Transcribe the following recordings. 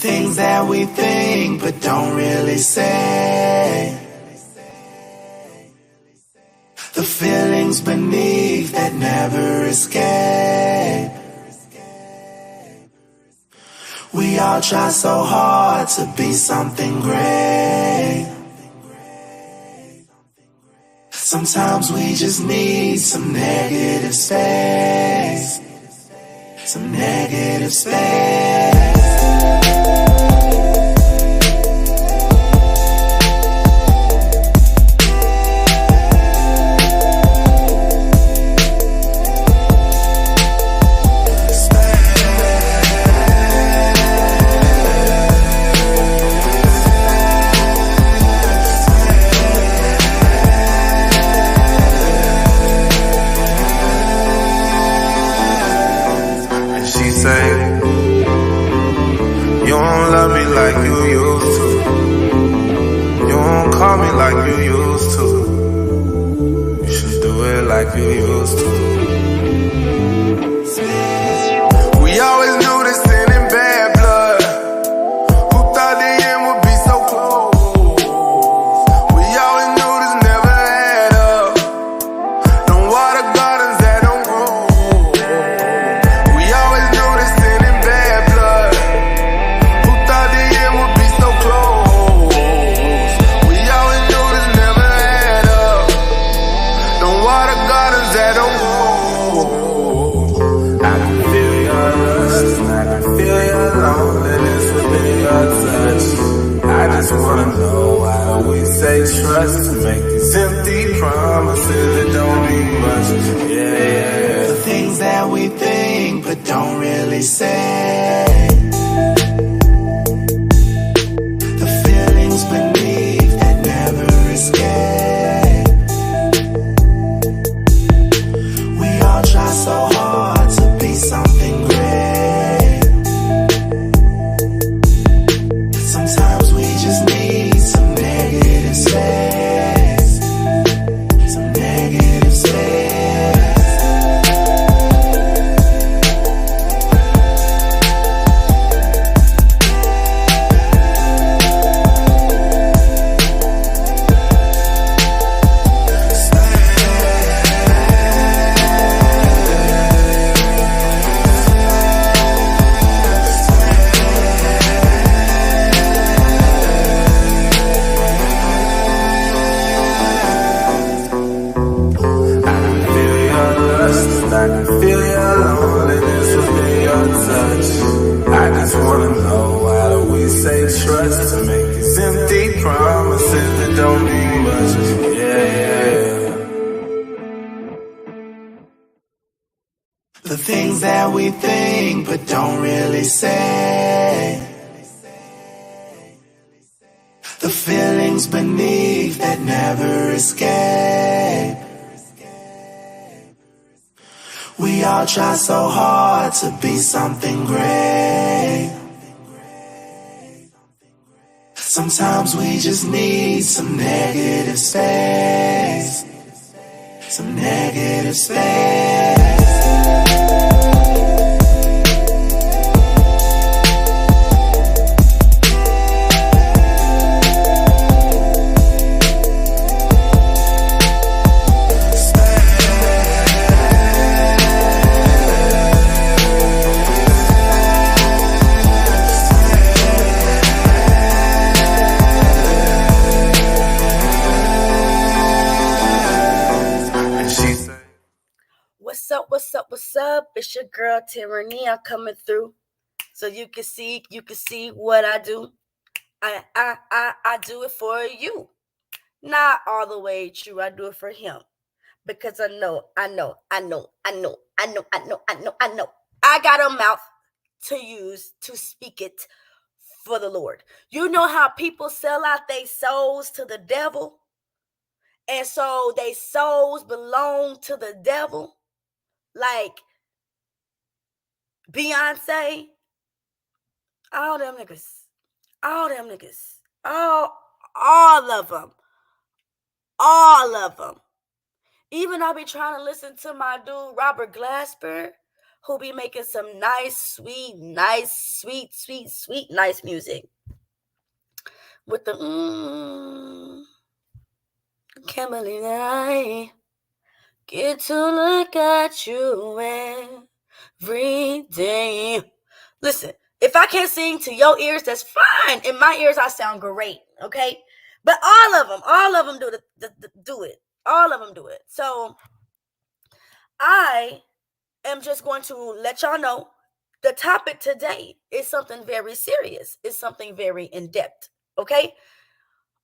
things that we think but don't really say. The feelings beneath that never escape. We all try so hard to be something great. Sometimes we just need some negative space. Some negative space. The things that we think but don't really say. The feelings beneath that never escape. We all try so hard to be something great. Sometimes we just need some negative space. Some negative space. What's up? It's your girl Tyranny. I'm coming through so you can see what I do. I do it for you. Not all the way true. I do it for him. Because I know. I got a mouth to use to speak it for the Lord. You know how people sell out their souls to the devil? And so their souls belong to the devil? Like Beyonce, all them niggas, all of them. Even I be trying to listen to my dude Robert Glasper, who be making some nice, sweet, nice music. With the can't believe that I get to look at you every day. Listen, if I can't sing to your ears, that's fine. In my ears, I sound great, okay? But all of them do it. All of them do it. So I am just going to let y'all know the topic today is something very serious. It's something very in-depth, okay?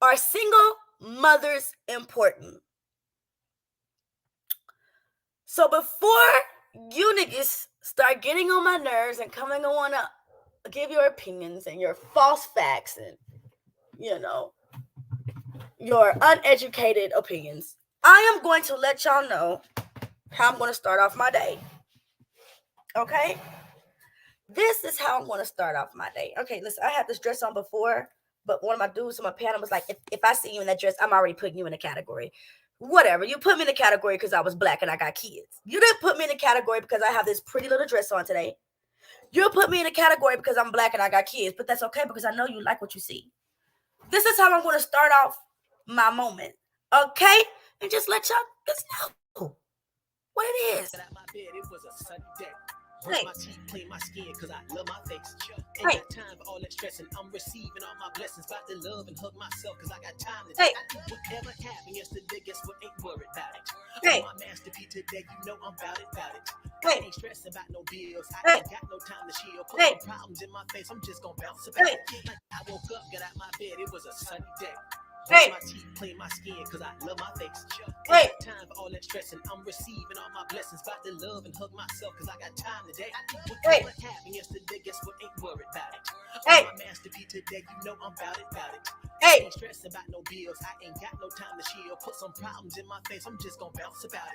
Are single mothers important? So before you niggas start getting on my nerves and coming on to give your opinions and your false facts and, your uneducated opinions, I am going to let y'all know how I'm going to start off my day. Okay? This is how I'm going to start off my day. Okay, listen, I had this dress on before, but one of my dudes on my panel was like, if I see you in that dress, I'm already putting you in a category. Whatever. You put me in a category because I was black and I got kids. You didn't put me in a category because I have this pretty little dress on today. You put me in a category because I'm black and I got kids, but that's okay because I know you like what you see. This is how I'm going to start off my moment. Okay? And just let y'all just know what it is. Brush my teeth, clean my skin, cause I love my face. Ain't got time for all that stressing. I'm receiving all my blessings. About to love and hug myself, cause I got time to whatever happened yesterday, guess what? Ain't worried about it. I'm my masterpiece today, you know I'm about it. I ain't stressing about no bills. I ain't got no time to chill. Put some problems in my face, I'm just gonna bounce about it. I woke up, got out my bed, it was a sunny day. Brush my teeth, clean my skin, cause I love my face. Ain't got time for all that stressing. I'm receiving all my blessings. About to love and hug myself, cause I got time today. Whatever happened yesterday, guess what? Ain't worried about it. I'm my masterpiece today, you know I'm about it. I ain't stressing about no bills. I ain't got no time to chill. Put some problems in my face, I'm just gonna bounce about it.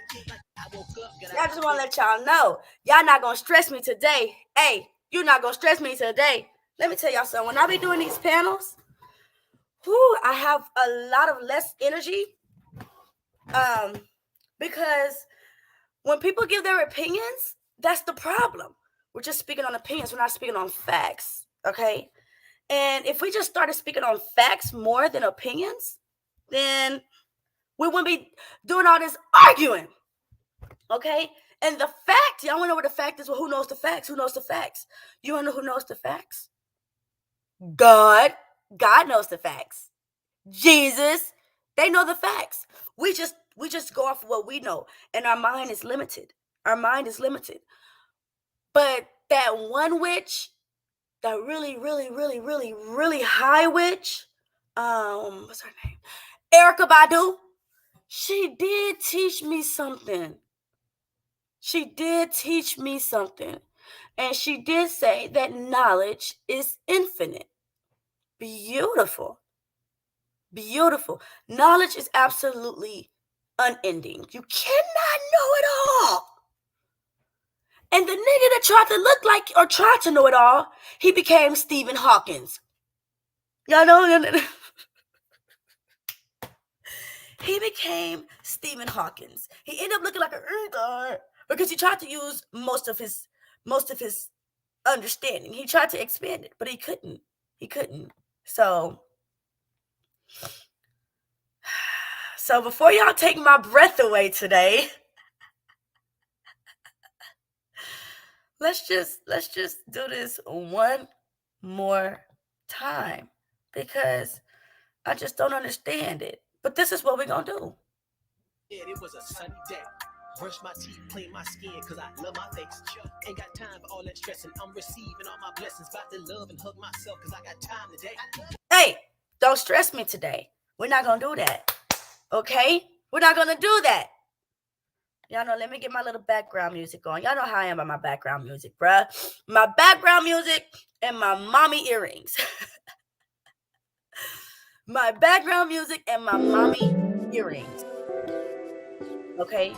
I woke up, I just wanna let y'all know, y'all not gonna stress me today. Hey, you're not gonna stress me today. Let me tell y'all something. When I be doing these panels, I have a lot of less energy, because when people give their opinions, that's the problem. We're just speaking on opinions. We're not speaking on facts, okay? And if we just started speaking on facts more than opinions, then we wouldn't be doing all this arguing, okay? And the fact, y'all want to know what the fact is? Well, who knows the facts? Who knows the facts? You want to know who knows the facts? God. God knows the facts. Jesus, they know the facts. We just go off of what we know, and our mind is limited. Our mind is limited. But that one witch, that really high witch, what's her name? Erykah Badu. She did teach me something. And she did say that knowledge is infinite. Beautiful. Knowledge is absolutely unending. You cannot know it all. And the nigga that tried to look like or tried to know it all, he became Stephen Hawking. Y'all know? He became Stephen Hawking. He ended up looking like a because he tried to use most of his understanding. He tried to expand it, but he couldn't. So before y'all take my breath away today, let's just do this one more time, because I just don't understand it. But this is what we're gonna do. It was a sunny day. Brush my teeth, clean my skin, cause I love my face. Ain't got time for all that stressing. I'm receiving all my blessings. About to love and hug myself, cause I got time today. Hey, don't stress me today. We're not gonna do that. Okay? We're not gonna do that. Y'all know, let me get my little background music on. Y'all know how I am about my background music, bruh. My background music and my mommy earrings. My background music and my mommy earrings. Okay?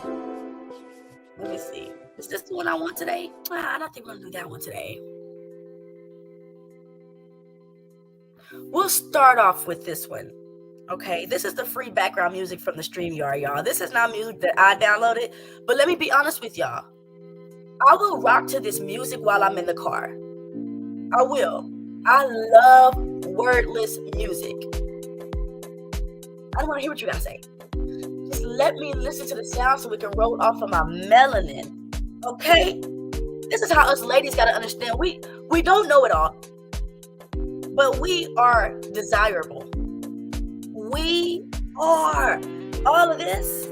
Let me see. Is this the one I want today? I don't think we're gonna do that one today. We'll start off with this one. Okay, this is the free background music from the StreamYard, y'all. This is not music that I downloaded, but let me be honest with y'all. I will rock to this music while I'm in the car. I will. I love wordless music. I don't want to hear what you gotta say. Just let me listen to the sound so we can roll off of my melanin. Okay? This is how us ladies gotta understand. We don't know it all, but we are desirable. We are. All of this.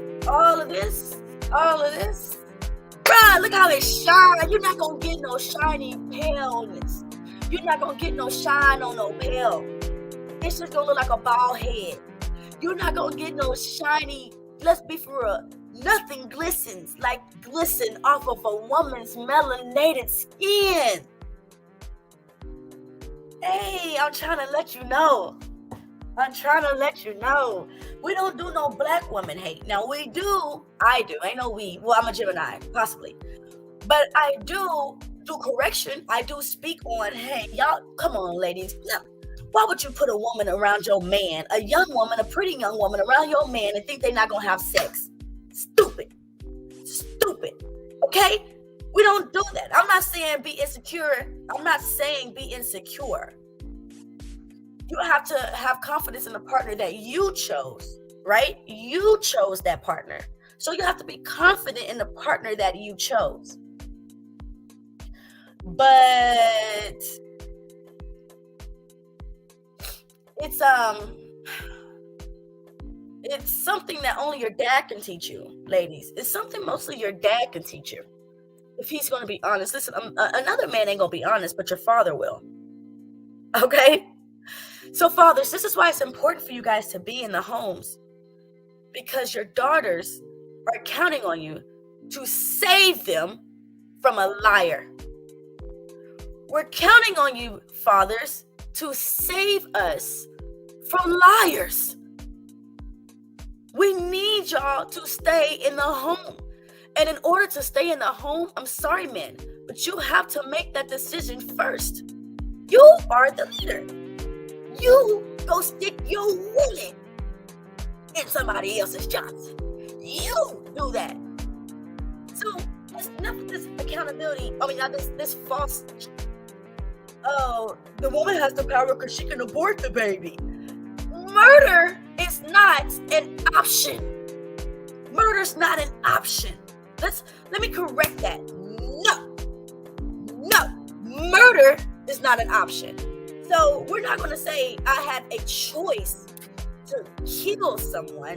Bruh, look how it shines. You're not gonna get no shiny paleness. You're not gonna get no shine on no pale. It's just gonna look like a bald head. You're not gonna get no shiny, let's be for real, nothing glistens like glisten off of a woman's melanated skin. Hey, I'm trying to let you know. We don't do no black woman hate. Now we do. I do. I know we. Well, I'm a Gemini, possibly. But I do correction. I do speak on, hey, y'all, come on, ladies. Now, why would you put a woman around your man, a young woman, a pretty young woman around your man and think they're not going to have sex? Stupid. Okay? We don't do that. I'm not saying be insecure. You have to have confidence in the partner that you chose, right? You chose that partner. So you have to be confident in the partner that you chose. But it's something that only your dad can teach you, ladies. It's something mostly your dad can teach you. If he's going to be honest. Listen, another man ain't going to be honest, but your father will. Okay? So fathers, this is why it's important for you guys to be in the homes, because your daughters are counting on you to save them from a liar. We're counting on you, fathers, to save us from liars. We need y'all to stay in the home. And in order to stay in the home, I'm sorry, men, but you have to make that decision first. You are the leader. You go stick your woman in somebody else's Johnson. You do that. So it's enough of this accountability. This false. Oh, the woman has the power because she can abort the baby. Murder is not an option. Murder's not an option. Let me correct that. No, murder is not an option. So we're not going to say I have a choice to kill someone,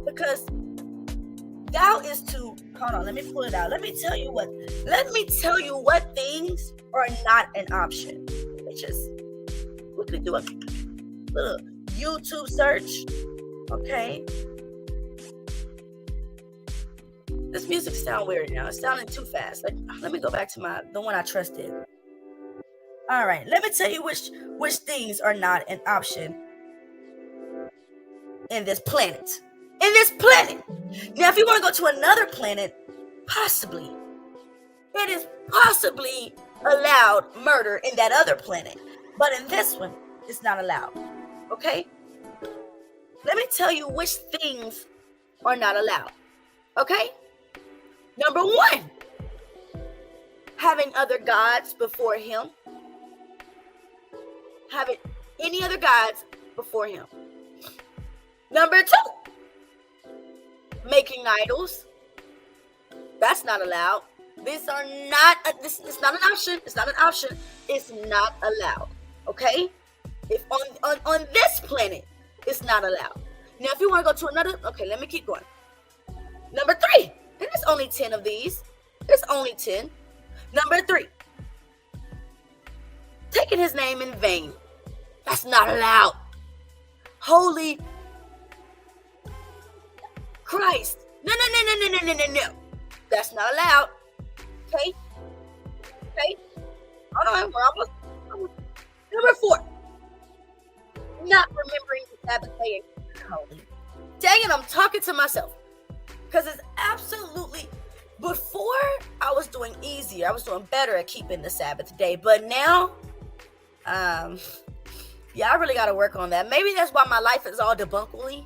because that is to, hold on, let me pull it out. Let me tell you what things are not an option. Let me just quickly do a little YouTube search. Okay. This music sounds weird now. It's sounding too fast. Let me go back to the one I trusted. All right, let me tell you which things are not an option in this planet. Now, if you want to go to another planet, possibly. It is possibly allowed murder in that other planet. But in this one, it's not allowed. Okay? Let me tell you which things are not allowed. Okay? Number 1, having other gods before him. Having any other gods before him. Number 2, making idols. That's not allowed. It's not an option. It's not an option. It's not allowed. Okay? If on this planet, it's not allowed. Now, if you want to go to another, okay, let me keep going. Number 3, and there's only 10 of these. There's only 10. Number 3, taking his name in vain. That's not allowed. Holy Christ. No. That's not allowed. Okay? Hold on, we're almost. Number 4, not remembering the Sabbath day. Holy. Dang it, I'm talking to myself. Because it's absolutely, before I was doing easier. I was doing better at keeping the Sabbath day. But now, I really got to work on that. Maybe that's why my life is all debunkly.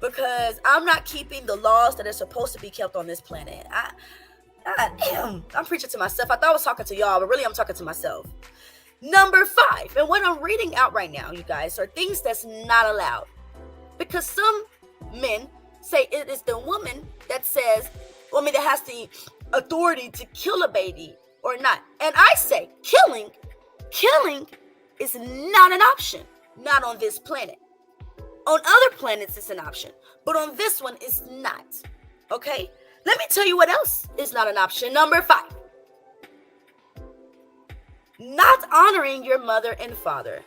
Because I'm not keeping the laws that are supposed to be kept on this planet. God damn, I'm preaching to myself. I thought I was talking to y'all, but really I'm talking to myself. Number 5, and what I'm reading out right now, you guys, are things that's not allowed. Because some men say it is the woman that says, that has the authority to kill a baby or not. And I say killing is not an option. Not on this planet. On other planets, it's an option. But on this one, it's not. Okay? Let me tell you what else is not an option. Number 5. Not honoring your mother and father.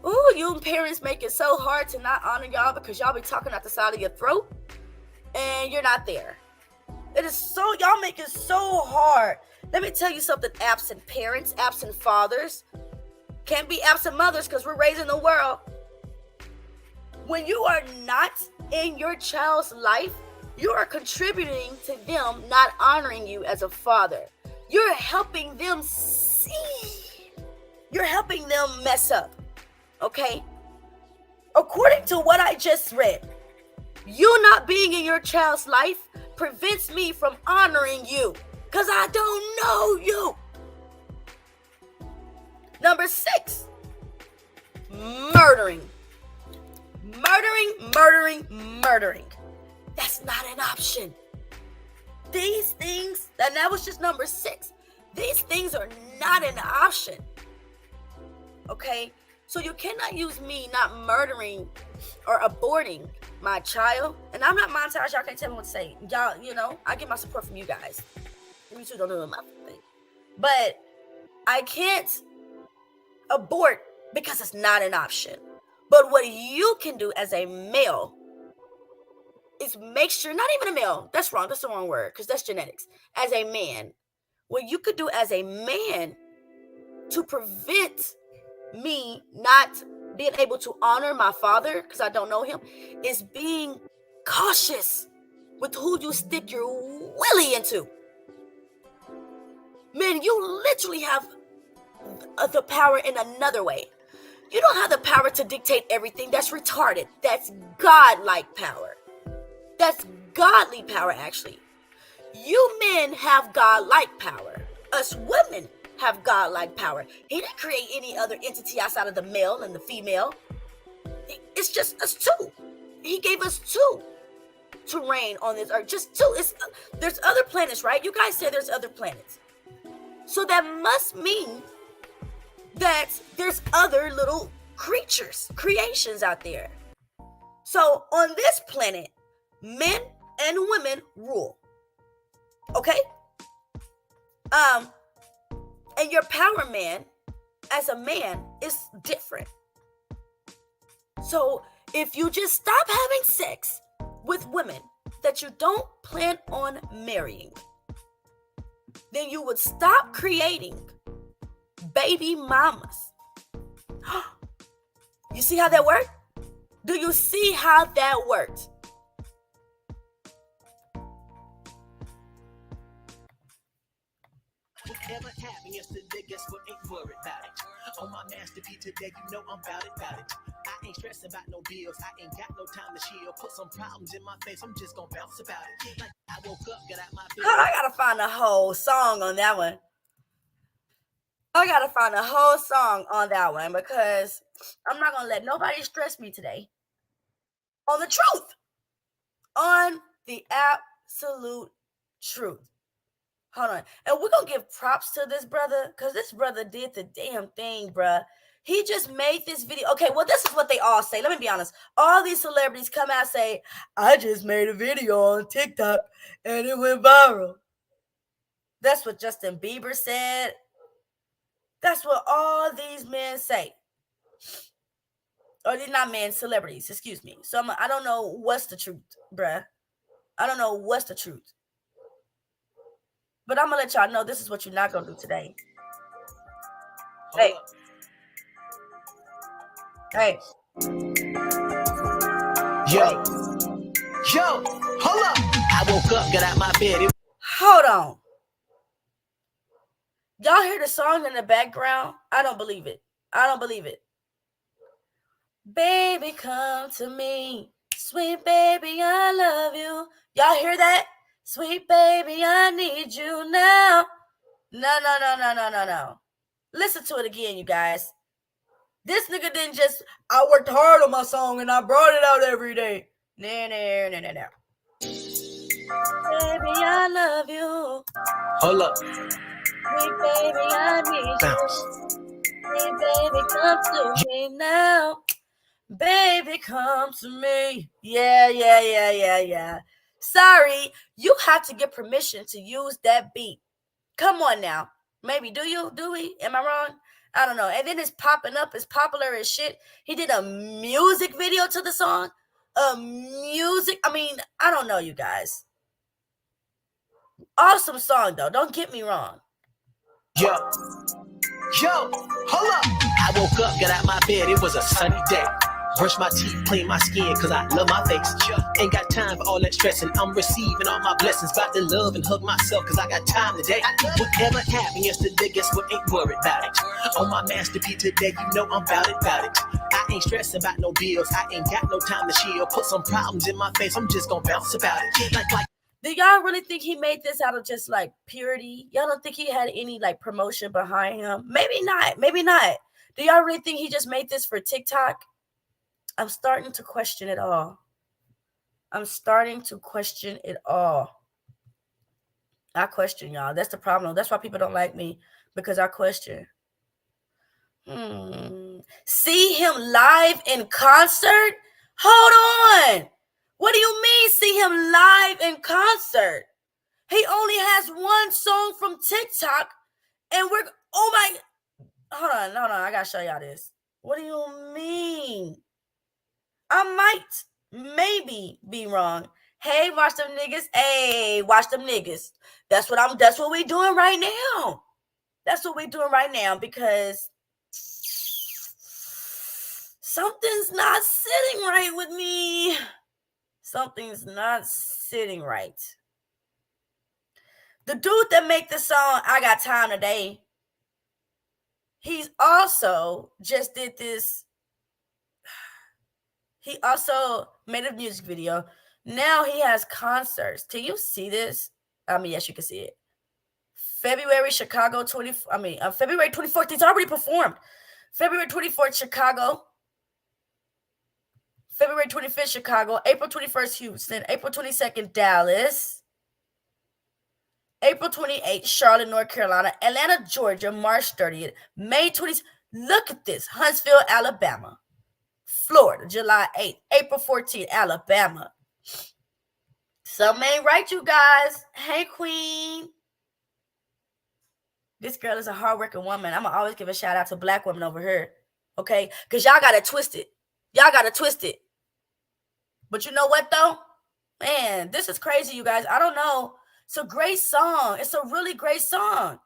Ooh, you parents make it so hard to not honor y'all because y'all be talking out the side of your throat and you're not there. It is so, y'all make it so hard. Let me tell you something, absent parents, absent fathers, can't be absent mothers because we're raising the world. When you are not in your child's life, you are contributing to them not honoring you as a father. You're helping them see. You're helping them mess up. Okay? According to what I just read, you not being in your child's life prevents me from honoring you because I don't know you. Number 6, murdering. Murdering. That's not an option. These things, and that was just number 6. These things are not an option. Okay? So you cannot use me not murdering or aborting my child. And I'm not montage. Y'all can't tell me what to say. Y'all, I get my support from you guys. You two don't know my thing. But I can't abort because it's not an option. But what you can do as a male is make sure, not even a male, that's wrong, that's the wrong word, because that's genetics. As a man, what you could do as a man to prevent me not being able to honor my father, because I don't know him, is being cautious with who you stick your willy into. Man, you literally have the power in another way. You don't have the power to dictate everything. That's retarded. That's godlike power. That's godly power, actually. You men have godlike power. Us women have godlike power. He didn't create any other entity outside of the male and the female. It's just us two. He gave us two to reign on this earth. Just two. There's other planets, right? You guys say there's other planets. So that must mean that there's other little creations out there. So on this planet, men and women rule. Okay? And your power man as a man is different. So if you just stop having sex with women that you don't plan on marrying, then you would stop creating baby mamas. You see how that worked? Do you see how that worked? Whatever happened yesterday, guess what? Ain't worried about it. On my masterpiece today, I'm about it. I ain't stressing about no bills. I ain't got no time to chill. Put some problems in my face. I'm just gonna bounce about it. Like I woke up, got out my bed. I gotta find a whole song on that one. Because I'm not gonna let nobody stress me today on the truth. On the absolute truth. Hold on. And we're going to give props to this brother because this brother did the damn thing, bruh. He just made this video. Okay, well, this is what they all say. Let me be honest. All these celebrities come out and say, I just made a video on TikTok and it went viral. That's what Justin Bieber said. That's what all these men say. Or they're not men, celebrities, excuse me. So I don't know what's the truth, bruh. I don't know what's the truth. But I'm going to let y'all know this is what you're not going to do today. Hey. Yo, hold up. I woke up, got out my bed. Hold on. Y'all hear the song in the background? I don't believe it. Baby, come to me. Sweet baby, I love you. Y'all hear that? Sweet baby, I need you now. No. Listen to it again, you guys. This nigga didn't just, I worked hard on my song and I brought it out every day. No. Baby, I love you. Hold up. Sweet baby, I need you. Sweet baby, come to me now. Baby, come to me. Yeah. Sorry, you have to get permission to use that beat. Come on now. Maybe. Do we? Am I wrong? I don't know. And then it's popping up. It's popular as shit. He did a music video to the song. I mean, I don't know, you guys. Awesome song, though. Don't get me wrong. Yo, hold up. I woke up, got out my bed. It was a sunny day. Brush my teeth, clean my skin, cause I love my face. Ain't got time for all that stressing. I'm receiving all my blessings. About to love and hug myself, cause I got time today. Whatever happened yesterday, guess what? Ain't worried about it. On my masterpiece today, you know I'm about it. I ain't stressing about no bills. I ain't got no time to chill. Put some problems in my face, I'm just gonna bounce about it. Like. Do y'all really think he made this out of just like purity? Y'all don't think he had any like promotion behind him? Maybe not. Do y'all really think he just made this for TikTok? I'm starting to question it all. I question, y'all. That's the problem. That's why people don't like me, because I question. See him live in concert? Hold on. What do you mean see him live in concert? He only has one song from TikTok and hold on. I gotta show y'all this. What do you mean? I might maybe be wrong. Hey, watch them niggas. Hey, watch them niggas. That's what we doing right now. Because something's not sitting right with me. Something's not sitting right. The dude that made the song I Got Time Today, he's also just did this. He also made a music video. Now he has concerts. Can you see this? I mean, yes, you can see it. February 24th. He's already performed. February 24th, Chicago. February 25th, Chicago. April 21st, Houston. April 22nd, Dallas. April 28th, Charlotte, North Carolina. Atlanta, Georgia, March 30th. May 20th. Look at this. Huntsville, Alabama. Florida, July 8th. April 14th, Alabama. Something ain't right, you guys. Hey, Queen. This girl is a hardworking woman. I'm going to always give a shout out to black women over here. Okay? Because y'all got to twist it. But you know what, though? Man, this is crazy, you guys. I don't know. It's a great song. It's a really great song.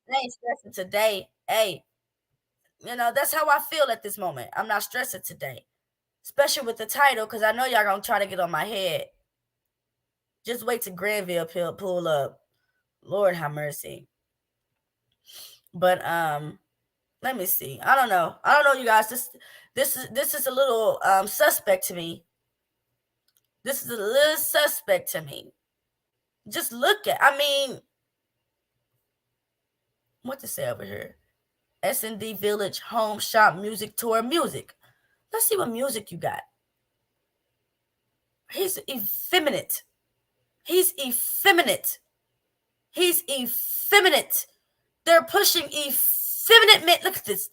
I ain't stressing today. Hey, that's how I feel at this moment. I'm not stressing today. Especially with the title, because I know y'all going to try to get on my head. Just wait till Granville pull up. Lord have mercy. But, let me see. I don't know, you guys. This is a little suspect to me. Just look at, what to say over here? S&D Village Home Shop Music Tour Music. Let's see what music you got. He's effeminate. They're pushing effeminate men. Look at this.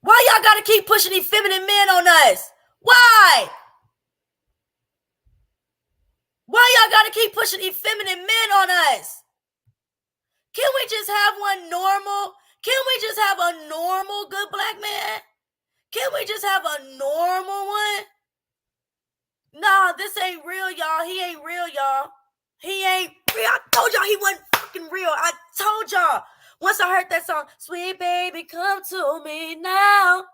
Why y'all gotta keep pushing effeminate men on us? Why y'all gotta keep pushing effeminate men on us? Can we just have one normal? Can we just have a normal good black man? Can we just have a normal one? Nah, this ain't real, y'all. He ain't real, y'all. He ain't real. I told y'all he wasn't fucking real. I told y'all. Once I heard that song, sweet baby, come to me now.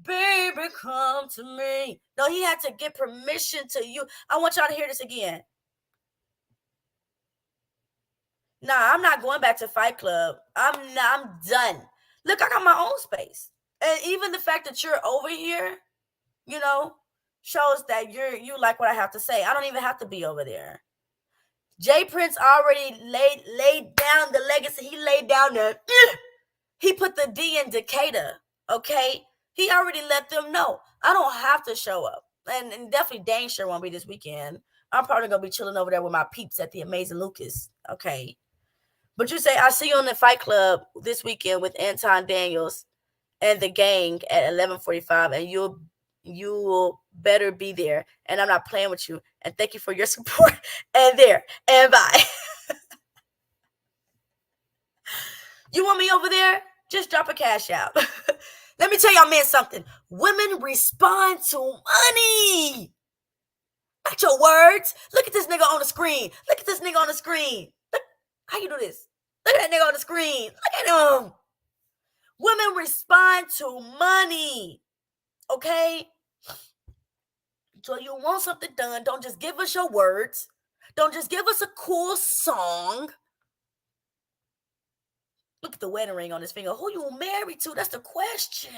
Baby, come to me. No, he had to get permission to you. I want y'all to hear this again. Nah, I'm not going back to Fight Club. I'm done. Look, I got my own space. And even the fact that you're over here, shows that you like what I have to say. I don't even have to be over there. Jay Prince already laid down the legacy. He laid down he put the D in Decatur, okay? He already let them know. I don't have to show up. And definitely Dane sure won't be this weekend. I'm probably going to be chilling over there with my peeps at the Amazing Lucas, okay? But you say, I see you in the Fight Club this weekend with Anton Daniels and the gang at 11:45, and you'll better be there. And I'm not playing with you. And thank you for your support. And there. And bye. You want me over there? Just drop a cash out. Let me tell y'all men something. Women respond to money. Not your words. Look at this nigga on the screen. Look at this nigga on the screen. Look, how you do this? Look at that nigga on the screen. Look at him. Women respond to money. Okay? So you want something done, don't just give us your words. Don't just give us a cool song. Look at the wedding ring on his finger. Who you married to? That's the question.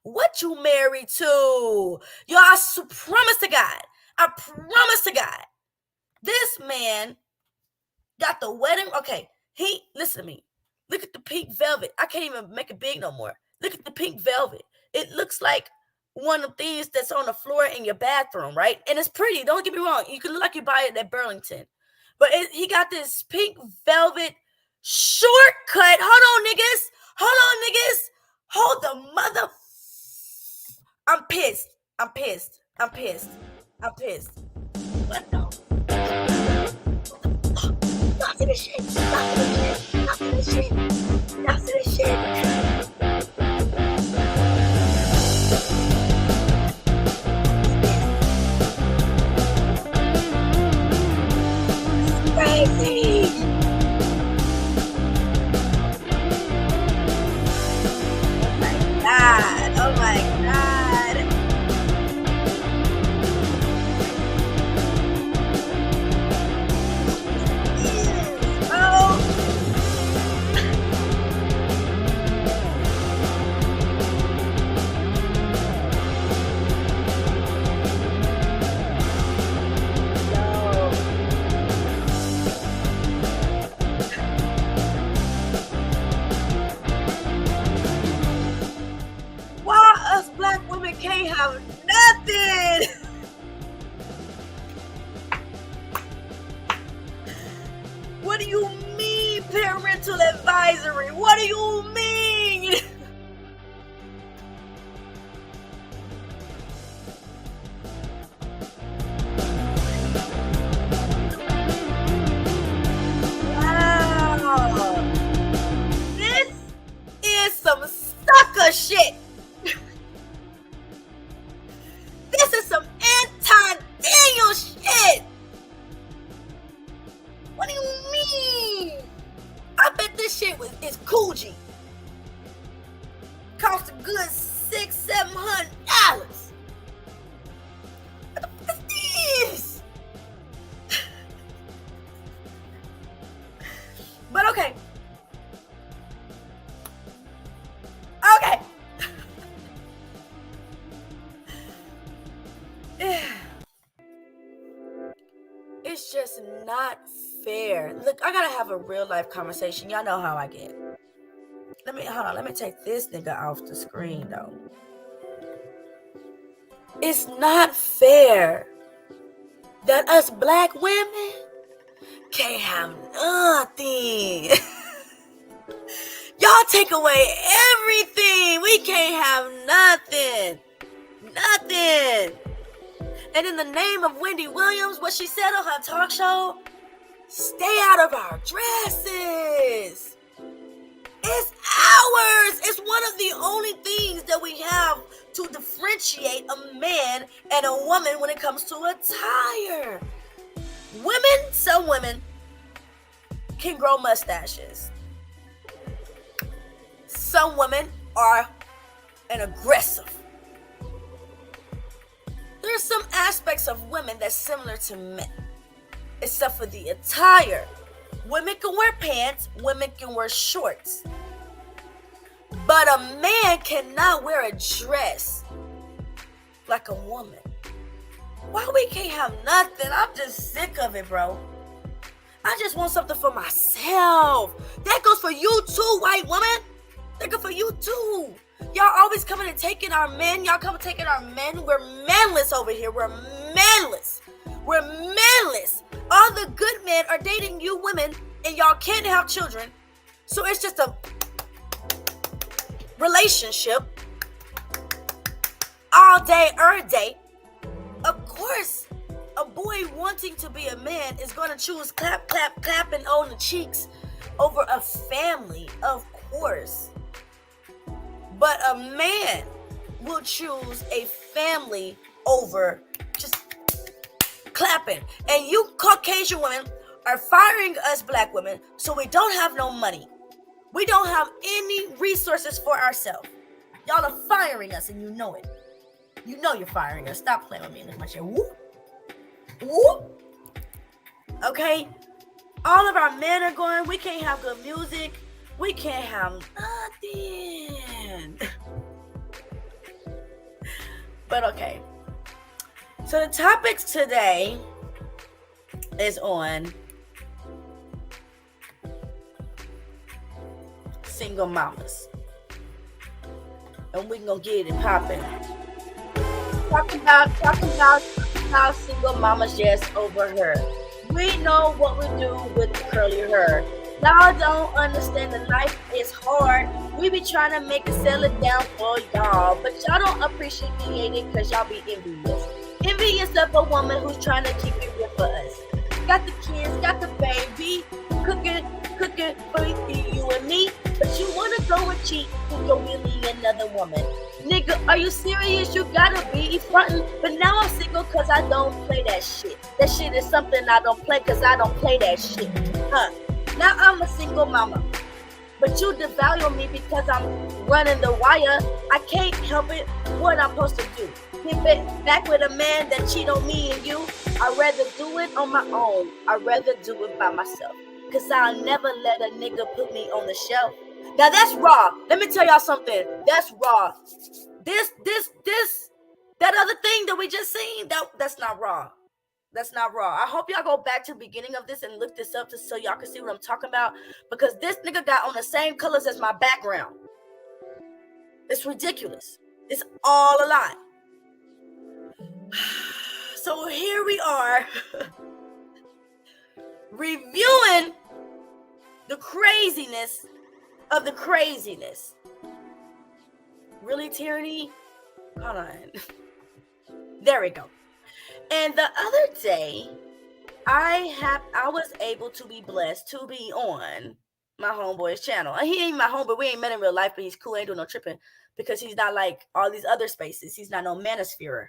What you married to? Yo, I promise to God. I promise to God. This man got the wedding. Okay, listen to me. Look at the pink velvet. I can't even make it big no more. Look at the pink velvet. It looks like one of these that's on the floor in your bathroom, right? And it's pretty. Don't get me wrong. You can look like you buy it at Burlington. But he got this pink velvet shortcut. Hold on, niggas. Hold the mother. I'm pissed. What the? Stop to this shit. Crazy. Oh my God. Oh. Can't have nothing. What do you mean, parental advisory? What do you mean? Wow. This is some sucker shit. This is some anti-Daniel shit. What do you mean? I bet this shit is Coogee. Cost a good $600-700. What the fuck is this? But okay. Okay. It's just not fair. Look, I gotta have a real life conversation. Y'all know how I get. Let me take this nigga off the screen though. It's not fair that us black women can't have nothing. Y'all take away everything. We can't have nothing. Nothing. And in the name of Wendy Williams, what she said on her talk show, stay out of our dresses. It's ours. It's one of the only things that we have to differentiate a man and a woman when it comes to attire. Some women can grow mustaches. Some women are an aggressive. There's some aspects of women that's similar to men, except for the attire. Women can wear pants, women can wear shorts. But a man cannot wear a dress like a woman. Why we can't have nothing? I'm just sick of it, bro. I just want something for myself. That goes for you too, white woman. That goes for you too. Y'all always coming and taking our men. Y'all come and taking our men. We're manless over here. We're manless. We're manless. All the good men are dating you women, and y'all can't have children. So it's just a relationship all day, every day. Of course, a boy wanting to be a man is going to choose clapping on the cheeks over a family, of course. But a man will choose a family over just clapping. And you Caucasian women are firing us black women so we don't have no money. We don't have any resources for ourselves. Y'all are firing us and you know it. You know you're firing us. Stop playing with me in this much. Whoop. Whoop. Okay? All of our men are going, we can't have good music. We can't have nothing. But okay. So the topics today is on single mamas. And we're going to get it popping. Talking about single mamas just over her. We know what we do with the curly hair. Y'all don't understand the life is hard. We be trying to make it settle it down for y'all, but y'all don't appreciate it because y'all be envious. Envious of a woman who's trying to keep it real for us. Got the kids, got the baby, cooking for you and me, but you want to go and cheat with your really another woman. Nigga, are you serious? You gotta be frontin'. But now I'm single cause I don't play that shit. That shit is something I don't play cause I don't play that shit. Now I'm a single mama. But you devalue me because I'm running the wire. I can't help it. What I'm supposed to do? Get back with a man that cheat on me and you? I'd rather do it on my own. I'd rather do it by myself. Cause I'll never let a nigga put me on the shelf. Now that's raw. Let me tell y'all something. That's raw. That other thing that we just seen, that's not raw. That's not raw. I hope y'all go back to the beginning of this and look this up so y'all can see what I'm talking about. Because this nigga got on the same colors as my background. It's ridiculous. It's all a lie. So here we are reviewing the craziness of the craziness. Really, Tyranny? Hold on. There we go. And the other day, I was able to be blessed to be on my homeboy's channel. And he ain't my homeboy. We ain't met in real life, but he's cool. Ain't doing no tripping because he's not like all these other spaces. He's not no manosphere.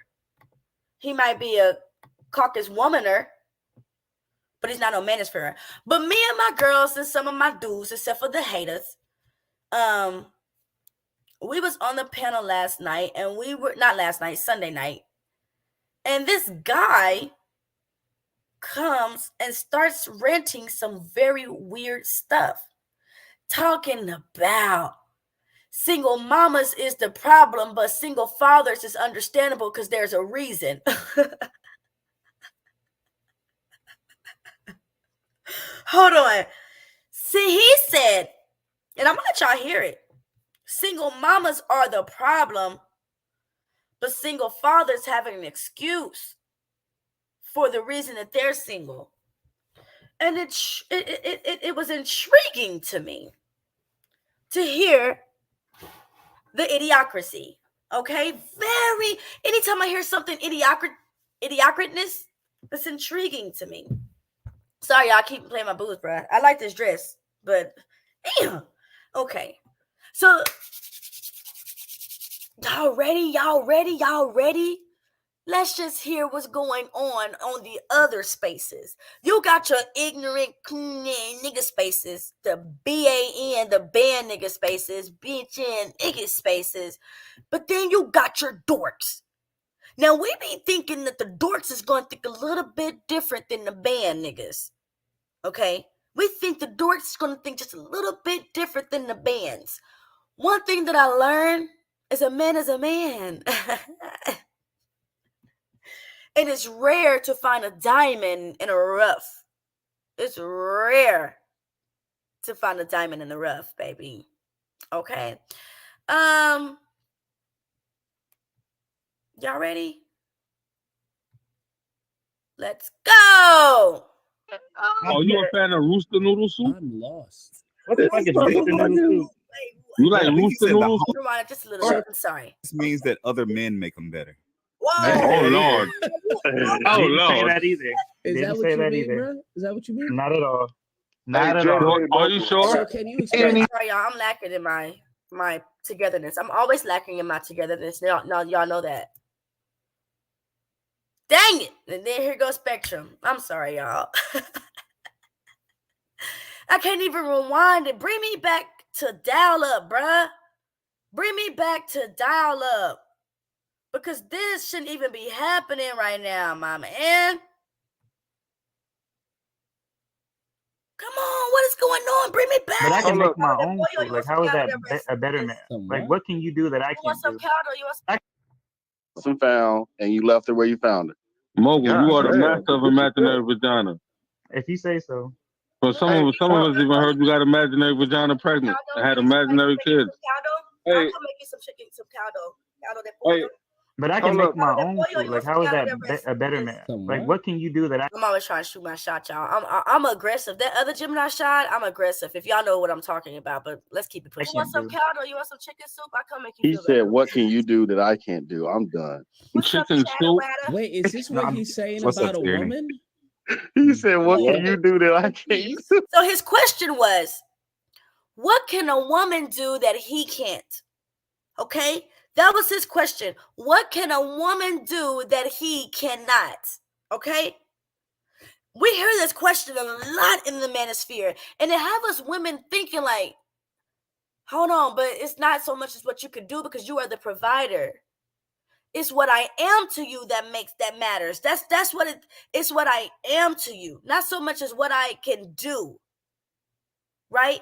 He might be a caucus womaner, but he's not no manosphere. But me and my girls and some of my dudes, except for the haters, we was on the panel last night, and we were not last night, Sunday night. And this guy comes and starts ranting some very weird stuff, talking about single mamas is the problem, but single fathers is understandable because there's a reason. Hold on. See, he said, and I'm going to let y'all hear it. Single mamas are the problem, but single fathers have an excuse for the reason that they're single. And it was intriguing to me to hear the idiocracy. Okay? Anytime I hear something idiocratness, it's intriguing to me. Sorry, y'all, keep playing my booze, bruh. I like this dress, but damn. Okay. So, y'all ready? Let's just hear what's going on the other spaces. You got your ignorant nigga spaces, the BAN, the band nigga spaces, bitch and nigga spaces, but then you got your dorks. Now, we be thinking that the dorks is going to think a little bit different than the band niggas, okay? We think the dorks is going to think just a little bit different than the bands. One thing that I learned is a man is a man. And it's rare to find a diamond in a rough. It's rare to find a diamond in the rough, baby. Okay. Y'all ready? Let's go. Oh, you a fan of rooster noodle soup? I'm lost. What the fuck is rooster noodle soup? You like I think he rooster said the noodle soup? Rewind it just a little bit. I'm sorry. This means that other men make them better. Whoa. Oh Lord. Oh Didn't say Lord. that either. Is Didn't that say what you that mean, either. bro? Is that what you mean? Not at all. Not at Joe, all. Are you So sure? can you explain? Sorry, y'all. I'm lacking in my togetherness. I'm always lacking in my togetherness. Y'all know that. Dang it. And then here goes Spectrum. I'm sorry, y'all. I can't even rewind it. Bring me back to dial up, bruh. Bring me back to dial up. Because this shouldn't even be happening right now, my man. Come on, what is going on? Bring me back. But I can Hold make my own food. Like, how is that a better man? Some Like, what? what can you do that I You want can't some do? caldo? You want some some found, and you left it where you found it. Mogul, God you are the damn, master of this is imaginary vagina. If you say so. But some of us even heard you got imaginary vagina pregnant and had imaginary kids. I'll Hey, come make you some chicken, some caldo. Caldo de hey, pollo. But I can Hold make up. my Caldo de own pollo, food. you Like, want some how is caldo that de res? a better man? Some Like, what? what can you do that I I'm always trying to shoot my shot, y'all. I'm aggressive. That other Gemini shot, I'm aggressive. If y'all know what I'm talking about, but let's keep it pushing. You want some caldo? You want some chicken soup? I come make you He feel said, better. "What can you do that I can't do?" I'm done. What's up, chicken soup? Shadow? Wait, is this No, what I'm- he's saying What's up, about a Tierney? woman? He said, "What can you do that I can't Please. do?" So his question was, what can a woman do that he can't? Okay? That was his question. What can a woman do that he cannot? Okay? We hear this question a lot in the manosphere, and it have us women thinking like, hold on, but it's not so much as what you could do because you are the provider. It's what I am to you that matters. That's what it's what I am to you, not so much as what I can do. Right?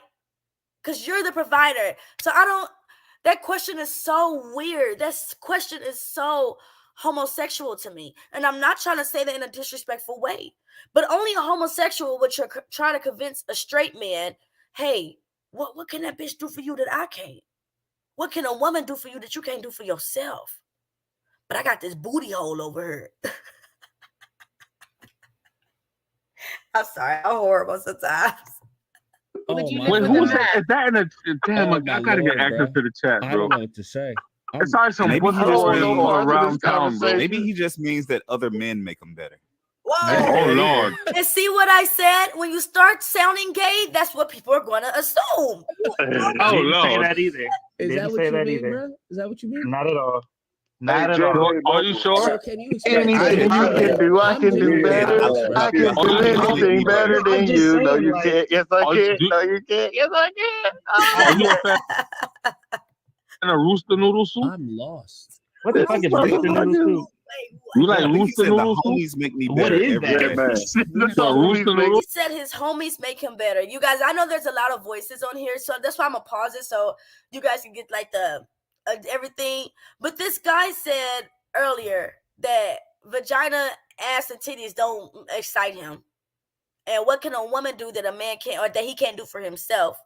Because you're the provider. So that question is so weird. That question is so homosexual to me. And I'm not trying to say that in a disrespectful way, but only a homosexual would try to convince a straight man, hey, what can that bitch do for you that I can't? What can a woman do for you that you can't do for yourself? But I got this booty hole over her. I'm sorry. I'm horrible sometimes. Oh my Wait, who God. said is that in a damn? Oh, I my gotta get Lord, access bro. to the chat, I bro. don't know what to say. It's like some Maybe pussy he just going means- on to this around town, bro. conversation. Maybe he just means that other men make them better. Whoa. Oh Lord. And see what I said? When you start sounding gay, that's what people are going to assume. Oh Didn't say Lord. that either. Is Didn't that say what you that mean, either. bro? Is that what you mean? Not at all. Not at Joe, all. Are you So sure? can you explain? Anything I can do, I I'm can do genuinely better. lost, bro. I can do anything better than you. No, you can't. Yes, I can. No, you can't. Yes, I can. Are you a fan of rooster noodle soup? I'm lost. What the fuck is rooster noodle soup? You like I think he rooster said the noodle soup? homies make me What better is every that? day. So rooster noodle? He said his homies make him better. You guys, I know there's a lot of voices on here, so that's why I'm gonna pause it so you guys can get like the everything. But this guy said earlier that vagina, ass, and titties don't excite him. And what can a woman do that a man can't, or that he can't do for himself?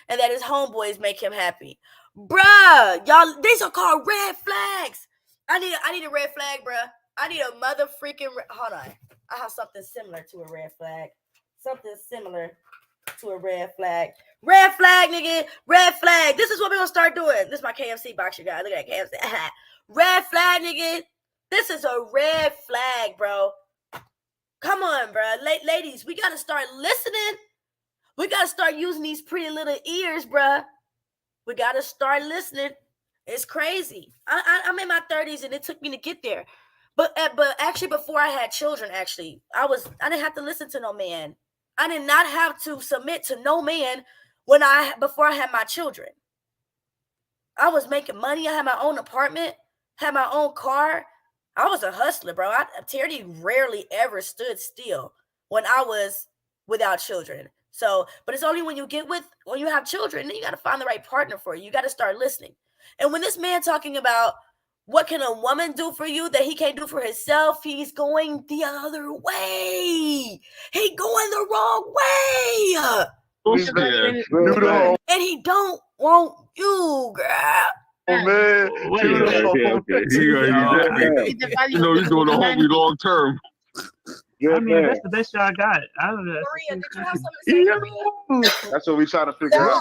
And that his homeboys make him happy. Bruh, y'all, these are called red flags. I need a red flag, bruh. I need a mother freaking hold on. I have something similar to a red flag. Something similar to a red flag. Red flag, nigga. Red flag. This is what we're gonna start doing. This is my KFC box, you guys. Look at that KFC. Red flag, nigga. This is a red flag, bro. Come on, bro. Ladies, we gotta start listening. We gotta start using these pretty little ears, bruh. We gotta start listening. It's crazy. I'm in my 30s and it took me to get there. But actually, before I had children, I didn't have to listen to no man. I did not have to submit to no man before I had my children. I was making money. I had my own apartment, had my own car. I was a hustler, bro. Tierney rarely ever stood still when I was without children. So, but it's only when you have children, then you got to find the right partner for you. You got to start listening. And when this man talking about What can a woman do for you that he can't do for himself? He's going the other way. He going the wrong way. And he don't want you, girl. Oh, man. Okay. You know, you're doing the homie long term. I mean, that's the best y'all got. I don't know. Maria, did you have something to say? That's what we trying to figure out. I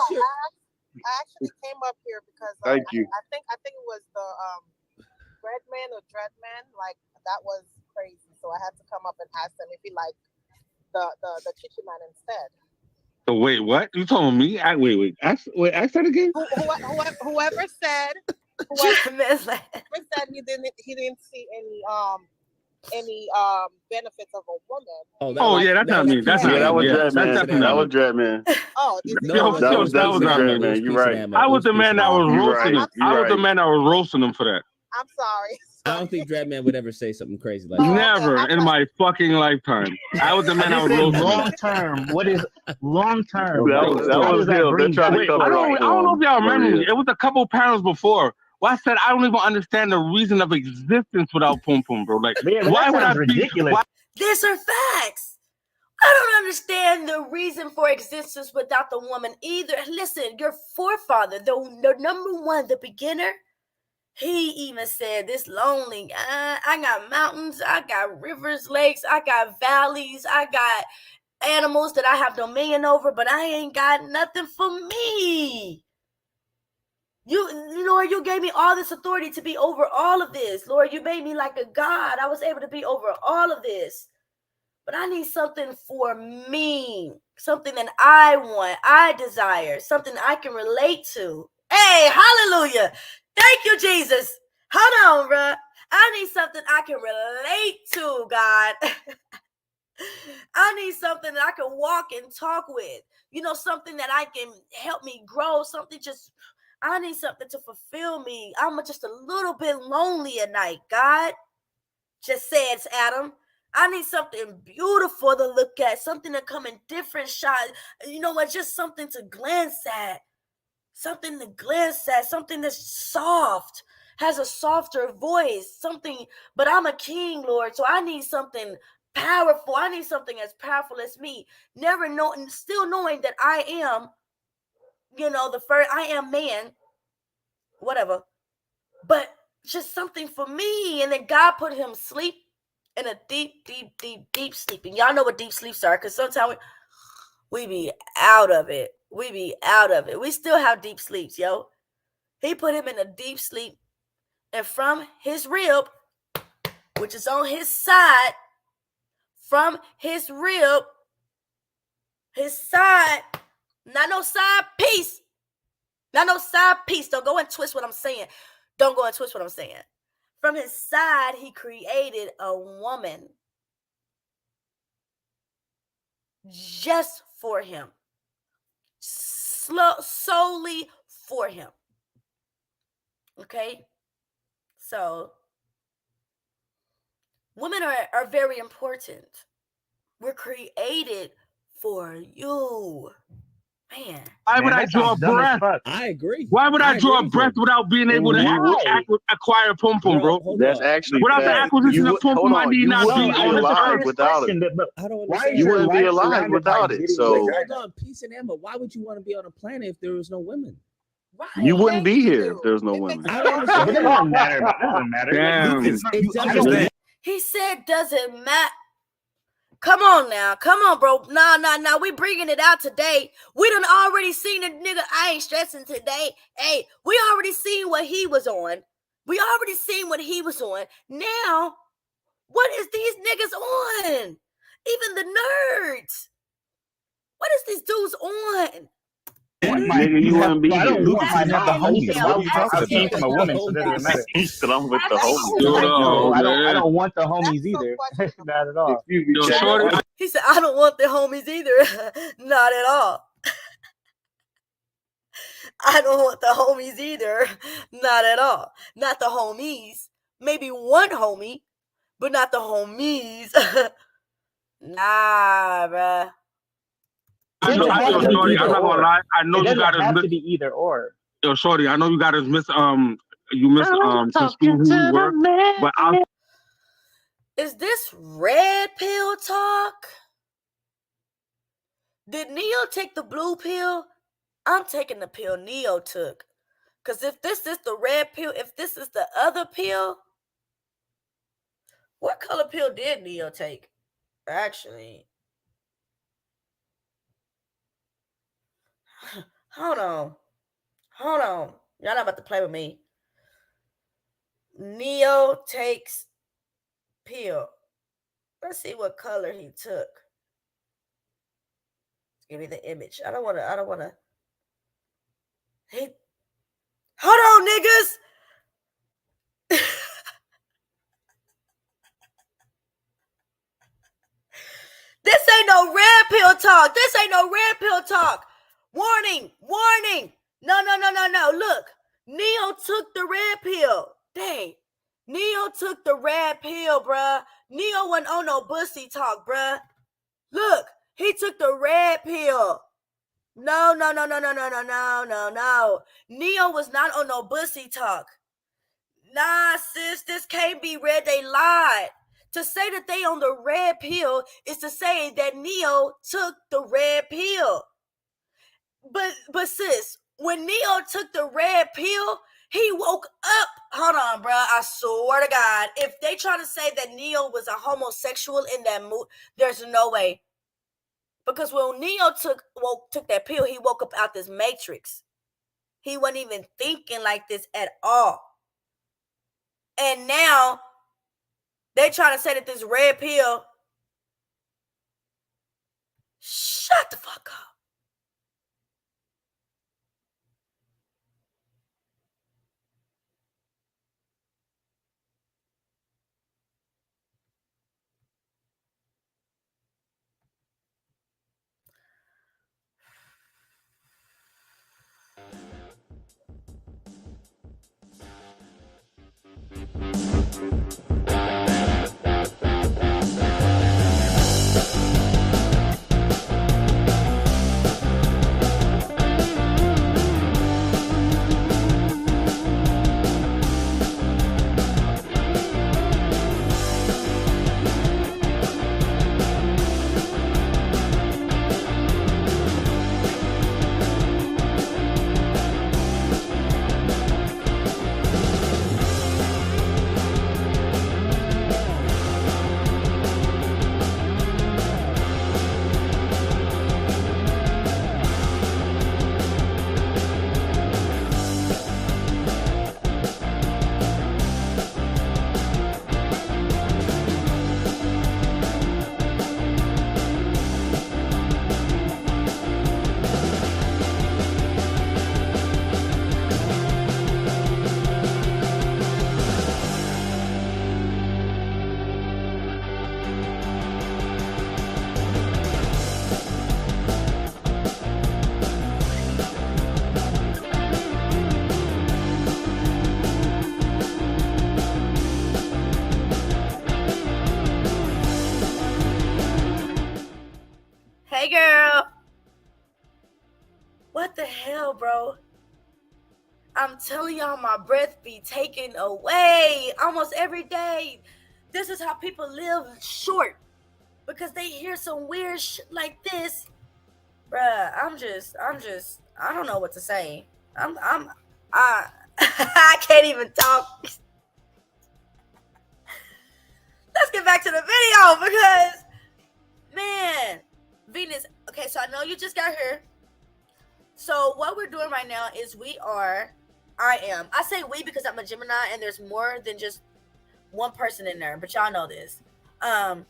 actually came up here because Thank you. I think it was the Breadman or Dreadman, like that was crazy. So I had to come up and ask him if he liked the Chichi Man instead. So wait, what? You told me? Wait. Ask that again. Whoever said he didn't see any benefits of a woman. Oh yeah, that's not me. That's not that was Dreadman. That was Dreadman. Oh, that was Dreadman. You're right. I was the man that was roasting him. I was the man that was roasting him for that. I'm sorry. I don't think Dreadman would ever say something crazy like Never in my fucking lifetime. I was the man that was roasting long term. What is long term? That was him. They're trying to cover. I don't know if y'all remember me. It was a couple panels before. Well, I said I don't even understand the reason of existence without Pum Pum, bro. Like, why would I be ridiculous? These are facts. I don't understand the reason for existence without the woman either. Listen, your forefather, the number one, the beginner, he even said this lonely. I got mountains, I got rivers, lakes, I got valleys, I got animals that I have dominion over, but I ain't got nothing for me. You Lord, you gave me all this authority to be over all of this. Lord, you made me like a God. I was able to be over all of this. But I need something for me, something that I want, I desire, something I can relate to. Hey, hallelujah. Thank you, Jesus. Hold on, bruh. I need something I can relate to, God. I need something that I can walk and talk with. Something that I can help me grow, I need something to fulfill me. I'm just a little bit lonely at night, God. Just says Adam. I need something beautiful to look at, something to come in different shots. You know what? Just something to glance at. Something that's soft, has a softer voice, but I'm a king, Lord, so I need something powerful. I need something as powerful as me. Still knowing that I am, I am man, whatever, but just something for me. And then God put him sleep in a deep, deep, deep, deep sleep. And y'all know what deep sleeps are, because sometimes we be out of it. We still have deep sleeps, yo. He put him in a deep sleep, and from his rib, which is on his side, not no side piece. Don't go and twist what I'm saying. From his side, he created a woman just for him. Solely for him. Okay? So, women are very important. We're created for you. Man. Why would I draw a breath? I agree. Why would I draw a breath without being able to acquire Pum Pum, bro? That's actually without the acquisition of Pum Pum, I need not be on this earth without it. You wouldn't be alive without it. So, hold on, Peace and Emma. Why would you want to be on a planet if there was no women? Right. You wouldn't be here if there's no women. I don't understand. It doesn't matter. It doesn't matter. Damn. He said, doesn't matter. Come on now. Come on, bro. Nah. We bringing it out today. We done already seen the nigga. I ain't stressing today. Hey, we already seen what he was on. Now, what is these niggas on? Even the nerds. What is these dudes on? You wouldn't be here. I came from a woman, so it doesn't matter. I'm with the homies. I don't want the homies either. Not at all. He said, I don't want the homies either. Not at all. I don't want the homies either. Not at all. Not the homies. Maybe one homie, but not the homies. Nah, bruh. I'm not gonna lie. I know you got to be either or. Yo, shorty, I know you got us misconstrued who we were. But is this red pill talk? Did Neo take the blue pill? I'm taking the pill Neo took. Because if this is the red pill, if this is the other pill, what color pill did Neo take? Actually, hold on. Y'all not about to play with me. Neo takes pill. Let's see what color he took. Give me the image. I don't want to. Hey, hold on, niggas. This ain't no red pill talk. Warning. No. Look, Neo took the red pill. Dang. Neo took the red pill, bruh. Neo wasn't on no bussy talk, bruh. Look, he took the red pill. No. Neo was not on no bussy talk. Nah, sis, this can't be red. They lied. To say that they on the red pill is to say that Neo took the red pill. But sis, when Neo took the red pill, he woke up. Hold on, bro. I swear to God, if they try to say that Neo was a homosexual in that mood, there's no way. Because when Neo took that pill, he woke up out this matrix. He wasn't even thinking like this at all. And now they trying to say that this red pill. Shut the fuck up. Hey, girl. What the hell, bro? I'm telling y'all, my breath be taken away almost every day. This is how people live short, because they hear some weird shit like this. Bruh, I'm just, I don't know what to say. I can't even talk. Let's get back to the video, because, man, Venus, okay, so I know you just got here. So what we're doing right now is I say we because I'm a Gemini and there's more than just one person in there, but y'all know this. I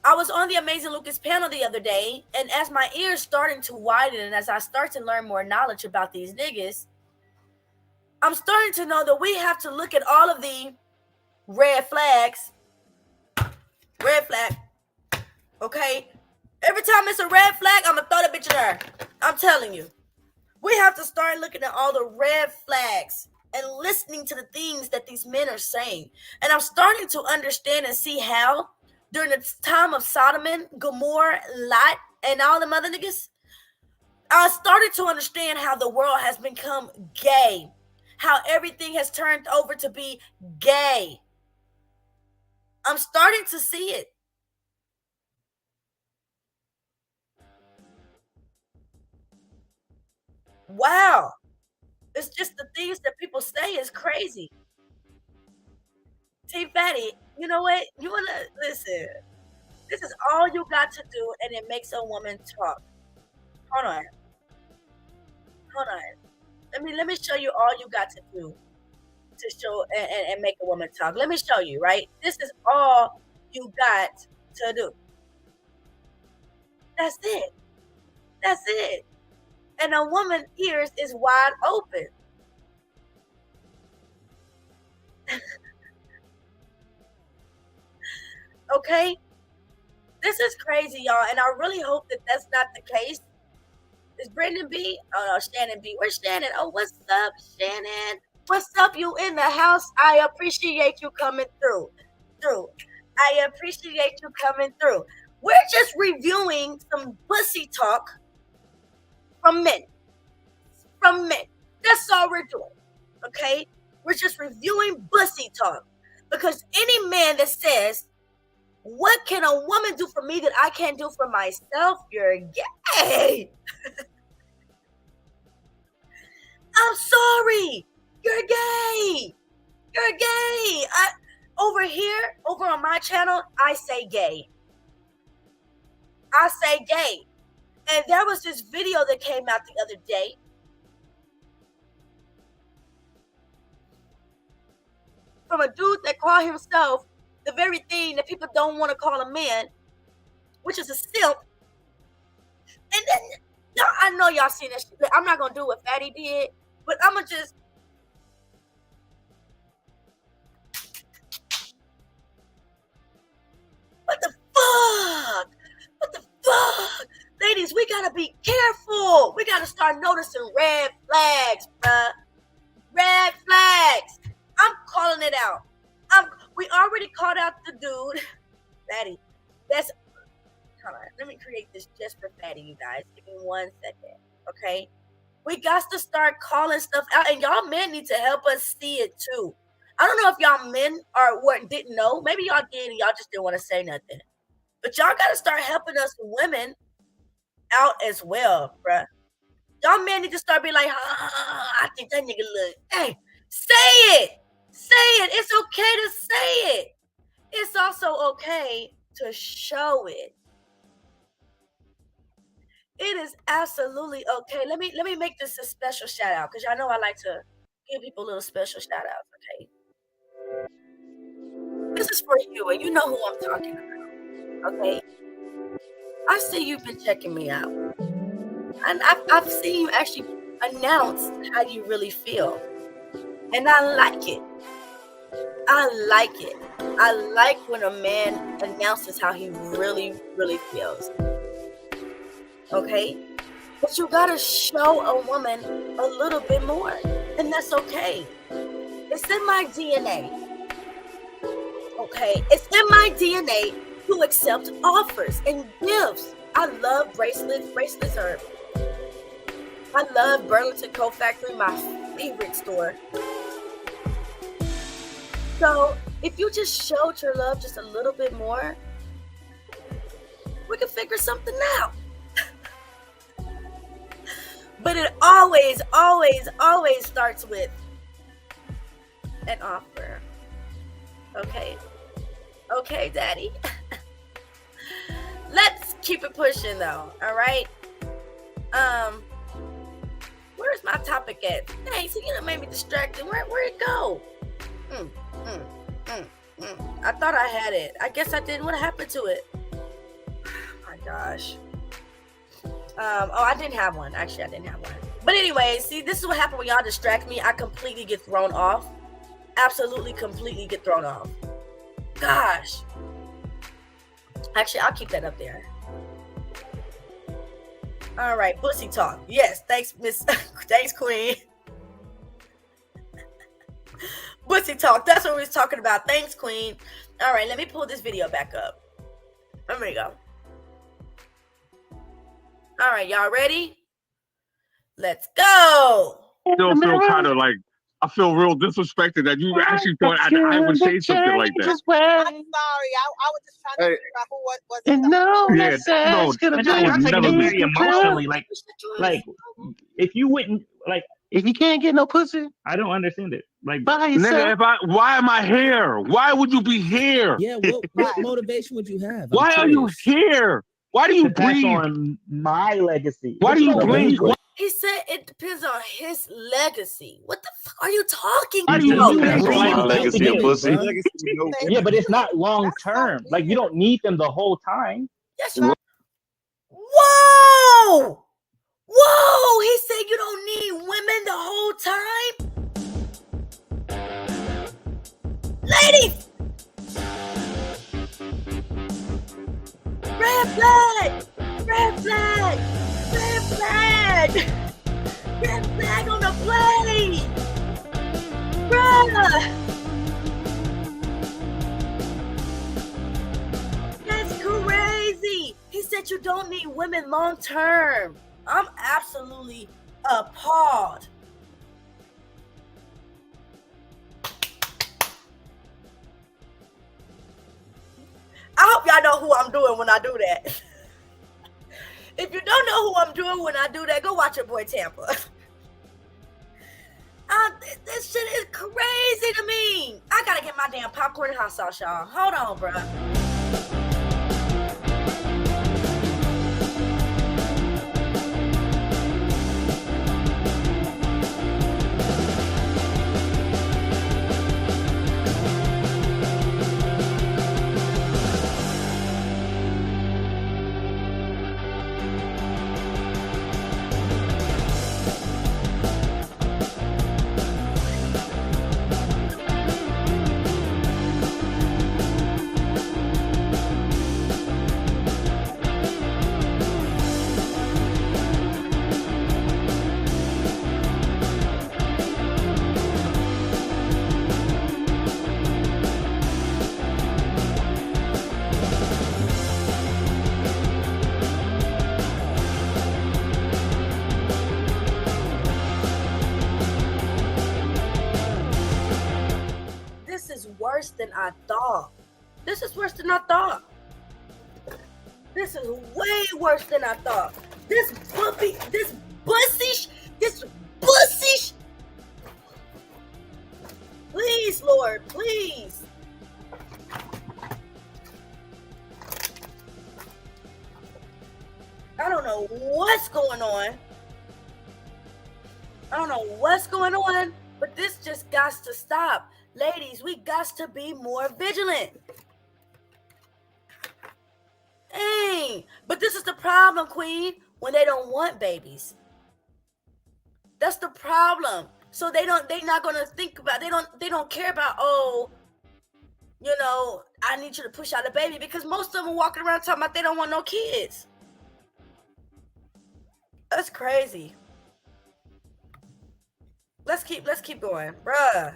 was on the Amazing Lucas panel the other day, and as my ears starting to widen and as I start to learn more knowledge about these niggas, I'm starting to know that we have to look at all of the red flags. Red flag. Okay? Every time it's a red flag, I'm going to throw that bitch in there. I'm telling you. We have to start looking at all the red flags and listening to the things that these men are saying. And I'm starting to understand and see how, during the time of Sodom and Gomorrah, Lot, and all them other niggas, I started to understand how the world has become gay. how everything has turned over to be gay. I'm starting to see it. Wow. It's just the things that people say is crazy. T Fatty, you know what? You want to listen. This is all you got to do, and it makes a woman talk. Hold on. Let me show you all you got to do to show and make a woman talk. Let me show you, right? This is all you got to do. That's it. That's it. And a woman's ears is wide open. Okay? This is crazy, y'all, and I really hope that that's not the case. Is Brandon B? Oh, no, Shannon B. Where's Shannon? Oh, what's up, Shannon? What's up, you in the house? I appreciate you coming through. I appreciate you coming through. We're just reviewing some pussy talk from men. That's all we're doing, okay? We're just reviewing pussy talk. Because any man that says, what can a woman do for me that I can't do for myself? You're gay. I'm sorry. You're gay. You're gay. Over on my channel, I say gay. And there was this video that came out the other day. From a dude that called himself the very thing that people don't want to call a man, which is a simp. And then, y'all, I know y'all seen that shit. I'm not going to do what Fatty did, but I'm going to just. What the fuck? Ladies, we got to be careful. We got to start noticing red flags, bruh. Red flags. I'm calling it out. We already called out the dude. Fatty. Hold on. Let me create this just for Fatty, you guys. Give me 1 second. Okay? We got to start calling stuff out. And y'all men need to help us see it too. I don't know if y'all men didn't know. Maybe y'all did and y'all just didn't want to say nothing. But y'all got to start helping us women out as well, bruh. Y'all men need to start being like, I think that nigga look. Hey, say it. It's okay to say it. It's also okay to show it. It is absolutely okay. Let me make this a special shout out because y'all know I like to give people little special shout outs, okay? This is for you, and you know who I'm talking about, okay? I see you've been checking me out, and I've seen you actually announce how you really feel, and I like it. I like when a man announces how he really, really feels. Okay? But you gotta show a woman a little bit more. And that's okay. It's in my DNA. Okay? It's in my DNA to accept offers and gifts. I love bracelets. Bracelets are. I love Burlington Coat Factory, my favorite store. So if you just showed your love just a little bit more, we can figure something out. But it always, always, always starts with an offer. Okay? Okay, Daddy. Let's keep it pushing though, all right? Where's my topic at? Dang, so you done made me distracted. Where'd it go? I thought I had it. I guess I didn't. What happened to it? Oh my gosh. I didn't have one. Actually, I didn't have one. But anyway, see, this is what happened when y'all distract me. I completely get thrown off. Absolutely, completely get thrown off. Gosh. Actually, I'll keep that up there. All right, pussy talk. Yes, thanks, Miss. Thanks, Queen. Pussy talk. That's what we was talking about. Thanks, Queen. All right, let me pull this video back up. There we go. All right, y'all ready? Let's go. Still feel kind of like I feel real disrespected that you actually thought I would say something like that. I'm sorry. I was just trying to figure out who was it. I take it very emotionally. Like, if you wouldn't, like, if you can't get no pussy, I don't understand it. Like, nigga, why am I here? Why would you be here? Yeah, what motivation would you have? Why are you here? Why do you breathe? On my legacy. Why do you breathe? He said it depends on his legacy. What the fuck are you talking about? My legacy of pussy. Yeah, but it's not long term. Like, you don't need them the whole time. Yes, right. Whoa! Whoa! He said you don't need women the whole time? Ladies! Red flag! Red flag! Red flag! Red flag on the plane! Bruh! That's crazy! He said you don't need women long term. I'm absolutely appalled. I hope y'all know who I'm doing when I do that. If you don't know who I'm doing when I do that, go watch your boy Tampa. This shit is crazy to me. I gotta get my damn popcorn and hot sauce, y'all. Hold on, bruh. Worse than I thought. This is worse than I thought. This is way worse than I thought. This bussy. Please, Lord, please. I don't know what's going on. But this just got to stop. Ladies, we got to be more vigilant. Dang. But this is the problem, Queen, when they don't want babies. That's the problem. So they're not gonna think about, they don't care about, oh, you know, I need you to push out a baby, because most of them are walking around talking about they don't want no kids. That's crazy. Let's keep going, bruh.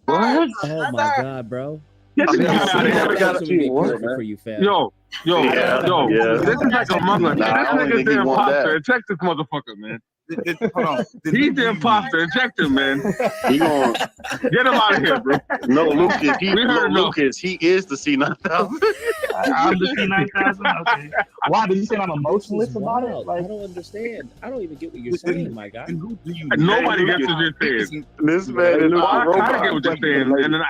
What? Oh my God, bro. For you, fam. Yo. This is like a mother. This nigga's the imposter. Check this motherfucker, man. Hold on. He's the imposter. Check him, man. He gonna get him out of here, bro. No, Lucas. He is the C9000. I'm the C9000. Okay. Why did you say I'm emotionless about it? Like, I don't understand. I don't even get what you're saying, my guy. Nobody gets what you're saying. This man is I kind of get what you're saying, and then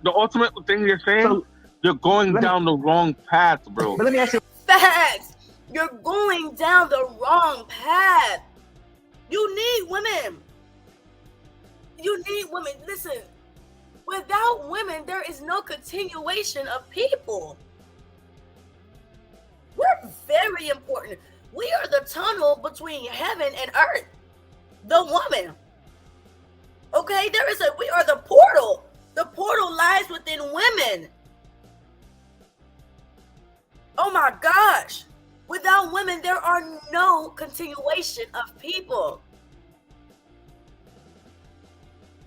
the ultimate thing you're saying, you're going down the wrong path, bro. But let me ask you. Facts. You're going down the wrong path. You need women. Listen, without women, there is no continuation of people. We're very important. We are the tunnel between heaven and earth. The woman. Okay, we are the portal. The portal lies within women. Oh my gosh. Without women, there are no continuation of people.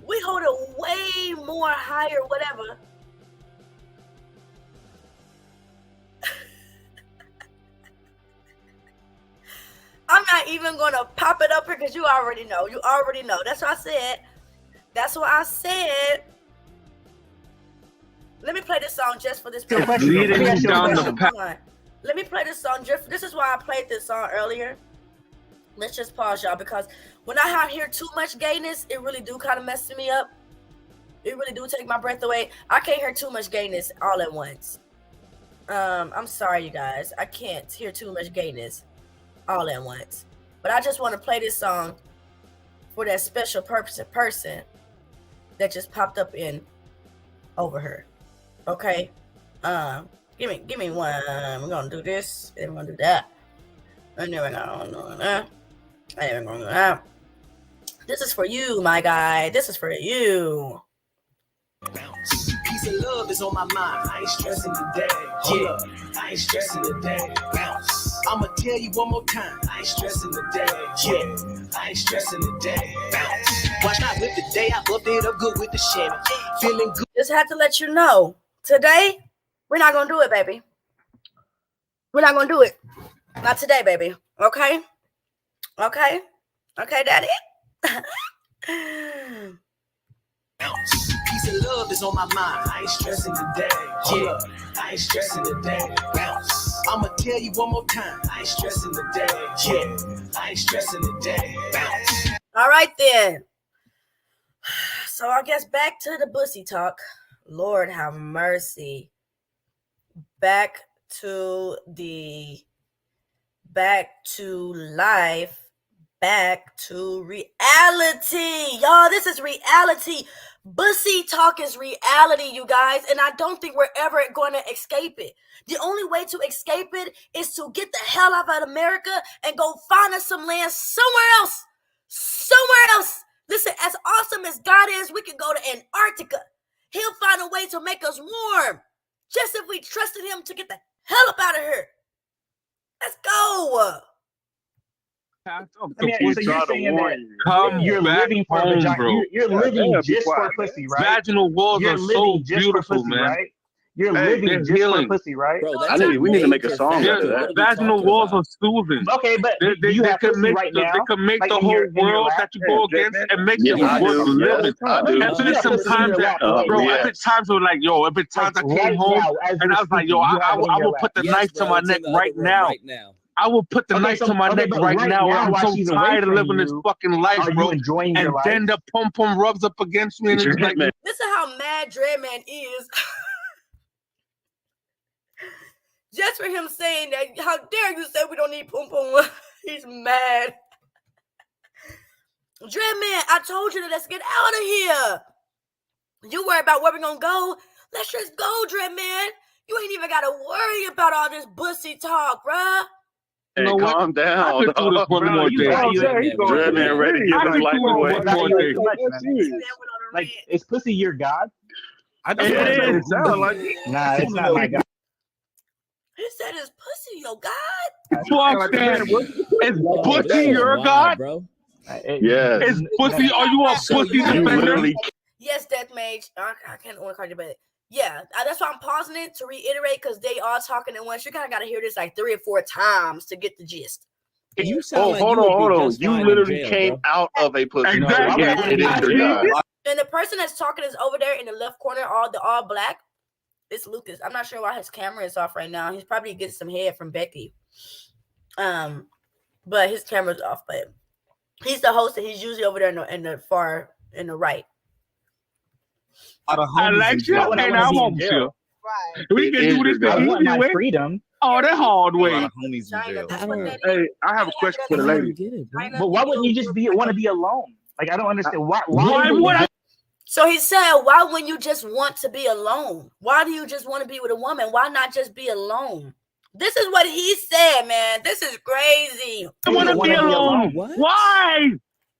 We hold a way more higher whatever. I'm not even going to pop it up here because you already know. That's why I said That's what I said. Let me play this song just for this. Let me play this song. This is why I played this song earlier. Let's just pause, y'all, because when I hear too much gayness, it really do kind of mess me up. It really do take my breath away. I can't hear too much gayness all at once. I'm sorry, you guys. I can't hear too much gayness all at once. But I just want to play this song for that special person that just popped up in over her. Okay? Give me one. We're gonna do this, and we're gonna do that. And then we're gonna do that. And we're gonna do that. This is for you, my guy. This is for you. Bounce. Peace and love is on my mind. I ain't stressing today. Hold up. I ain't stressing today. Bounce. I'ma tell you one more time. I ain't stressing today. Yeah. I ain't stressing today. Bounce. Watch not with the day. I buffed it up good with the Chevy. Feeling good. Just had to let you know. Today, we're not gonna do it, baby. We're not gonna do it. Not today, baby. Okay? Okay? Okay, daddy? Bounce. Peace and love is on my mind. I ain't stressing today. Yeah. I ain't stressing today. Bounce. I'ma tell you one more time. I ain't stressing today. Yeah. I ain't stressing today. Bounce. All right, then. So I guess back to the bussy talk. Lord have mercy. Back to life. Back to reality. Y'all, this is reality. Bussy talk is reality, you guys. And I don't think we're ever going to escape it. The only way to escape it is to get the hell out of America and go find us some land somewhere else. Somewhere else. Listen, as awesome as God is, we could go to Antarctica. He'll find a way to make us warm. Just if we trusted him to get the hell up out of here. Let's go. So you're saying that you're living for vagina. You're living just for pussy, right? Vaginal walls are so beautiful, man. Right? You're living just for pussy, right? Bro, we need to make a song after that. Vaginal walls are soothing. Okay, but you have pussy right now. They can make the whole world that you go against and make it worth living. And so there's some times that, bro, I've been times where like, yo, I've been times I came home and I was like, yo, I will put the knife to my neck right now. I will put the knife to my neck right now. I'm so tired of living this fucking life, bro. And then the pom-pom rubs up against me and it's like, listen how mad Dreadman is. Just for him saying that, how dare you say we don't need pom-pom? He's mad. Dreadman, I told you to let's get out of here. You worry about where we're going to go. Let's just go, Dreadman. You ain't even got to worry about all this bussy talk, bruh. Hey, calm down. I could do this one more day. Dreadman ready to give his life away. Like, is pussy your God? It is. Nah, it's not my God. He said his pussy your God? Fuck that. Is pussy your God? Bro. Yes. Is pussy, are you a pussy defender? Yes, Death Mage. I can't want to call you, but yeah, that's why I'm pausing it to reiterate because they are talking at once. You kind of got to hear this like 3 or 4 times to get the gist. You sound like hold on. You literally came out of a pussy. Exactly. It is your God. And the person that's talking is over there in the left corner, all black. It's Lucas. I'm not sure why his camera is off right now. He's probably getting some head from Becky. But his camera's off. But he's the host, and he's usually over there in the right. I like you, and I want you. Right. We can do this the easy way. Freedom. Oh, the hard way. Hey, I have a question for the lady. But why wouldn't you just want to be alone? Like, I don't understand. Why would I? So he said, why wouldn't you just want to be alone? Why do you just want to be with a woman? Why not just be alone? This is what he said, man. This is crazy. I want to be alone. Why?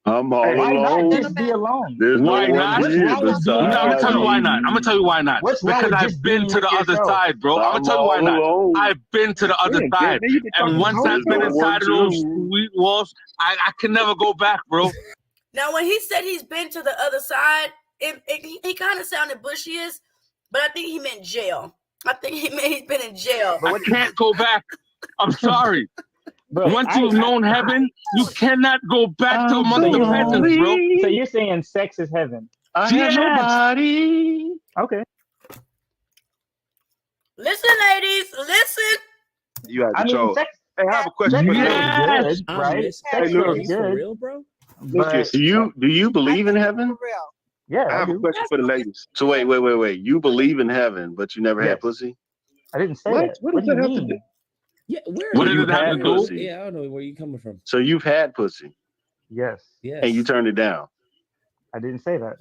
I'm all why alone. not just be alone? There's why no not? one here besides I'm gonna tell you why not. I'm gonna tell you why not. Because I've been to the other side, bro. I'm gonna tell you why not. I've been to the other side, and once I've been inside of those sweet walls, I can never go back, bro. Now, when he said he's been to the other side, he kind of sounded bushiest, but I think he meant jail. I think he meant he's been in jail. I can't go back. I'm sorry. Bro, once you've known heaven, you cannot go back to among the peasants, bro. So you're saying sex is heaven? I have nobody. Okay. Listen, ladies, listen. You have to show. Sex, Hey, I have a question. good, right? Sex Are is you for good. real, bro? But Do you believe in heaven? For real. yeah, I have I a do. question for the ladies. So wait. You believe in heaven, but you never had pussy? I didn't say What? that. What does that have to do? Yeah, where? What So did you it have to had do? pussy. Yeah, I don't know where you coming from. So you've had pussy. Yes. Yes. And you turned it down. I didn't say that.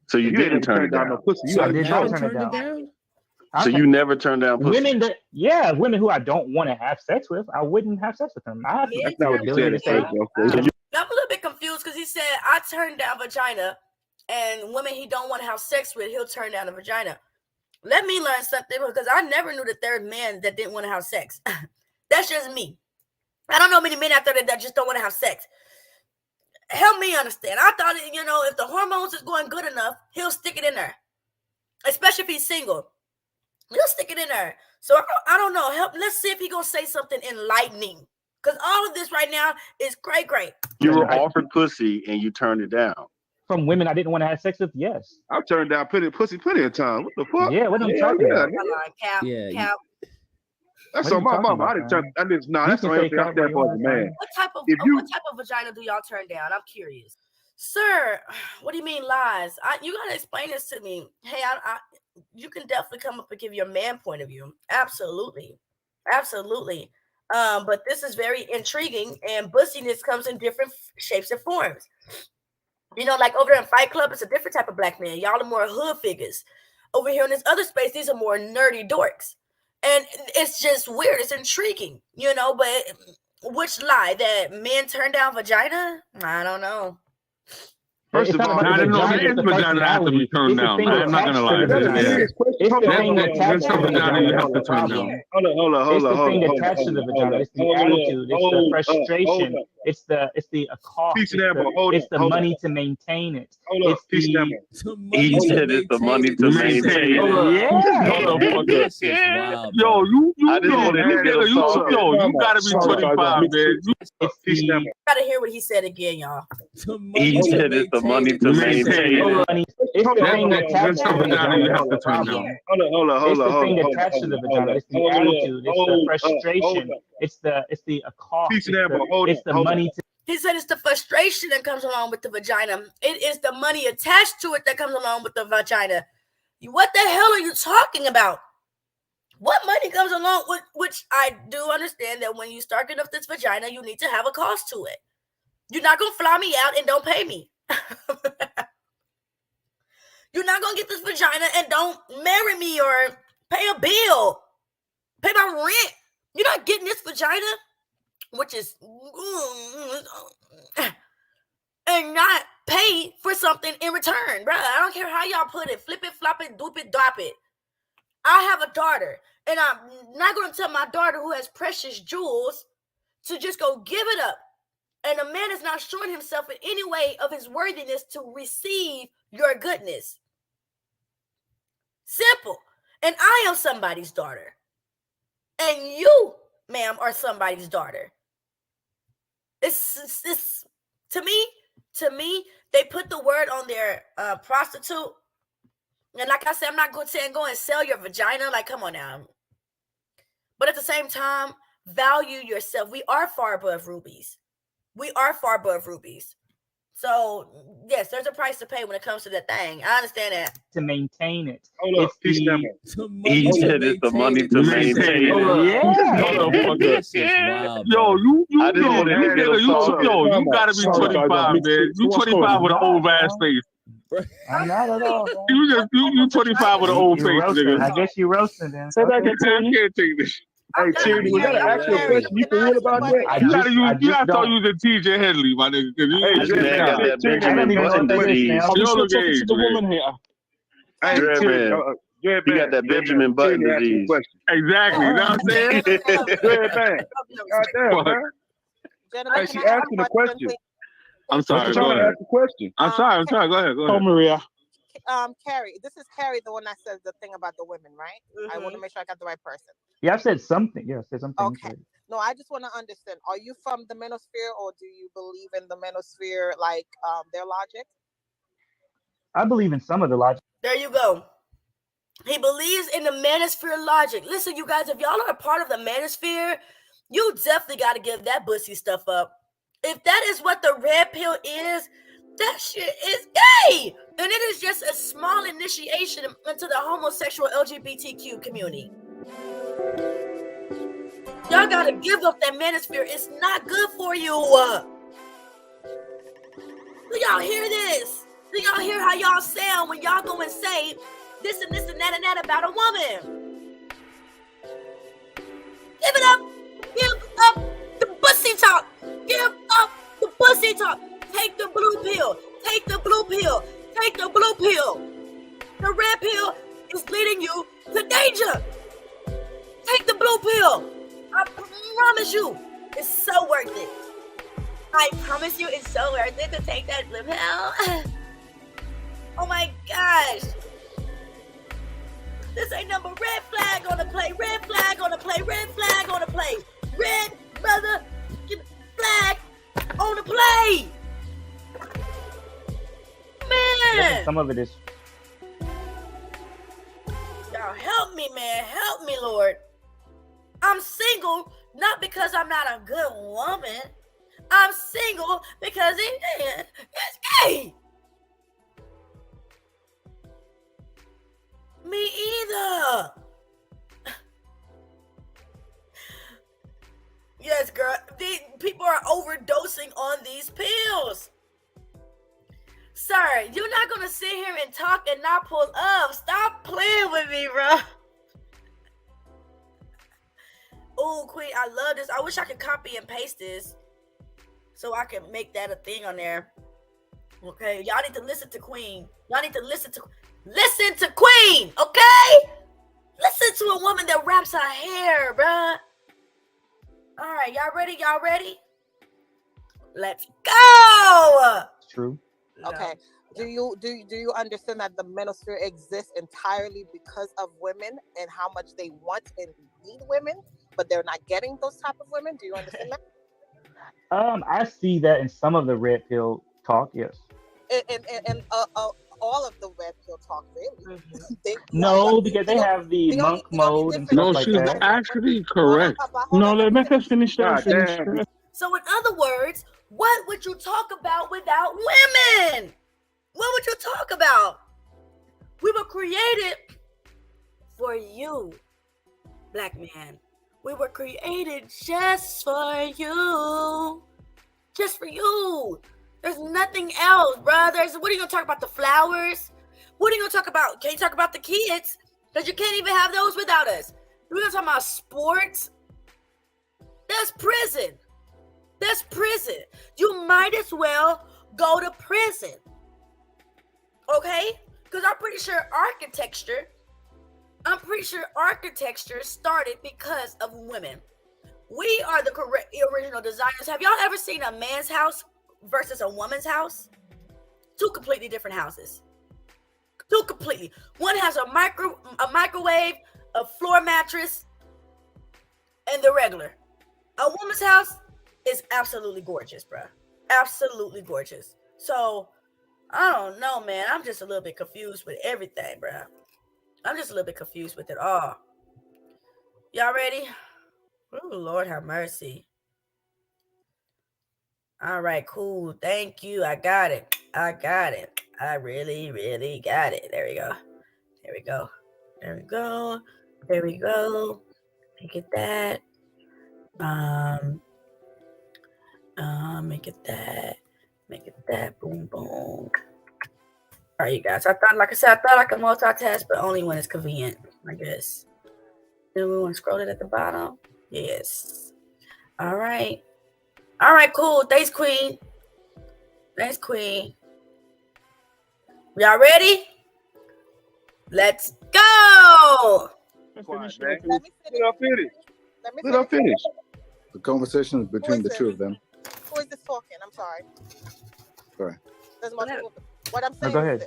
So you didn't turn it down. No pussy. So I did not turn it down. So you never turned down pussy? Women who I don't want to have sex with, I wouldn't have sex with them. I have the ability to say. I'm a little bit confused because he said I turned down vagina, and women he don't want to have sex with, he'll turn down a vagina. Let me learn something because I never knew that there were men that didn't want to have sex. That's just me. I don't know many men out there that just don't want to have sex. Help me understand. I thought, if the hormones is going good enough, he'll stick it in there. Especially if he's single. He'll stick it in there. So I don't know. Let's see if he's going to say something enlightening. Because all of this right now is cray. You were offered pussy and you turned it down. From women I didn't want to have sex with, yes. I've turned down pussy plenty of times. What the fuck? Yeah, what are you talking about? Cap. That's on my mama. That's the only thing I'm there for as a man. What type of vagina do y'all turn down? I'm curious. Sir, what do you mean lies? You got to explain this to me. Hey, you can definitely come up and give your man point of view. Absolutely. But this is very intriguing, and bussiness comes in different shapes and forms. Like over there in Fight Club, it's a different type of black man. Y'all are more hood figures. Over here in this other space, these are more nerdy dorks. And it's just weird. It's intriguing, but which lie? That men turn down vagina? I don't know. First of all, I don't know. Man's vagina has to be turned down. I'm not gonna lie. It's the thing attached to the vagina. You have to turn down. Hold on. It's the thing attached to the vagina. It's the attitude. It's the frustration. It's the cost. It's the money to maintain it. It's he said it's the money to maintain. Yo, you gotta be 25, man. Gotta hear what he said again, y'all. He said it's the money to maintain. It's the thing attached to the vagina. You have to turn down. Hold on. It's the thing attached to the vagina. It's the attitude. It's the frustration. It's the cost. It's the money to. He said it's the frustration that comes along with the vagina. It is the money attached to it that comes along with the vagina. What the hell are you talking about? What money comes along with, which I do understand that when you start getting up this vagina, you need to have a cost to it. You're not going to fly me out and don't pay me. You're not going to get this vagina and don't marry me or pay a bill, pay my rent. You're not getting this vagina, which is, and not pay for something in return, bro. I don't care how y'all put it. Flip it, flop it, doop it, dop it. I have a daughter, and I'm not going to tell my daughter who has precious jewels to just go give it up. And a man is not showing himself in any way of his worthiness to receive your goodness. Simple. And I am somebody's daughter. And you, ma'am, are somebody's daughter. It's to me, they put the word on their prostitute. And like I said, I'm not saying go and sell your vagina. Like, come on now. But at the same time, value yourself. We are far above rubies. So, yes, there's a price to pay when it comes to that thing. I understand that. To maintain it. He said it's the money to maintain. You gotta be 25, man. You 25 with an old ass face. I'm not at all. You 25 with an old face, nigga. I guess you roasting then. Say that again. I can't take this. Hey, Charity, was that an actual question? You for real about that? You gotta start using TJ Henley, my nigga. Hey, Charity, got that Benjamin Button disease. To the woman here. Hey, you got that Benjamin Button disease. Exactly. You know what I'm saying? Goddamn, man. Hey, she asking the question. I'm sorry. Go ahead. I'm sorry. Go ahead. Oh, Maria. Carrie, this is Carrie, the one that says the thing about the women, right? Mm-hmm. I want to make sure I got the right person. Yeah, I said something. Yeah, I said something. Okay. No, I just want to understand. Are you from the manosphere, or do you believe in the manosphere, like their logic? I believe in some of the logic. There you go. He believes in the manosphere logic. Listen, you guys, if y'all are a part of the manosphere, you definitely got to give that bussy stuff up. If that is what the red pill is, that shit is gay. And it is just a small initiation into the homosexual LGBTQ community. Y'all got to give up that manosphere. It's not good for you. Do y'all hear this? Do y'all hear how y'all sound when y'all go and say this and that about a woman? Give it up. Give up the pussy talk. Give up the pussy talk. Take the blue pill. Take the blue pill. Take the blue pill. The red pill is leading you to danger. Take the blue pill. I promise you, it's so worth it. I promise you, it's so worth it to take that blue pill. Oh my gosh. This ain't number red flag on the play. Red flag on the play. Red flag on the play. Red mother flag on the play. Man. Some of it is. Y'all help me, man. Help me, Lord. I'm single, not because I'm not a good woman. I'm single because it's gay. Me either. Yes, girl. These people are overdosing on these pills. Sir, you're not going to sit here and talk and not pull up. Stop playing with me, bro. Oh, Queen, I love this. I wish I could copy and paste this so I can make that a thing on there. Okay, y'all need to listen to Queen. Y'all need to listen to Queen, okay? Listen to a woman that wraps her hair, bruh. All right, y'all ready? Y'all ready? Let's go. True. Okay. Do you understand that the manosphere exists entirely because of women and how much they want and need women, but they're not getting those type of women? Do you understand that? I see that in some of the red pill talk, yes. And all of the red pill talk, really. No, because they have the monk mode and stuff like that. No, she's actually correct. No, let her finish that. So in other words, what would you talk about without women? What would you talk about? We were created for you, black man. We were created just for you. Just for you. There's nothing else, brothers. What are you going to talk about? The flowers? What are you going to talk about? Can't talk about the kids? Because you can't even have those without us. We're going to talk about sports. That's prison. That's prison. You might as well go to prison. Okay? Because I'm pretty sure architecture started because of women. We are the original designers. Have y'all ever seen a man's house versus a woman's house? Two completely different houses. Two completely. One has a microwave, a floor mattress, and the regular. A woman's house is absolutely gorgeous, bruh. Absolutely gorgeous. So, I don't know, man. I'm just a little bit confused with everything, bruh. I'm just a little bit confused with it all. Y'all ready? Oh, Lord have mercy. All right, cool. Thank you. I got it. I really, really got it. There we go. Make it that. Make it that. Boom, boom. All right, you guys. I thought I could multitask, but only when it's convenient, I guess. Do we want to scroll it at the bottom? Yes. All right, cool. Thanks, Queen. Y'all ready? Let's go. Let me finish. The conversation is between the two of them. Who is this talking? I'm sorry. Sorry. What I'm saying is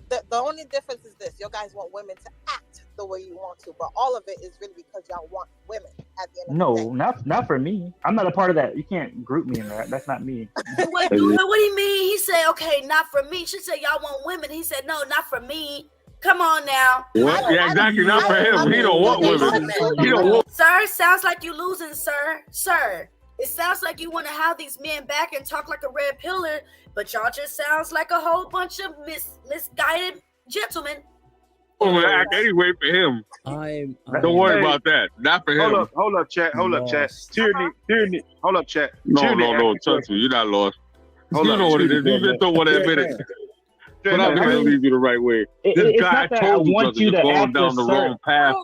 this. The only difference is this. You guys want women to act the way you want to, but all of it is really because y'all want women at the end of the day. not for me. I'm not a part of that. You can't group me in that. That's not me. What do you mean? He said, okay, not for me. She said, y'all want women. He said, no, not for me. Come on now. Yeah, exactly. Not for him. He don't want women. He don't want. Sir, sounds like you losing, sir. Sir, it sounds like you want to have these men back and talk like a red pillar, but y'all just sounds like a whole bunch of misguided gentlemen. I'm gonna act anyway for him. Don't worry about that. Not for him. Hold up, chat. Tyranny. Hold up, chat. No. Trust me, you're not lost. You know what it is. You just don't want to admit it. But I'm gonna lead you the right way. This guy told you, brother, you're going down the wrong path.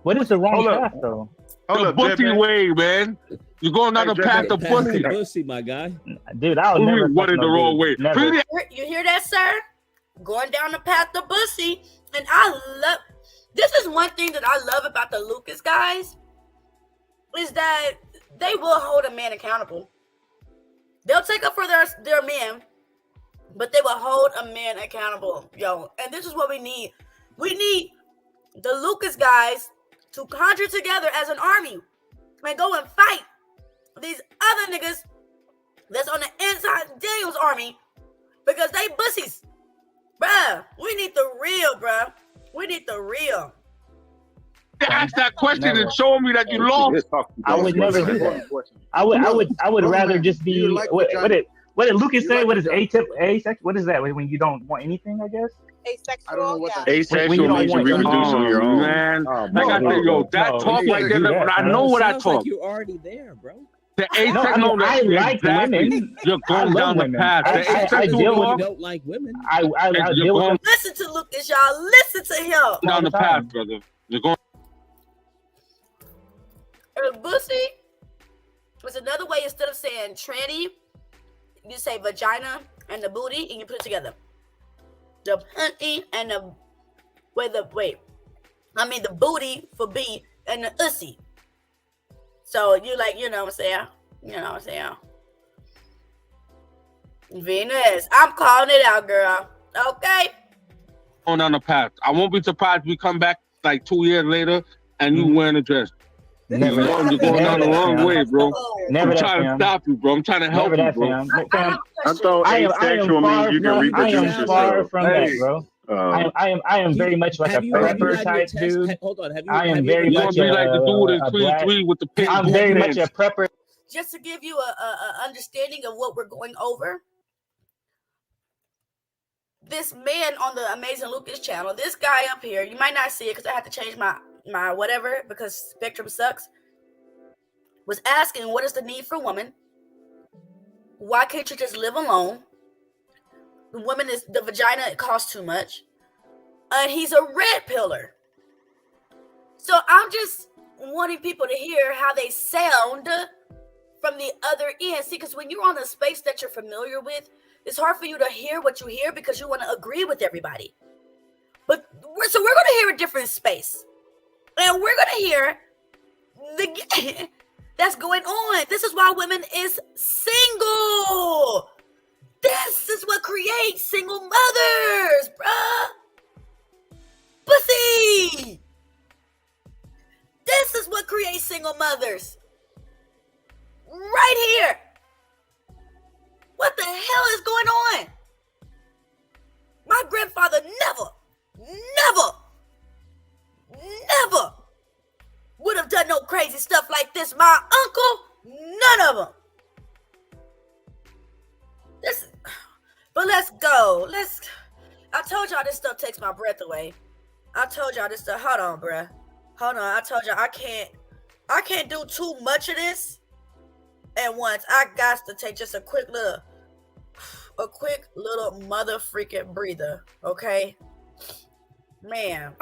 What is the wrong path, though? The pussy way, man. You're going down the path of pussy. Pussy, my guy. Dude, I'll never. What is the wrong way? You hear that, sir? Going down the path of pussy. And this is one thing that I love about the Lucas guys, is that they will hold a man accountable. They'll take up for their men, but they will hold a man accountable, yo. And this is what we need. We need the Lucas guys to conjure together as an army and go and fight these other niggas that's on the inside Daniel's army because they pussies. Bruh, we need the real, bruh. We need the real. Ask that question and show me that you lost. I would never do that. I would rather just be what did Lucas say? What is asexual? What is that? When you don't want anything, I guess. Asexual. Asexual means you reproduce on your own. Man, like I said, yo, that talk like that. But I know what I talk. Like you're already there, bro. The asexual, I like women. You're going down the path. I deal with. You don't like women. I deal with. Listen to Lucas, y'all. Listen to him. Down the path, brother. You're going. Pussy was another way. Instead of saying tranny, you say vagina and the booty, and you put it together. The punty and the the booty for B and the ussy. So you like, you know what I'm saying? Venus, I'm calling it out, girl. Okay. Going down the path. I won't be surprised if we come back like 2 years later and you wearing a dress. You're going down the wrong way, bro. I'm trying to stop you, bro. I'm trying to help you, bro. I thought asexual means you can reproduce yourself. I am far from that, bro. I am very much like a prepper type dude. Hold on, I am very much like the dude in 3 with the pink. I'm very much a prepper. Just to give you a understanding of what we're going over, this man on the Amazing Lucas channel, this guy up here, you might not see it because I had to change my whatever because Spectrum sucks, was asking what is the need for woman? Why can't you just live alone? The vagina, it costs too much. And he's a red pillar. So I'm just wanting people to hear how they sound from the other end. See, because when you're on a space that you're familiar with, it's hard for you to hear what you hear because you want to agree with everybody. But we're going to hear a different space. And we're going to hear the game that's going on. This is why women is single. This is what creates single mothers, bruh. Pussy. This is what creates single mothers. Right here. What the hell is going on? My grandfather never would have done no crazy stuff like this. My uncle, none of them. But let's go. I told y'all this stuff takes my breath away. I told y'all this stuff. Hold on, bruh. Hold on. I told y'all I can't do too much of this at once. I got to take just a quick little mother freaking breather. Okay? Man.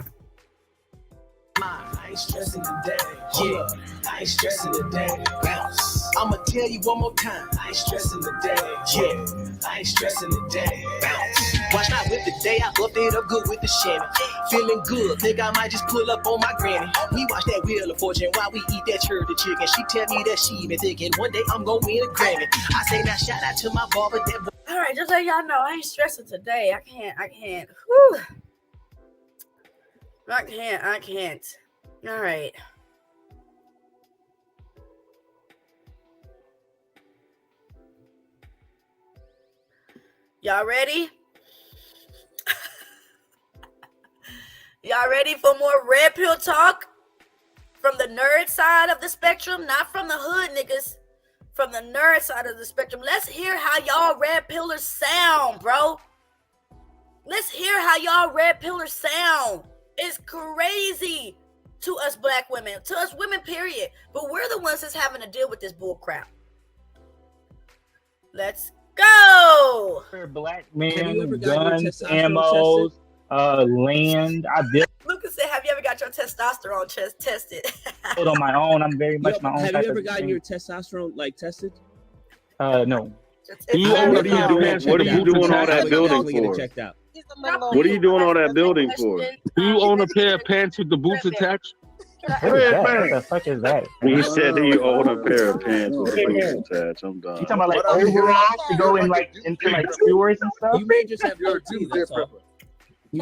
I ain't stressing today. Yeah, I ain't stressing today. Bounce. I'ma tell you one more time. I ain't stressing today. Yeah, I ain't stressing today. Bounce. Watch not with the day. I buffed it up good with the Shannon. Feeling good. Think I might just pull up on my granny. We watch that Wheel of Fortune while we eat that turkey chicken. She tell me that she been thinking one day I'm gonna win a Grammy. I say now shout out to my barber. All right, just so y'all know, I ain't stressing today. I can't. Whew. I can't. All right. Y'all ready? Y'all ready for more red pill talk? From the nerd side of the spectrum, not from the hood niggas. From the nerd side of the spectrum. Let's hear how y'all red pillars sound, bro. Let's hear how y'all red pillars sound. It's crazy to us black women, to us women, period. But we're the ones that's having to deal with this bull crap. Let's go. Black men, guns, ammo, land. Lucas said, have you ever got your testosterone tested? On my own. I'm very much my own. Have you ever gotten your testosterone tested? No. What are you doing all that building for? What are you doing all that building for? Do you own a pair of pants with the boots attached? What the fuck is that? He said that you own a pair of pants with the boots attached. I'm done. You talking about like overalls to go in like into like sewers and stuff? You may just have low T, that's all. He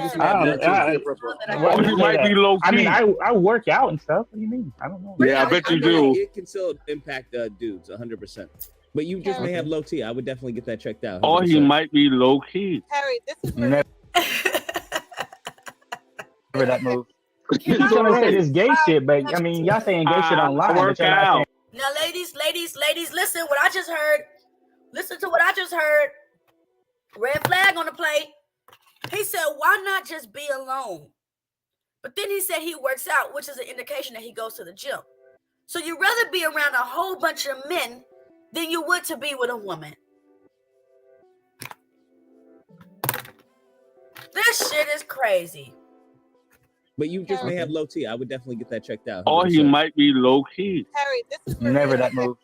might be low key. I mean, I work out and stuff. What do you mean? I don't know. Yeah, I bet you do. It can still impact dudes 100%. But you just may have low T. I would definitely get that checked out. 100%. Or he might be low key. Harry, this is Never that move. You're trying to say this gay shit, but I mean, y'all saying gay shit online. Work out. Now, ladies, listen what I just heard. Listen to what I just heard. Red flag on the plate. He said, why not just be alone? But then he said he works out, which is an indication that he goes to the gym. So you'd rather be around a whole bunch of men than you would to be with a woman. This shit is crazy. But you just may have low T. I would definitely get that checked out. 100%. Or he might be low key. Harry, this is Never that move.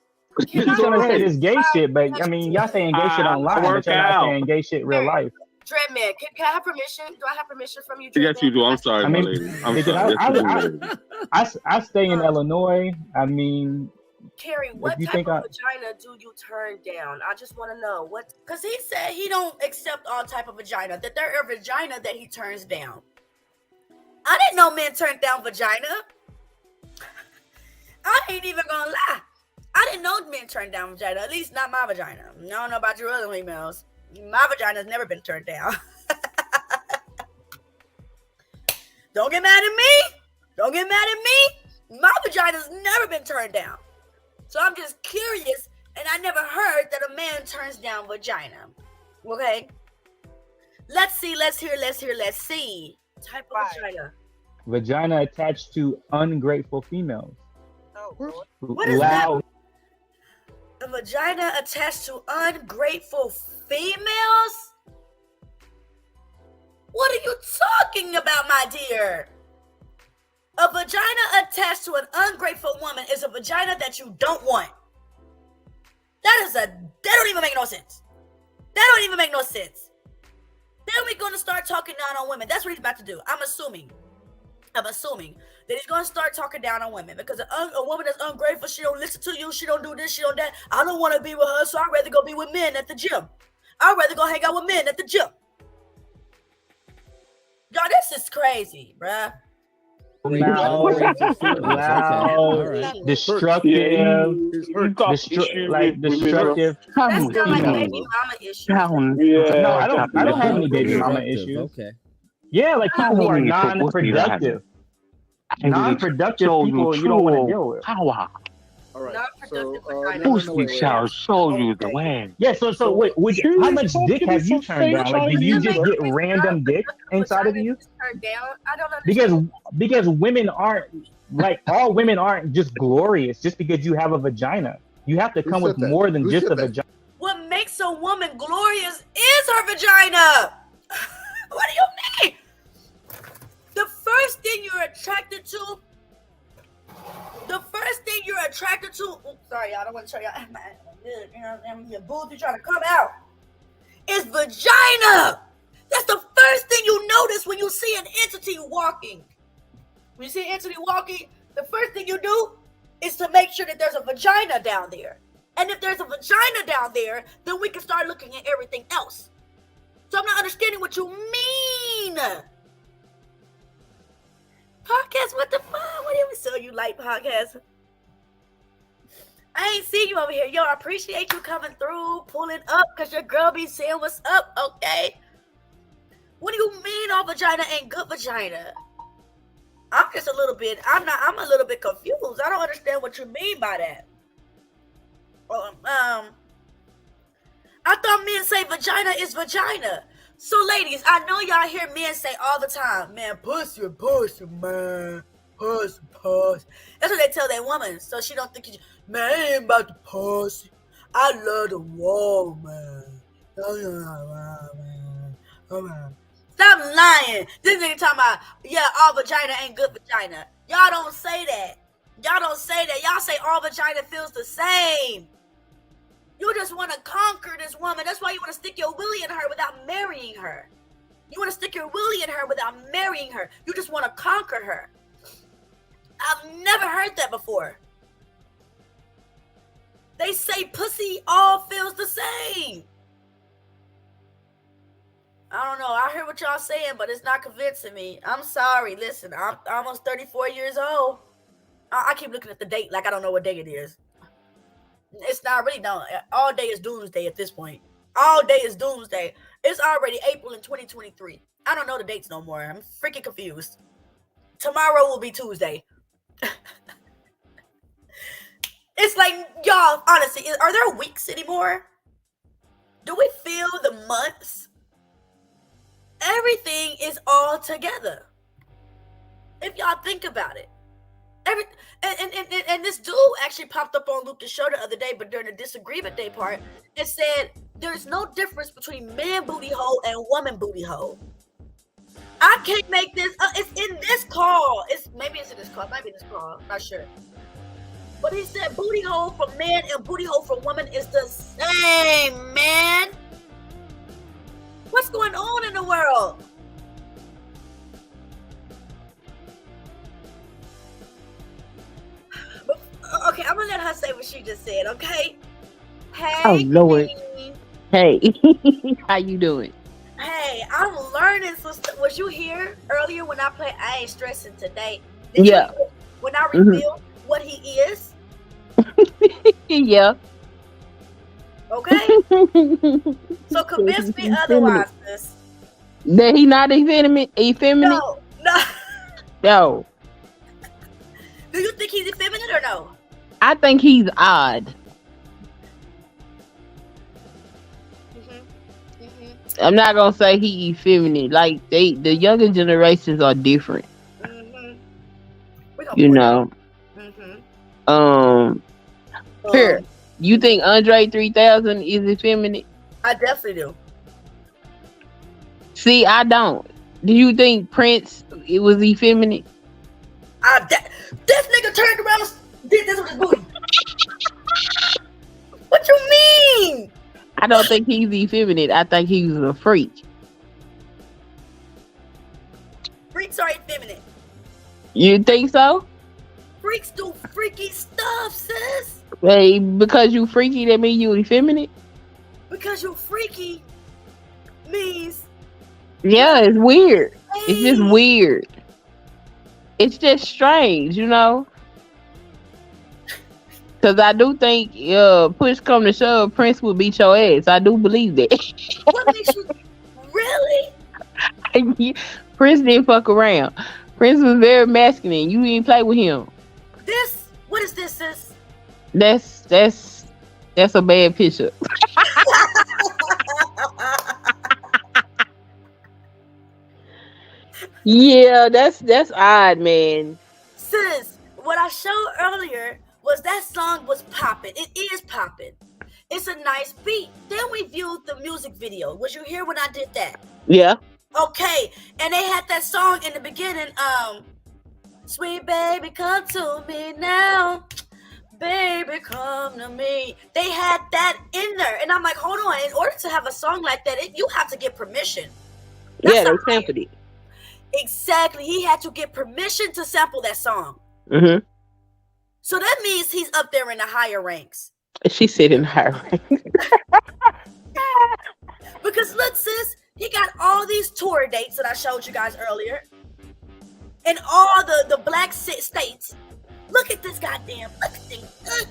You're trying to say this gay shit, but I mean, y'all saying gay shit online, but you're not saying gay shit real life. Dreadman, can I have permission? Do I have permission from you? Yes, you do. I'm sorry, my lady. I'm sorry. I stay in Illinois. I mean, Carrie, what type of vagina do you turn down? I just want to know what, because he said he don't accept all type of vagina, that there are vagina that he turns down. I didn't know men turned down vagina. I ain't even gonna lie. I didn't know men turned down vagina, at least not my vagina. I don't know about your other females. My vagina's never been turned down. Don't get mad at me. Don't get mad at me. My vagina's never been turned down. So I'm just curious, and I never heard that a man turns down vagina. Okay? Let's see. Type of vagina. Vagina attached to ungrateful females. Oh, what is that? A vagina attached to ungrateful females? What are you talking about, my dear? A vagina attached to an ungrateful woman is a vagina that you don't want. That don't even make no sense. That don't even make no sense. Then we're going to start talking down on women. That's what he's about to do. I'm assuming that he's going to start talking down on women because a woman that's ungrateful, she don't listen to you, she don't do this, she don't that. I don't want to be with her, so I'd rather go be with men at the gym. I'd rather go hang out with men at the gym. Y'all, this is crazy, bruh. Loud, destructive. That's not like a baby mama issue. No, I don't have any baby mama issues. Okay. Yeah, like people who are non-productive. Non-productive people you don't want to deal with. Power. All right. Pussy shall show you the way. Yeah, so wait, how much dick have you turned down? Like, did you just get random dick inside of you? Turned down? I don't understand. Because women aren't, like, all women aren't just glorious just because you have a vagina. You have to come with more than just a vagina. What makes a woman glorious is her vagina. What do you mean? The first thing you're attracted to. Oops, sorry, y'all. I don't want to show y'all. Your booty trying to come out. Is vagina. That's the first thing you notice when you see an entity walking. When you see an entity walking, the first thing you do is to make sure that there's a vagina down there. And if there's a vagina down there, then we can start looking at everything else. So I'm not understanding what you mean. Podcast, what the fuck? What do you so you like podcast? I ain't seen you over here. Yo, I appreciate you coming through, pulling up, because your girl be saying what's up, okay? What do you mean all vagina ain't good vagina? I'm a little bit confused. I don't understand what you mean by that. I thought men say vagina is vagina. So ladies, I know y'all hear men say all the time, man, pussy, man. Pussy. That's what they tell that woman. So she don't think man, I ain't about the pussy. I love the woman. Stop lying. This nigga talking about, yeah, all vagina ain't good vagina. Y'all don't say that. Y'all say all vagina feels the same. You just want to conquer this woman. That's why you want to stick your willy in her without marrying her. You want to stick your willy in her without marrying her. You just want to conquer her. I've never heard that before. They say pussy all feels the same. I don't know. I hear what y'all saying, but it's not convincing me. I'm sorry. Listen, I'm almost 34 years old. I keep looking at the date like I don't know what day it is. It's not really done. All day is doomsday at this point. All day is doomsday. It's already April in 2023. I don't know the dates no more. I'm freaking confused. Tomorrow will be Tuesday. It's like, y'all, honestly, are there weeks anymore? Do we feel the months? Everything is all together. If y'all think about it. And this dude actually popped up on Lucas' show the other day, but during the disagreement day part, it said there's no difference between man booty hole and woman booty hole. I can't make this. It's in this call. Maybe it's in this call. Might be in this call. I'm not sure. But he said booty hole for man and booty hole for woman is the same, man. What's going on in the world? Okay, I'm gonna let her say what she just said, okay? Hey, oh Lord. Queen. Hey, how you doing? Hey, I'm learning some stuff. Was you here earlier when I played I Ain't Stressing Today? Yeah. When I revealed what he is? Yeah. Okay. So convince me otherwise, sis. That he not effeminate? No. No. Do you think he's effeminate or no? I think he's odd. I'm not gonna say he effeminate. Like the younger generations are different. You know. Here, you think Andre 3000 is effeminate? I definitely do. See, I don't. Do you think Prince it was effeminate? This nigga turned around, did this with his booty. What you mean? I don't think he's effeminate. I think he was a freak. Freaks are effeminate. You think so? Freaks do freaky stuff, sis. Hey, because you freaky, that mean you effeminate? Because you freaky means... Yeah, it's weird. Hey. It's just weird. It's just strange, you know? Because I do think, push come to shove, Prince will beat your ass. I do believe that. What makes you... Really? Prince didn't fuck around. Prince was very masculine. You didn't play with him. What is this, sis? That's a bad picture. Yeah, that's odd, man. Sis, what I showed earlier was that song was popping. It is popping. It's a nice beat. Then we viewed the music video. Was you here when I did that? Yeah. Okay, and they had that song in the beginning, sweet baby, come to me now. Baby, come to me. They had that in there. And I'm like, hold on. In order to have a song like that, you have to get permission. That's they sampled it. Exactly. He had to get permission to sample that song. Mm-hmm. So that means he's up there in the higher ranks. She said in the higher ranks. Because look, sis, he got all these tour dates that I showed you guys earlier. In all the black states. Look at this goddamn. Look at this.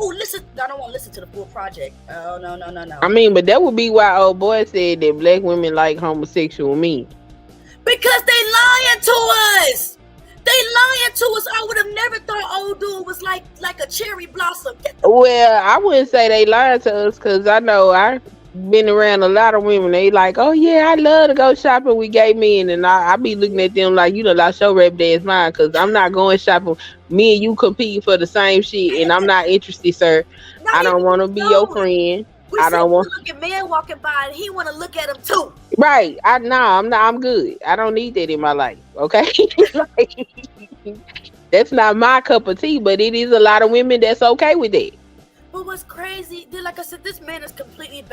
Oh, listen. I don't want to listen to the full project. Oh, no. I mean, but that would be why old boy said that black women like homosexual men. Because they lying to us. They lying to us. I would have never thought old dude was like a cherry blossom. Well, I wouldn't say they lying to us because I know I've been around a lot of women. They like, oh yeah, I love to go shopping with gay men, and I be looking at them like, you know, lost your rap dance mind because I'm not going shopping. Me and you competing for the same shit, and I'm not interested, sir. I don't want to be your friend. I don't want to look at man walking by, and he want to look at him too. Right? I'm good. I don't need that in my life. Okay, that's not my cup of tea, but it is a lot of women that's okay with that. But what's crazy, like I said, this man is completely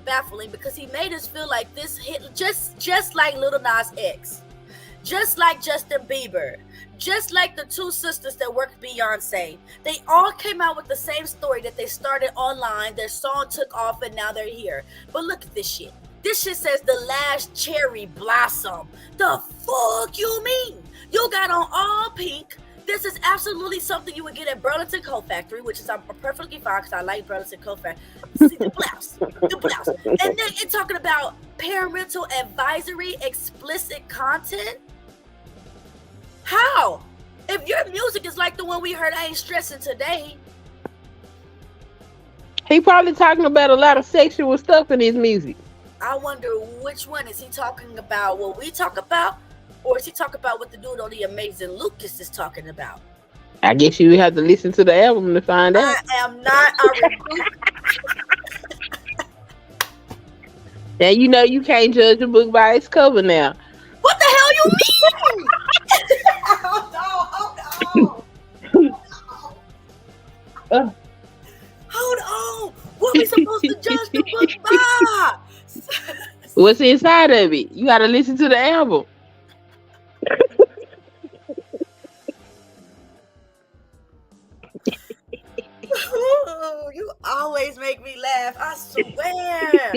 baffling because he made us feel like this hit just like Lil Nas X, just like Justin Bieber, just like the two sisters that worked Beyonce. They all came out with the same story that they started online, their song took off, and now they're here. But look at this shit. This shit says the last cherry blossom. The fuck you mean? You got on all pink. This is absolutely something you would get at Burlington Coat Factory, which is perfectly fine because I like Burlington Coat Factory. See, the blouse. And then it's talking about parental advisory, explicit content. How? If your music is like the one we heard, I Ain't Stressing Today. He probably talking about a lot of sexual stuff in his music. I wonder which one is he talking about, what we talk about, or is he talking about what the dude on The Amazing Lucas is talking about? I guess you have to listen to the album to find out. I am not a Now you know you can't judge a book by its cover now. What the hell you mean? Hold on. What are we supposed to judge the book by? What's inside of it? You gotta listen to the album. Ooh, you always make me laugh, I swear.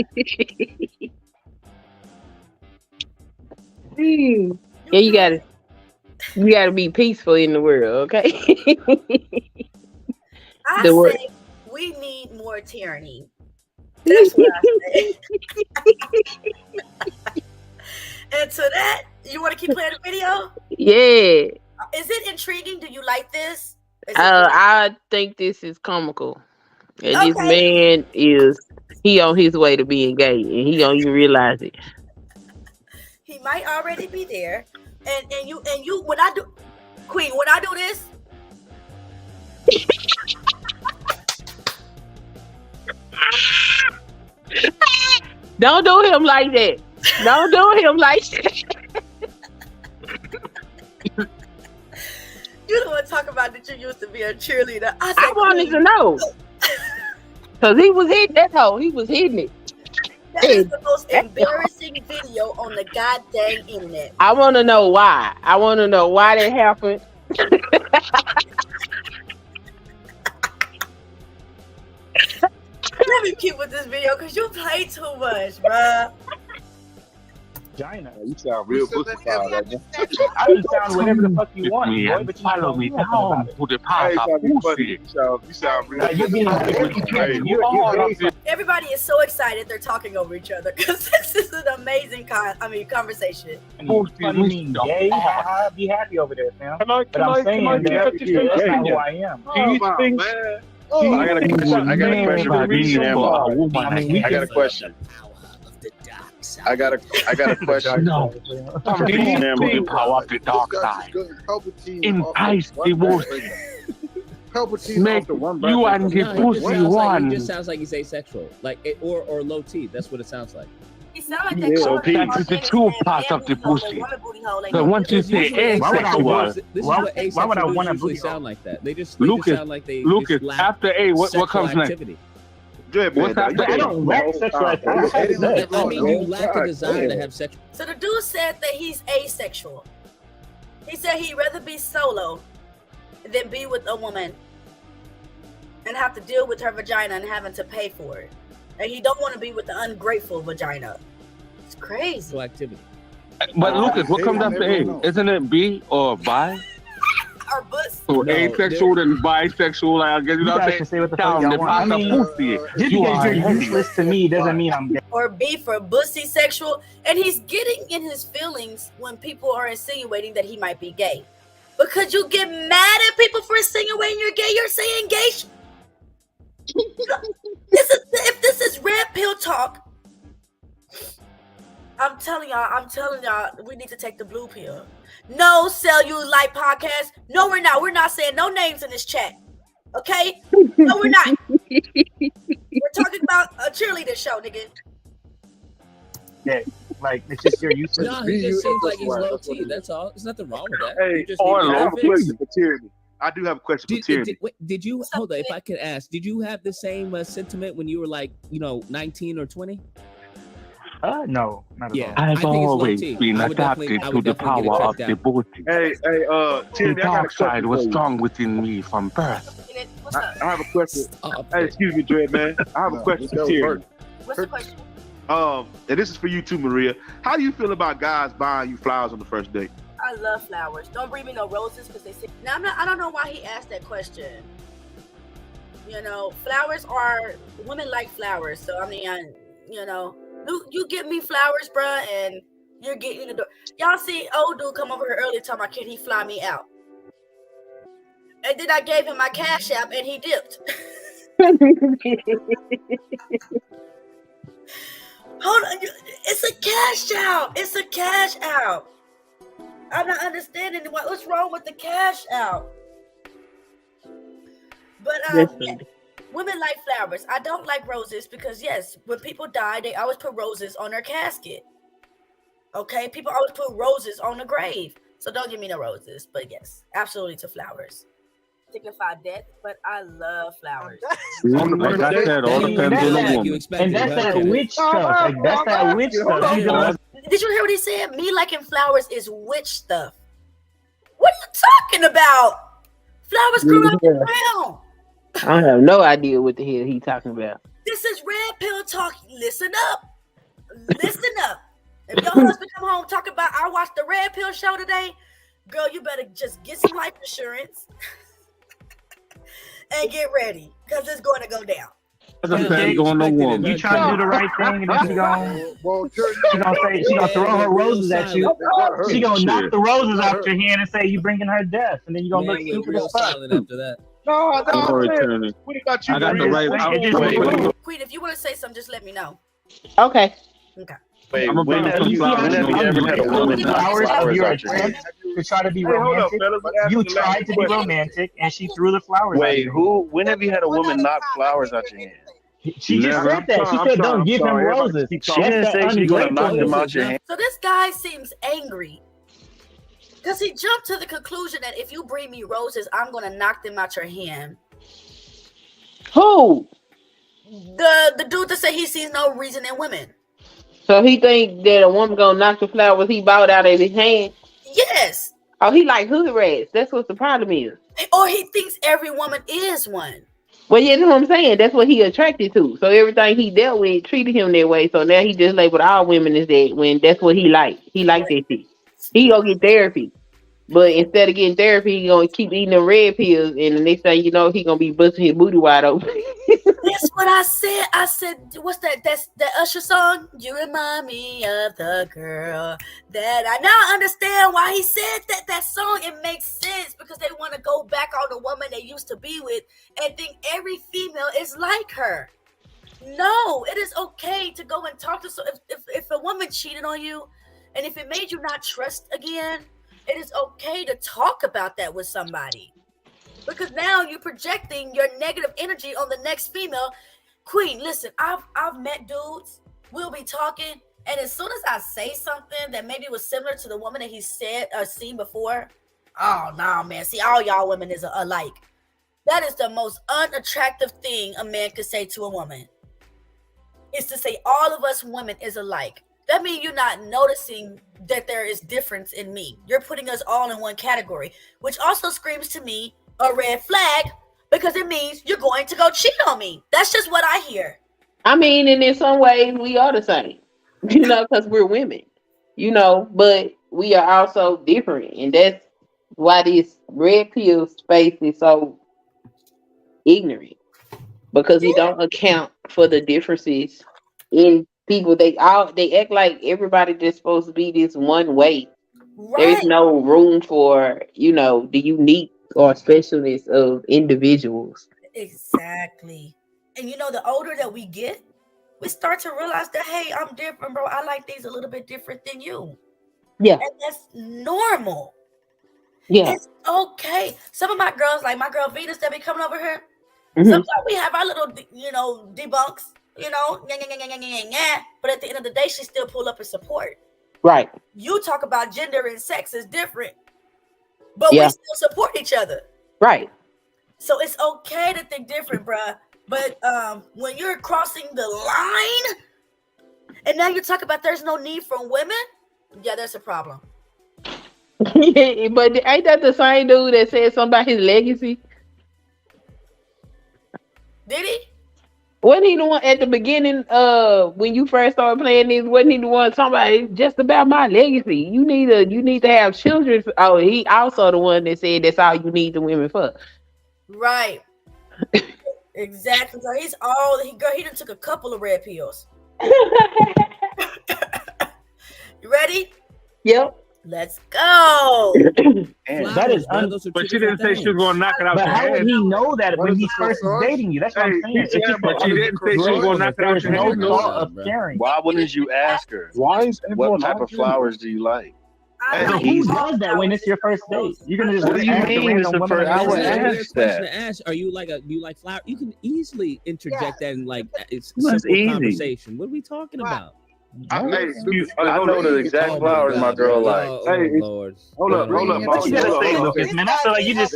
Yeah, you gotta be peaceful in the world, okay? I say we need more tyranny. That's what I say. And to that, you want to keep playing the video? Yeah. Is it intriguing? Do you like this? I think this is comical. And this man he on his way to being gay, and he don't even realize it. He might already be there. And you when I do Queen, when I do this, don't do him like that. Don't do him like that. You don't want to talk about that you used to be a cheerleader. I wanted to know. Because he was hitting that hoe. He was hitting it. That is the most embarrassing video on the goddamn internet. I want to know why. I want to know why that happened. Let me keep with this video because you play too much, bruh. Vagina. You sound real pussified right now. I can sound whatever the fuck you want, boy, but you follow me down to the path of pussy. You sound real. Everybody is so excited they're talking over each other because this is an amazing conversation. You mean gay? I'll be happy over there, fam. But I'm saying that's not who I am. I got a question. I got a question. I got a question. No. The power of the dark side. Entice the wolf. Make you and the pussy one. It just sounds like he's asexual, like or low T. That's what it sounds like. He sounds like that is the true part of the pussy. So once you say asexual, why would I want to usually sound like that? They just sound like they Lucas, after A, what comes next? Good, man. I don't lack sexual activity. I mean, you lack a desire to have sex. So the dude said that he's asexual. He said he'd rather be solo than be with a woman and have to deal with her vagina and having to pay for it. And he don't want to be with the ungrateful vagina. It's crazy. Activity. But Lucas, what comes after A? Isn't it B or bi? Or bus? So asexual and bisexual, I guess you know what I'm saying? Say what the fuck y'all want. I mean, just because you're useless to me doesn't mean I'm gay. Or B for bussy sexual, and he's getting in his feelings when people are insinuating that he might be gay. Because you get mad at people for insinuating you're gay, you're saying gay. If this is red pill talk, I'm telling y'all, we need to take the blue pill. No Cellulite podcast. No, we're not. We're not saying no names in this chat. Okay? No, we're not. We're talking about a cheerleader show, nigga. Yeah, like it's just your useless. No, he just seems like he's low T. That's all. There's nothing wrong with that. Hey, I have a question for Tyranny. I do have a question for Tyranny. Did you hold on? If I could ask, did you have the same sentiment when you were like, 19 or 20? No, not at all. I've always been adapted to the power of devoting. Hey, the dark side was strong within me from birth. I have a question. Hey, excuse me, Dread man. I have a question for Tyranny. What's the question? And this is for you too, Maria. How do you feel about guys buying you flowers on the first date? I love flowers. Don't bring me no roses because they say. Now I don't know why he asked that question. Flowers are women like flowers. So I mean, you give me flowers, bruh, and you're getting in the door. Y'all see old dude come over here earlier talking about, can he fly me out? And then I gave him my cash app and he dipped. Hold on, it's a cash out. It's a cash out. I'm not understanding what's wrong with the cash out. But women like flowers. I don't like roses because yes, when people die, they always put roses on their casket. Okay, people always put roses on the grave. So don't give me no roses. But yes, absolutely to flowers. Signify death, but I love flowers. Like I said, all depends on the woman. And that's that witch stuff. Like that's that witch stuff. Did you hear what he said? Me liking flowers is witch stuff. What are you talking about? Flowers grew up in the ground. I have no idea what the hell he's talking about. This is red pill talk. Listen up. Listen up. If your husband come home talking about I watched the red pill show today, girl, you better just get some life insurance and get ready because it's going to go down. You trying to do the right thing, and then she gonna throw her roses at you. She gonna knock the roses out your hand and say you bringing her death, and then you gonna look stupid as fuck. After that. No, what about you? I got the right. Queen, if you want to say something, just let me know. Okay. Wait, when have you ever had a woman flowers of your attempt to try to be romantic? You tried to be romantic, and she threw the flowers. Wait, when have you had a woman knock flowers out your hand? She just said that. She said, "Don't give him roses." She didn't say she's gonna knock them out your hand. So this guy seems angry because he jumped to the conclusion that if you bring me roses, I'm gonna knock them out your hand. Who? The dude that said he sees no reason in women. So he think that a woman gonna knock the flowers he bought out of his hand? Yes. Oh, he like hood rats. That's what the problem is. Or he thinks every woman is one. Well, yeah, that's what I'm saying. That's what he attracted to. So everything he dealt with treated him that way. So now he just labeled all women as that when that's what he like. He like that shit. He gonna get therapy. But instead of getting therapy, he gonna keep eating the red pills, and the next thing you know, he gonna be busting his booty wide open. That's what I said. I said, what's that? That's that Usher song. You remind me of the girl that I now understand why he said that song. It makes sense because they want to go back on the woman they used to be with and think every female is like her. No, it is okay to go and talk to. So if a woman cheated on you, and if it made you not trust again, it is okay to talk about that with somebody. Because now you're projecting your negative energy on the next female. Queen, listen, I've met dudes. We'll be talking, and as soon as I say something that maybe was similar to the woman that he said or seen before, oh no, man. See, all y'all women is alike. That is the most unattractive thing a man could say to a woman. Is to say all of us women is alike. That means you're not noticing that there is difference in me. You're putting us all in one category, which also screams to me a red flag because it means you're going to go cheat on me. That's just what I hear. I mean, and in some ways we are the same, because we're women, but we are also different. And that's why this red pill space is so ignorant, because he don't account for the differences in people. They act like everybody just supposed to be this one way. There's Right. no room for, the unique or specialness of individuals. Exactly. And the older that we get, we start to realize that, hey, I'm different, bro. I like things a little bit different than you. Yeah. And that's normal. Yeah. It's okay. Some of my girls, like my girl Venus that be coming over here, Mhm. sometimes we have our little, debunks, but at the end of the day, she still pull up and support. Right. You talk about gender and sex is different, but we still support each other. Right. So it's okay to think different, bruh. But when you're crossing the line, and now you talk about there's no need for women, yeah, there's a problem. But ain't that the same dude that said something about his legacy? Did he? Wasn't he the one at the beginning, when you first started playing this? Wasn't he the one talking about it's just about my legacy? You need to have children. Oh, he also the one that said that's all you need the women for. Right. Exactly. So he done took a couple of red pills. You ready? Yep. Let's go. That is but she didn't say she was going to knock it out. But how would he know that What when is he's the first source? dating you? That's what I'm saying. It's just but she didn't say she was going to knock it out. There's no thought of caring. Why wouldn't you ask her? Why is What everyone type of arguing? flowers do you like? So who does that when it's your first date? You're gonna just What do you ask a mean it's random the woman first? on I the would date? That's a ask question that. to ask. Are you you like flower? You can easily interject that in it's That's simple easy. conversation. What are we talking about? I know the exact flowers my girl likes. Hey, Lord. hold up, What you gotta say, Lucas, man? I feel like you hate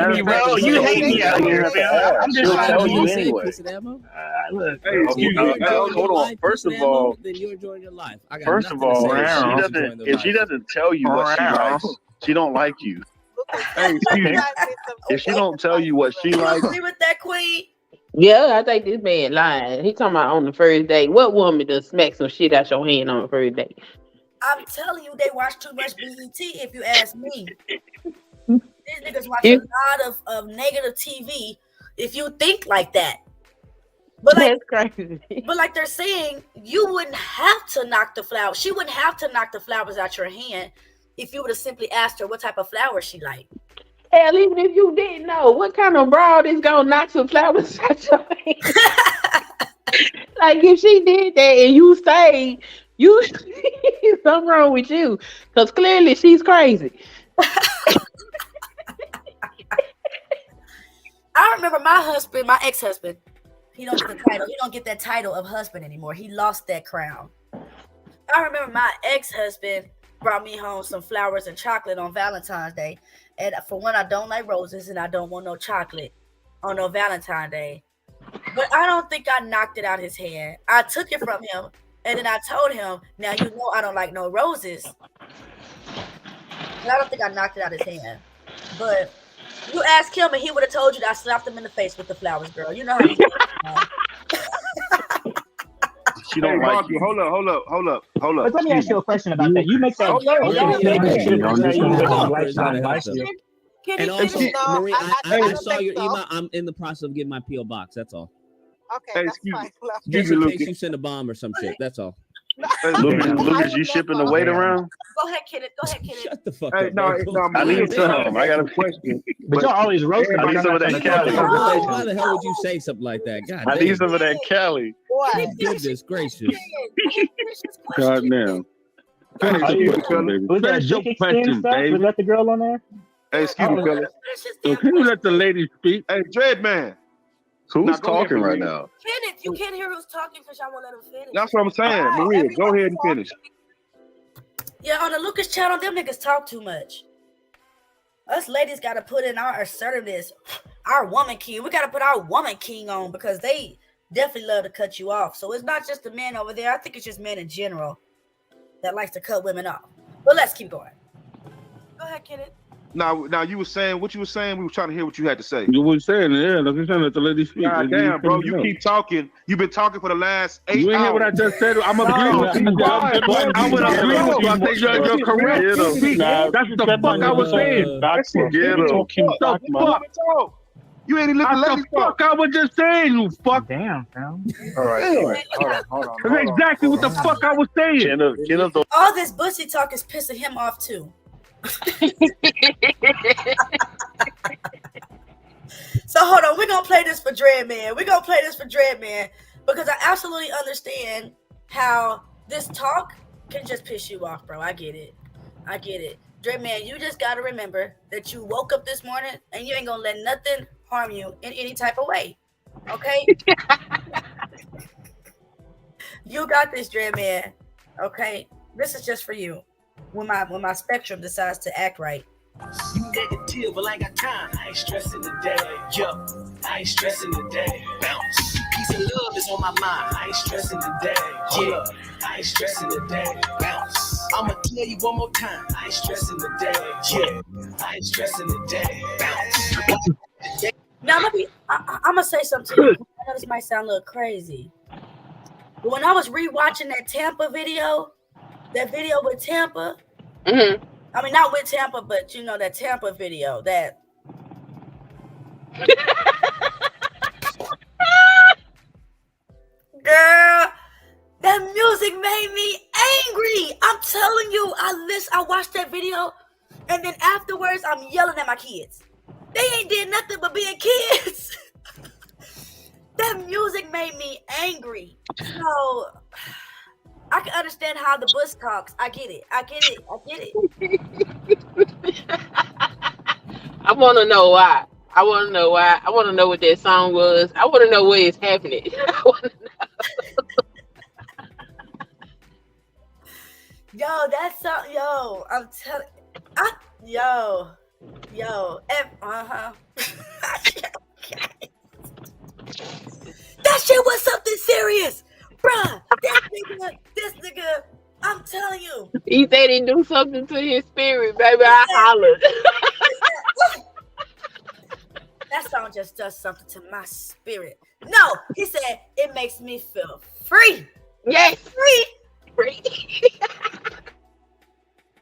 me, bro. You hate me out here, man. I'm just trying to you be anyway. Look, Hold on. First of all, then you're enjoying your life. I got First of nothing to all, say. if she doesn't tell you what she likes, she don't like you. If she don't tell you what she You likes, agree with that, Queen? Yeah, I think this man lying. He talking about on the first date. What woman does smack some shit out your hand on the first date? I'm telling you, they watch too much BET. If you ask me, these niggas watch a lot of negative TV. If you think like that, but that's crazy. But like they're saying, you wouldn't have to knock the flowers. She wouldn't have to knock the flowers out your hand if you would have simply asked her what type of flowers she liked. Hell, even if you didn't know, what kind of broad is gonna knock some flowers out your hand? Like if she did that and you stayed, something wrong with you, because clearly she's crazy. I remember my ex-husband. He don't get the title. He don't get that title of husband anymore. He lost that crown. I remember my ex-husband brought me home some flowers and chocolate on Valentine's Day. And for one, I don't like roses and I don't want no chocolate on no Valentine's Day. But I don't think I knocked it out his hand. I took it from him and then I told him, now you know I don't like no roses. And I don't think I knocked it out his hand. But you ask him and he would have told you that I slapped him in the face with the flowers, girl. You know how these she don't like you. Hold up. But let me ask you a question about that. You make that. And also, Marie, I saw your email. I'm in the process of getting my P.O. box. That's all. Okay, that's fine. Just in case you send a bomb or some shit. That's all. Lucas, you shipping the weight around? Go ahead, Kenneth. Shut the fuck Hey, up. no, I need some. I got a question. But y'all always roast. I need some of that Cali. Why the hell would you say something like that? God I need some of that Cali. Goodness gracious. God damn. Was that your question, baby? Was that the girl on there? Hey, excuse me, fella. So can you let the lady speak? Hey, Dread Man. Who's talking right now? Kenneth, you can't hear who's talking because y'all won't let him finish. That's what I'm saying. Maria, go ahead and finish. Yeah, on the Lucas channel, them niggas talk too much. Us ladies got to put in our assertiveness, our woman king. We got to put our woman king on because they definitely love to cut you off. So it's not just the men over there. I think it's just men in general that likes to cut women off. But let's keep going. Go ahead, Kenneth. Now you were saying what you were saying. We were trying to hear what you had to say. You were saying, yeah, like you're trying to let the lady speak. God damn, bro, you keep talking. You've been talking for the last 8 hours. You ain't hear what I just said. I'm agreeing with you. I would agree with you. I think you're correct. That's the fuck I was saying. That's it. The fuck. You ain't even let the lady talk. I was just saying, you fuck. Damn, fam. All right. Hold on. That's exactly what the fuck I was saying. All this bussy talk is pissing him off too. So hold on, we're gonna play this for Dreadman. Because I absolutely understand how this talk can just piss you off, bro. I get it. Dreadman, you just gotta remember that you woke up this morning and you ain't gonna let nothing harm you in any type of way. Okay? You got this, Dreadman. Okay? This is just for you. When my spectrum decides to act right. You negative, but I ain't got time. I ain't stressing today. Yo, I ain't stressing today. Bounce. Peace and love is on my mind. I ain't stressing today. Yeah, I ain't stressing today. Bounce. I'ma tell you one more time. I ain't stressing today. Yeah, I ain't stressing today. Bounce. Now I'm gonna say something to you. I know this might sound a little crazy, but when I was rewatching that Tampa video, with Tampa, I mean not with Tampa, but you know that Tampa video, that girl, that music made me angry. I'm telling you, I watched that video, and then afterwards I'm yelling at my kids. They ain't did nothing but being kids. That music made me angry. So I can understand how the bus talks. I get it. I want to know why. I want to know what that song was. I want to know where it's happening. I want to know. Yo, that's so. Yo, I'm telling. That shit was something serious, bruh. This nigga, I'm telling you. He said he do something to his spirit, baby. I hollered. That song just does something to my spirit. No, he said it makes me feel free. Yes, free.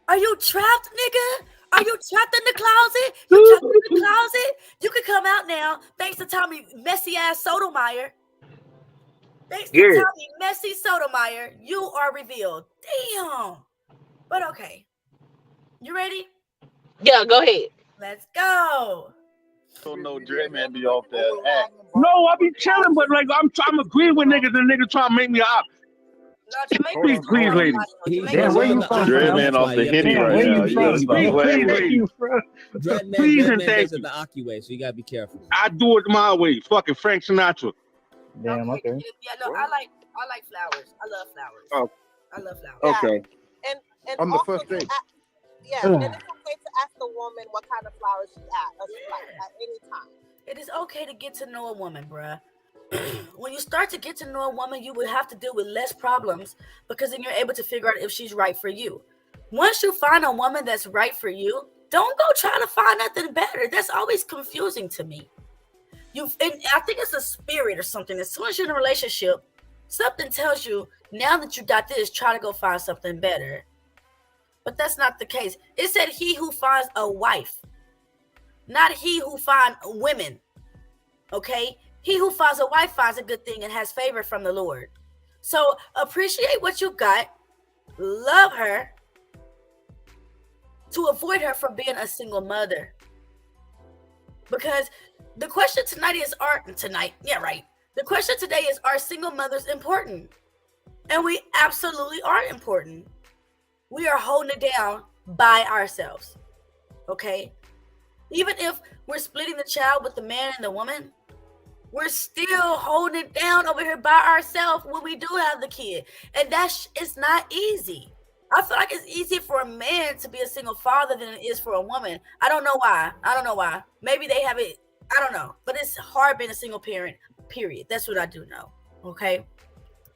Are you trapped, nigga? Are you trapped in the closet? You trapped in the closet? You can come out now, thanks to Tommy messy ass Sotomayor. Thanks to Tommy messy Sotomayor, you are revealed. Damn. But okay. You ready? Yeah, go ahead. Let's go. Don't know Dreadman be off that act. No, I be chilling, but like I'm agreeing with niggas and niggas trying to make me an op. Please, ladies. Where you from? Dreadman off the Henny right now. You gotta stop playing. Please and thank you. The Aki way, so you gotta be careful. I do it my way. Fucking Frank Sinatra. Damn, okay. Yeah, no, I like flowers. I love flowers. Oh. I love flowers. Okay. And I'm the also first date. And it's okay to ask the woman what kind of flowers she at any time. It is okay to get to know a woman, bruh. When you start to get to know a woman, you will have to deal with less problems because then you're able to figure out if she's right for you. Once you find a woman that's right for you, don't go trying to find nothing better. That's always confusing to me. And I think it's a spirit or something. As soon as you're in a relationship, something tells you, now that you got this, try to go find something better. But that's not the case. It said he who finds a wife, not he who finds women. Okay? He who finds a wife finds a good thing and has favor from the Lord. So appreciate what you got. Love her to avoid her from being a single mother. Because the question tonight is, the question today is, are single mothers important? And we absolutely are important. We are holding it down by ourselves. Okay? Even if we're splitting the child with the man and the woman, we're still holding it down over here by ourselves when we do have the kid. And it's not easy. I feel like it's easier for a man to be a single father than it is for a woman. I don't know why. Maybe they have it. I don't know. But it's hard being a single parent, period. That's what I do know. Okay?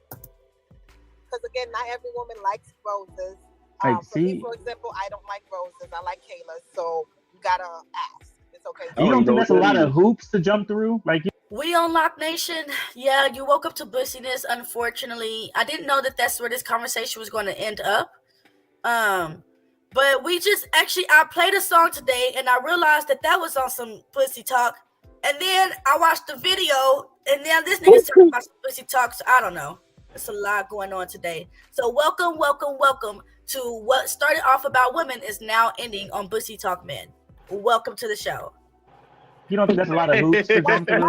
Because again, not every woman likes roses. I for me, for example, I don't like roses. I like Kayla. So gotta ask. It's okay. You don't think that's a lot of hoops to jump through? Like, we on Lock Nation. Yeah, you woke up to busyness. Unfortunately, I didn't know that that's where this conversation was going to end up. But we just I played a song today, and I realized that was on some pussy talk. And then I watched the video, and then this nigga's talking about some pussy talk. So I don't know. There's a lot going on today. So welcome to what started off about women is now ending on pussy talk men. Welcome to the show. You don't think that's a lot of hoops to jump through?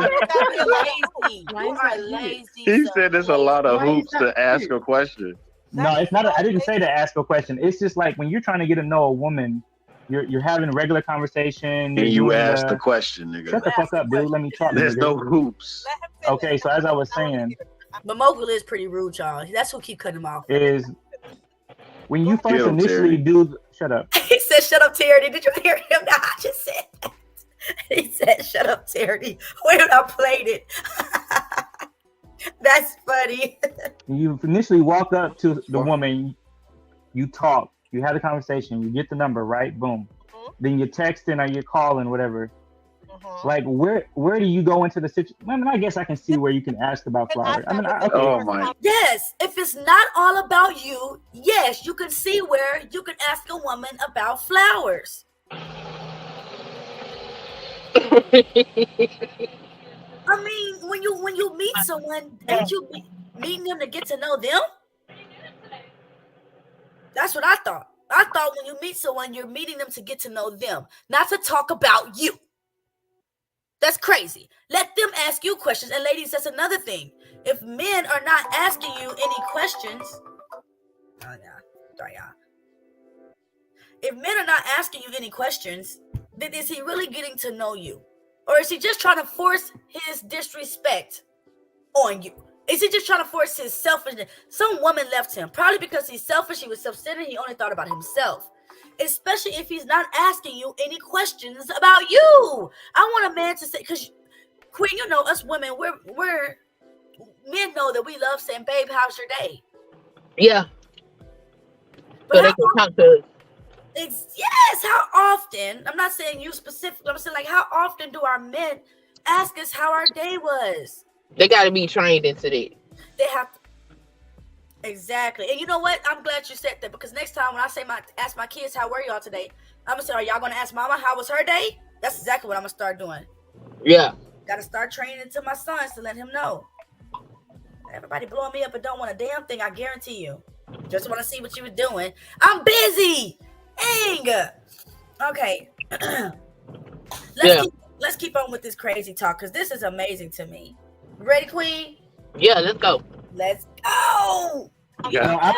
You are lazy. He said there's a lot of hoops to ask a question. No, it's not. I didn't say to ask a question. It's just like when you're trying to get to know a woman, you're having a regular conversation. And you ask the question, nigga. Shut the fuck up, dude. Let me talk. There's nigga. no hoops. Okay, so as I was saying, but Mogul is pretty rude, y'all. That's who keep cutting him off. Is when you first initially do. Shut up. He said, "Shut up, Terry." Did you hear him? No, I just said that. He said, "Shut up, Terry." When I played it. That's funny. You initially walk up to the woman, you talk, you have a conversation, you get the number, right? Boom. Then you're texting or you're calling, whatever. Like, where do you go into the situation? I mean, I guess I can see where you can ask about flowers. I mean, okay. Oh my. Yes, if it's not all about you, yes, you can see where you can ask a woman about flowers. I mean, when you meet someone, ain't you meeting them to get to know them? That's what I thought. I thought when you meet someone, you're meeting them to get to know them, not to talk about you. That's crazy. Let them ask you questions. And ladies, that's another thing. If men are not asking you any questions, if men are not asking you any questions, then is he really getting to know you? Or is he just trying to force his disrespect on you? Is he just trying to force his selfishness? Some woman left him, probably because he's selfish, he was self-centered, he only thought about himself. Especially if he's not asking you any questions about you. I want a man to say, because Queen, you know, us women, we're men know that we love saying, "Babe, how's your day?" Yeah. But so they can talk to us. Yes, how often? I'm not saying you specifically. I'm saying, like, how often do our men ask us how our day was? They got to be trained into that. They have to. Exactly. And you know what? I'm glad you said that, because next time when I say ask my kids, "How were y'all today?" I'm going to say, "Are y'all going to ask mama how was her day?" That's exactly what I'm going to start doing. Yeah. Got to start training to my sons to let him know. Everybody blowing me up and don't want a damn thing, I guarantee you. Just want to see what you were doing. I'm busy. Dang. Okay. Let's keep on with this crazy talk, because this is amazing to me. Ready, Queen? Yeah, let's go. Let's go. Yeah. I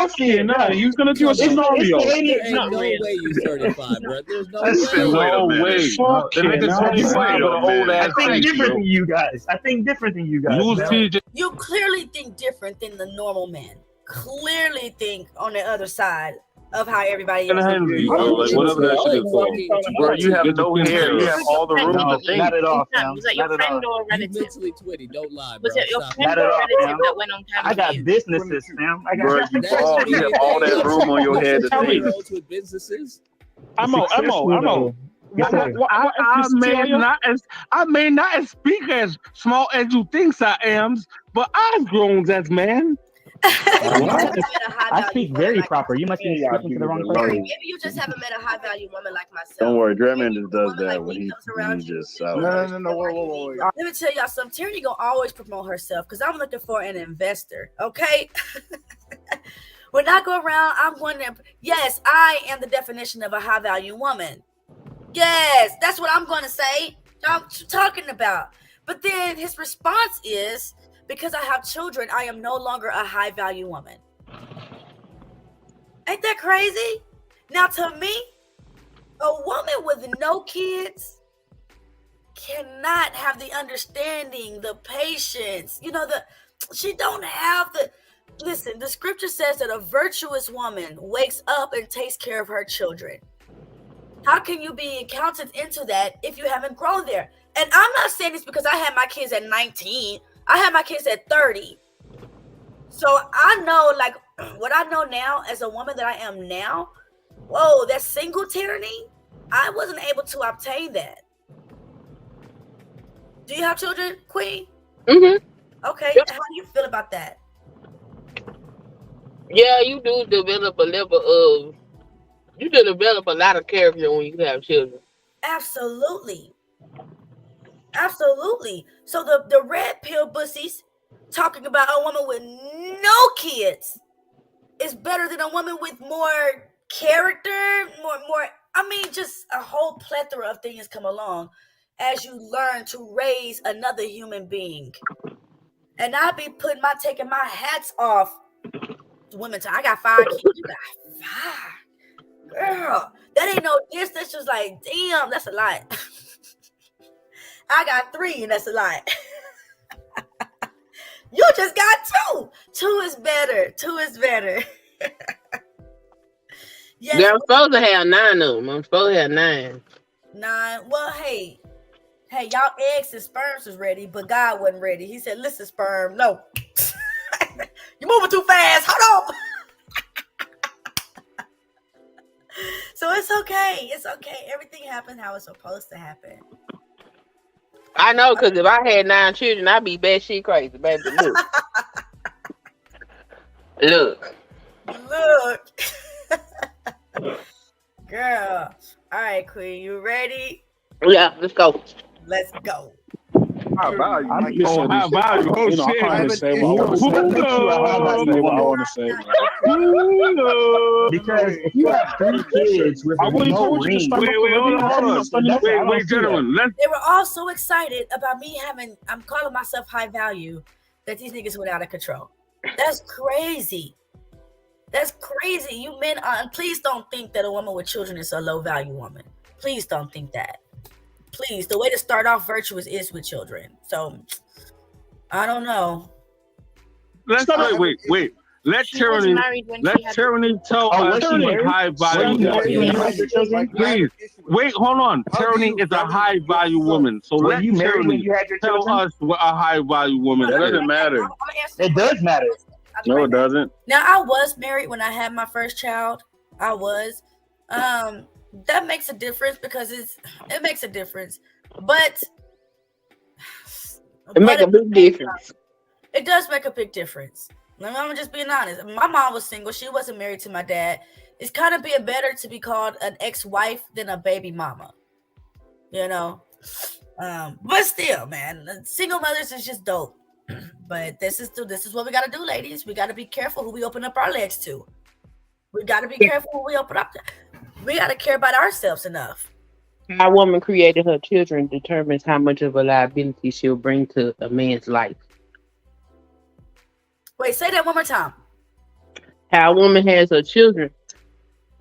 see it now. He's gonna do a scenario. There's no way you certified, bro. There's no way. I think different than you guys. You clearly think different than the normal man. Clearly think on the other side of how everybody else. Whatever that shit is called. Bro, you have no hair. You have all the room to think. Not at all, Was that your friend or relative? Mentally twitty. Don't lie, bro. Was it your Stop. friend or relative that went on time? I got businesses, fam. Bro, you have all that room on your head to think. With businesses. I'm on. I may not speak as small as you think I am, but I've grown as man. I speak very proper. You must be speaking to the wrong person. Maybe you just haven't met a high value woman like myself. Don't worry, Dreadman just does that when he just No, wait. Let me tell y'all something. Tyranny gonna always promote herself, because I'm looking for an investor. Okay. When I go around, I'm wondering. Yes, I am the definition of a high value woman. Yes, that's what I'm gonna say. I'm talking about. But then his response is, because I have children, I am no longer a high value woman. Ain't that crazy? Now, to me, a woman with no kids cannot have the understanding, the patience. You know, she don't have the. Listen, the scripture says that a virtuous woman wakes up and takes care of her children. How can you be counted into that if you haven't grown there? And I'm not saying this because I had my kids at 19. I had my kids at 30. So I know, like, what I know now as a woman that I am now, whoa, that single tyranny, I wasn't able to obtain that. Do you have children, Queen? Mm-hmm. Okay, Yep. how do you feel about that? Yeah, you do develop a level of, you do develop a lot of character when you have children. Absolutely. Absolutely. So the red pill bussies talking about a woman with no kids is better than a woman with more character, more I mean, just a whole plethora of things come along as you learn to raise another human being. And I be taking my hats off to women. I got 5 kids. You got 5. Girl, that ain't no diss. That's just like, damn, that's a lot. I got 3, and that's a lot. You just got 2. 2 is better. 2 is better. Yes. Yeah, I'm supposed to have 9 of them. I'm supposed to have 9. 9. Well, hey, y'all eggs and sperms was ready, but God wasn't ready. He said, listen, sperm, no. You're moving too fast. Hold on. So it's okay. It's okay. Everything happened how it's supposed to happen. I know, because if I had 9 children, I'd be batshit crazy, baby. Look. Girl. All right, Queen. You ready? Yeah, let's go. Let's go. High value. High value. Oh, you know, shit. I'm trying to say what I want to say. Because if you have 3 kids with no ring, wait, gentlemen. They were all so excited about me I'm calling myself high value, that these niggas went out of control. That's crazy. That's crazy. You men are, please don't think that a woman with children is a low value woman. Please don't think that. Please, the way to start off virtuous is with children. So, I don't know. Let's wait. Let Tyranny tell us what high value. Please, wait, hold on. Tyranny is a high value woman. So let Tyranny tell us what a high value woman is. That doesn't matter. It does matter. No, it doesn't. Now, I was married when I had my first child. I was. That makes a difference because it makes a difference. But it makes a big difference. It does make a big difference. I'm just being honest. My mom was single. She wasn't married to my dad. It's kind of being better to be called an ex-wife than a baby mama. You know? But still, man, single mothers is just dope. But this is what we got to do, ladies. We got to be careful who we open up our legs to. We got to be careful who we open up to. We got to care about ourselves enough. How a woman created her children determines how much of a liability she'll bring to a man's life. Wait, say that one more time. How a woman has her children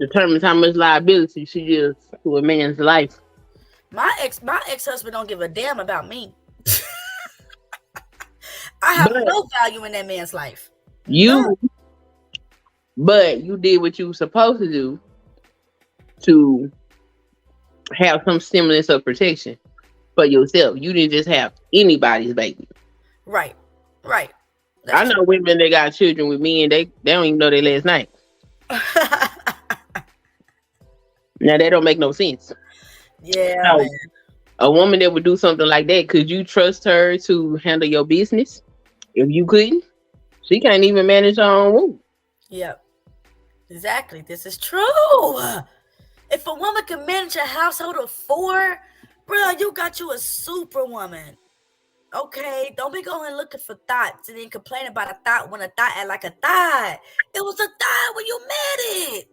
determines how much liability she gives to a man's life. My ex-husband don't give a damn about me. I have no value in that man's life. But you did what you were supposed to do to have some semblance of protection for yourself. You didn't just have anybody's baby. Right. I know women that got children with me and they don't even know their last name. Now that don't make no sense. Yeah. So, a woman that would do something like that, could you trust her to handle your business? If you couldn't, she can't even manage her own womb. Yep. Exactly. This is true. If a woman can manage a household of 4, bro, you got you a superwoman. Okay, don't be going looking for thoughts and then complain about a thought when a thought act like a thought. It was a thought when you met it.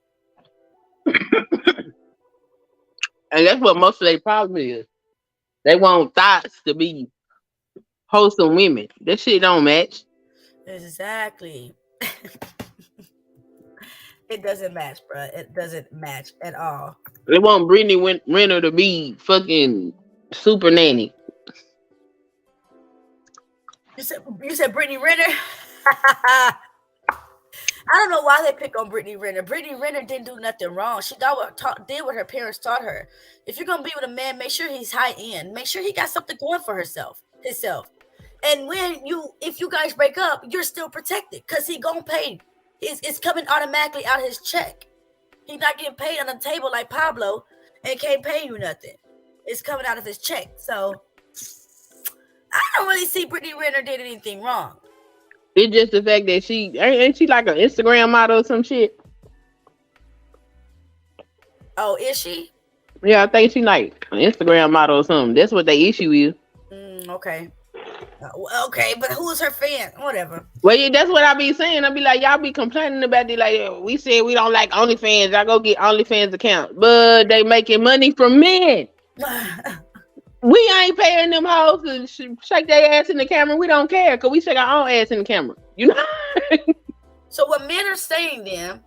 And that's what most of their problem is. They want thoughts to be wholesome women. That shit don't match. Exactly. It doesn't match, bro. It doesn't match at all. They want Brittany Renner to be fucking super nanny. You said Brittany Renner? I don't know why they pick on Brittany Renner. Brittany Renner didn't do nothing wrong. She did what her parents taught her. If you're gonna be with a man, make sure he's high end. Make sure he got something going for himself. And if you guys break up, you're still protected because he gonna pay. It's coming automatically out of his check. He's not getting paid on the table like Pablo and can't pay you nothing. It's coming out of his check. So I don't really see Brittany Renner did anything wrong. It's just the fact that she ain't she like an Instagram model or some shit. Oh, is she? Yeah, I think she like an Instagram model or something. That's what they issue is. Okay. Okay, but who's her fan? Whatever. Well, yeah, that's what I be saying. I be like, y'all be complaining about it. Like, we said we don't like OnlyFans. I go get OnlyFans account, but they making money from men. We ain't paying them hoes to shake their ass in the camera. We don't care because we shake our own ass in the camera. You know. So what men are saying then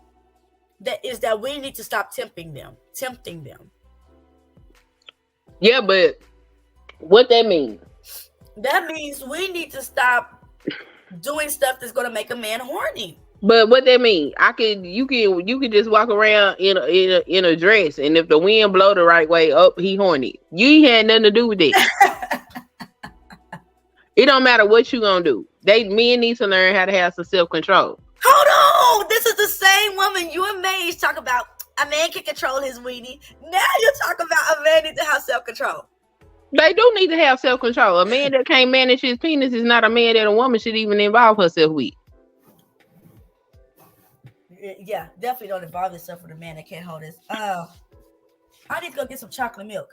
that we need to stop tempting them. Yeah, but what that mean? That means we need to stop doing stuff that's gonna make a man horny. But what that mean? You can just walk around in a dress, and if the wind blow the right way up, he horny. You ain't had nothing to do with it. It don't matter what you gonna do. Men need to learn how to have some self-control. Hold on, this is the same woman you and Maze talk about. A man can control his weenie. Now you talk about a man needs to have self-control. They do need to have self-control. A man that can't manage his penis is not a man that a woman should even involve herself with. Yeah, definitely don't involve yourself with a man that can't hold his. I need to go get some chocolate milk.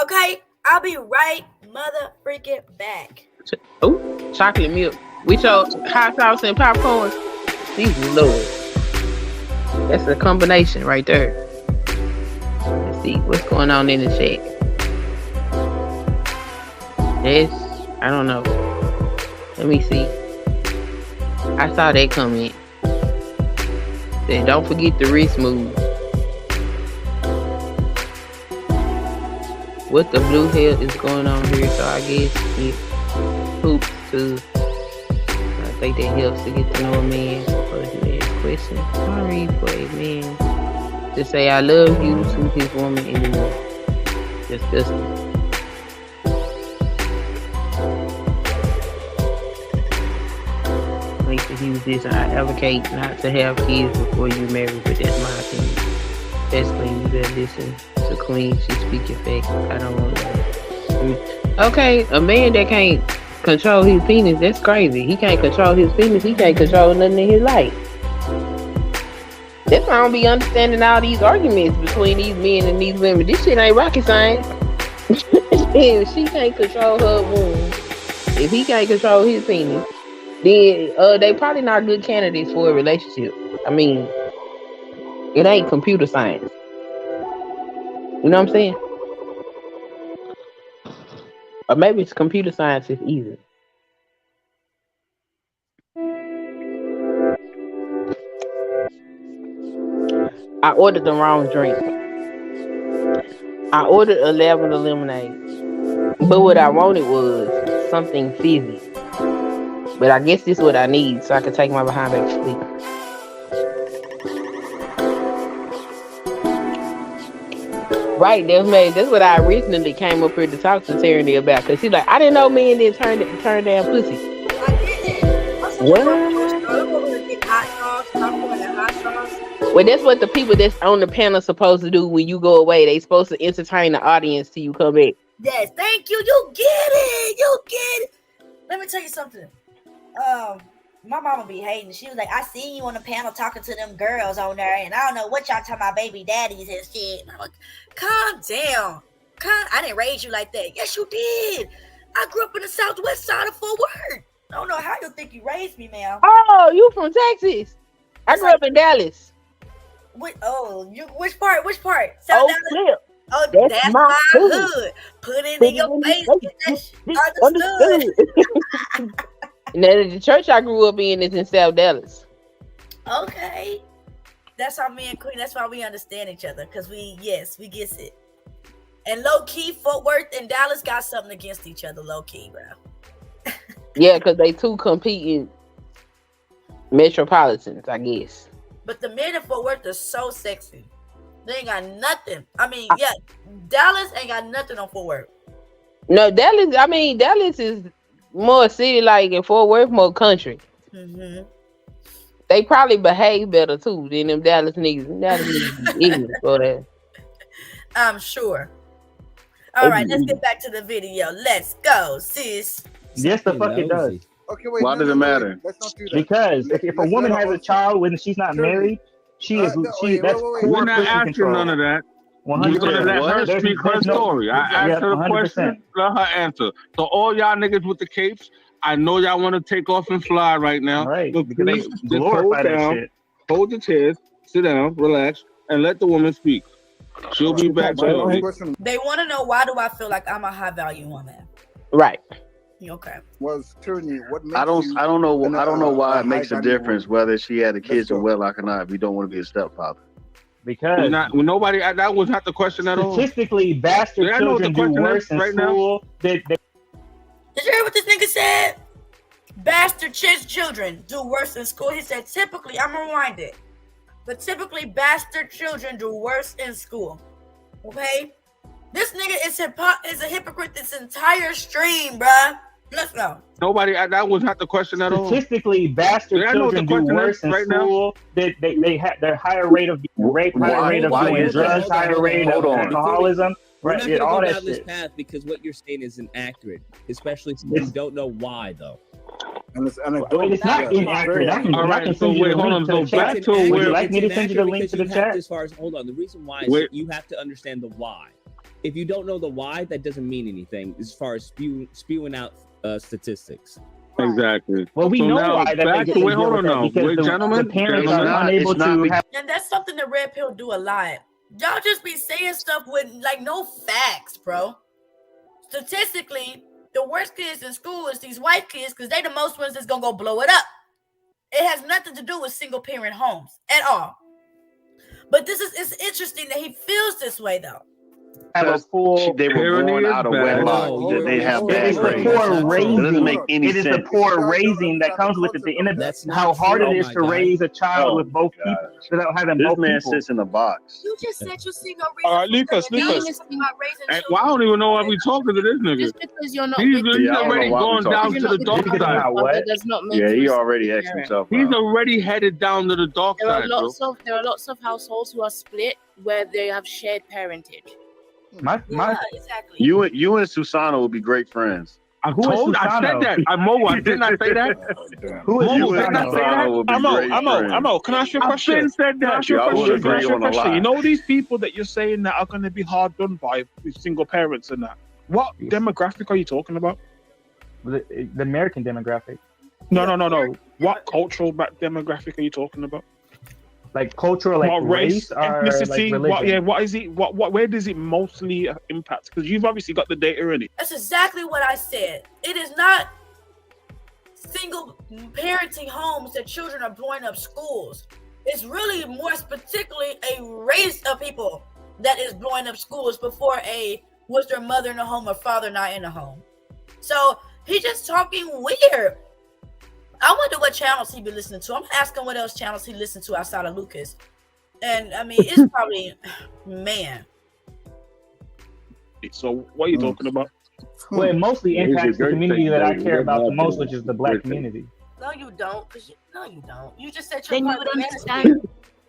Okay, I'll be right mother freaking back. Oh, chocolate milk. With your hot sauce and popcorn. Jesus Lord. That's a combination right there. Let's see what's going on in the chat. Yes, I don't know. Let me see. I saw that comment. Then don't forget the wrist move. What the blue hell is going on here? So I guess it hoops to. I think that helps to get to know a man. Question. Sorry for a man to say I love you to his woman anymore. Disgusting. Like to use this, I advocate not to have kids before you marry, but that's my opinion. That's Queen. You better listen to Queen. She speaking facts. I don't want to. Okay, a man that can't control his penis, that's crazy. He can't control his penis. He can't control nothing in his life. That's why I don't be understanding all these arguments between these men and these women. This shit ain't rocket science. If she can't control her womb, if he can't control his penis, then they probably not good candidates for a relationship. I mean, it ain't computer science. You know what I'm saying? Or maybe it's computer science is easy. I ordered the wrong drink. I ordered 11 lemonade. But what I wanted was something fizzy. But I guess this is what I need so I can take my behind back to sleep. Right, that's what I originally came up here to talk to Tyranny about. Because she's like, I didn't know men didn't turn down pussy. What? Well, that's what the people that's on the panel supposed to do when you go away. They supposed to entertain the audience till you come back. Yes, thank you. You get it. Let me tell you something. My mama be hating. She was like, I seen you on the panel talking to them girls on there, and I don't know what y'all talking about baby daddies and shit. And I'm like, calm down. I didn't raise you like that. Yes, you did. I grew up in the southwest side of Fort Worth. I don't know how you think you raised me, ma'am. Oh, you from Texas? I grew up in Dallas. Which part? South Dallas? Flip. Oh, that's my hood. Put it in your face. Understood. Now, the church I grew up in is in South Dallas. Okay. That's how me and Queen, that's why we understand each other. Because we get it. And low-key, Fort Worth and Dallas got something against each other, low-key, bro. Yeah, because they two competing metropolitans, I guess. But the men in Fort Worth are so sexy. They ain't got nothing. I mean, yeah, Dallas ain't got nothing on Fort Worth. No, Dallas is more city like, and Fort Worth more country. Mm-hmm. They probably behave better too than them Dallas niggas. Dallas niggas be ignorant for that. I'm sure. All right, let's get back to the video. Let's go, sis. Yes, the fuck it does. Okay, wait. Why does it matter? Let's not do that. Because if a woman has a child when she's not married, that's We're not asking none of that. 100%. We're gonna let her speak her story. I asked her a question, let her answer. So all y'all niggas with the capes, I know y'all want to take off and fly right now. Right. But please just hold down, hold your chairs, sit down, relax, and let the woman speak. She'll be back shortly. They want to know, why do I feel like I'm a high value woman? Right. Okay. Was Tierney, what makes I don't know why it makes a difference woman? whether she had the kids in wedlock or not. If you don't want to be a stepfather. Because nobody, that was not the question at all. Statistically, bastard children do worse in school. Did you hear what this nigga said? Bastard children do worse in school. He said typically, I'm reminded, but typically bastard children do worse in school. Okay? This nigga is a hypocrite this entire stream, bruh. Let's go. Nobody, that was not the question at all. Statistically, bastard children do worse in school. They have their higher rate of rape, higher rate of doing drugs, higher rate of alcoholism. We're Right, not all going to that go down this shit. path because what you're saying is inaccurate, especially since you don't know why, though. And it's not inaccurate. I can Alright, send you the link to the chat. Would you like me to send you the link to the chat? As far as hold on, the reason why is that you have to understand the why. If you don't know the why, that doesn't mean anything as far as spewing out statistics. Exactly. Well, we know why that they hold on now. because the parents are unable to have. And that's something the red pill do a lot. Y'all just be saying stuff with like no facts, bro. Statistically, the worst kids in school is these white kids because they the most ones that's gonna go blow it up. It has nothing to do with single parent homes at all. But it's interesting that he feels this way though. Have a full they were born out of wedlock. They have bad It is the grades. poor raising. It doesn't make any It is sense. the poor raising that comes with it. How hard it is to raise a child with both people without having This both man people. sits in a box. You just said you see no reason. All right, Lucas. Well, I don't even know why we talking to this nigga. Just because you're not He's with already gone down to the dark side. does not make Yeah, he you already a X'd parent. himself He's out. already headed down to the dark There are side, bro. lots of households who are split where they have shared parentage. Exactly. You and Susana will be great friends. I said that. I didn't I say that? Who is You Susano? and Susana will be great friends. Amo, can I ask you a question? I've been said that. Can I ask you a Yeah, I would question? agree on a lot. You know these people that you're saying that are going to be hard done by with single parents and that. What demographic are you talking about? The American demographic. No. What cultural demographic are you talking about? Like cultural, like What race, or ethnicity? like religion. What is it? Where does it mostly impact? Because you've obviously got the data in it. That's exactly what I said. It is not single parenting homes that children are blowing up schools. It's really more particularly a race of people that is blowing up schools before was their mother in the home or father not in the home. So he just talking weird. I wonder what channels he be listening to. I'm asking what else channels he listen to outside of Lucas. And I mean, it's probably, man. So what are you talking about? Well, it mostly impacts the community that I care about the most, which is the black community. No, you don't. No, you don't. You just said Then you would understand.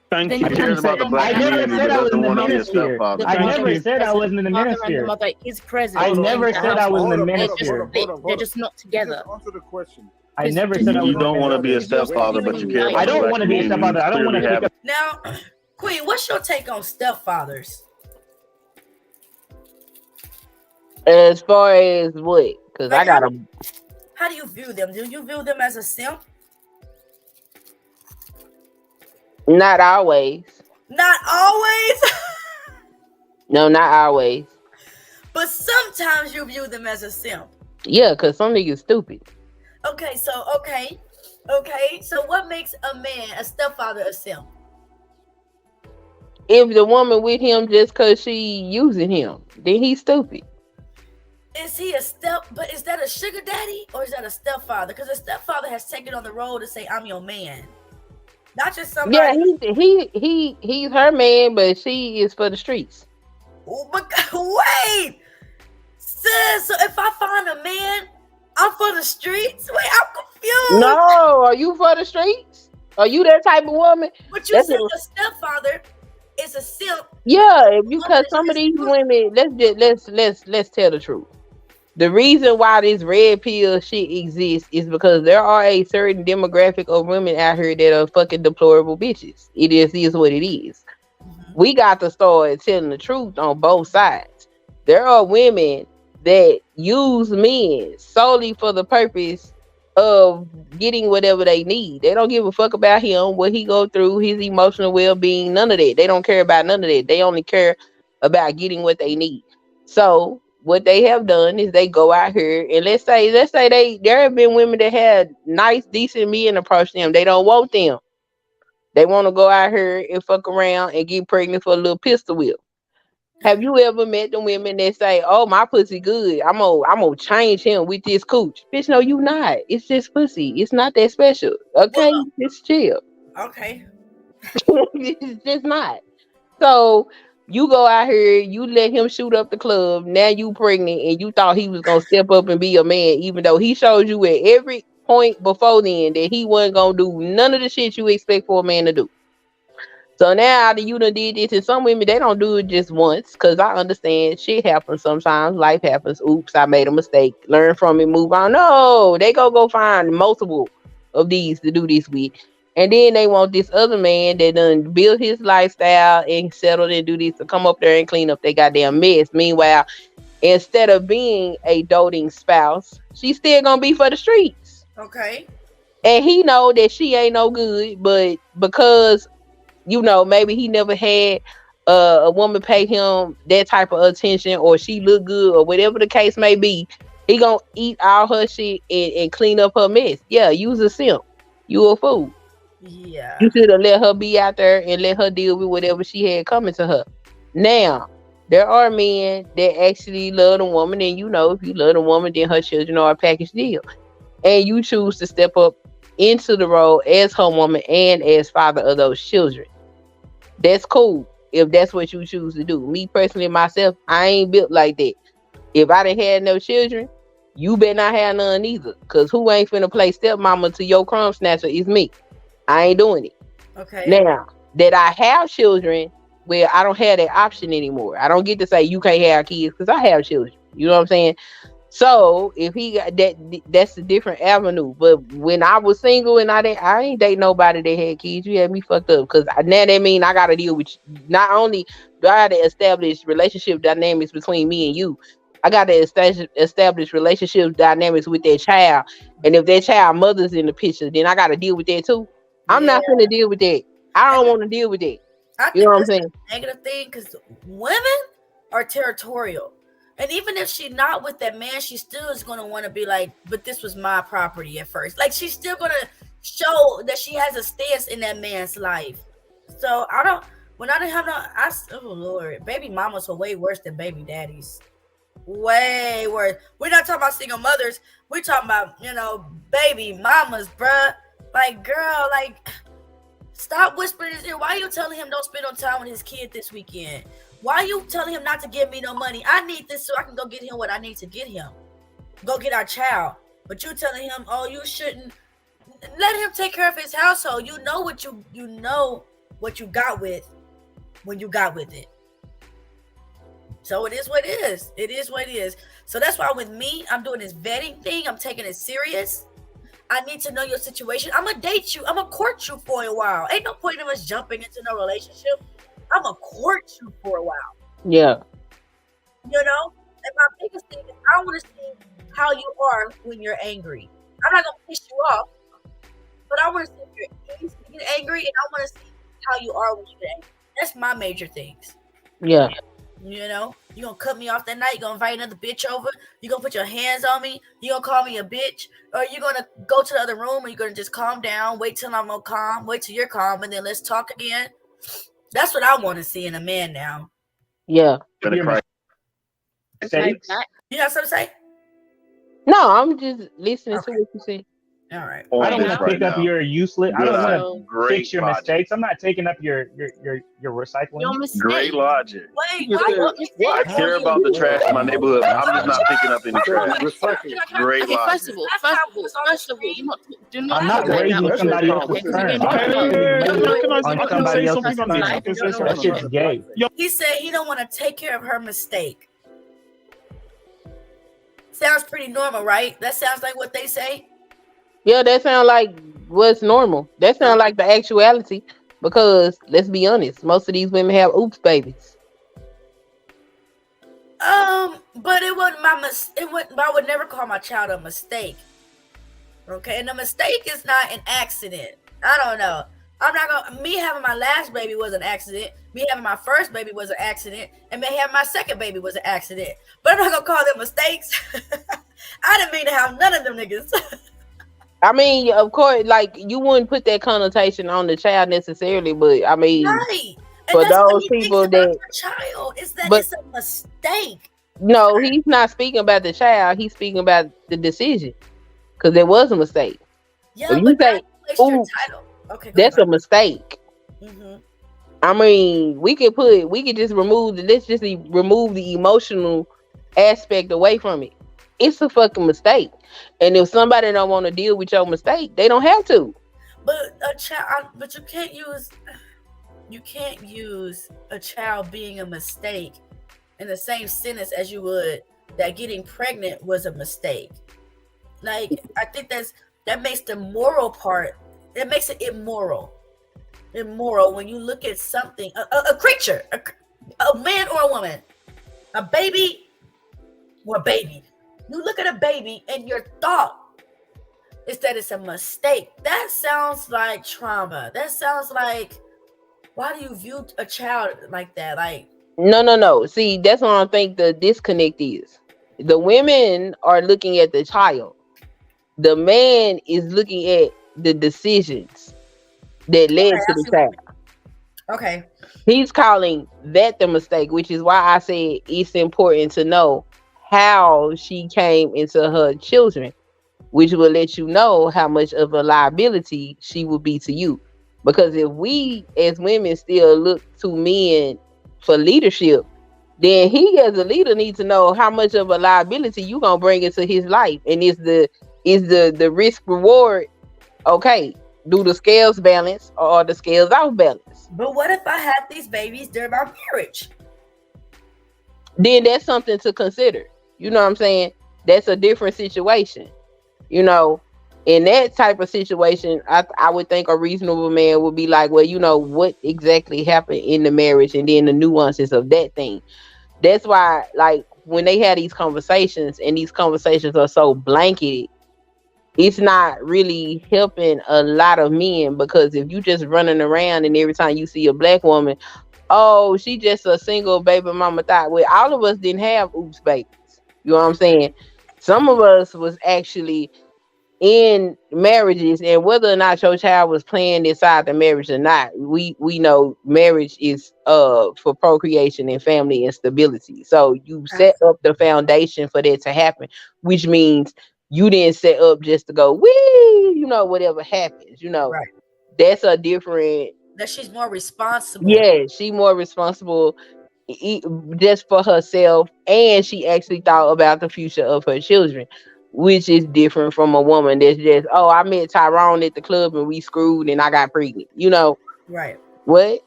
Thank He you. cares about the black I never community. said He I was in doesn't the want to be a manosphere. stepfather. I never said I wasn't in the Father and the manosphere. mother is present. I never said I was in the They're just manosphere. split. They're just not together. Just answer the question. I never said I was. You don't want to be a stepfather, but you care about I the don't black want to be a community. stepfather. I don't want to Clearly pick up. Now, Queen, what's your take on stepfathers? As far as what? Because I got a. How do you view them? Do you view them as a simp? Not always. Not always, No, not always. but sometimes you view them as a simp. Yeah, because some niggas stupid. Okay, so what makes a man, a stepfather, a simp? If the woman with him just because she using him, then he's stupid. Is he but is that a sugar daddy or is that a stepfather? Because a stepfather has taken on the role to say, I'm your man. Not just somebody. Yeah, he's her man, but she is for the streets. Oh, but wait! Sis, so if for the streets? Wait, I'm confused. No, are you for the streets? Are you that type of woman? But you said a stepfather is a simp. Yeah, because some of these women, let's tell the truth. The reason why this red pill shit exists is because there are a certain demographic of women out here that are fucking deplorable bitches. It is what it is. We got to start telling the truth on both sides. There are women that use men solely for the purpose of getting whatever they need. They don't give a fuck about him, what he go through, his emotional well-being, none of that. They don't care about none of that. They only care about getting what they need. So what they have done is they go out here and let's say there have been women that had nice, decent men approach them. They don't want them. They want to go out here and fuck around and get pregnant for a little pistol whip. Have you ever met the women that say, "Oh, my pussy good. I'm gonna change him with this cooch"? Bitch, no, you not. It's just pussy. It's not that special. Okay, just chill. Okay. It's just not. So you go out here, you let him shoot up the club. Now you pregnant, and you thought he was gonna step up and be a man, even though he showed you at every point before then that he wasn't gonna do none of the shit you expect for a man to do. So now that you done did this, and some women, they don't do it just once, because I understand shit happens sometimes. Life happens. Oops, I made a mistake. Learn from it, move on. No, they go find multiple of these to do this with. And then they want this other man that done build his lifestyle and settled and do this to come up there and clean up their goddamn mess. Meanwhile, instead of being a doting spouse, she's still gonna be for the streets. Okay. And he know that she ain't no good, but because maybe he never had a woman pay him that type of attention, or she look good, or whatever the case may be, he gonna eat all her shit and clean up her mess. Yeah, you's a simp. You a fool. Yeah. You should have let her be out there and let her deal with whatever she had coming to her. Now, there are men that actually love the woman, and if you love the woman, then her children are a package deal. And you choose to step up into the role as her woman and as father of those children. That's cool if that's what you choose to do. Me personally, myself, I ain't built like that. If I didn't have no children, you better not have none either. Because who ain't finna play stepmama to your crumb snatcher is me. I ain't doing it. Okay. Now that I have children, well, I don't have that option anymore. I don't get to say you can't have kids because I have children. You know what I'm saying? So if he got that's a different avenue. But when I was single and I ain't date nobody that had kids, you had me fucked up. Because now that mean I gotta deal with you. Not only do I gotta establish relationship dynamics between me and you, I gotta establish relationship dynamics with that child. And if that child mother's in the picture, then I gotta deal with that too. I'm not gonna deal with that. I don't want to deal with that. You know what I'm saying? Negative thing, because women are territorial. And even if she's not with that man, she still is going to want to be like, but this was my property at first. Like, she's still going to show that she has a stance in that man's life. So, oh, Lord, baby mamas are way worse than baby daddies. Way worse. We're not talking about single mothers. We're talking about, baby mamas, bruh. Like, girl, stop whispering in his ear. Why are you telling him don't spend no time with his kid this weekend? Why are you telling him not to give me no money? I need this so I can go get him what I need to get him. Go get our child. But you telling him, oh, you shouldn't. Let him take care of his household. You know what you got with when you got with it. So it is what it is. It is what it is. So that's why with me, I'm doing this vetting thing. I'm taking it serious. I need to know your situation. I'm going to date you. I'm going to court you for a while. Ain't no point in us jumping into no relationship. I'm going to court you for a while. Yeah. And my biggest thing is I want to see how you are when you're angry. I'm not going to piss you off, but I want to see if you're easy to get angry, and I want to see how you are when you get angry. That's my major things. Yeah. You're going to cut me off that night. You're going to invite another bitch over. You're going to put your hands on me. You're going to call me a bitch. Or you're going to go to the other room and you're going to just calm down. Wait till I'm calm. Wait till you're calm. And then let's talk again. That's what I want to see in a man now. Yeah. You have something to say? No, I'm just listening to what you say. All right. I don't want to pick up your useless. I don't want to fix your mistakes. I'm not taking up your recycling. Your mistake. Great logic. Wait, I care about the trash in my neighborhood. But I'm just not picking up any trash. Great Okay, logic. first of all, do not. I'm not raising somebody else's turn. On somebody else's turn. That shit's gay. He said he don't want to take care of her mistake. Sounds pretty normal, right? That sounds like what they say. Yeah, that sounds like what's normal. That sounds like the actuality. Because let's be honest, most of these women have oops babies. But it wasn't my mistake. I would never call my child a mistake. Okay, and a mistake is not an accident. I don't know. I'm not gonna. Me having my last baby was an accident. Me having my first baby was an accident, and me having my second baby was an accident. But I'm not gonna call them mistakes. I didn't mean to have none of them niggas. I mean, of course, like you wouldn't put that connotation on the child necessarily, but I mean, right. For those people that child is that but, it's a mistake. No, he's not speaking about the child. He's speaking about the decision because there was a mistake. Yeah, if you say, okay, that's a mistake. Mm-hmm. I mean, we could just remove the emotional aspect away from it. It's a fucking mistake. And if somebody don't want to deal with your mistake, they don't have to. But you can't use a child being a mistake in the same sentence as you would that getting pregnant was a mistake. Like, I think that makes the moral part, that makes it immoral when you look at something, a creature, a man or a woman, a baby or a baby. You look at a baby and your thought is that it's a mistake. That sounds like trauma. That sounds like, why do you view a child like that? Like, no. See, that's what I think the disconnect is. The women are looking at the child. The man is looking at the decisions that led to the child. Okay. He's calling that the mistake, which is why I said it's important to know how she came into her children, which will let you know how much of a liability she will be to you. Because if we as women still look to men for leadership, then he as a leader needs to know how much of a liability you gonna bring into his life. And is the risk reward okay? Do the scales balance or the scales off balance? But what if I had these babies during my marriage? Then that's something to consider. You know what I'm saying? That's a different situation. You know, in that type of situation, I would think a reasonable man would be like, well, you know, what exactly happened in the marriage and then the nuances of that thing. That's why, like, when they had these conversations and these conversations are so blanketed, it's not really helping a lot of men, because if you just running around and every time you see a black woman, oh, she just a single baby mama thought. Well, all of us didn't have oops babies. You know what I'm saying? Some of us was actually in marriages, and whether or not your child was playing inside the marriage or not, we know marriage is for procreation and family and stability. So you set up the foundation for that to happen, which means you didn't set up just to go, wee, you know, whatever happens, you know. Right. That's a different. That she's more responsible. Yeah, she more responsible just for herself, and she actually thought about the future of her children, which is different from a woman that's just, oh, I met Tyrone at the club and we screwed and I got pregnant. You know, right? What?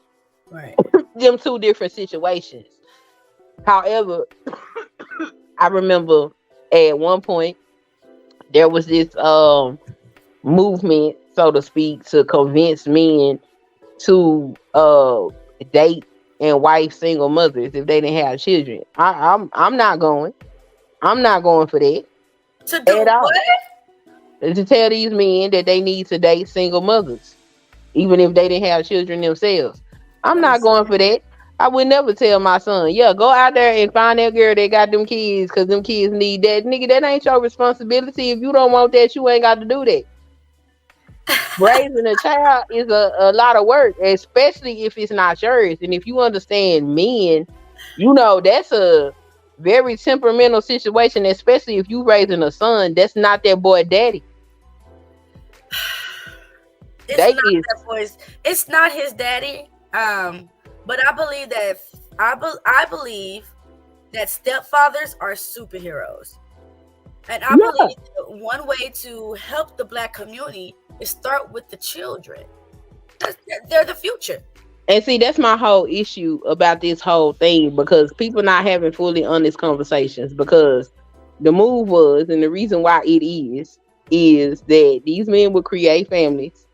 Right. Them two different situations. However, I remember at one point there was this movement, so to speak, to convince men to date and wife single mothers if they didn't have children. I'm not going. I'm not going for that. To do what? To tell these men that they need to date single mothers, even if they didn't have children themselves. I'm not going for that. I would never tell my son, yeah, go out there and find that girl that got them kids, because them kids need that. Nigga, that ain't your responsibility. If you don't want that, you ain't got to do that. Raising a child is a lot of work, especially if it's not yours. And if you understand men, you know that's a very temperamental situation, especially if you raising a son that's not that boy daddy. It's not that boy's. It's not his daddy. But I believe that I believe that stepfathers are superheroes, and I believe that one way to help the Black community is start with the children. They're the future. And see, that's my whole issue about this whole thing, because people not having fully honest conversations, because the move was, and the reason why it is that these men would create families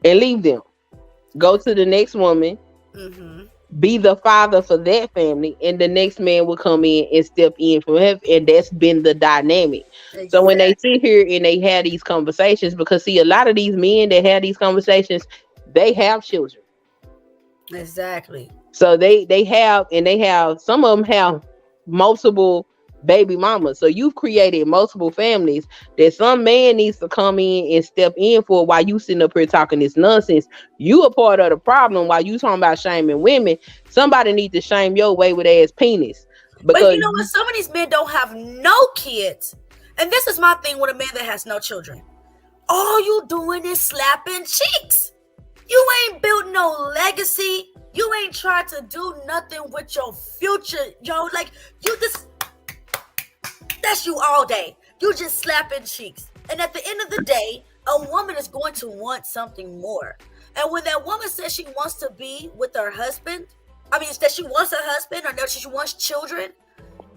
and leave them, go to the next woman, be the father for that family, and the next man will come in and step in for him, and that's been the dynamic. Exactly. So when they sit here and they have these conversations, because see, a lot of these men that have these conversations, they have children. Exactly. So they have some of them have multiple baby mamas. So you've created multiple families that some man needs to come in and step in for, while you sitting up here talking this nonsense. You a part of the problem while you talking about shaming women. Somebody needs to shame your wayward ass penis. But you know what? Some of these men don't have no kids. And this is my thing with a man that has no children. All you doing is slapping cheeks. You ain't built no legacy. You ain't tried to do nothing with your future. Yo, like, you just, that's you all day. You just slapping cheeks. And at the end of the day, a woman is going to want something more. And when that woman says she wants to be with her husband, I mean, that she wants a husband or that she wants children,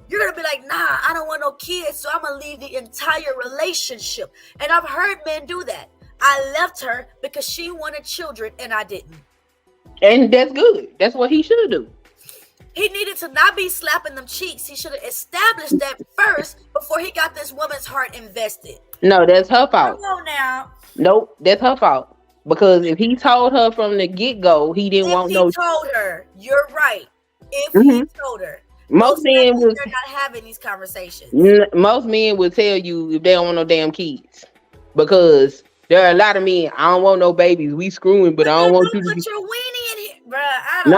you're going to be like, nah, I don't want no kids, so I'm going to leave the entire relationship. And I've heard men do that. I left her because she wanted children and I didn't. And that's good. That's what he should do. He needed to not be slapping them cheeks. He should have established that first before he got this woman's heart invested. No, that's her fault. Come on now. Nope, that's her fault. Because if he told her from the get-go, he didn't want no... If he told her, you're right. If he told her. Most men would... They're not having these conversations. Most men will tell you if they don't want no damn kids. Because... there are a lot of men, I don't want no babies. We screwing, but I don't want you to put your weenie in here. Bruh, I don't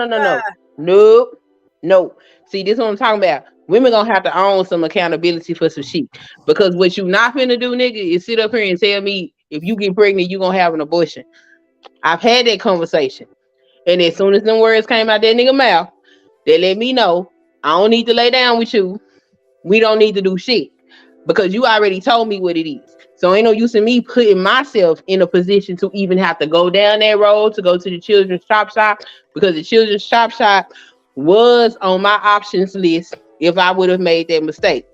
No. Nope. No. See, this is what I'm talking about. Women gonna have to own some accountability for some shit. Because what you not finna do, nigga, is sit up here and tell me if you get pregnant, you gonna have an abortion. I've had that conversation. And as soon as them words came out that nigga mouth, they let me know, I don't need to lay down with you. We don't need to do shit. Because you already told me what it is. So ain't no use in me putting myself in a position to even have to go down that road to go to the children's chop shop, because the children's chop shop was on my options list if I would have made that mistake.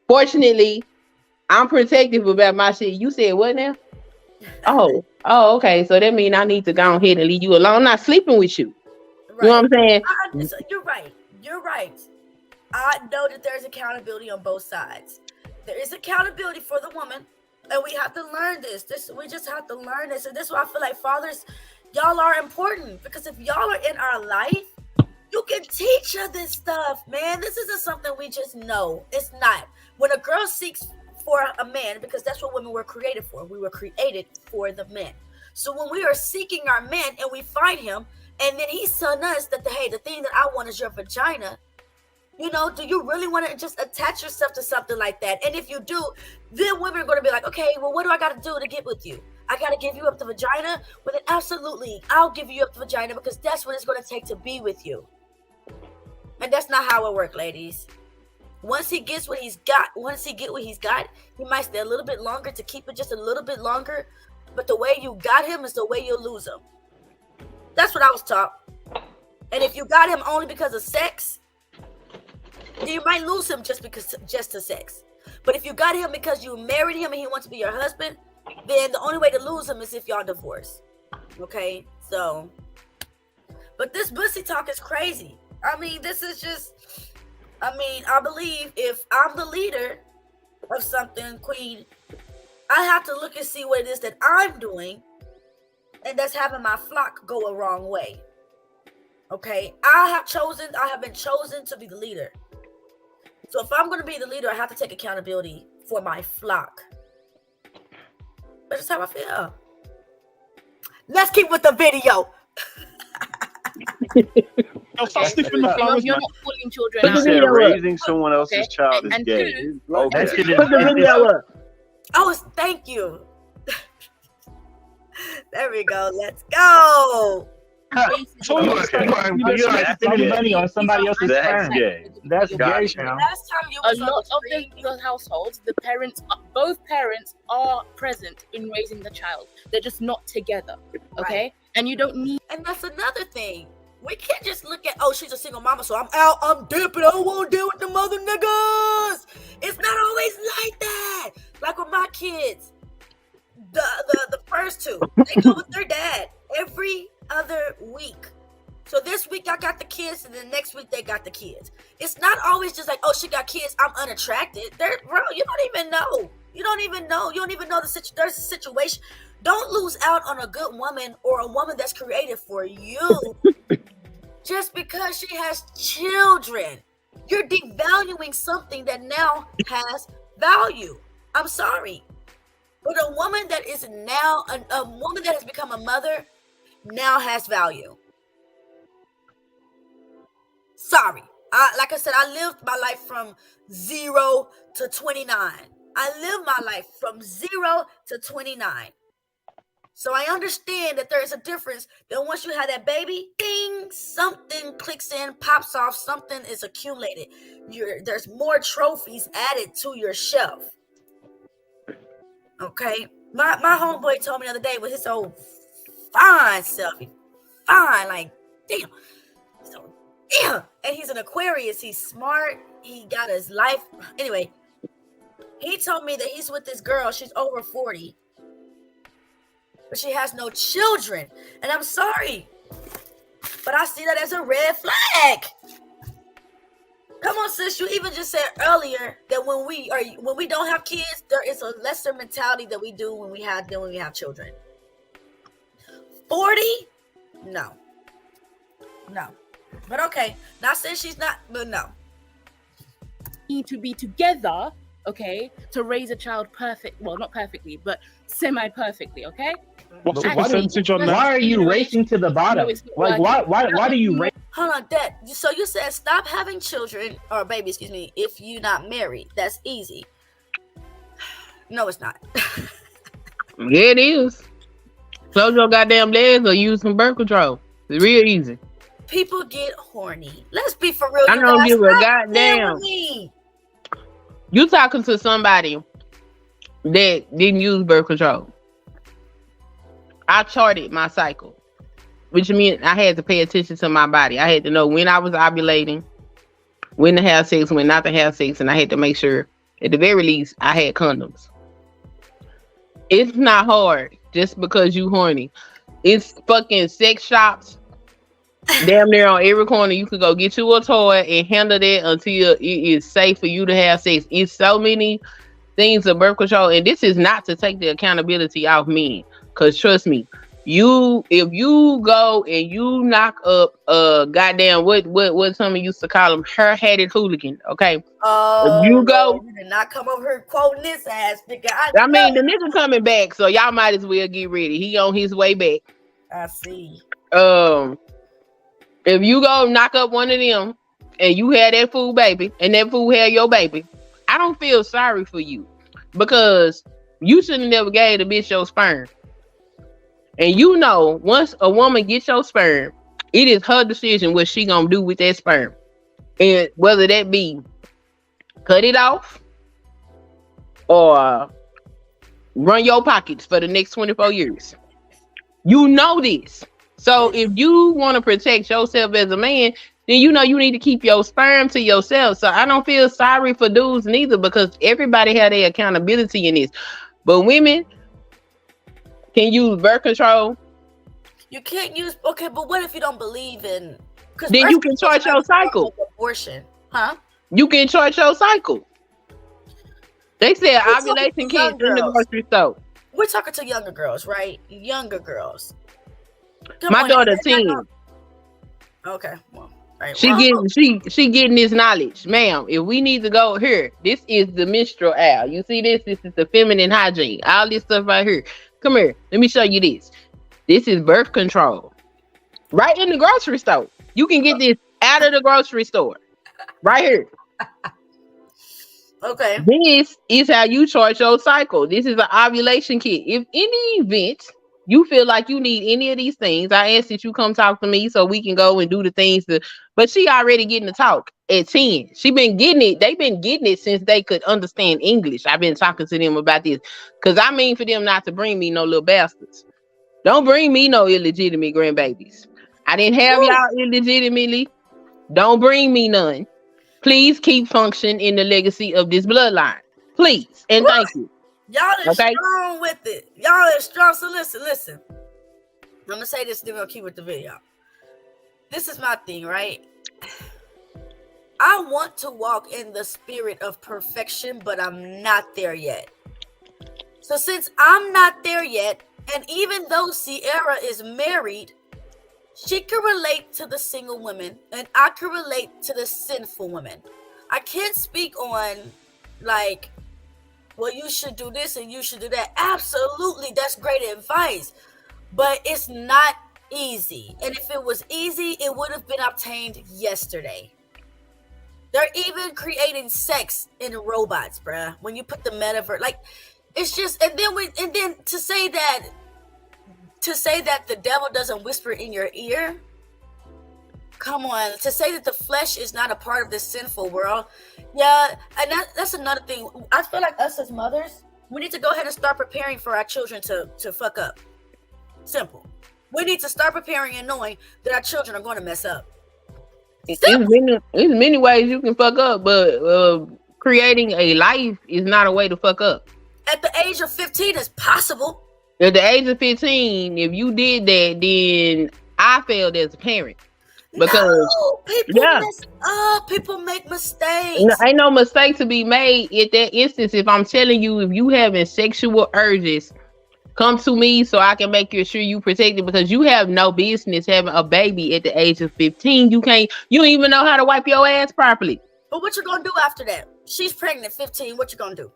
Fortunately, I'm protective about my shit. You said what now? Oh, okay. So that means I need to go ahead and leave you alone. I'm not sleeping with you. Right. You know what I'm saying? You're right. You're right. I know that there's accountability on both sides. There is accountability for the woman, and we have to learn this. We just have to learn this. And this is why I feel like fathers, y'all are important, because if y'all are in our life, you can teach her this stuff, man. This isn't something we just know. It's not. When a girl seeks for a man, because that's what women were created for. We were created for the men. So when we are seeking our man and we find him, and then he's telling us that, hey, the thing that I want is your vagina. You know, do you really want to just attach yourself to something like that? And if you do, then women are going to be like, okay, well, what do I got to do to get with you? I got to give you up the vagina? Well, then absolutely, I'll give you up the vagina, because that's what it's going to take to be with you. And that's not how it works, ladies. Once he gets what he's got, he might stay a little bit longer to keep it just a little bit longer. But the way you got him is the way you'll lose him. That's what I was taught. And if you got him only because of sex, you might lose him just to sex. But if you got him because you married him and he wants to be your husband, then the only way to lose him is if y'all divorce. Okay, so, but this pussy talk is crazy. I mean, this is just, I believe if I'm the leader of something, Queen, I have to look and see what it is that I'm doing, and that's having my flock go a wrong way. Okay, I have been chosen to be the leader. So if I'm going to be the leader, I have to take accountability for my flock. That's how I feel. Let's keep with the video. Stop sniffing the flowers. You're not pulling children You out. said raising someone else's child is And gay. two, Okay. Put the video up. Oh, thank you. There we go. Let's go. So you're spending money on somebody else's sperm. That's gay, now. A lot of the households, both parents are present in raising the child. They're just not together. Okay, right. And you don't need. And that's another thing. We can't just look at, oh, she's a single mama, so I'm out, I'm dipping, I don't want to deal with the mother niggas. It's not always like that. Like with my kids, the first two, they go with their dad every other week. So this week I got the kids, and then next week they got the kids. It's not always just like, oh, she got kids, I'm unattracted. Bro, you don't even know. You don't even know there's a situation. Don't lose out on a good woman or a woman that's created for you just because she has children. You're devaluing something that now has value. I'm sorry. But a woman that is now, a woman that has become a mother now has value. Sorry. Like I said, I lived my life from 0 to 29. I lived my life from 0 to 29. So I understand that there is a difference. That once you have that baby, ding, something clicks in, pops off, something is accumulated. There's more trophies added to your shelf. Okay? My homeboy told me the other day with his old fine selfie. Fine, like, damn. So, damn. And he's an Aquarius. He's smart. He got his life. Anyway, he told me that he's with this girl. She's over 40. But she has no children. And I'm sorry, but I see that as a red flag. Come on, sis. You even just said earlier that when we don't have kids, there is a lesser mentality that we do when we have children. 40? No. But okay. Not saying she's not, but no. Need to be together, okay, to raise a child not perfectly, but semi-perfectly, okay? What's the percentage on that? Why are you racing to the bottom? Like, why do you race? Hold on, Dad. So you said stop having children, or baby, excuse me, if you're not married. That's easy. No, it's not. Yeah, it is. Close your goddamn legs or use some birth control. It's real easy. People get horny. Let's be for real. I don't give a goddamn. You talking to somebody that didn't use birth control. I charted my cycle, which means I had to pay attention to my body. I had to know when I was ovulating, when to have sex, when not to have sex, and I had to make sure, at the very least, I had condoms. It's not hard just because you horny. It's fucking sex shops. Damn near on every corner, you could go get you a toy and handle that until it is safe for you to have sex. It's so many things of birth control, and this is not to take the accountability off men. Cause trust me, if you go and you knock up goddamn what some used to call them hair-headed hooligan, okay? Oh, if you go, you did not come over here quoting this ass nigga. I mean, the nigga coming back, so y'all might as well get ready. He on his way back. I see. If you go knock up one of them and you had that fool baby and that fool had your baby, I don't feel sorry for you because you should have never gave the bitch your sperm. And you know, once a woman gets your sperm, it is her decision what she gonna do with that sperm. And whether that be cut it off or run your pockets for the next 24 years. You know this. So if you want to protect yourself as a man, then you know you need to keep your sperm to yourself. So I don't feel sorry for dudes neither because everybody had their accountability in this. But women can use birth control. You can't use, okay, but what if you don't believe in? Then you can chart your cycle. Abortion, huh? You can chart your cycle. They said ovulation kits in the grocery store. We're talking to younger girls, right? Younger girls. My daughter 10. Okay. Well, right. She getting this knowledge. Ma'am, if we need to go here, this is the menstrual aisle. You see this? This is the feminine hygiene. All this stuff right here. Come here. Let me show you this. This is birth control. Right in the grocery store. You can get this out of the grocery store. Right here. Okay. This is how you chart your cycle. This is an ovulation kit. If in the event you feel like you need any of these things, I ask that you come talk to me so we can go and do the things but she already getting the talk at 10. She been getting it. They've been getting it since they could understand English. I've been talking to them about this. Cause I mean for them not to bring me no little bastards. Don't bring me no illegitimate grandbabies. I didn't have y'all illegitimately. Don't bring me none. Please keep function in the legacy of this bloodline. Please. And thank you. Y'all are strong with it. Y'all are strong. So listen. I'm going to say this, then we'll keep with the video. This is my thing, right? I want to walk in the spirit of perfection, but I'm not there yet. So since I'm not there yet, and even though Sierra is married, she can relate to the single women, and I can relate to the sinful women. I can't speak on, like, well, you should do this and you should do that. Absolutely, that's great advice. But it's not easy. And if it was easy, it would have been obtained yesterday. They're even creating sex in robots, bruh. When you put the metaverse, like, it's just, and then to say that the devil doesn't whisper in your ear. Come on, to say that the flesh is not a part of this sinful world. Yeah, and that's another thing. I feel like us as mothers, we need to go ahead and start preparing for our children to fuck up. Simple. We need to start preparing and knowing that our children are going to mess up. There's many ways you can fuck up, but creating a life is not a way to fuck up. At the age of 15, it's possible. At the age of 15, if you did that, then I failed as a parent. Because people mess up. People make mistakes. Ain't no mistake to be made at that instance. If I'm telling you, if you having sexual urges, come to me so I can make sure you protected, because you have no business having a baby at the age of 15. You don't even know how to wipe your ass properly. But what you gonna do after that? She's pregnant at 15. What you gonna do?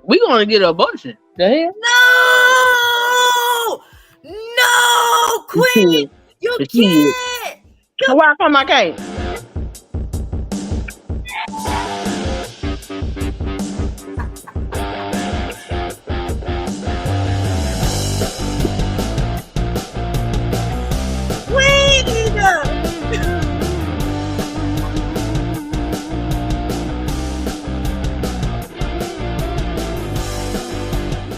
We gonna get an abortion. The hell? No, Queen, you can't. Why come I can't?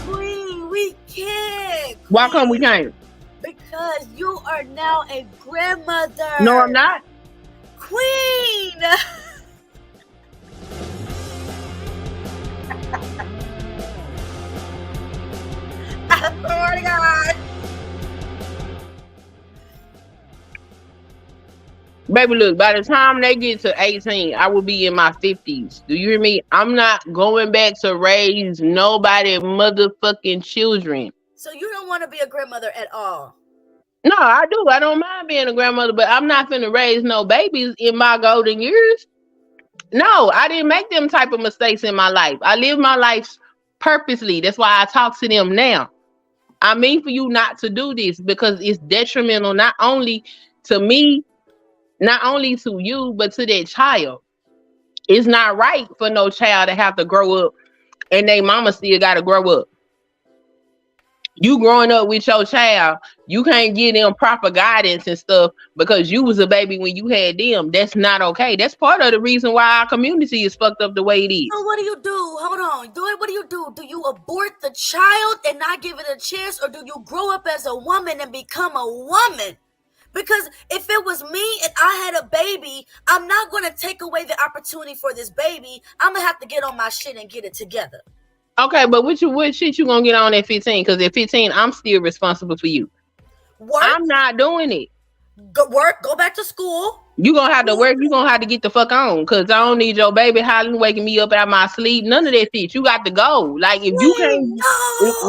Queen, we can't. Why come we can't? Because you are now a grandmother. No, I'm not. Queen. Oh my God. Baby, look, by the time they get to 18, I will be in my 50s. Do you hear me? I'm not going back to raise nobody motherfucking children. So you don't want to be a grandmother at all? No, I do. I don't mind being a grandmother, but I'm not finna raise no babies in my golden years. No, I didn't make them type of mistakes in my life. I live my life purposely. That's why I talk to them now. I mean for you not to do this, because it's detrimental not only to me, not only to you, but to that child. It's not right for no child to have to grow up and they mama still got to grow up. You growing up with your child, you can't give them proper guidance and stuff because you was a baby when you had them. That's not okay. That's part of the reason why our community is fucked up the way it is. So what do you do? Hold on. What do you do? Do you abort the child and not give it a chance, or do you grow up as a woman and become a woman? Because if it was me and I had a baby, I'm not going to take away the opportunity for this baby. I'm going to have to get on my shit and get it together. Okay, but what shit you gonna get on at 15? Because at 15, I'm still responsible for you. Work. I'm not doing it. Go back to school. You gonna have to work. You gonna have to get the fuck on. Because I don't need your baby hollering, waking me up out of my sleep. None of that shit. You got to go. Like, if you can't...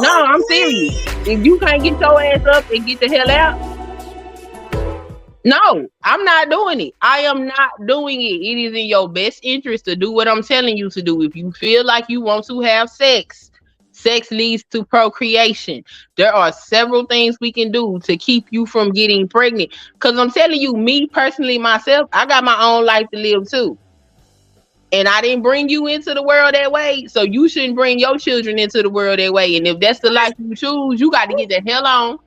No, I'm serious. If you can't get your ass up and get the hell out... No, I'm not doing it. I am not doing it. It is in your best interest to do what I'm telling you to do. If you feel like you want to have sex, sex leads to procreation. There are several things we can do to keep you from getting pregnant. Because I'm telling you, me personally, myself, I got my own life to live too. And I didn't bring you into the world that way, so you shouldn't bring your children into the world that way. And if that's the life you choose, you got to get the hell on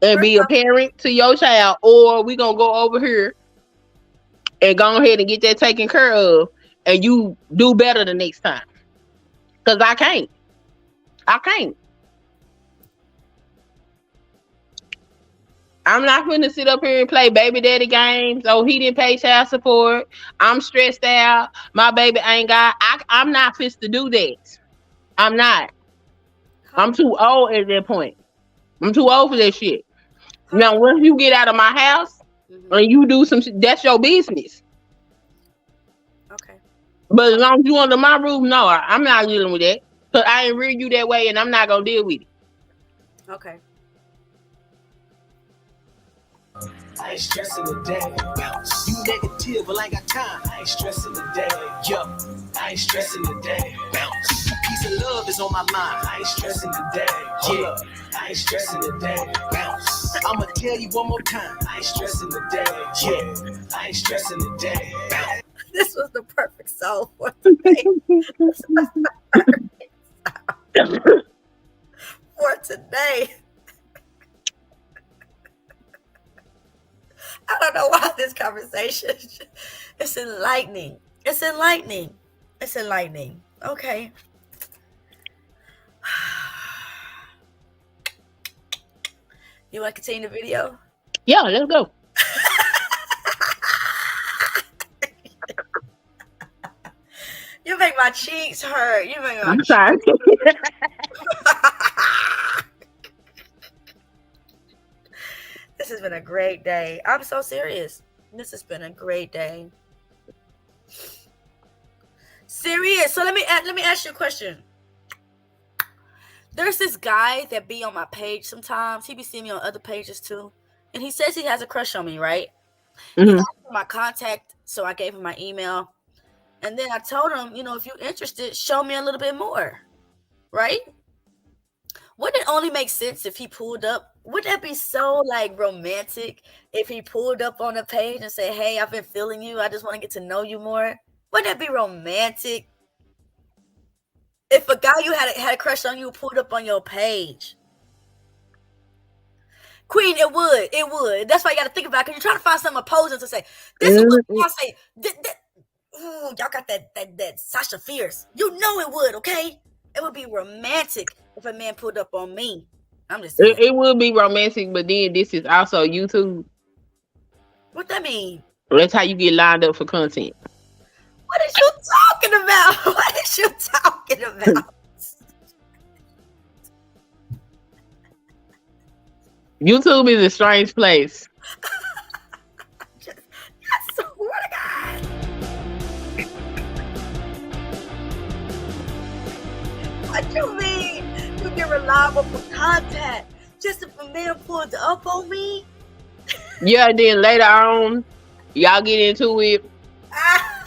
and be a parent to your child, or we gonna go over here and go ahead and get that taken care of, and you do better the next time. Cause I can't. I'm not gonna sit up here and play baby daddy games. Oh, he didn't pay child support. I'm stressed out. My baby ain't got. I'm not fit to do that. I'm not. I'm too old at that point. I'm too old for that shit. Now, once you get out of my house and you do some shit, that's your business. Okay. But as long as you under my roof, no, I'm not dealing with that. Cause I ain't rear you that way, and I'm not gonna deal with it. Okay. I ain't stressing today. Bounce. You negative, but I ain't got time. I ain't stressing today. Yo, I ain't stressing today. Bounce. Peace and love is on my mind. I ain't stressing today. Yeah, I ain't stressing today. Bounce. I'ma tell you one more time. I ain't stressing today. Yeah, I ain't stressing today. Bounce. This was the perfect song for today. For today. I don't know why this conversation. It's enlightening. It's enlightening. It's enlightening. Okay. You want to continue the video? Yeah, let's go. You make my cheeks hurt. You make my I'm sorry. This has been a great day. I'm so serious. This has been a great day. Serious. So let me ask you a question. There's this guy that be on my page sometimes. He be seeing me on other pages too. And he says he has a crush on me, right? He asked for my contact, so I gave him my email. And then I told him, if you're interested, show me a little bit more. Right? Wouldn't it only make sense if he pulled up? Wouldn't that be so romantic if he pulled up on the page and say, hey, I've been feeling you. I just want to get to know you more. Wouldn't that be romantic? If a guy you had a crush on you pulled up on your page. Queen, it would. That's why you got to think about it, because you're trying to find something opposing to say. This is what y'all say. Ooh, y'all got that Sasha Fierce. You know it would, okay? It would be romantic if a man pulled up on me. I'm just saying. It would be romantic, but then this is also YouTube. What that mean? That's how you get lined up for content. What is you talking about? What is you talking about? YouTube is a strange place. I swear to God. What you mean? You get reliable for contact just if a man pulled up on me? Yeah, then later on, y'all get into it.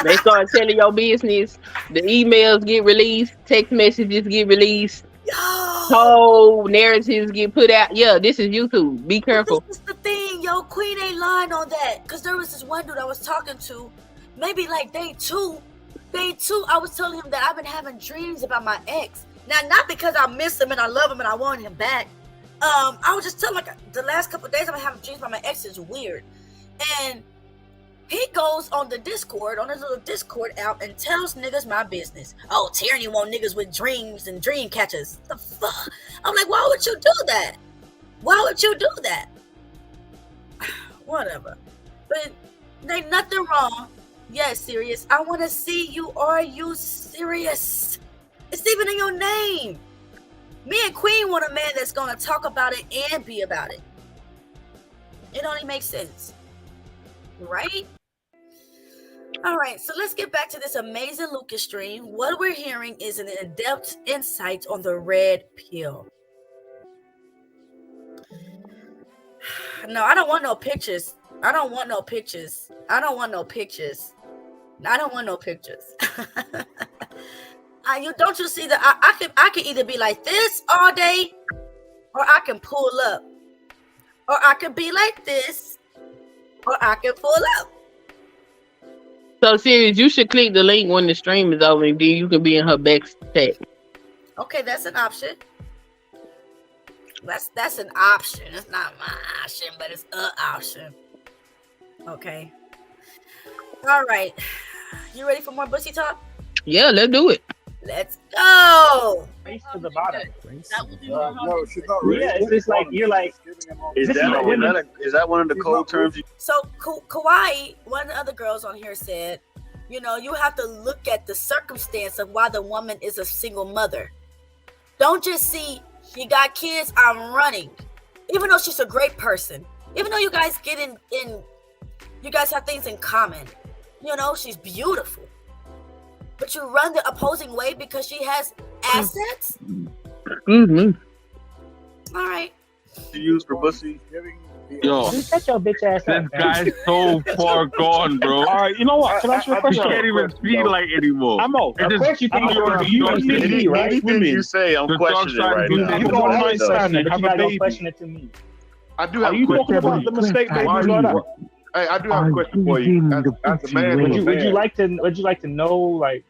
They start telling your business. The emails get released. Text messages get released. Whole narratives get put out. Yeah, this is YouTube. Be careful. This is the thing, yo. Queen ain't lying on that. Because there was this one dude I was talking to. Maybe day two. I was telling him that I've been having dreams about my ex. Now, not because I miss him and I love him and I want him back. I was just telling the last couple of days I've been having dreams about my ex is weird. And he goes on the Discord, on his little Discord app, and tells niggas my business. Oh, Tyranny want niggas with dreams and dream catchers. The fuck? I'm like, why would you do that? Why would you do that? Whatever. But there ain't nothing wrong. Yes, serious. I want to see you. Are you serious? It's even in your name. Me and Queen want a man that's going to talk about it and be about it. It only makes sense. Right? All right, so let's get back to this amazing Lucas stream. What we're hearing is an in-depth insight on the red pill. No, I don't want no pictures. Don't you see that I can either be like this all day, or I can pull up, or I can be like this, or I can pull up. So, serious, you should click the link when the stream is over, and then you can be in her back chat. Okay, that's an option. That's an option. It's not my option, but it's an option. Okay. All right. You ready for more bussy talk? Yeah, let's do it. Let's go. Race to the bottom. No, she's not ready. Yeah, it's just like you're like. Is that one of the code terms? So Kauai, one of the other girls on here said, you know, you have to look at the circumstance of why the woman is a single mother. Don't just see she got kids, I'm running. Even though she's a great person, even though you guys get in you guys have things in common. You know, she's beautiful. But you run the opposing way because she has assets? Mm-hmm. All right. You use for pussy? Yo, Shut your bitch ass this up. guy's so far gone, bro. All right, you know what? Can I ask you a You question? can't even see like anymore. I'm old. Of course you think you're Anything you say, I'm questioning right now. You don't understand it. but Have you a gotta go baby. question it to me. I do Are have a you question. talking about the mistake babies like that? Hey, I do have a question for you. As a man, Would you like to know like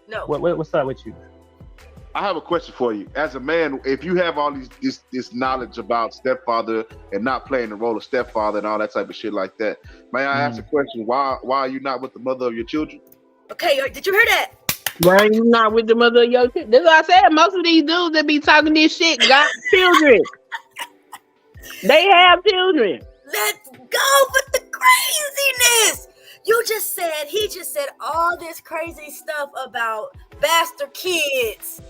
No. what's up with you? I have a question for you. As a man, if you have all this knowledge about stepfather and not playing the role of stepfather and all that type of shit like that, may I ask a question? Why are you not with the mother of your children? Okay, did you hear that? Why are you not with the mother of your kid? That's what I said. Most of these dudes that be talking this shit got children. They have children. Let's go with the craziness. He just said all this crazy stuff about bastard kids.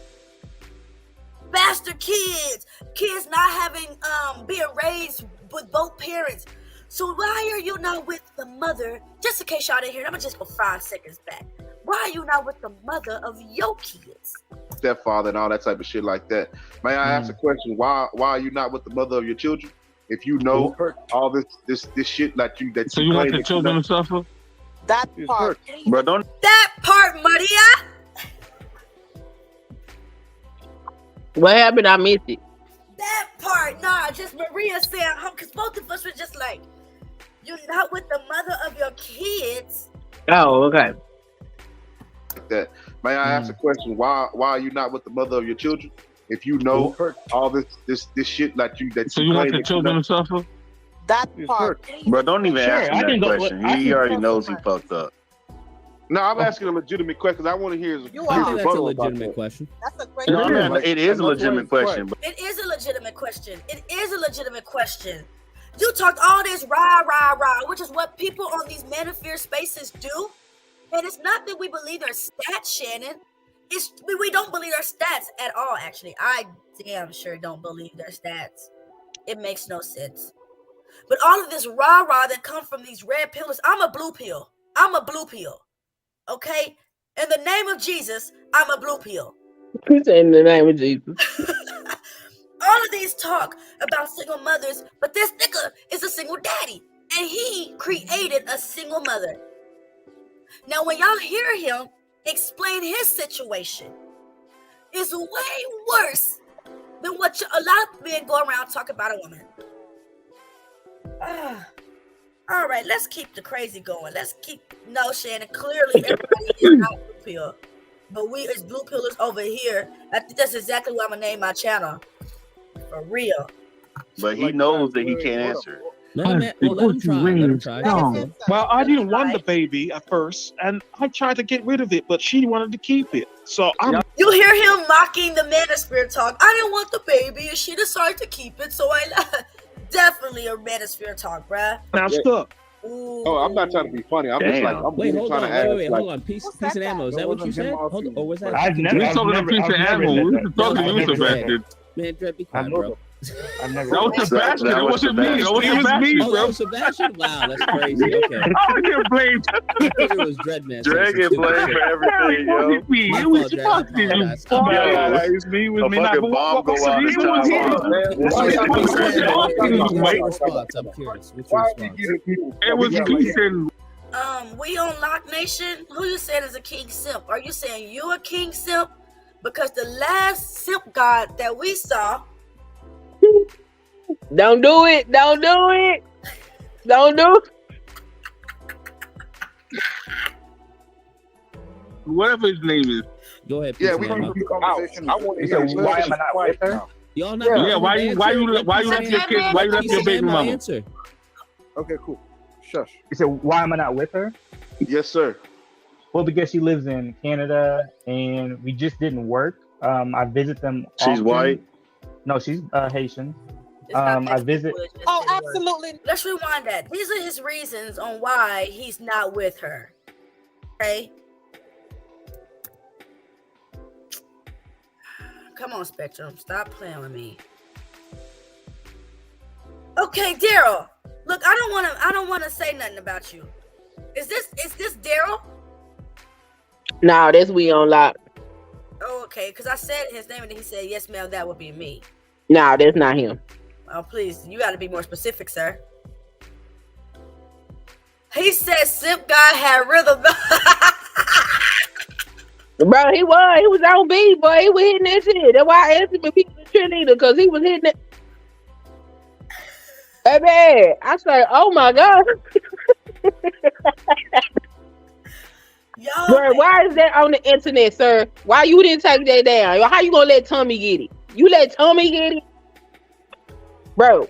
Kids not having being raised with both parents. So why are you not with the mother? Just in case y'all didn't hear, I'm gonna just go 5 seconds back. Why are you not with the mother of your kids? Stepfather and all that type of shit like that. May I ask a question? Why are you not with the mother of your children? If you know all this shit that you So you want the children to suffer? That part. Bro, don't. That part, Maria. What happened? I missed it. That part, nah, just Maria saying, because both of us were just like, you're not with the mother of your kids. Oh, okay. That. May I ask a question? Why are you not with the mother of your children? If you know all this shit that you So you want the children to suffer? That part. Bro, don't even ask him that question. He already knows he fucked up. No, I'm asking a legitimate question because I want to hear his I think that's a legitimate question. That's a great No, it is a legitimate question. But It is a legitimate question. It is a legitimate question. You talked all this rah, which is what people on these manosphere spaces do. And it's not that we believe their stats, Shannon. We don't believe their stats at all, actually. I damn sure don't believe their stats. It makes no sense. But all of this rah that come from these red pillars, I'm a blue pill. Okay? In the name of Jesus, I'm a blue pill. In the name of Jesus. All of these talk about single mothers, but this nigga is a single daddy. And he created a single mother. Now, when y'all hear him explain his situation, it's way worse than what a lot of men go around talking about a woman. All right, let's keep the crazy going. No, Shannon, clearly everybody is not blue pill. But we as blue pillars over here, I think that's exactly what I'm going to name my channel. For real. But he knows that he can't answer. Let him try. Well, I didn't want the baby at first, and I tried to get rid of it, but she wanted to keep it. So You hear him mocking the manosphere talk. I didn't want the baby, and she decided to keep it, so I definitely a manosphere talk, bruh. I'm stuck. Oh, I'm not trying to be funny. I'm just like, I'm really trying to ask. Hold on. Peace and ammo. Is that what you said? Hold on. Or was that? We're talking to piece of ammo. We're talking to you, Sebastian. Man, Dred, be quiet, bro. That was Sebastian. It wasn't me. It was me, bro. Oh, Sebastian? Wow, that's crazy. Okay. I get blamed. It was Dred, man. Dred get blamed for everything, yo. It was fucking you. It was me. A fucking bomb go off this time. I'm curious. What's your response? It was peace and... We on Lock Nation. Who you saying is a king simp? Are you saying you a king simp? Because the last simp god that we saw. Don't do it. Don't do it. Don't do it. whatever his name is. Go ahead. Yeah, Peace we Mama. the conversation. Why am I not with her? Y'all not. Yeah, why you left your kids? Why you left your baby mama? Answer. Okay, cool. Shush. You said, why am I not with her? Yes, sir. Well, because she lives in Canada and we just didn't work. I visit them. She's often. white? No, she's Haitian. I visit. Oh, absolutely. Let's rewind that. These are his reasons on why he's not with her. Okay. Come on, Spectrum. Stop playing with me. Okay, Daryl. Look, I don't wanna say nothing about you. Is this Daryl? No, that's we on lock. Oh, okay, because I said his name and he said, yes, ma'am, that would be me. No, that's not him. Oh, please, you gotta be more specific, sir. He said Simp Guy had rhythm. Bro, he was on beat, boy. He was hitting that shit. That's why I asked him if he was a cheerleader, because he was hitting it. Hey man, I said, oh my God. Bro, why is that on the internet, sir? Why you didn't take that down? How you gonna let Tommy get it? You let Tommy get it? Bro,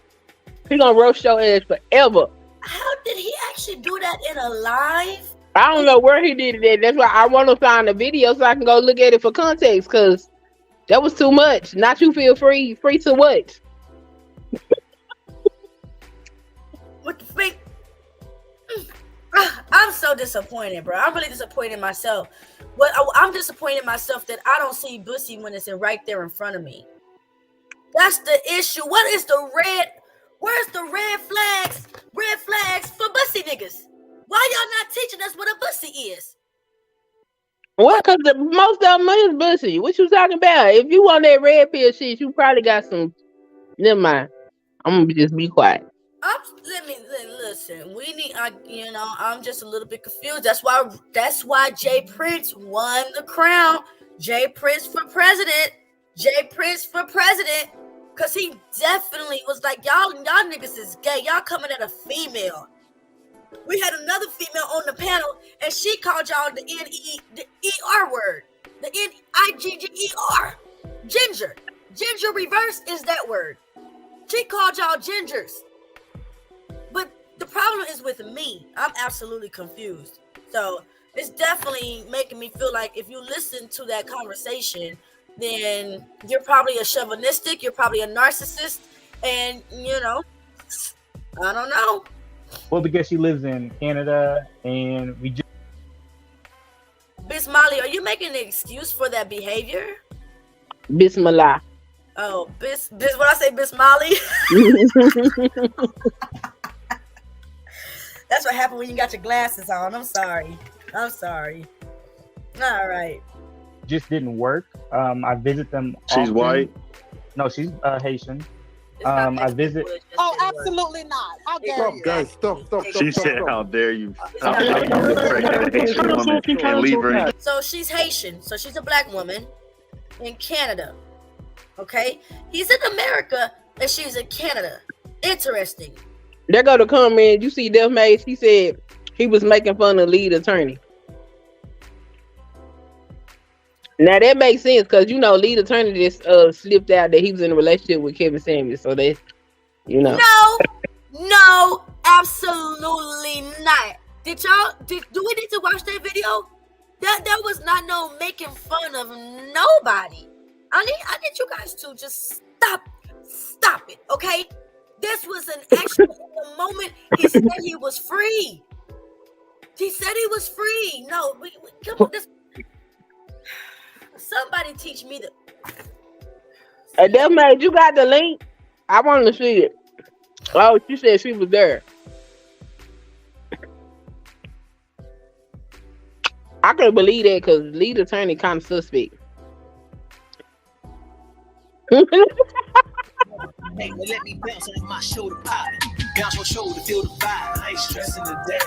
he gonna roast your ass forever. How did he actually do that in a live? I don't know where he did it at. That's why I want to find the video so I can go look at it for context, because that was too much. Not you feel free. Free to what? What the fake? I'm so disappointed, bro. I'm really disappointed in myself. I'm disappointed in myself that I don't see Bussy when it's right there in front of me. That's the issue. What is the red? Where's the red flags? Red flags for Bussy niggas. Why y'all not teaching us what a Bussy is? What? Because most of them is Bussy. What you talking about? If you want that red pill shit, you probably got some. Never mind. I'm gonna just be quiet. Listen. We need. I'm just a little bit confused. That's why Jay Prince won the crown. Jay Prince for president. Jay Prince for president. Cause he definitely was like, y'all niggas is gay. Y'all coming at a female. We had another female on the panel, and she called y'all the N-E-R word. The N-I-G-G-E-R. Ginger. Ginger reverse is that word. She called y'all gingers. But the problem is with me. I'm absolutely confused. So it's definitely making me feel like if you listen to that conversation, then you're probably a chauvinistic, you're probably a narcissist, and I don't know. Well, because she lives in Canada and we just. Miss Molly, are you making an excuse for that behavior? Bismillah. Oh, Bis what I say, Miss Molly? That's what happened when you got your glasses on. I'm sorry. All right. Just didn't work. I visit them. She's often. white? No, she's Haitian. I visit. Oh, absolutely not. How dare you? Guys, stop. She said, how dare you? So she's Haitian. So she's a black woman in Canada. Okay? He's in America and she's in Canada. Interesting. There go the comment. You see Death Mace, he said he was making fun of lead attorney. Now that makes sense because lead attorney just slipped out that he was in a relationship with Kevin Samuels. So they, No, absolutely not. Do we need to watch that video? That was not no making fun of nobody. I need you guys to just stop it, okay? This was an action in the moment. He said he was free. No, we come on, this. Somebody teach me the. Hey, Death Mace, you got the link? I want to see it. Oh, she said she was there. I can't believe that because lead attorney kind of suspect. Hey, let me bounce on my shoulder pop. Bounce your shoulder, feel the vibe. I ain't stressing today.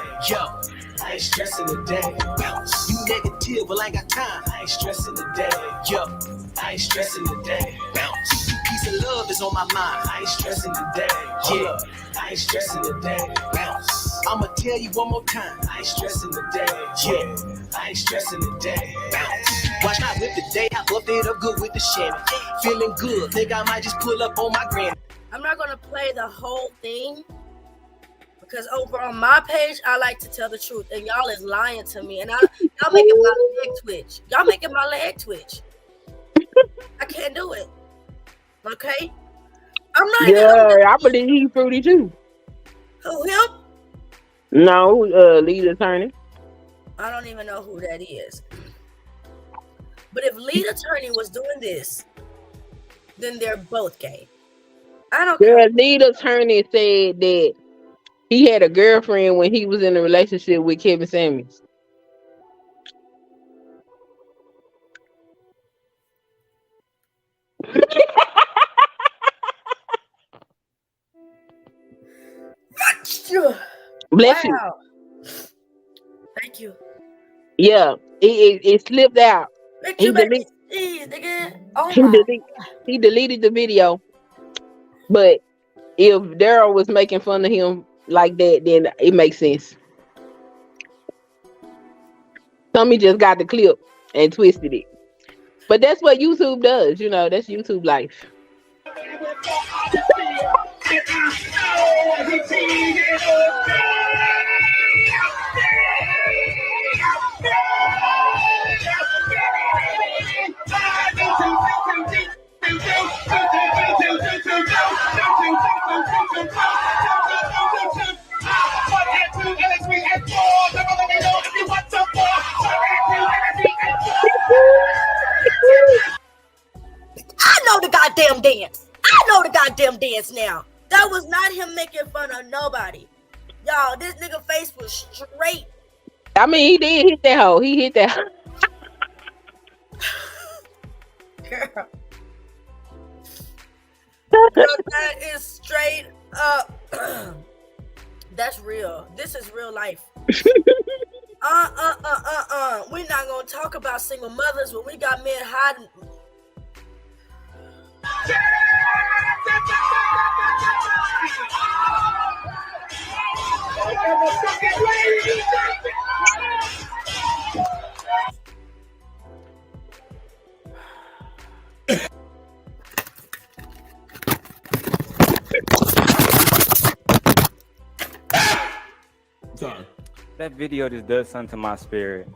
I ain't stressing today. Bounce. You negative, but I ain't got time. I ain't stressing today. I ain't stressing today. Bounce. Peace and love is on my mind. I ain't stressing today. I ain't stressing today. Bounce. I'ma tell you one more time. I ain't stressing today. Yeah, I ain't stressing today. Bounce. Watch my whip today. I buffed it up good with the Chevy. Feeling good. Think I might just pull up on my granny. I'm not gonna play the whole thing because over on my page, I like to tell the truth, and y'all is lying to me, and y'all making my leg twitch. Y'all making my leg twitch. I can't do it. Okay, I'm not. Yeah, I believe he's fruity too. Who, him? No, lead attorney. I don't even know who that is. But if lead attorney was doing this, then they're both gay. I don't care. The lead attorney said that he had a girlfriend when he was in a relationship with Kevin Samuels. Bless you. Thank you. Yeah, it slipped out. He deleted the video. But if Daryl was making fun of him like that, then it makes sense. Tommy just got the clip and twisted it. But that's what YouTube does, you know, that's YouTube life. I know the goddamn dance. I know the goddamn dance now. That was not him making fun of nobody. Y'all, this nigga face was straight. I mean, he did hit that hoe. He hit that hoe. Girl. That is straight up. That's real. This is real life. We're not gonna talk about single mothers when we got men hiding. Sorry. That video just does something to my spirit.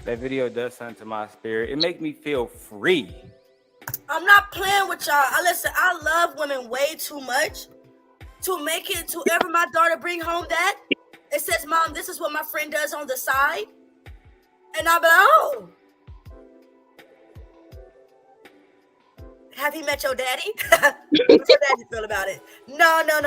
That video does something to my spirit. It makes me feel free. I'm not playing with y'all. Listen, I love women way too much to make it to ever my daughter bring home that. It says, Mom, this is what my friend does on the side. And I'm like, oh. Have you met your daddy? What's your daddy feel about it? No. No.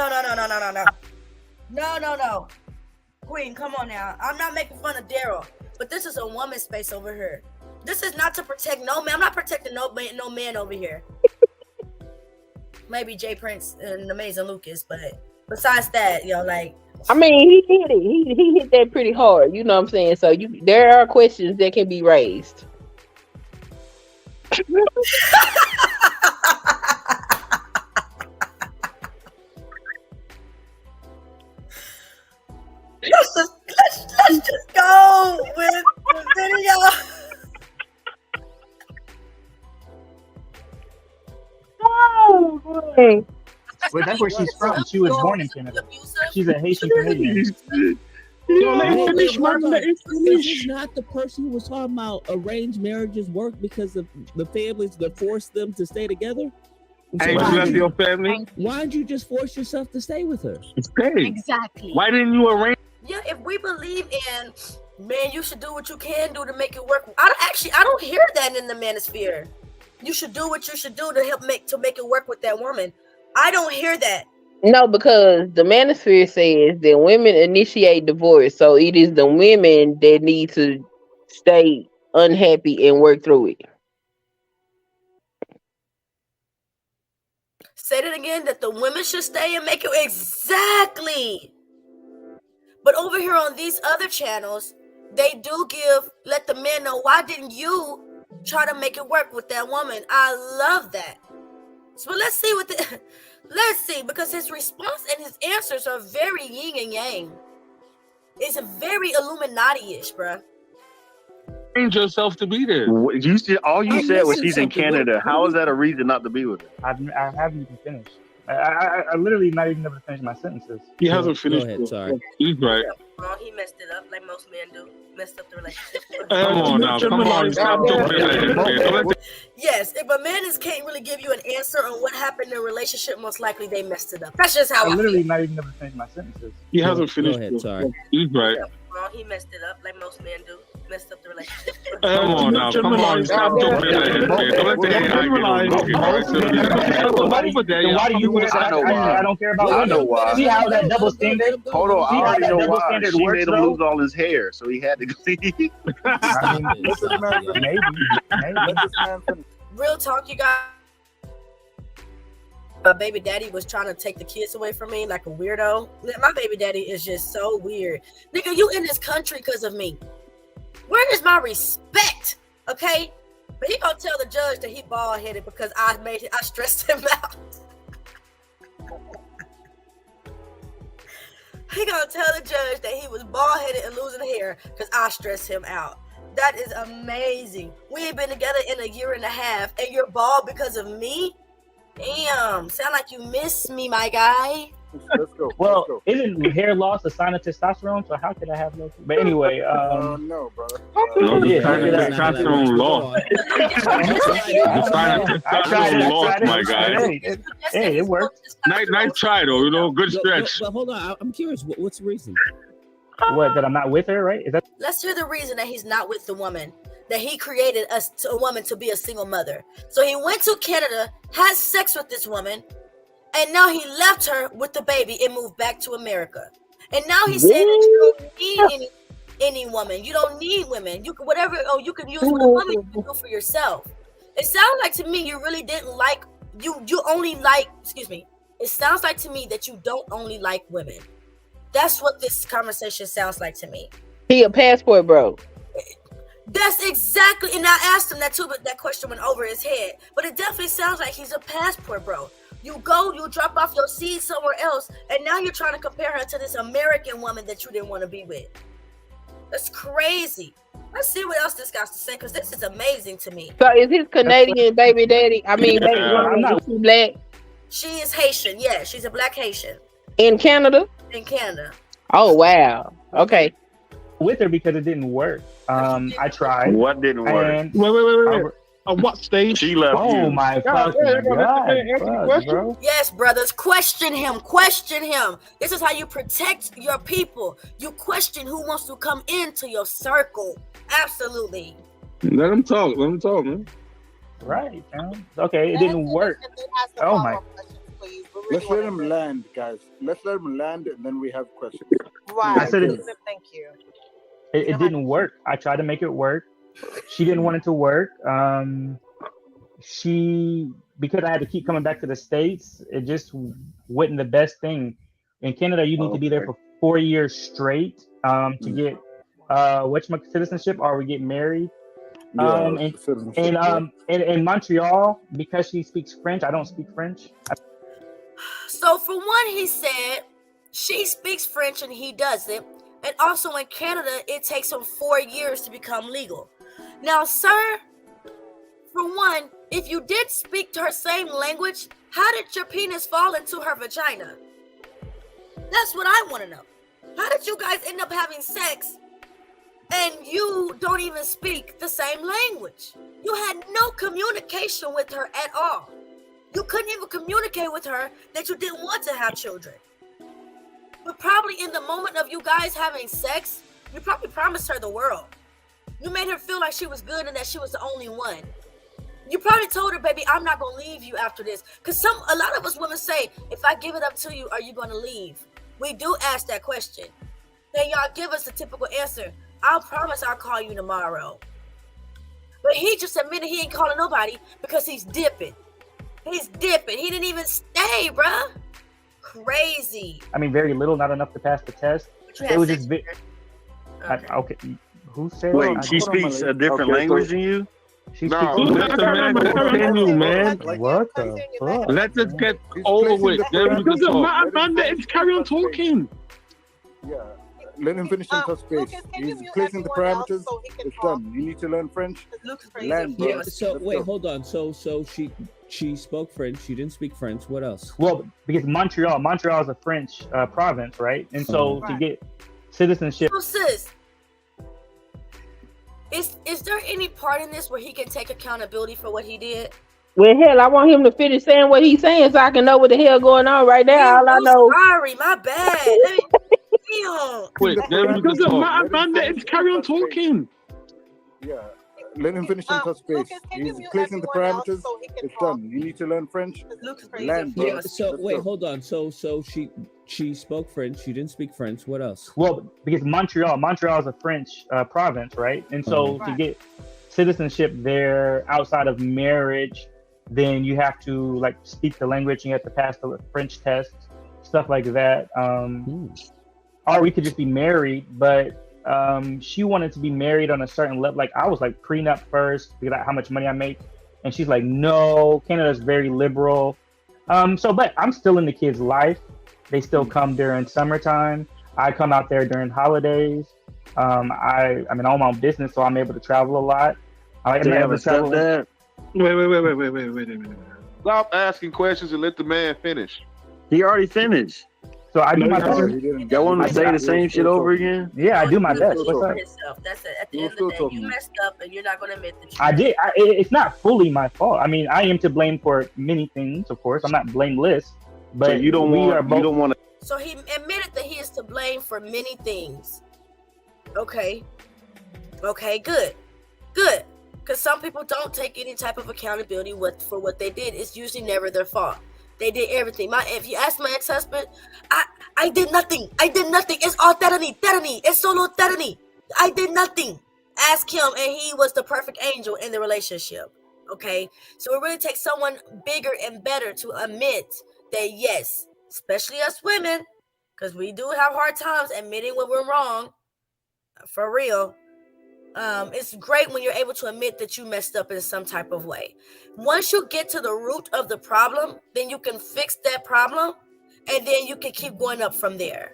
Queen, come on now. I'm not making fun of Daryl, but this is a woman's space over here. This is not to protect no man. I'm not protecting no man over here. Maybe Jay Prince and Amazing Lucas, but besides that, like. I mean, he hit it. He hit that pretty hard. You know what I'm saying? So there are questions that can be raised. Let's just go with the video. Oh, boy. Well, that's where she's from. She was born in Canada. She's a Haitian Canadian. This is not the person who was talking about arranged marriages work because of the families that forced them to stay together. So you left your family? Why didn't you just force yourself to stay with her? Exactly. Why didn't you arrange? Yeah, if we believe in, man, you should do what you can do to make it work. I don't hear that in the manosphere. You should do what you should do to make it work with that woman. I don't hear that. No, because the manosphere says that women initiate divorce, so it is the women that need to stay unhappy and work through it. Say it again, that the women should stay and make it exactly. But over here on these other channels, they do let the men know, why didn't you try to make it work with that woman? I love that. So let's see what let's see, because his response and his answers are very yin and yang. It's a very Illuminati-ish, bruh. Change yourself to be there. You said all you said was he's in Canada. How is that a reason not to be with her? I haven't even finished. I literally not even able to finish my sentences. He hasn't finished. Go ahead, sorry. He's right. Oh, he messed it up like most men do. Messed up the relationship. Come on now, come on. Stop doing Yes, if a man can't really give you an answer on what happened in a relationship, most likely they messed it up. That's just how I literally feel. not even able to finish my sentences. He hasn't finished. Go ahead, sorry. He's right. Oh, he messed it up like most men do. Messed up the relationship. Come on now, come on. Stop doing Why do you want to? I don't care about. I know why. See how that double standard? Hold on, I already know why. She works, made him lose all his hair, so he had to leave. Maybe. Real talk, you guys. My baby daddy was trying to take the kids away from me like a weirdo. My baby daddy is just so weird. Nigga, you in this country because of me. Where is my respect? Okay? But he gonna tell the judge that he bald-headed because I stressed him out. He gonna tell the judge that he was bald-headed and losing hair because I stressed him out. That is amazing. We ain't been together in a year and a half and you're bald because of me? Damn, sound like you miss me, my guy. Let's go. Well, isn't hair loss a sign of testosterone? So how could I have no? But anyway, no, brother. Testosterone lost. The sign of testosterone lost, my guy. Hey, it worked. Nice try, though. You know, good stretch. But hold on, I'm curious. What's the reason? What, that I'm not with her, right? Is that? Let's hear the reason that he's not with the woman. That he created a woman to be a single mother. So he went to Canada, had sex with this woman, and now he left her with the baby and moved back to America. And now he's saying that you don't need any woman. You don't need women. You can you can use what a woman you can do for yourself. It sounds like to me you really didn't like you only like, it sounds like to me that you don't only like women. That's what this conversation sounds like to me. He a passport bro. That's exactly, and I asked him that too, but that question went over his head. But it definitely sounds like he's a passport bro. You drop off your seed somewhere else, and now you're trying to compare her to this American woman that you didn't want to be with. That's crazy. Let's see what else this guy's to say, because this is amazing to me. So is his Canadian baby daddy? I mean, I'm not black. She is Haitian. Yeah, she's a black Haitian. In Canada? In Canada. Oh, wow. Okay. With her because it didn't work. I tried. What didn't work? And Wait. On what stage? She left you. Oh my fucking God, bro. Yes, brothers, question him. Question him. This is how you protect your people. You question who wants to come into your circle. Absolutely. Let him talk, man. Right, man. Okay, it didn't work. Oh my. Let's let him land, guys. Let's let him land, and then we have questions. Why? I said it. Thank you. It didn't work. I tried to make it work. She didn't want it to work. Because I had to keep coming back to the States, it just wasn't the best thing. In Canada, you need to be there for 4 years straight to get citizenship, or we get married. In Montreal, because she speaks French, I don't speak French. So for one, he said she speaks French and he doesn't. And also in Canada, it takes him 4 years to become legal. Now, sir, for one, if you did speak to her same language, how did your penis fall into her vagina? That's what I want to know. How did you guys end up having sex and you don't even speak the same language? You had no communication with her at all. You couldn't even communicate with her that you didn't want to have children. But probably in the moment of you guys having sex, you probably promised her the world. You made her feel like she was good and that she was the only one. You probably told her, baby, I'm not going to leave you after this. Because a lot of us women say, if I give it up to you, are you going to leave? We do ask that question. Then y'all give us the typical answer. I'll promise I'll call you tomorrow. But he just admitted he ain't calling nobody because he's dipping. He's dipping. He didn't even stay, bruh. Crazy. I mean, very little, not enough to pass the test. It was just okay. Who said? Wait, she speaks a different language than you? No, let the man continue, man. What the fuck? Let this get over with. Then we can talk. Let's carry on talking. Yeah. Let him finish in touch base. He's placing the parameters. It's done. You need to learn French. Land, bro. Yeah. So wait, hold on. So she spoke French. She didn't speak French. What else? Well, because Montreal is a French province, right? And so to get citizenship. So sis, is there any part in this where he can take accountability for what he did? Well, hell, I want him to finish saying what he's saying so I can know what the hell going on right now. All I know. Sorry, my bad. Wait, it doesn't matter, man. Let's carry on talking. Yeah. Let him finish in touch base. He's placing the parameters. It's done. You need to learn French. Land, bro. Yeah. So wait, hold on. So she spoke French. She didn't speak French. What else? Well, because Montreal is a French province, right? And so to get citizenship there outside of marriage, then you have to like speak the language and you have to pass the French test, stuff like that. Or we could just be married, but she wanted to be married on a certain level. Like I was like prenup first, figure out how much money I make. And she's like, no, Canada's very liberal. But I'm still in the kids' life. They still come during summertime. I come out there during holidays. I'm in all my own business, so I'm able to travel a lot. They have a stepdad? Wait. Stop asking questions and let the man finish. He already finished. So I do my best. Y'all want him to say the same shit over again? Yeah, I do my best. What's up? That's it. At the end of the day, you messed up and you're not going to admit the truth. I did. It's not fully my fault. I mean, I am to blame for many things, of course. I'm not blameless. But so you don't want to. So he admitted that he is to blame for many things. Okay, good. Because some people don't take any type of accountability for what they did. It's usually never their fault. They did everything. If you ask my ex-husband, I did nothing. It's all terani. It's solo terani. I did nothing. Ask him, and he was the perfect angel in the relationship. Okay, so it really takes someone bigger and better to admit that yes, especially us women, because we do have hard times admitting when we're wrong. For real. It's great when you're able to admit that you messed up in some type of way. Once you get to the root of the problem, then you can fix that problem and then you can keep going up from there.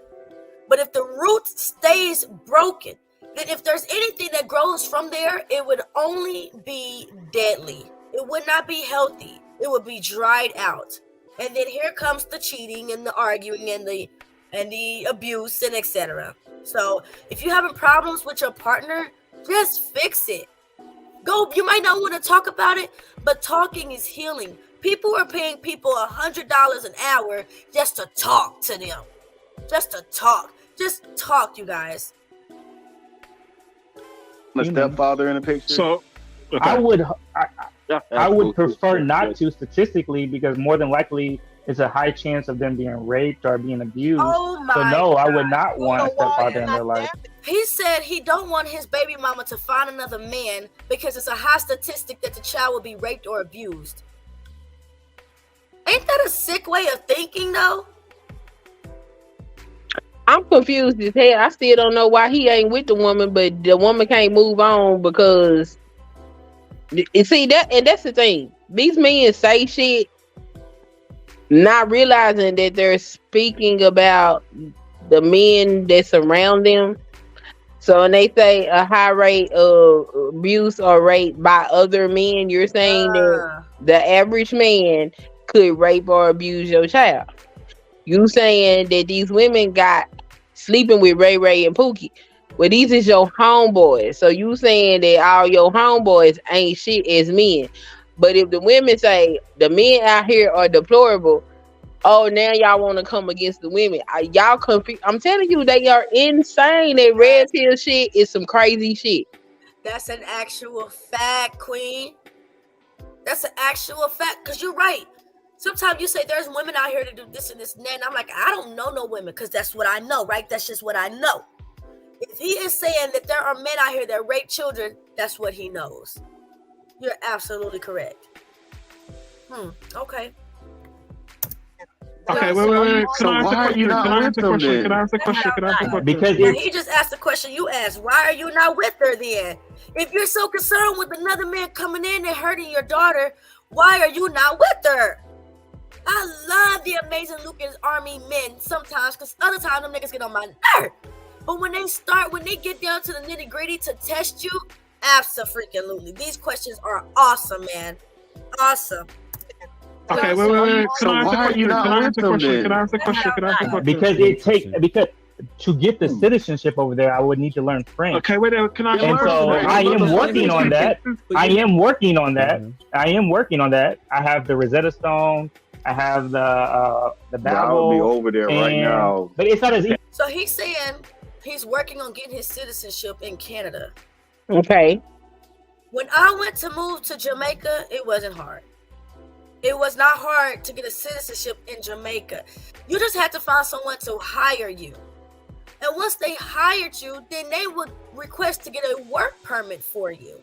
But if the root stays broken, then if there's anything that grows from there, it would only be deadly. It would not be healthy. It would be dried out. And then here comes the cheating and the arguing and the abuse and etc. So if you're having problems with your partner, just fix it. You might not want to talk about it, but talking is healing. People are paying people $100 an hour just to talk to them. Just talk, you guys. A stepfather in the picture. So okay. I would prefer not to statistically, because more than likely it's a high chance of them being raped or being abused. Oh my so no, God. I would not want a stepfather in their life. He said he don't want his baby mama to find another man because it's a high statistic that the child will be raped or abused. Ain't that a sick way of thinking though? I'm confused as hell. I still don't know why he ain't with the woman, but the woman can't move on because see that's the thing. These men say shit not realizing that they're speaking about the men that surround them. So when they say a high rate of abuse or rape by other men, you're saying that the average man could rape or abuse your child. You saying that these women got sleeping with Ray and Pookie. Well, these is your homeboys. So you saying that all your homeboys ain't shit as men. But if the women say the men out here are deplorable, oh, now y'all want to come against the women. Y'all confused. I'm telling you, they are insane. That red pill shit is some crazy shit. That's an actual fact, Queen. That's an actual fact. Because you're right. Sometimes you say there's women out here to do this and this and that. And I'm like, I don't know no women because that's what I know, right? That's just what I know. If he is saying that there are men out here that rape children, that's what he knows. You're absolutely correct. Okay. Okay, wait. So why are you not with them then? Can I ask a question? Because he just asked the question you asked. Why are you not with her then? If you're so concerned with another man coming in and hurting your daughter, why are you not with her? I love the amazing Lucas Army men sometimes, because other times them niggas get on my nerve. But when they get down to the nitty gritty to test you, absolutely. These questions are awesome, man. Awesome. Okay, wait. So why are you not with them then? Can I ask a question? Because to get the citizenship over there, I would need to learn French. Okay, wait. Can I? And so I am working on that. I am working on that. I have the Rosetta Stone. I have the Bible. I'll be over there right now. But it's not as easy. So he's saying he's working on getting his citizenship in Canada. Okay. When I went to move to Jamaica, it wasn't hard. It was not hard to get a citizenship in Jamaica. You just had to find someone to hire you. And once they hired you, then they would request to get a work permit for you.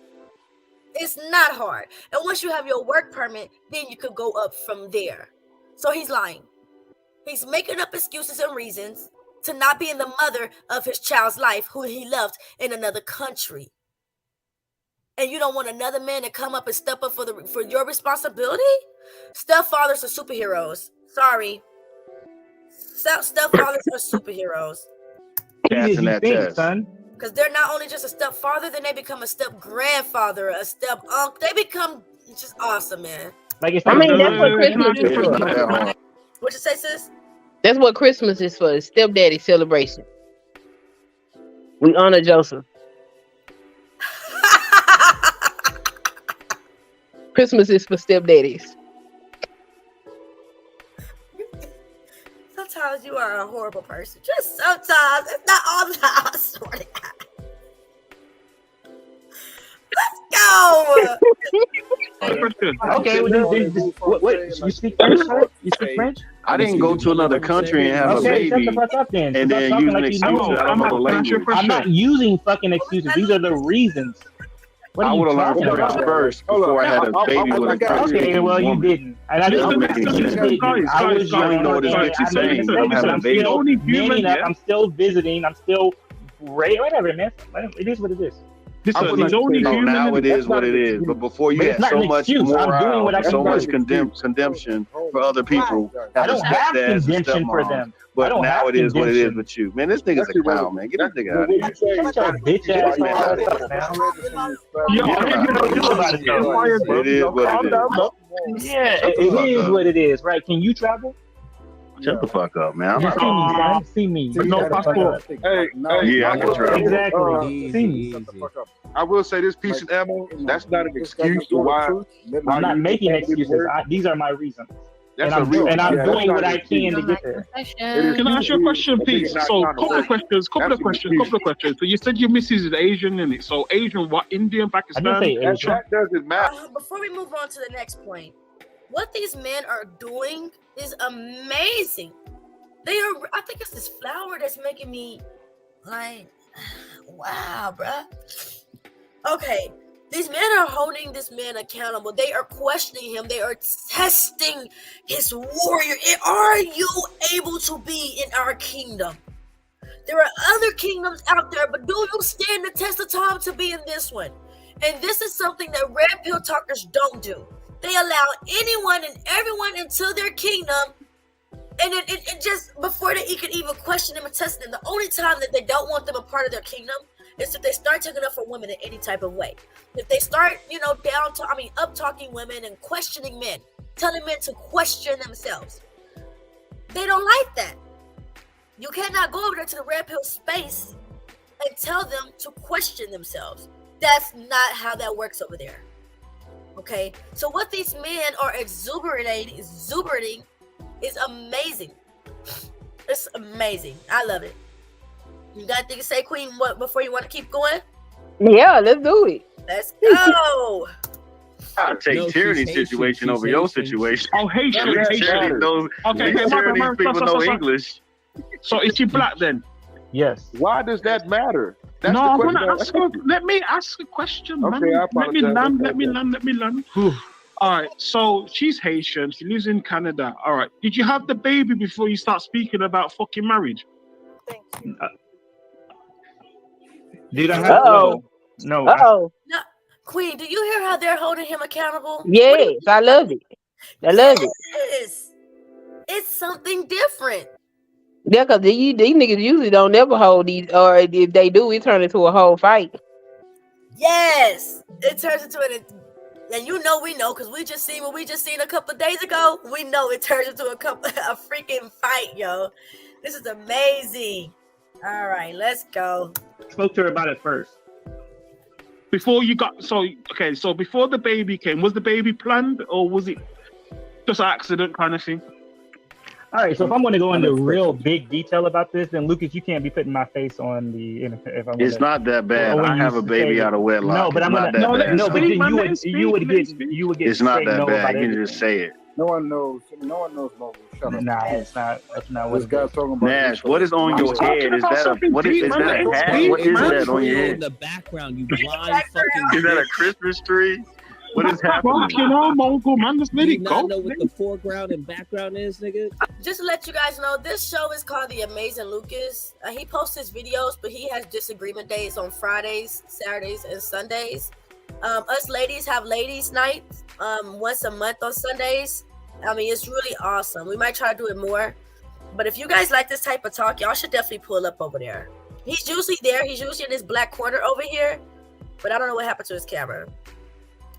It's not hard. And once you have your work permit, then you could go up from there. So he's lying. He's making up excuses and reasons to not being the mother of his child's life, who he loved in another country. And you don't want another man to come up and step up for your responsibility? Stepfathers are superheroes. Sorry. Stepfathers are superheroes. Passing that test. Son. Because they're not only just a stepfather, then they become a step-grandfather, a step-uncle. They become just awesome, man. Like that's what Christmas is for. What you say, sis? That's what Christmas is for, stepdaddy celebration. We honor Joseph. Christmas is for stepdaddies. Sometimes you are a horrible person. Just sometimes. It's not all the time. I swear to God. Let's go. Okay, what, you speak French? You speak French? I didn't go to another country and have a baby and then use an excuse. I don't know the language. I'm not using fucking excuses. These are the reasons. I would have learned French first before I had a baby with a country. Okay, well, you didn't. And I didn't. I was young. Know what this bitch is saying. I'm having a baby. I'm still visiting. I'm still whatever, man. It is what it is. Now it is what it is. But before you had so much morale, so much condemnation for other people. I don't have condemnation for them. But now it is what it is with you. Man, this nigga's a clown, man. Get this nigga out of here. Bitch ass It is what it is. Yeah, it is what it is, right? Can you travel? Shut the fuck up, man. See me. But no passport. Yeah, I can travel. Exactly. See me. I will say this piece of ammo, that's not an excuse to why. I'm not making excuses. These are my reasons. And I'm doing what I can to get there. Can I ask you a question, please? So, couple of questions. So, you said your missus is Asian, innit? So, Asian, what? Indian, Pakistan? I didn't say Asian. That doesn't matter. Before we move on to the next point, what these men are doing is amazing. I think it's this flower that's making me like, wow, bruh. Okay. These men are holding this man accountable. They are questioning him. They are testing his warrior. Are you able to be in our kingdom? There are other kingdoms out there, but do you stand the test of time to be in this one? And this is something that red pill talkers don't do. They allow anyone and everyone into their kingdom, and it just before they can even question them and test them. The only time that they don't want them a part of their kingdom is if they start taking up for women in any type of way. If they start, up talking women and questioning men, telling men to question themselves. They don't like that. You cannot go over there to the red pill space and tell them to question themselves. That's not how that works over there. Okay? So what these men are exuberating is amazing. It's amazing. I love it. You got anything to say, Queen, before you want to keep going? Yeah, let's do it. Let's go. I'll take Tyranny's situation over your situation. Oh, Haitian. Okay, Tyranny people know English. So is she black then? Yes. Why does that matter? That's no, I'm gonna ask. Let me ask a question, man. Okay, I apologize. Let me land. All right, so she's Haitian. She lives in Canada. All right, did you have the baby before you start speaking about fucking marriage? Thank you. Did I have? No. No, Queen, do you hear how they're holding him accountable? Yes, I love it. I love it. Yes, it's something different. Yeah, because these niggas usually don't never hold these, or if they do, it turns into a whole fight. Yes, it turns into an. And you know we know because we just seen what we just seen a couple of days ago. We know it turns into a freaking fight, yo. This is amazing. All right, let's go. Spoke to her about it first. Before you got so before the baby came, was the baby planned or was it just an accident kind of thing? All right, so if I'm going to go into real big detail about this, then Lucas, you can't be putting my face on the internet. It's not that bad. I have a baby out of wedlock. No, but I'm not that bad. No, but you would get. It's not that bad. You can just say it. No one knows. No one knows. Shut up. Nah, it's not. That's not what this guy's talking about. Nash, what is on your head? Is that a what is that? What is that on your head? In the background, you blind fucking. Is that a Christmas tree? What is happening? You know, Mogul, man, just let it go. Know what the foreground and background is, nigga? Just to let you guys know, this show is called The Amazing Lucas. He posts his videos, but he has disagreement days on Fridays, Saturdays, and Sundays. Us ladies have ladies' night once a month on Sundays. I mean, it's really awesome. We might try to do it more. But if you guys like this type of talk, y'all should definitely pull up over there. He's usually there. He's usually in this black corner over here. But I don't know what happened to his camera.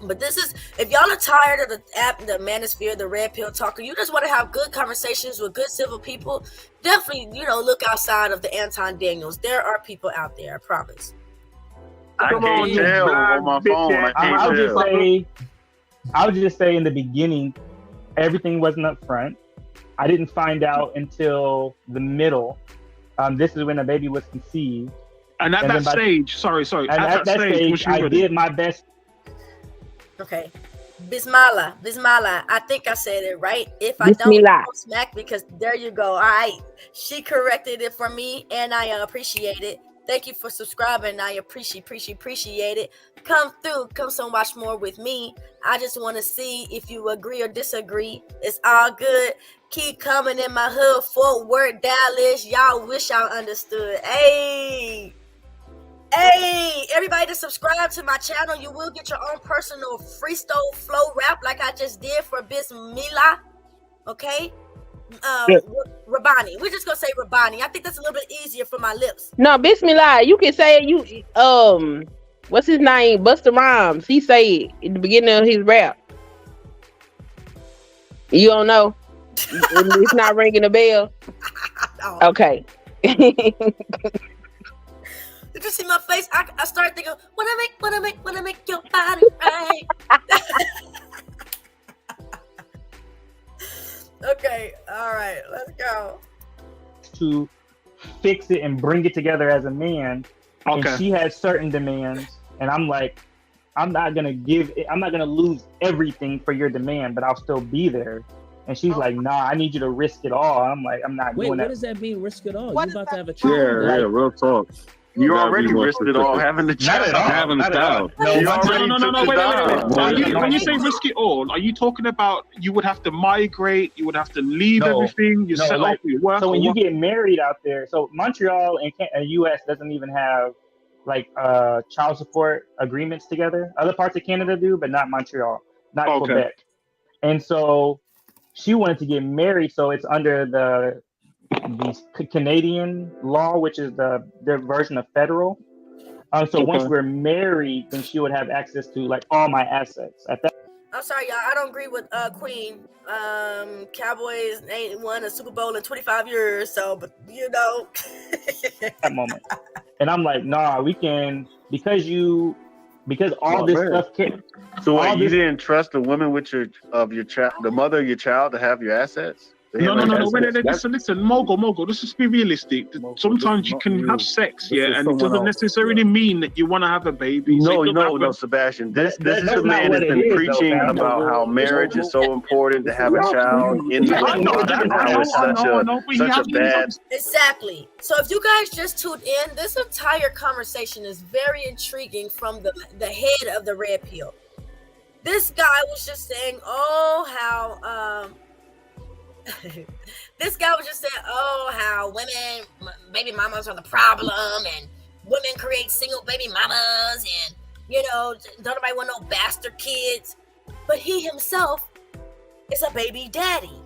But this is, if y'all are tired of the app, the manosphere, the red pill talker, you just want to have good conversations with good civil people, definitely, look outside of the Anton Daniels. There are people out there, I promise. I can't tell on my phone. I'll just say in the beginning, everything wasn't up front. I didn't find out until the middle. This is when the baby was conceived. And at that stage, sorry. At that stage, I did my best. Okay. Bismillah. I think I said it right. If I don't smack, because there you go. All right. She corrected it for me, and I appreciate it. Thank you for subscribing. I appreciate it. Come through. Come some watch more with me. I just want to see if you agree or disagree. It's all good. Keep coming in my hood. Fort Worth, Dallas. Y'all wish y'all understood. Hey, everybody to subscribe to my channel. You will get your own personal freestyle flow rap like I just did for Bismillah. Okay? Rabani. We're just gonna say Rabani. I think that's a little bit easier for my lips. No, Bismillah. You can say it. What's his name? Busta Rhymes. He say it in the beginning of his rap. You don't know? It's not ringing a bell. No. Okay. Did you see my face? I started thinking, wanna make your body right. Okay, all right, let's go. To fix it and bring it together as a man. Okay. And she has certain demands, and I'm like, I'm not gonna lose everything for your demand, but I'll still be there. And she's like, nah, I need you to risk it all. I'm like, I'm not doing that. What does that mean, risk it all? You about to have a child? Yeah, real talk. You already risked it all having the child. Having the child. No, wait. When you say risk it all, are you talking about you would have to migrate, you would have to leave everything, you set up your work? So when you get married out there, so Montreal and US doesn't even have child support agreements together. Other parts of Canada do, but not Montreal, not Quebec. And so she wanted to get married, so it's under the Canadian law, which is their version of federal. So once we're married, then she would have access to like all my assets. At that, I'm sorry, y'all. I don't agree with Queen. Cowboys ain't won a Super Bowl in 25 years, so but that moment. And I'm like, nah, we can because all this stuff can. So wait, you didn't trust the woman with your child, the mother of your child, to have your assets? No. Listen, Mogul. Let's just be realistic. Sometimes you can have sex, and it doesn't necessarily mean that you want to have a baby. No, Sebastian. This is a man that's been preaching about how marriage is so important to have a child in the and how it's such a bad. Exactly. So if you guys just tuned in, this entire conversation is very intriguing from the head of the red pill. This guy was just saying, oh, how this guy was just saying, oh, how women, baby mamas are the problem, and women create single baby mamas, and don't nobody want no bastard kids. But he himself is a baby daddy.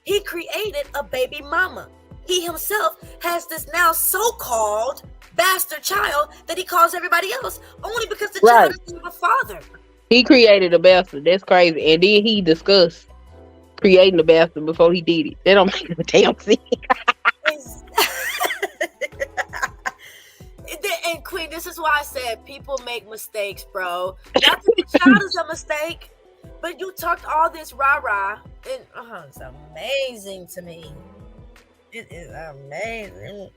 He created a baby mama. He himself has this now so-called bastard child that he calls everybody else only because the child doesn't have a father. He created a bastard. That's crazy. And then he discussed creating a bastard before he did it. That don't make a damn sense. And Queen, this is why I said people make mistakes, bro. Not that the child is a mistake, but you talked all this rah-rah, and it's amazing to me. It is amazing.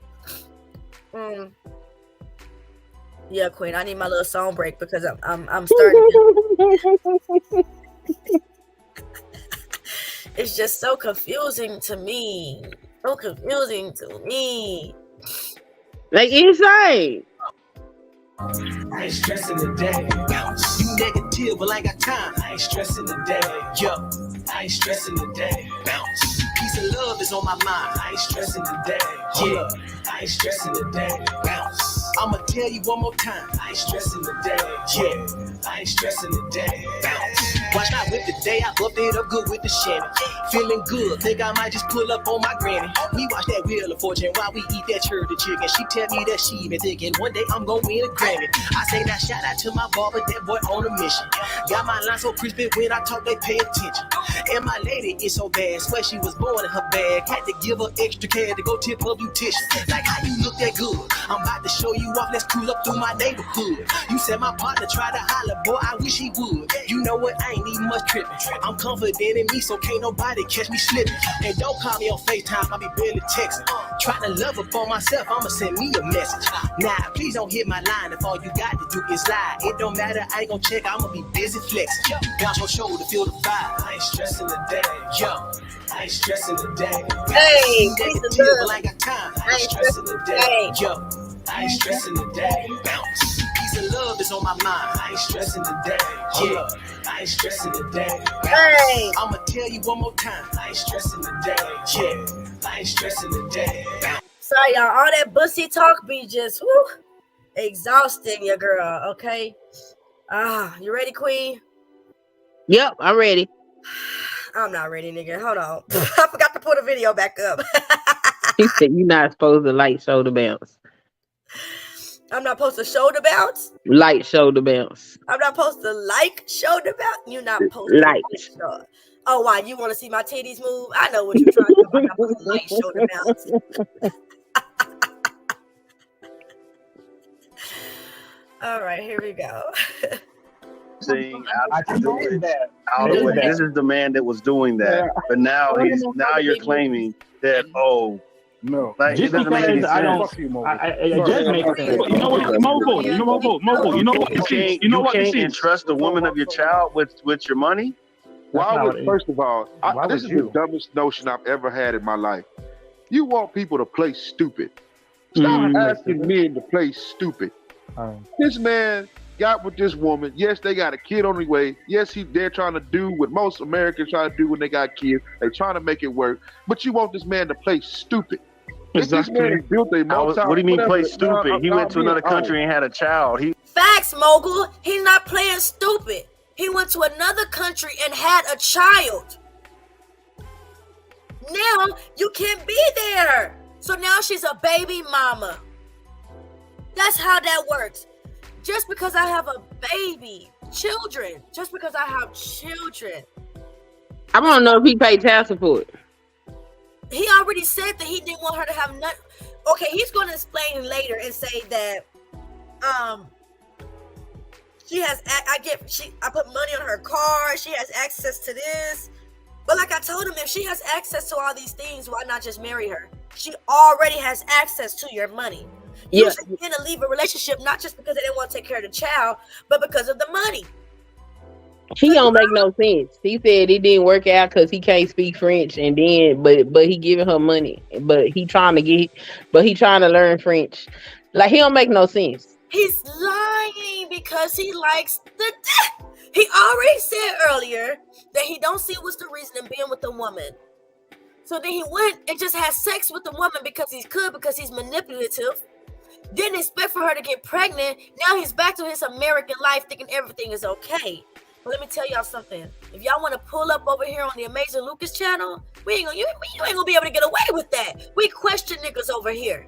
Yeah, Queen, I need my little song break because I'm starting to... It's just so confusing to me. So confusing to me. Like insane. I ain't stressing the day. You negative, but I got time. I ain't stressing the day. Yo, I ain't stressing the day. Bounce. Peace and love is on my mind. I ain't stressing the day. Yeah, I ain't stressing the day. Bounce. I'ma tell you one more time. I ain't stressing the day. Yeah, I ain't stressing the day. Bounce. Watch not with the day. I buffed it up good with the Shannon. Feeling good. Think I might just pull up on my granny. We watch that Wheel of Fortune while we eat that turkey chicken. She tell me that she been thinking one day I'm gonna win a Grammy. I say that shout out to my barber, that boy on a mission. Got my line so crispy when I talk, they pay attention. And my lady is so bad, swear she was born in her bag. Had to give her extra cash to go tip her beautician. Like how you look that good. I'm about to show you off, let's cruise up through my neighborhood. You said my partner tried to holler, boy, I wish he would. You know what, I ain't even much tripping. I'm confident in me, so can't nobody catch me slipping. And don't call me on FaceTime, I be barely texting. Trying to love up on myself, I'ma send me a message. Nah, please don't hit my line if all you got to do is lie. It don't matter, I ain't gonna check, I'ma be busy flexing. Bounce your shoulder, feel the vibe. I ain't stressing the day, yo. I ain't stressing the day. Hey, negative, but I ain't got time. I ain't stressing the day, yo. I ain't stressing the day. Bounce. Peace and love is on my mind. I ain't stressing the day, yeah. I ain't stressing the day. Bounce. I'ma tell you one more time. I ain't stressing the day, yeah. I ain't stressing the day. Bounce. Sorry, y'all. All that bussy talk be just exhausting your girl, okay? You ready, Queen? Yep, I'm ready. I'm not ready, nigga. Hold on. I forgot to put the video back up. He said you're not supposed to light shoulder bounce. I'm not supposed to shoulder bounce? Light shoulder bounce. I'm not supposed to shoulder bounce? You're not supposed light. To oh, why? You want to see my titties move? I know what you're trying to do. I'm not supposed to light shoulder bounce. All right, here we go. This is the man that was doing that, but now you're claiming that no, like just it doesn't make any sense. It does make sense. You know what, Mobile? You know what? You can't entrust the woman of your child with your money. First of all, this is the dumbest notion I've ever had in my life. You want people to play stupid. Stop asking men to play stupid. This man got with this woman. Yes, they got a kid on the way. Yes, they're trying to do what most Americans try to do when they got kids. They're trying to make it work. But you want this man to play stupid. Exactly. This man built a what do you mean play stupid? He went to another country and had a child. Facts, Mogul. He's not playing stupid. He went to another country and had a child. Now you can't be there. So now she's a baby mama. That's how that works. Just because I have a baby, children, just because I have children. I want to know if he paid child support. He already said that he didn't want her to have none. Okay, he's going to explain later and say that she has. I put money on her car. She has access to this. But like I told him, if she has access to all these things, why not just marry her? She already has access to your money. You should begin to leave a relationship not just because they didn't want to take care of the child, but because of the money. He don't make no sense. He said it didn't work out because he can't speak French, and then but he giving her money, but he trying to learn French. Like he don't make no sense. He's lying because he likes the He already said earlier that he don't see what's the reason in being with a woman. So then he went and just had sex with the woman because he's manipulative. Didn't expect for her to get pregnant. Now he's back to his American life thinking everything is okay. But let me tell y'all something. If y'all want to pull up over here on the Amazing Lucas channel, you ain't gonna be able to get away with that. We question niggas over here.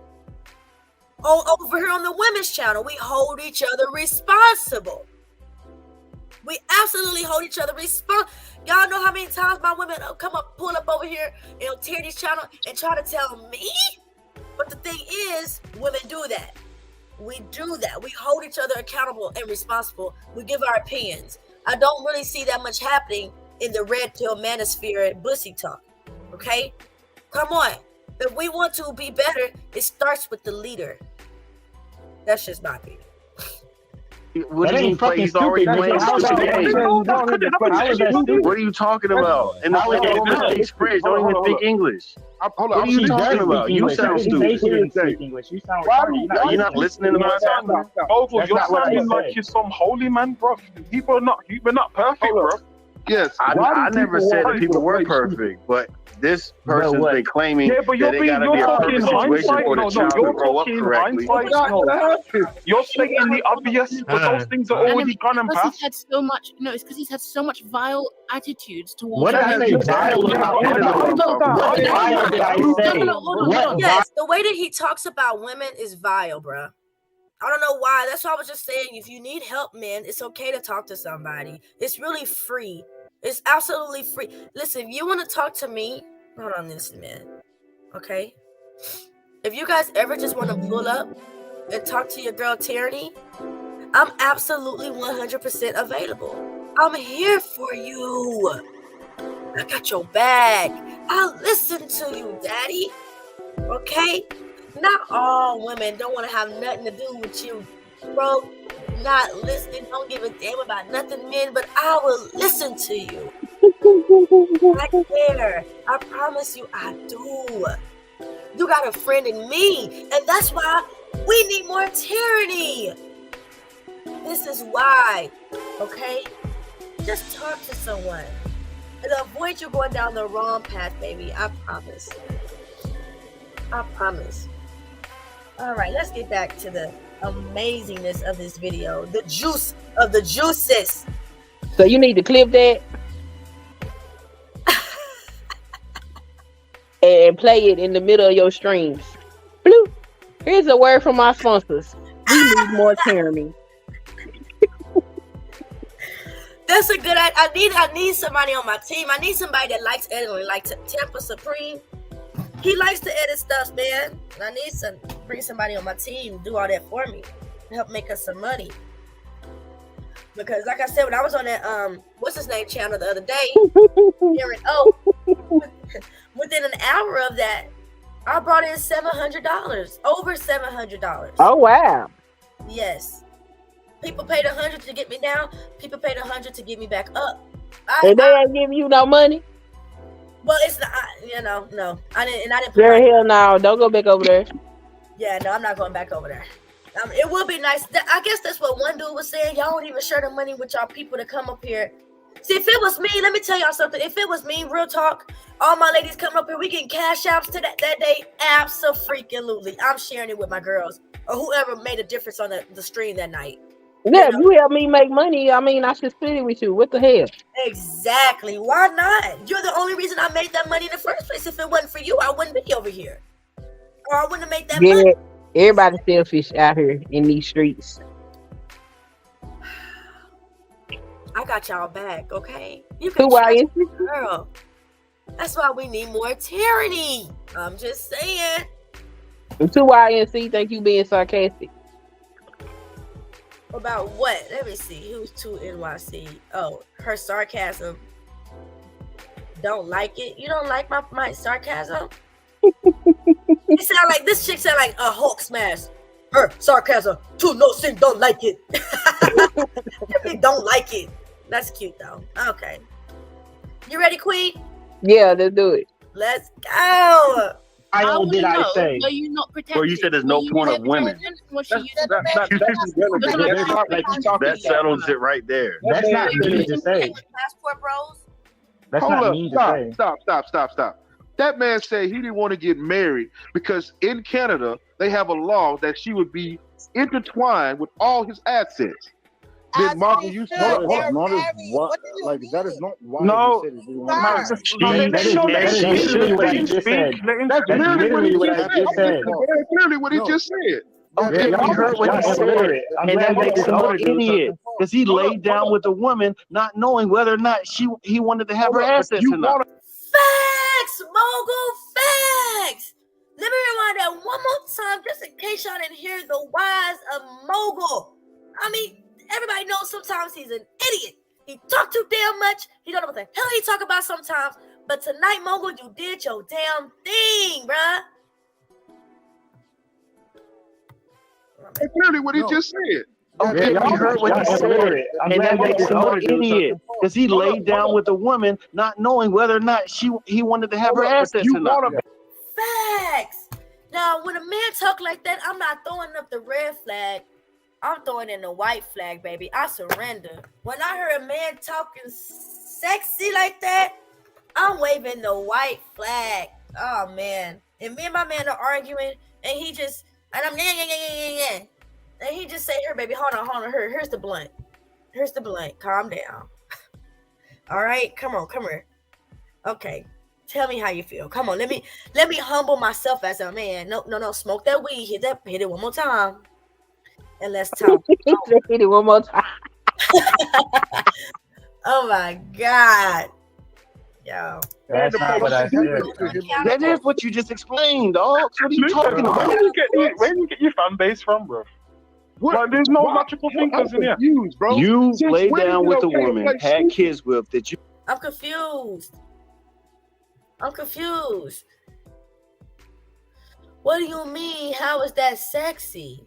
Over here on the women's channel, we hold each other responsible. We absolutely hold each other responsible. Y'all know how many times my women come up, pull up over here, and tear this channel and try to tell me? But the thing is, women do that. We do that. We hold each other accountable and responsible. We give our opinions. I don't really see that much happening in the red pill manosphere and bussy talk. Okay? Come on. If we want to be better, it starts with the leader. That's just my opinion. What do you mean play? He's already playing stupid games. What are you talking about? And the woman speaks French, don't even speak English. What are you talking about? You sound stupid. You're not listening to my talking. You're sounding like you're some holy man, bro. People are not perfect, bro. Yes, I never said that people were perfect, but this person's been claiming that they gotta be a perfect situation for the child to grow up correctly. You're stating the obvious, but those things are already gone and past. He's had so much. No, it's because he's had so much vile attitudes towards. What did I say? Yes, the way that he talks about women is vile, bruh. I don't know why. That's why I was just saying, if you need help, man, it's okay to talk to somebody. It's really free. It's absolutely free. Listen, if you want to talk to me, hold on, listen, man. Okay? If you guys ever just want to pull up and talk to your girl Tyranny, I'm absolutely 100% available. I'm here for you. I got your back. I'll listen to you, daddy. Okay? Not all women don't want to have nothing to do with you, bro. Not listening, don't give a damn about nothing, men, but I will listen to you. I care. I promise you I do. You got a friend in me, and that's why we need more tyranny. This is why, okay? Just talk to someone and avoid you going down the wrong path, baby. I promise. I promise. All right, let's get back to the amazingness of this video. The juice of the juices. So you need to clip that and play it in the middle of your streams. Bloop. Here's a word from our sponsors. We need more tyranny. That's a good. I need somebody on my team. I need somebody that likes editing, like Tampa Supreme. He likes to edit stuff, man. And I need to bring somebody on my team to do all that for me, help make us some money. Because, like I said, when I was on that what's his name channel the other day, within an hour of that, I brought in $700, over $700. Oh wow! Yes, people paid $100 to get me down. People paid $100 to get me back up. And they ain't giving you no money. Well, it's not, no. I didn't. Hell no! Don't go back over there. Yeah, no, I'm not going back over there. It would be nice. I guess that's what one dude was saying. Y'all don't even share the money with y'all people to come up here. See, if it was me, let me tell y'all something. If it was me, real talk, all my ladies coming up here, we getting cash outs to that day. Absolutely. I'm sharing it with my girls or whoever made a difference on the stream that night. Yeah, if you help me make money, I mean, I should split it with you. What the hell? Exactly. Why not? You're the only reason I made that money in the first place. If it wasn't for you, I wouldn't be over here. Or I wouldn't have made that money. Everybody's selfish out here in these streets. I got y'all back, okay? You can trust me, girl. That's why we need more tyranny. I'm just saying. 2YNC, think you being sarcastic. About what? Let me see. Who's 2NYC? Oh, her sarcasm. Don't like it. You don't like my sarcasm? It sound like this chick sound like a Hulk smash. Her sarcasm. 2NoSing don't like it. They don't like it. That's cute though. Okay. You ready, Queen? Yeah, let's do it. Let's go. did I say? Were you not protected? Well, you said there's no point of women. That settles it right there. That's not mean to say. Passport bros. That's Hold not up, mean to say. Stop. That man said he didn't want to get married because in Canada they have a law that she would be intertwined with all his assets. Did Marco you say that is not why no, he said it. That's literally what he just said. That's literally what he just said. Okay, you heard what he said, and that makes him an idiot because he laid down with a woman, not knowing whether or not he wanted to have her assets or not. Facts, mogul, facts. Let me rewind that one more time, just in case y'all didn't hear the whys of mogul. I mean, everybody knows sometimes he's an idiot. He talk too damn much. He don't know what the hell he talk about sometimes. But tonight, mogul, you did your damn thing, bruh. That's literally what he just said. Okay, you heard what he said, and that makes him an idiot because he laid down with a woman, not knowing whether or not he wanted to have her assets or not. Facts. Now, when a man talk like that, I'm not throwing up the red flag. I'm throwing in the white flag, baby. I surrender. When I heard a man talking sexy like that, I'm waving the white flag. Oh, man. And me and my man are arguing, and he just, and I'm, yeah. And he just say, here, baby, hold on. Here's the blunt. Calm down. All right, come here. Okay, tell me how you feel. Come on, let me humble myself as a man. No, smoke that weed. Hit it one more time, and let's talk. Hit it one more time. Oh my God, yo. That's not what I said. That is what you just explained, dog. So what are you talking about? Where do you get your fan base from, bro? Like, there's no logical thinkers in here. Bro. You laid down with a woman, had kids with that you. I'm confused. What do you mean? How is that sexy?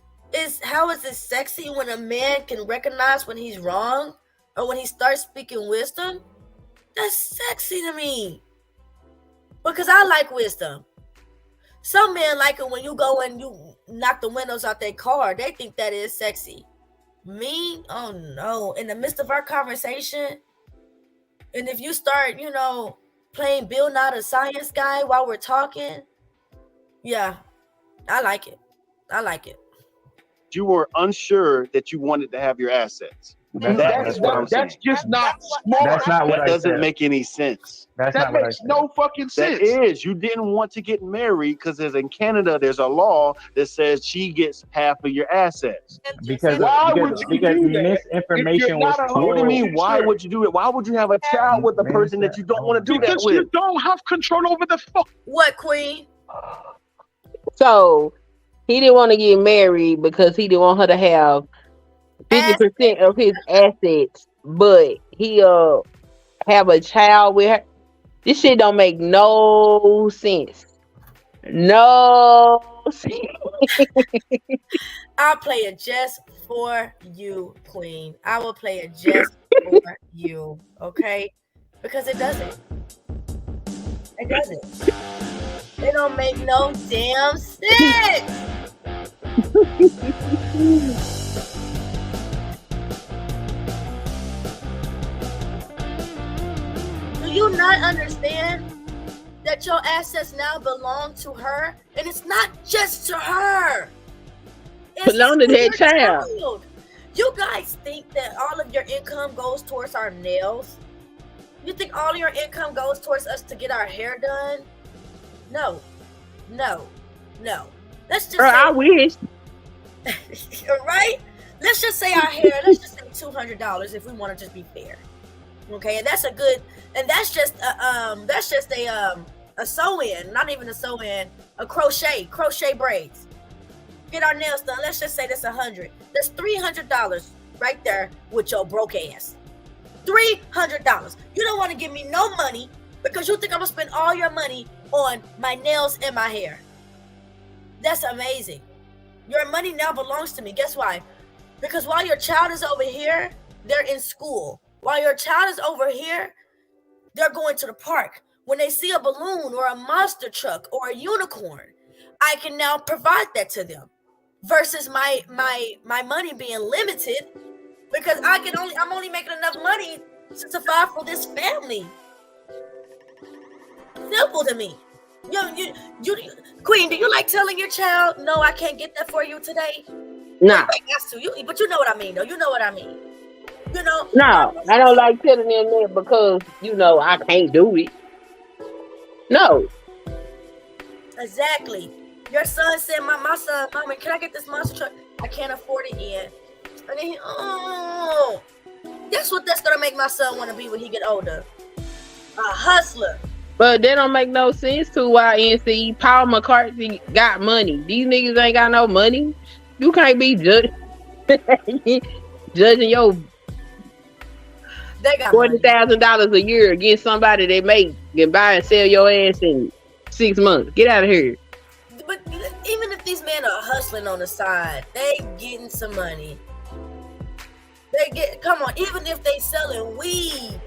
How is it sexy when a man can recognize when he's wrong or when he starts speaking wisdom? That's sexy to me because I like wisdom. Some men like it when you go and you knock the windows out their car. They think that is sexy. Me? Oh no. In the midst of our conversation, and if you start, playing Bill Nye the Science Guy while we're talking, yeah, I like it. You were unsure that you wanted to have your assets. That's what I'm saying. That's just not smart. That's not what I said. That doesn't make any sense. That makes no fucking sense. That is, you didn't want to get married because in Canada there's a law that says she gets half of your assets. Because misinformation was told. What do you mean? Why would you do it? Why would you have a child with a person that you don't want to do that with? You don't have control over the fuck. What, Queen? So he didn't want to get married because he didn't want her to have 50% of his assets, but he'll have a child with her. This shit don't make no sense. No sense. I'll play it just for you, Queen. I will play it just for you, okay? Because it doesn't. It doesn't. It don't make no damn sense. Do you not understand that your assets now belong to her? And it's not just to her. It's belong to that child. You guys think that all of your income goes towards our nails? You think all of your income goes towards us to get our hair done? No. Let's just say, I wish. Right? Let's just say our hair, let's just say $200 if we want to just be fair. Okay, and that's a good, and that's just a sew-in, not even a sew-in, a crochet braids. Get our nails done. Let's just say that's $100. That's $300 right there with your broke ass. $300. You don't want to give me no money because you think I'm gonna spend all your money on my nails and my hair. That's amazing. Your money now belongs to me. Guess why? Because while your child is over here, they're in school. While your child is over here, they're going to the park. When they see a balloon or a monster truck or a unicorn, I can now provide that to them. Versus my money being limited because I'm only making enough money to survive for this family. Simple to me. You, Queen, do you like telling your child, no, I can't get that for you today? Nah. But you know what I mean, though. You know what I mean. No, I don't like telling them that because, I can't do it. No. Exactly. Your son said, my son, Mama, can I get this monster truck? I can't afford it yet. And then guess what that's going to make my son want to be when he get older? A hustler. But that don't make no sense to why NC Paul McCartney got money. These niggas ain't got no money. You can't be judging your $40,000 a year against somebody that can buy and sell your ass in 6 months. Get out of here. But even if these men are hustling on the side, they getting some money. Come on, even if they selling weed,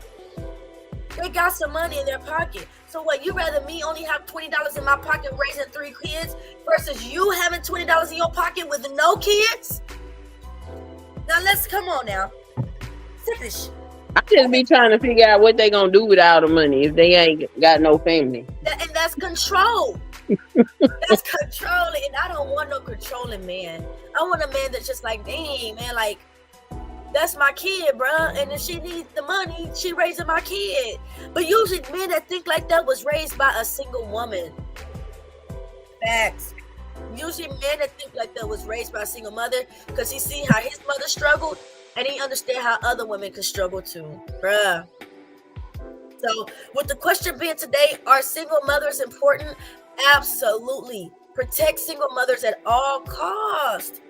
they got some money in their pocket. So what, you rather me only have $20 in my pocket raising 3 kids versus you having $20 in your pocket with no kids? Now come on now. Take this shit. I just be trying to figure out what they gonna do with all the money if they ain't got no family. And that's control. That's controlling. And I don't want no controlling man. I want a man that's just like, dang, man, like, that's my kid, bruh. And if she needs the money, she raising my kid. But usually men that think like that was raised by a single woman. Facts. Usually men that think like that was raised by a single mother because he see how his mother struggled and he understand how other women can struggle too. Bruh. So with the question being today, are single mothers important? Absolutely. Protect single mothers at all costs.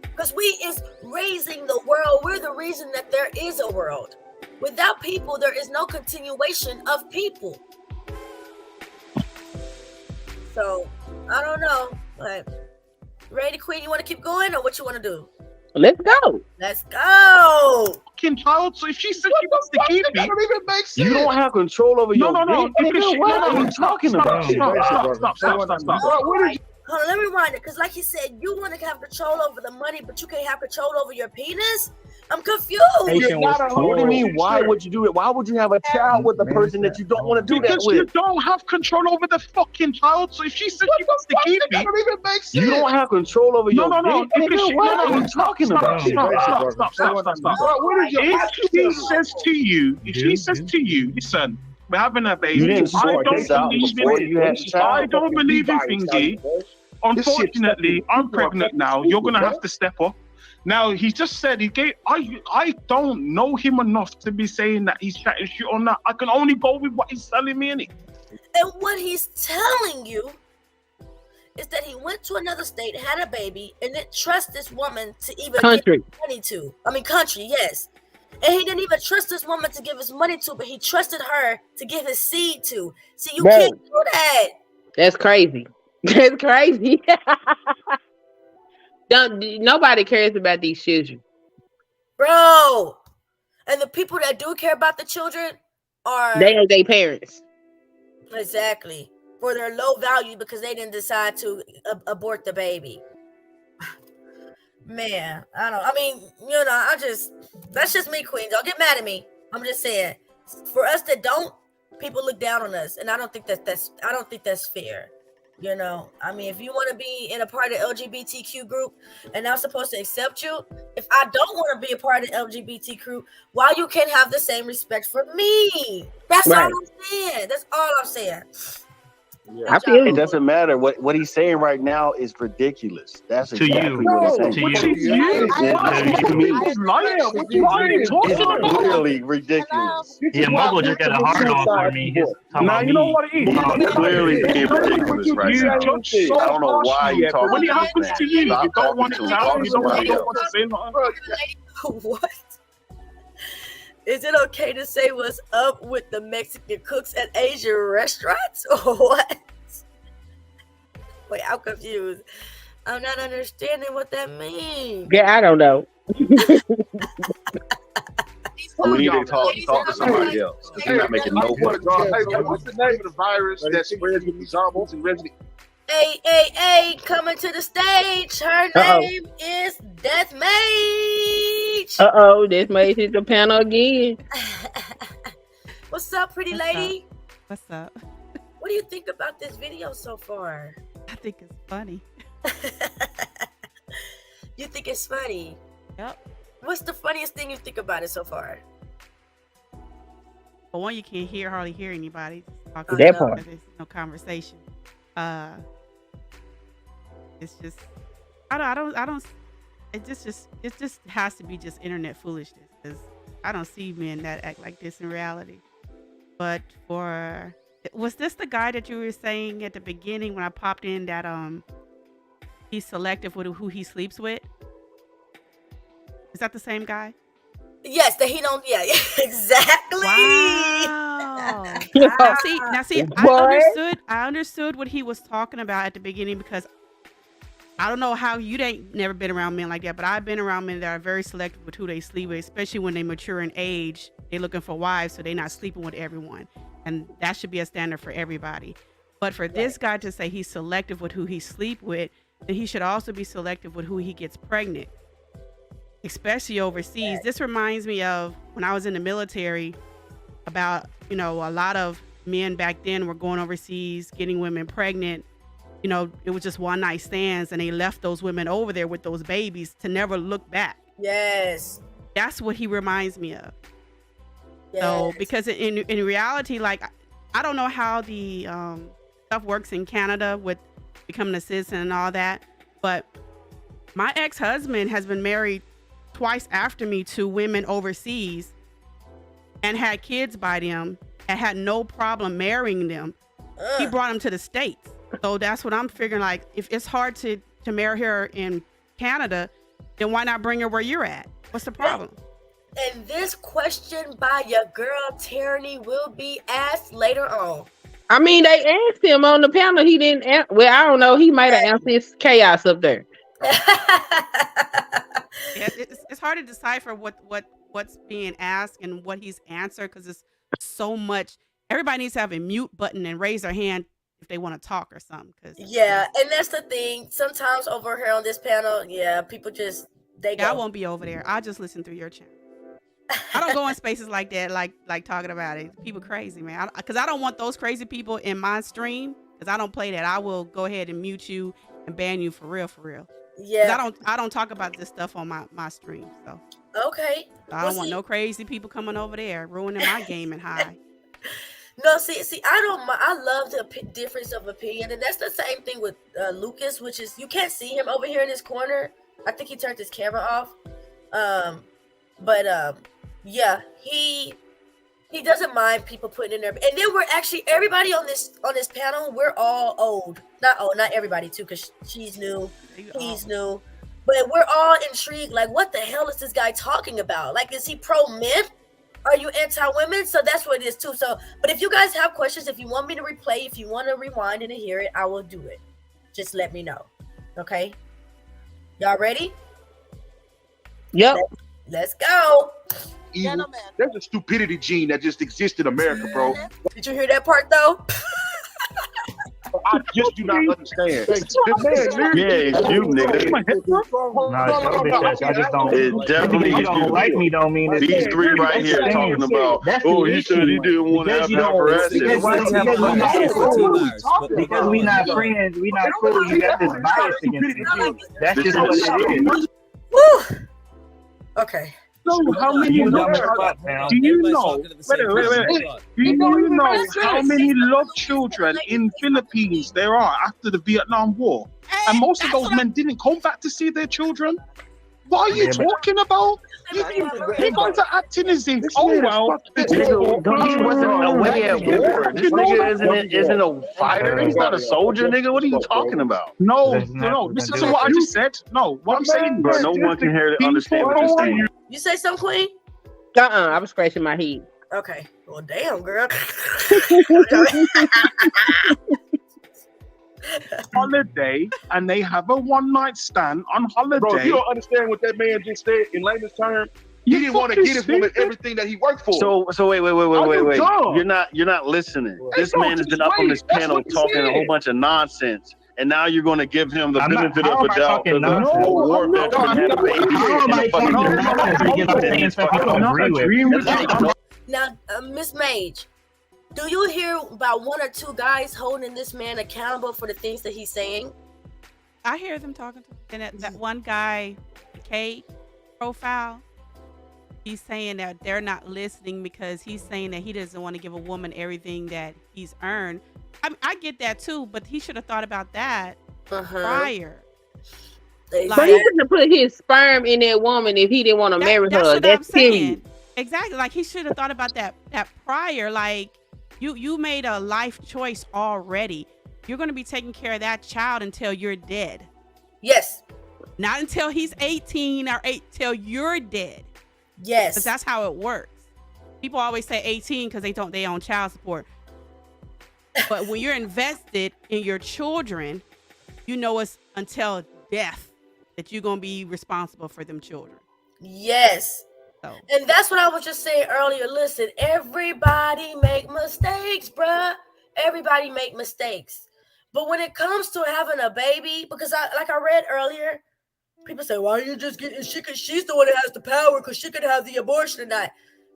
Because we is raising the world. We're the reason that there is a world. Without people, there is no continuation of people. So, I don't know. Like, ready, Queen? You want to keep going or what you want to do? Let's go. Let's go. Fucking child. So if she said she wants to keep it, you don't have control over your No. What are you talking about? Stop. Hold on, let me rewind it. Because like you said, you want to have control over the money, but you can't have control over your penis? I'm confused. What do you mean? Why would you do it? Why would you have a child with a person that you don't want to do that with? Because you don't have control over the fucking child. So if she said she wants to keep it, you don't have control over your No. What are you talking about? Stop. If she says to you, listen, we're having a baby. You didn't sort this out before you had a child. I don't believe in thingy. Unfortunately, I'm pregnant now. You're gonna have to step up. Now he just said I don't know him enough to be saying that he's chatting shit or not. I can only go with what he's telling me, innit? And what he's telling you is that he went to another state, had a baby, and didn't trust this woman to even give money to. Country, yes. And he didn't even trust this woman to give his money to, but he trusted her to give his seed to. See, you can't do that. That's crazy. That's crazy. Nobody cares about these children, bro. And the people that do care about the children are their parents. Exactly. For their low value because they didn't decide to abort the baby. Man, I don't. I mean, that's just me, Queen. Don't get mad at me. I'm just saying, for us that don't, people look down on us, and I don't think that's fair. I mean, if you want to be in a part of the LGBTQ group and I'm supposed to accept you, if I don't want to be a part of the LGBT group, why you can't have the same respect for me? That's all I'm saying. That's all I'm saying. Yeah. It doesn't matter. What he's saying right now is ridiculous. That's exactly what he's saying. It's really ridiculous. Yeah, Muggle just got a hard on for me. Now you know what it is. It's clearly ridiculous right now. I don't know why you're talking. When it happens to you, you don't want to tell. You don't want to say nothing. What? Is it okay to say what's up with the Mexican cooks at Asian restaurants or what? Wait, I'm confused. I'm not understanding what that means. Yeah, I don't know. We need to talk to somebody else. You're not making no money. Hey, what's the name of the virus that spreads with these hormones and Resident? Hey, coming to the stage. Her name is Death Mage. Death Mage hit the panel again. What's up, pretty lady? What's up? What do you think about this video so far? I think it's funny. You think it's funny? Yep. What's the funniest thing you think about it so far? For one, you can't hardly hear anybody talking. That part. There's no conversation. It's just I don't. It just has to be just internet foolishness, because I don't see men that act like this in reality. But was this the guy that you were saying at the beginning when I popped in that he's selective with who he sleeps with? Is that the same guy? Yes, that he don't. Yeah, exactly. Wow. Now see, I understood what he was talking about at the beginning, because I don't know how you ain't never been around men like that, but I've been around men that are very selective with who they sleep with, especially when they mature in age. They're looking for wives, so they're not sleeping with everyone, and that should be a standard for everybody. But for this guy to say he's selective with who he sleep with, then he should also be selective with who he gets pregnant, especially overseas. This reminds me of when I was in the military, about, a lot of men back then were going overseas, getting women pregnant. It was just one night stands, and they left those women over there with those babies to never look back. Yes. That's what he reminds me of. Yes. So, because in reality, like, I don't know how the stuff works in Canada with becoming a citizen and all that, but my ex-husband has been married twice after me to women overseas and had kids by them and had no problem marrying them. He brought them to the States. So that's what I'm figuring, like, if it's hard to marry her in Canada, then why not bring her where you're at? What's the problem? And this question by your girl Tyranny will be asked later on. I mean, they asked him on the panel. He didn't. Well, I don't know. He might have answered this chaos up there. Yeah, it's hard to decipher what's being asked and what he's answered, because it's so much. Everybody needs to have a mute button and raise their hand if they want to talk or something. Yeah, and that's the thing. Sometimes over here on this panel, people just I won't be over there. I'll just listen through your channel. I don't go in spaces like that, like talking about it. People crazy, man. Because I don't want those crazy people in my stream. Because I don't play that. I will go ahead and mute you and ban you for real. Yeah. I don't talk about this stuff on my stream. So okay. I don't want no crazy people coming over there ruining my gaming high. No, see, I love the difference of opinion, and that's the same thing with Lucas, which is you can't see him over here in this corner. I think he turned his camera off. Yeah, he doesn't mind people putting in there. And then we're actually everybody on this panel, we're all old. Not everybody too, because she's new, he's new. But we're all intrigued, like, what the hell is this guy talking about? Like, is he pro men? Are you anti-women? So that's what it is too. So, but if you guys have questions, if you want me to replay, if you want to rewind and hear it, I will do it. Just let me know. Okay? Y'all ready? Yep. Let's go. Evil. There's a stupidity gene that just exists in America, bro. Did you hear that part though? I just do not understand. Yeah, it's you, nigga. I just don't. It definitely you is don't you. like me don't mean it's These three right here talking about, oh, he said he didn't want to have an apparatus. Because we not friends, we not cool, you got this bias against me. That's just what it is. Woo. Okay. So how many do you know? Wait. Do you know how many love children in Philippines there are after the Vietnam War? And most of those men didn't come back to see their children. What are you talking about? You guys are acting as if, oh well. He wasn't away at war. This nigga isn't a fighter. He's not a soldier, nigga. What are you talking about? No. This isn't what I just said. No, what I'm saying, bro, no one can hear understand what you're saying. You say something, Queen? I was scratching my head. Okay. Well, damn, girl. holiday and they have a one-night stand on holiday. Bro, you don't understand what that man just said in layman's terms. He didn't want to get his woman everything that he worked for. So wait. You're not listening. This man has been up on this panel talking a whole bunch of nonsense. And now you're going to give him the benefit of the doubt because a war veteran had a baby. Now, Miss Mage, do you hear about one or two guys holding this man accountable for the things that he's saying? I hear them talking to him. And that one guy, Decay profile, he's saying that they're not listening because he's saying that he doesn't want to give a woman everything that he's earned. I get that too, but he should have thought about that prior. But he shouldn't have put his sperm in that woman if he didn't want to marry her. That's period. Exactly. Like he should have thought about that prior. Like you made a life choice already. You're going to be taking care of that child until you're dead. Yes. Not until he's 18 or till you're dead. Yes. Because that's how it works. People always say 18 because they own child support. But when you're invested in your children, you know it's until death that you're going to be responsible for them children. Yes. So. And that's what I was just saying earlier. Listen, everybody make mistakes, bruh. Everybody make mistakes. But when it comes to having a baby, because I read earlier, people say, why are you just getting she's the one that has the power because she could have the abortion or not.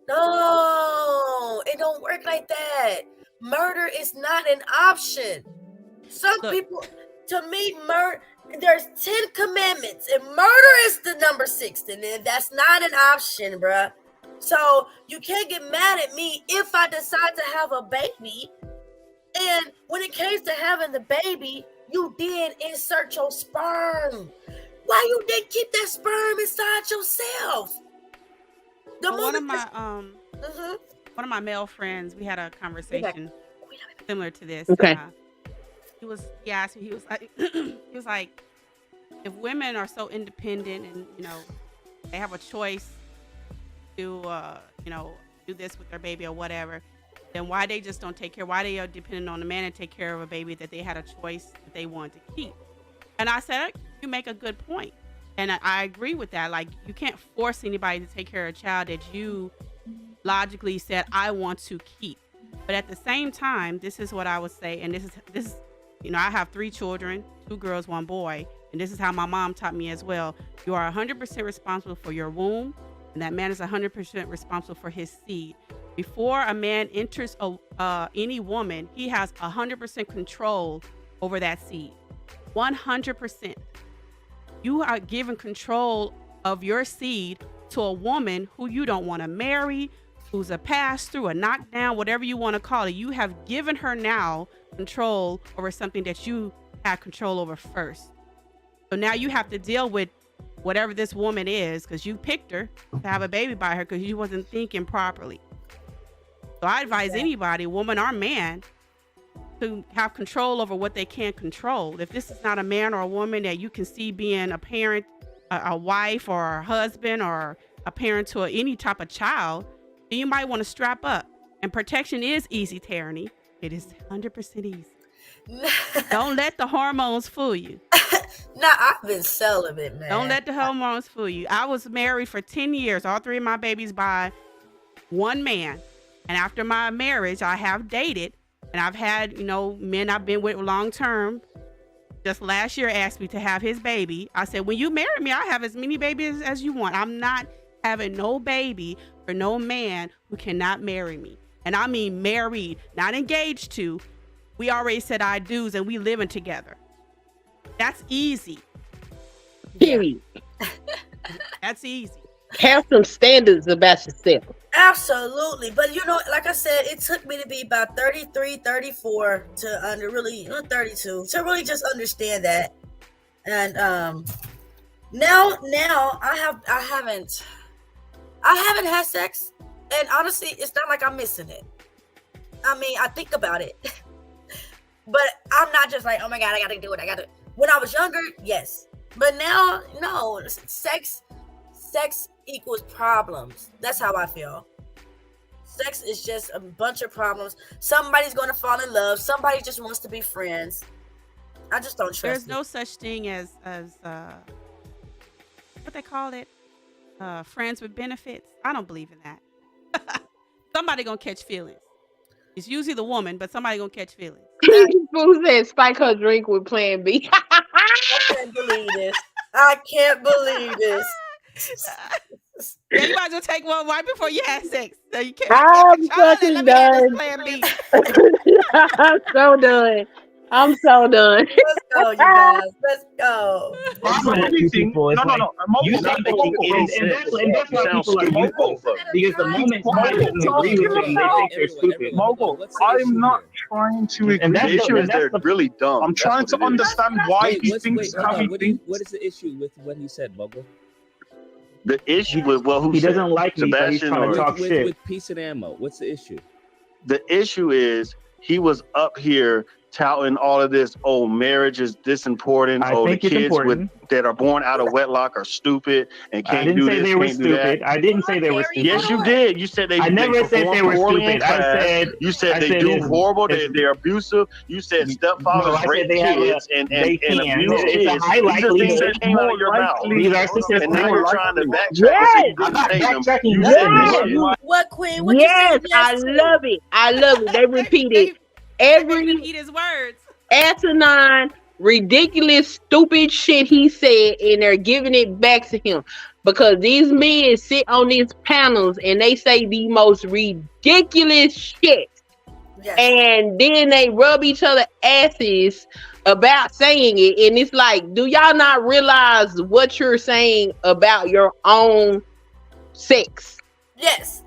No, it don't work like that. Murder is not an option. Some people, to me, there's 10 commandments, and murder is the number 6, and that's not an option, bruh. So you can't get mad at me if I decide to have a baby. And when it came to having the baby, you did insert your sperm. Why you didn't keep that sperm inside yourself? One of my male friends, we had a conversation similar to this. Okay. He asked me, he was like, if women are so independent and, they have a choice to, do this with their baby or whatever, then why they just don't take care, why they are dependent on the man to take care of a baby that they had a choice that they wanted to keep. And I said, you make a good point. And I agree with that. Like, you can't force anybody to take care of a child that you logically said, I want to keep. But at the same time, this is what I would say. And this is, I have 3 children, 2 girls, 1 boy. And this is how my mom taught me as well. You are 100% responsible for your womb. And that man is 100% responsible for his seed. Before a man enters any woman, he has 100% control over that seed. 100%. You are giving control of your seed to a woman who you don't want to marry, who's a pass-through, a knockdown, whatever you want to call it. You have given her now control over something that you had control over first. So now you have to deal with whatever this woman is because you picked her to have a baby by her because you wasn't thinking properly. So I advise anybody, woman or man, to have control over what they can't control. If this is not a man or a woman that you can see being a parent, a wife or a husband or a parent to any type of child, then you might want to strap up. And protection is easy, Tyranny. It is 100% easy. Don't let the hormones fool you. Nah, I've been celibate, man. Don't let the hormones fool you. I was married for 10 years, all 3 of my babies by one man. And after my marriage, I have dated. And I've had, men I've been with long term. Just last year asked me to have his baby. I said, when you marry me, I'll have as many babies as you want. I'm not having no baby for no man who cannot marry me. And I mean married, not engaged to. We already said I do's and we living together. That's easy. Period. That's easy. Have some standards about yourself. Absolutely. But like I said, it took me to be about 33, 34 to 32 to really just understand that. And now I haven't had sex, and honestly, it's not like I'm missing it. I mean, I think about it, but I'm not just like, oh my God, I gotta do it. When I was younger, yes, but now, no. Sex equals problems. That's how I feel. Sex is just a bunch of problems. Somebody's going to fall in love. Somebody just wants to be friends. I just don't trust There's it. no such thing as what they call it, friends with benefits. I don't believe in that. Somebody gonna catch feelings. It's usually the woman, but somebody gonna catch feelings. Who said spike her drink with Plan B? I can't believe this. I can't believe this. Yeah, you might as well take one right before you have sex. So you can't. I'm fucking Let me have this done. Plan B. I'm so done. I'm so done. Let's go, you guys. Let's go. No. You think that and that's why people are youthful. Because the moment somebody doesn't agree with them, they think they're stupid. Mogul, I'm not trying to agree. The issue is they're really dumb. I'm trying to understand why he thinks how he thinks. What is the issue with what he said, Mogul? The issue with who he said? doesn't like me, but he's trying to talk shit. With peace and ammo, what's the issue? The issue is he was up here touting all of this. Oh, marriage is this important. The kids that are born out of wedlock are stupid and can't do this. I didn't say they were stupid. I didn't say they were stupid. Yes, you did. You said they. I never said they were stupid. You said they do horrible. They're abusive. You said stepfathers rape kids and abuse kids. It's a high likelihood. That came out of your mouth. These are statistics. And now you're trying to backtrack. I'm not backtracking. You What, Queen? What Yes, I love it. I love it. They repeated every eat his words. asinine, ridiculous, stupid shit he said, and they're giving it back to him. Because these men sit on these panels and they say the most ridiculous shit. Yes. And then they rub each other asses about saying it. And it's like, do y'all not realize what you're saying about your own sex? Yes.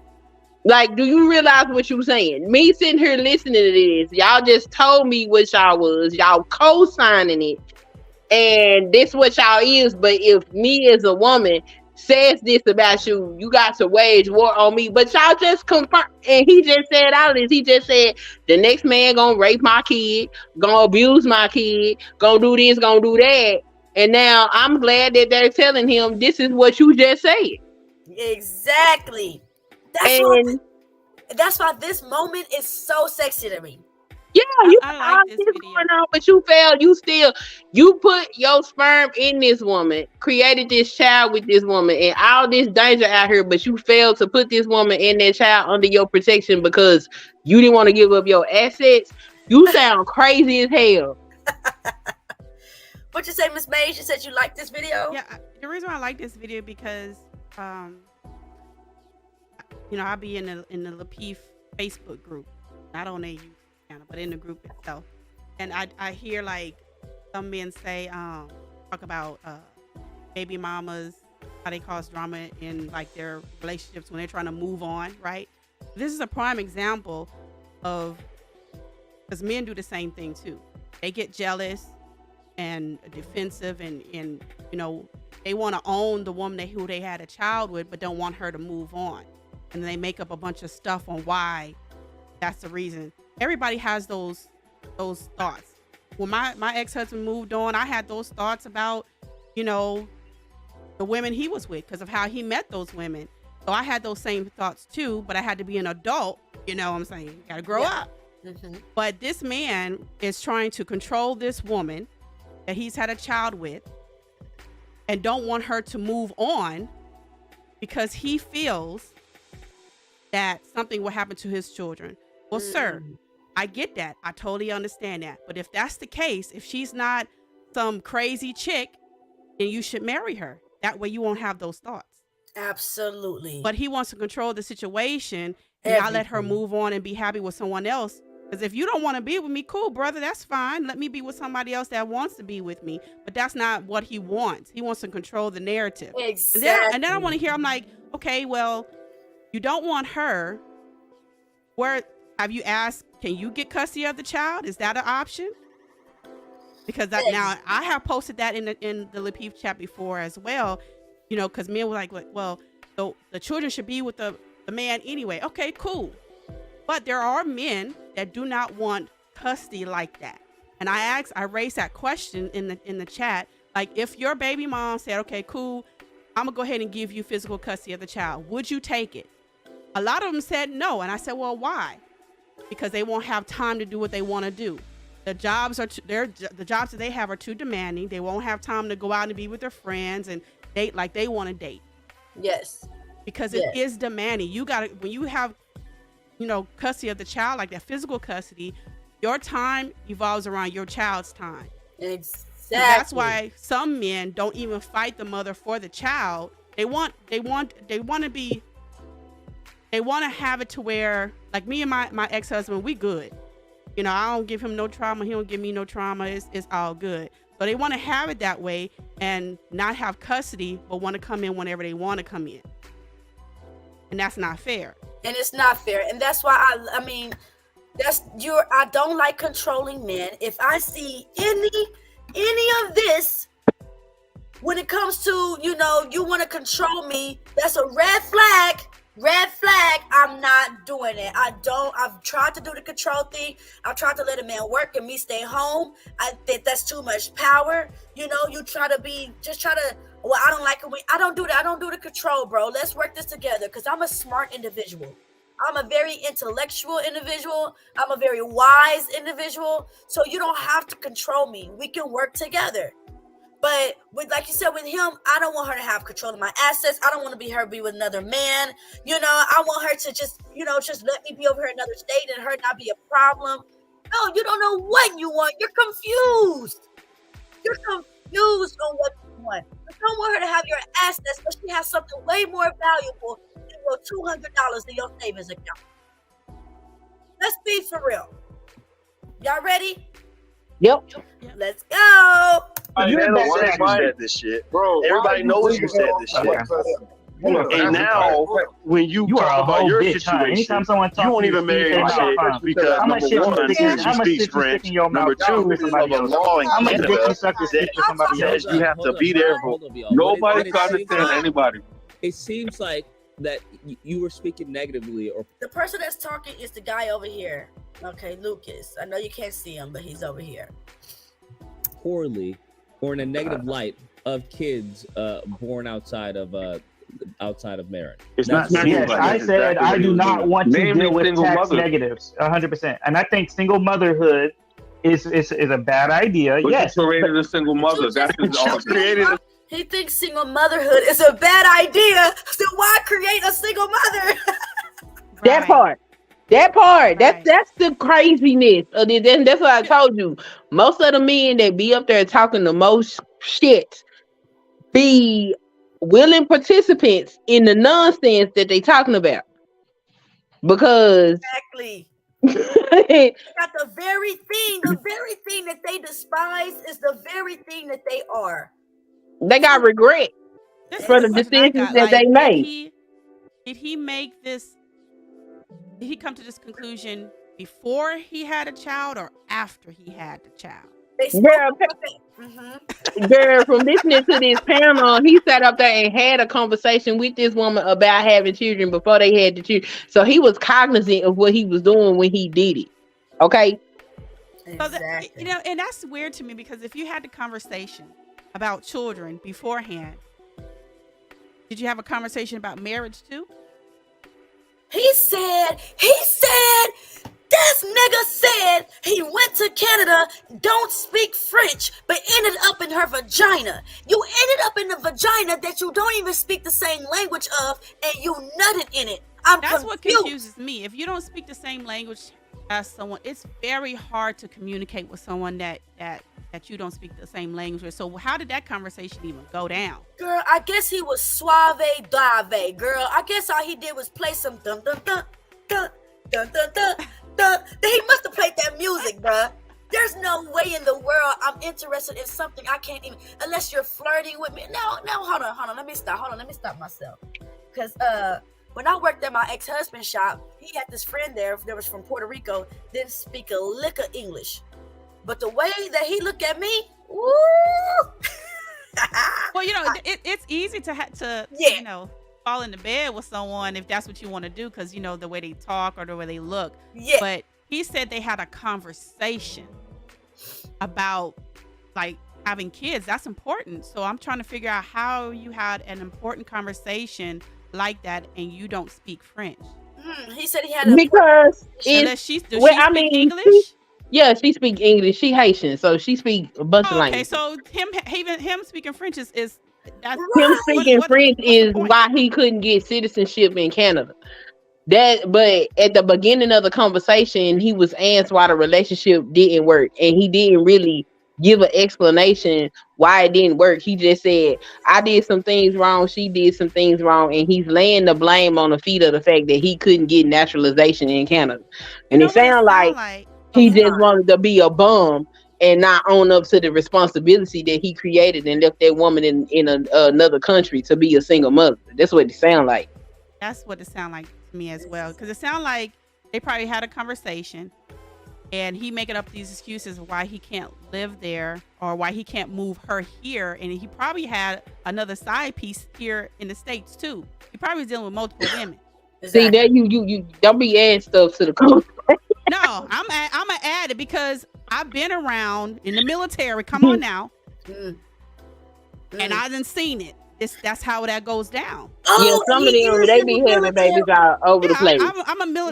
Like, do you realize what you're saying? Me sitting here listening to this, y'all just told me what y'all was. Y'all co-signing it. And this what y'all is. But if me as a woman says this about you, you got to wage war on me. But y'all just confirm. And he just said all of this. He just said, the next man gonna rape my kid, gonna abuse my kid, gonna do this, gonna do that. And now I'm glad that they're telling him this is what you just said. Exactly. That's why this moment is so sexy to me. Yeah, I like this video. Going on, but you failed. You put your sperm in this woman, created this child with this woman, and all this danger out here, but you failed to put this woman and that child under your protection because you didn't want to give up your assets. You sound crazy as hell. What you say, Miss Mays? You said you liked this video? Yeah, the reason why I like this video because I'll be in the Lapeef Facebook group, not on a YouTube channel, but in the group itself. And I hear like some men say, talk about baby mamas, how they cause drama in like their relationships when they're trying to move on, right? This is a prime example of, because men do the same thing too. They get jealous and defensive and they want to own the woman who they had a child with, but don't want her to move on. And they make up a bunch of stuff on why that's the reason. Everybody has those thoughts. When my ex-husband moved on, I had those thoughts about, the women he was with because of how he met those women. So I had those same thoughts too, but I had to be an adult. You know what I'm saying? You gotta grow up. Mm-hmm. But this man is trying to control this woman that he's had a child with and don't want her to move on because he feels that something will happen to his children. Well, sir, I get that. I totally understand that. But if that's the case, if she's not some crazy chick, then you should marry her. That way you won't have those thoughts. Absolutely. But he wants to control the situation and not let her move on and be happy with someone else. Because if you don't want to be with me, cool, brother, that's fine. Let me be with somebody else that wants to be with me. But that's not what he wants. He wants to control the narrative. Exactly. And then I want to hear, I'm like, okay, well, you don't want her. Where have you asked, can you get custody of the child? Is that an option? Because now I have posted that in the Lapeef chat before as well, because men were like, well, so the children should be with the man anyway. Okay, cool. But there are men that do not want custody like that. And I raised that question in the chat. Like, if your baby mom said, okay, cool, I'm gonna go ahead and give you physical custody of the child, would you take it? A lot of them said no. And I said, well, why? Because they won't have time to do what they want to do. the jobs are the jobs that they have are too demanding. They won't have time to go out and be with their friends and date like they want to date. Yes. Because it is demanding. You got to, when you have, custody of the child, like that physical custody, your time evolves around your child's time. Exactly. So that's why some men don't even fight the mother for the child. They want to have it to where, like me and my ex-husband, we good. I don't give him no trauma. He don't give me no trauma. It's all good. So they want to have it that way and not have custody, but want to come in whenever they want to come in. And that's not fair. And it's not fair. And that's why I don't like controlling men. If I see any of this, when it comes to, you want to control me, that's a red flag. Red flag. I'm not doing it. I've tried to do the control thing. I've tried to let a man work and me stay home. I think that's too much power. You try to I don't like it. I don't do that. I don't do the control, bro. Let's work this together because I'm a smart individual. I'm a very intellectual individual. I'm a very wise individual. So you don't have to control me. We can work together. But like you said, with him, I don't want her to have control of my assets. I don't want to be with another man. I want her to just let me be over here in another state and her not be a problem. No, you don't know what you want. You're confused. You're confused on what you want. You don't want her to have your assets, but she has something way more valuable than your $200 in your savings account. Let's be for real. Y'all ready? Yep. Let's go. Everybody said this shit, bro. Everybody knows you said this shit. And now, when you talk about your situation, you won't even marry a chick because number one, she speaks French. Number two, of a law in Canada that you have to be there for. Nobody's got to understand anybody. It seems like that you were speaking negatively, or the person that's talking is the guy over here. Okay, Lucas. I know you can't see him, but he's over here. Poorly, or in a negative light of kids born outside of marriage. It's not. Yes, I said I do not want to deal with tax negatives. 100%, and I think single motherhood is a bad idea. But yes, you created a single mother. That's his created. He thinks single motherhood is a bad idea. So why create a single mother? That part. Right. That's the craziness. That's what I told you. Most of the men that be up there talking the most shit be willing participants in the nonsense that they talking about. Because exactly. They got the very thing that they despise is the very thing that they are. They got regret for the decisions that they made. Did he make this? Did he come to this conclusion before he had a child or after he had the child? Girl, from listening to this panel, he sat up there and had a conversation with this woman about having children before they had the children. So he was cognizant of what he was doing when he did it. Okay. Exactly. So and that's weird to me because if you had the conversation about children beforehand, did you have a conversation about marriage too? He said, this nigga said he went to Canada, don't speak French, but ended up in her vagina. You ended up in the vagina that you don't even speak the same language of, and you nutted in it. That's what confuses me. If you don't speak the same language as someone, it's very hard to communicate with someone that you don't speak the same language with. So how did that conversation even go down? Girl, I guess he was suave dave. Girl, I guess all he did was play some dun dun dun dun dun dun dun dun. He must have played that music, bruh. There's no way in the world I'm interested in something I can't even, unless you're flirting with me. No, hold on. Let me stop myself. Because when I worked at my ex-husband's shop, he had this friend there that was from Puerto Rico, didn't speak a lick of English. But the way that he looked at me, woo! Well, it's easy to fall into bed with someone if that's what you want to do because, the way they talk or the way they look. Yeah. But he said they had a conversation about, like, having kids. That's important. So I'm trying to figure out how you had an important conversation like that and you don't speak French. He said he had because does she speak English? Yeah, she speak English. She Haitian, so she speak a bunch of Okay, languages. so him speaking French is that's Him speaking French what's the is point? why he couldn't get citizenship in Canada. But at the beginning of the conversation, he was asked why the relationship didn't work, and he didn't really give an explanation why it didn't work. He just said, "I did some things wrong, she did some things wrong," and he's laying the blame on the feet of the fact that he couldn't get naturalization in Canada. And it sounds like he just wanted to be a bum and not own up to the responsibility that he created and left that woman in another country to be a single mother. That's what it sounds like. That's what it sounds like to me as well. Because it sounds like they probably had a conversation and he making up these excuses of why he can't live there or why he can't move her here. And he probably had another side piece here in the States too. He probably was dealing with multiple women. See that you don't be adding stuff to the conversation. No, I'm gonna add it because I've been around in the military. Come on now, and I done seen it. That's how that goes down. Yeah, some of them they be having babies all over the place. I'm a Navy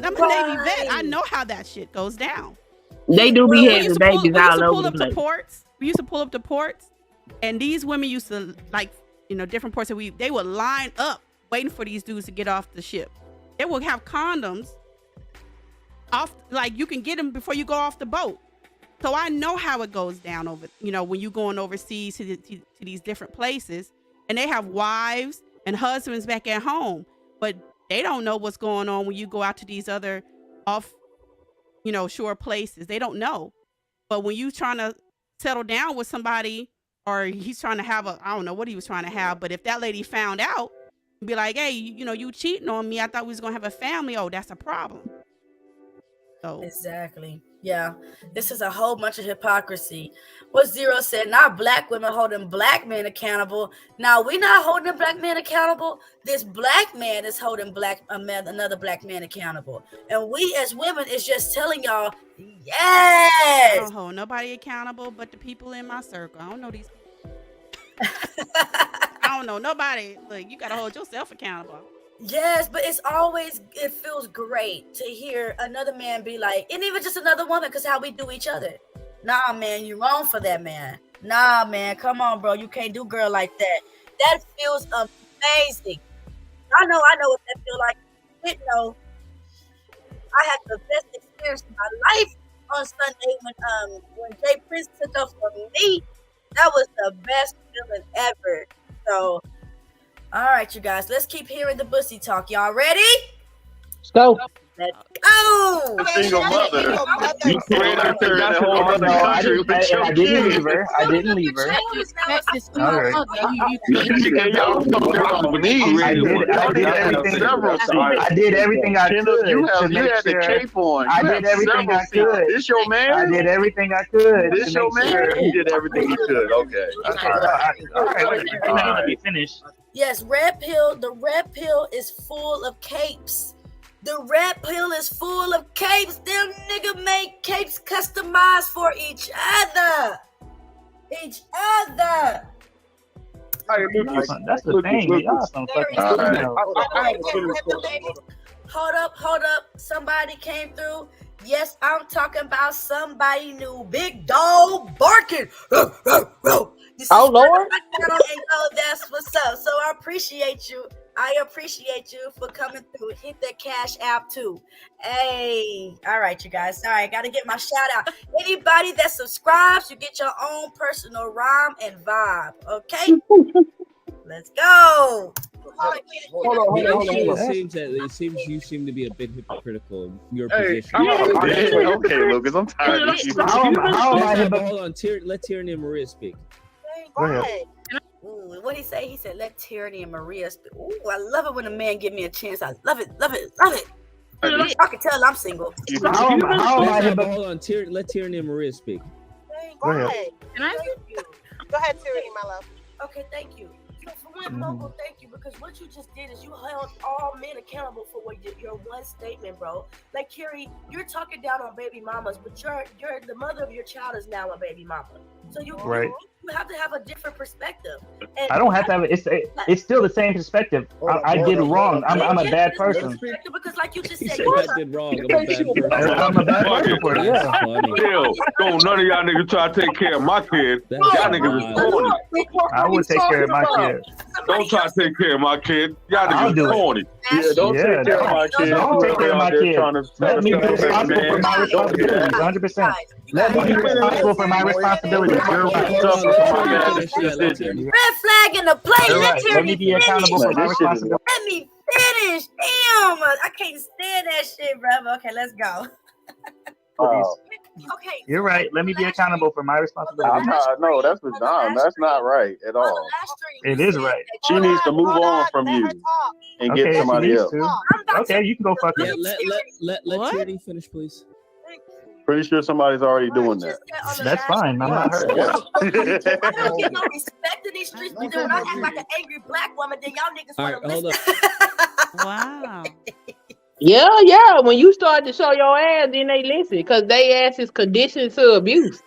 vet. I know how that shit goes down. They do be having babies all over the place. We used to pull up to ports, and these women used to different ports. They would line up waiting for these dudes to get off the ship. They would have condoms off, like you can get them before you go off the boat. So I know how it goes down over, when you're going overseas to these different places, and they have wives and husbands back at home, but they don't know what's going on when you go out to these other off, shore places. They don't know. But when you trying to settle down with somebody, or he's trying to have I don't know what he was trying to have, but if that lady found out, be like, hey, you cheating on me. I thought we was going to have a family. Oh, that's a problem. So exactly. Yeah. This is a whole bunch of hypocrisy. What Zero said, not black women holding black men accountable. Now, we're not holding a black man accountable. This black man is holding another black man accountable. And we as women is just telling y'all, yes. I don't hold nobody accountable but the people in my circle. I don't know these people. I don't know nobody. Look, you got to hold yourself accountable. Yes, but it feels great to hear another man be like, and even just another woman, because how we do each other. Nah, man, you wrong for that, man. Nah, man, come on, bro. You can't do girl like that. That feels amazing. I know what that feels like. I had the best experience of my life on Sunday when Jay Prince took up for me. That was the best feeling ever. So, all right, you guys, let's keep hearing the bussy talk. Y'all ready? Let's go. Let's go. Single mother. You created a third in a whole other country with your I didn't leave her. I didn't leave her. All right. I did everything I could. You had the cape on. I did everything I could. This your man? I did everything I could. This your man? You did everything you could. Okay. All right. Let me finish. Yes, red pill. The red pill is full of capes. The red pill is full of capes. Them nigga make capes customized for each other. That's the thing. Y'all some fucking Hold up. Somebody came through. Yes, I'm talking about somebody new. Big dog barking. Oh, Lord. That's what's up. So I appreciate you. For coming through. Hit that Cash App too. Hey, all right, you guys. All right, got to get my shout out. Anybody that subscribes, you get your own personal rhyme and vibe. Okay, let's go. Hold on. It seems you seem to be a bit hypocritical in your position. Okay, Lucas, I'm tired of you. Hold on, let Tyranny and Maria speak. Go ahead. Ooh, what he say? He said, let Tyranny and Maria speak. Ooh, I love it when a man give me a chance. I love it. I can tell I'm single. Hold on, let Tyranny and Maria speak. Go ahead. Can I? Go ahead, Tyranny, my love. Okay, thank you. So for one, Uncle, thank you, because what you just did is you held all men accountable for what your one statement, bro. Like, Carrie, you're talking down on baby mamas, but you're the mother of your child is now a baby mama. So you have to have a different perspective. And I don't have to have it. It's still the same perspective. I did wrong. I'm a bad person. Because like you just said, I did wrong. I'm a bad person. I'm a bad person for it. Yeah. Hell, don't none of y'all niggas try to take care of my kid. Y'all niggas is corny. I would take care of my kid. Don't try to take care of my kid. Y'all niggas is corny. Yeah, don't take care of my kid. Don't take care of my kid. Let me be responsible for my responsibilities. 100%. Let me be responsible for my responsibilities. You're right. Red flag in the play. Let me be accountable for my responsibilities. Let me finish. Damn, I can't stand that shit, brother. Okay, let's go. Okay. You're right. Let me be accountable for my responsibilities. No, that's not right at all. It is right. She needs to move on from you and get somebody else. Okay, you can go fuck Yeah, it. let Charity finish, please. Pretty sure somebody's already doing that. That's fine. I'm not hurt. I don't get no respect in these streets, but then when I act like an angry black woman, then y'all niggas want to listen. Wow. Yeah. When you start to show your ass, then they listen because they ass is conditioned to abuse.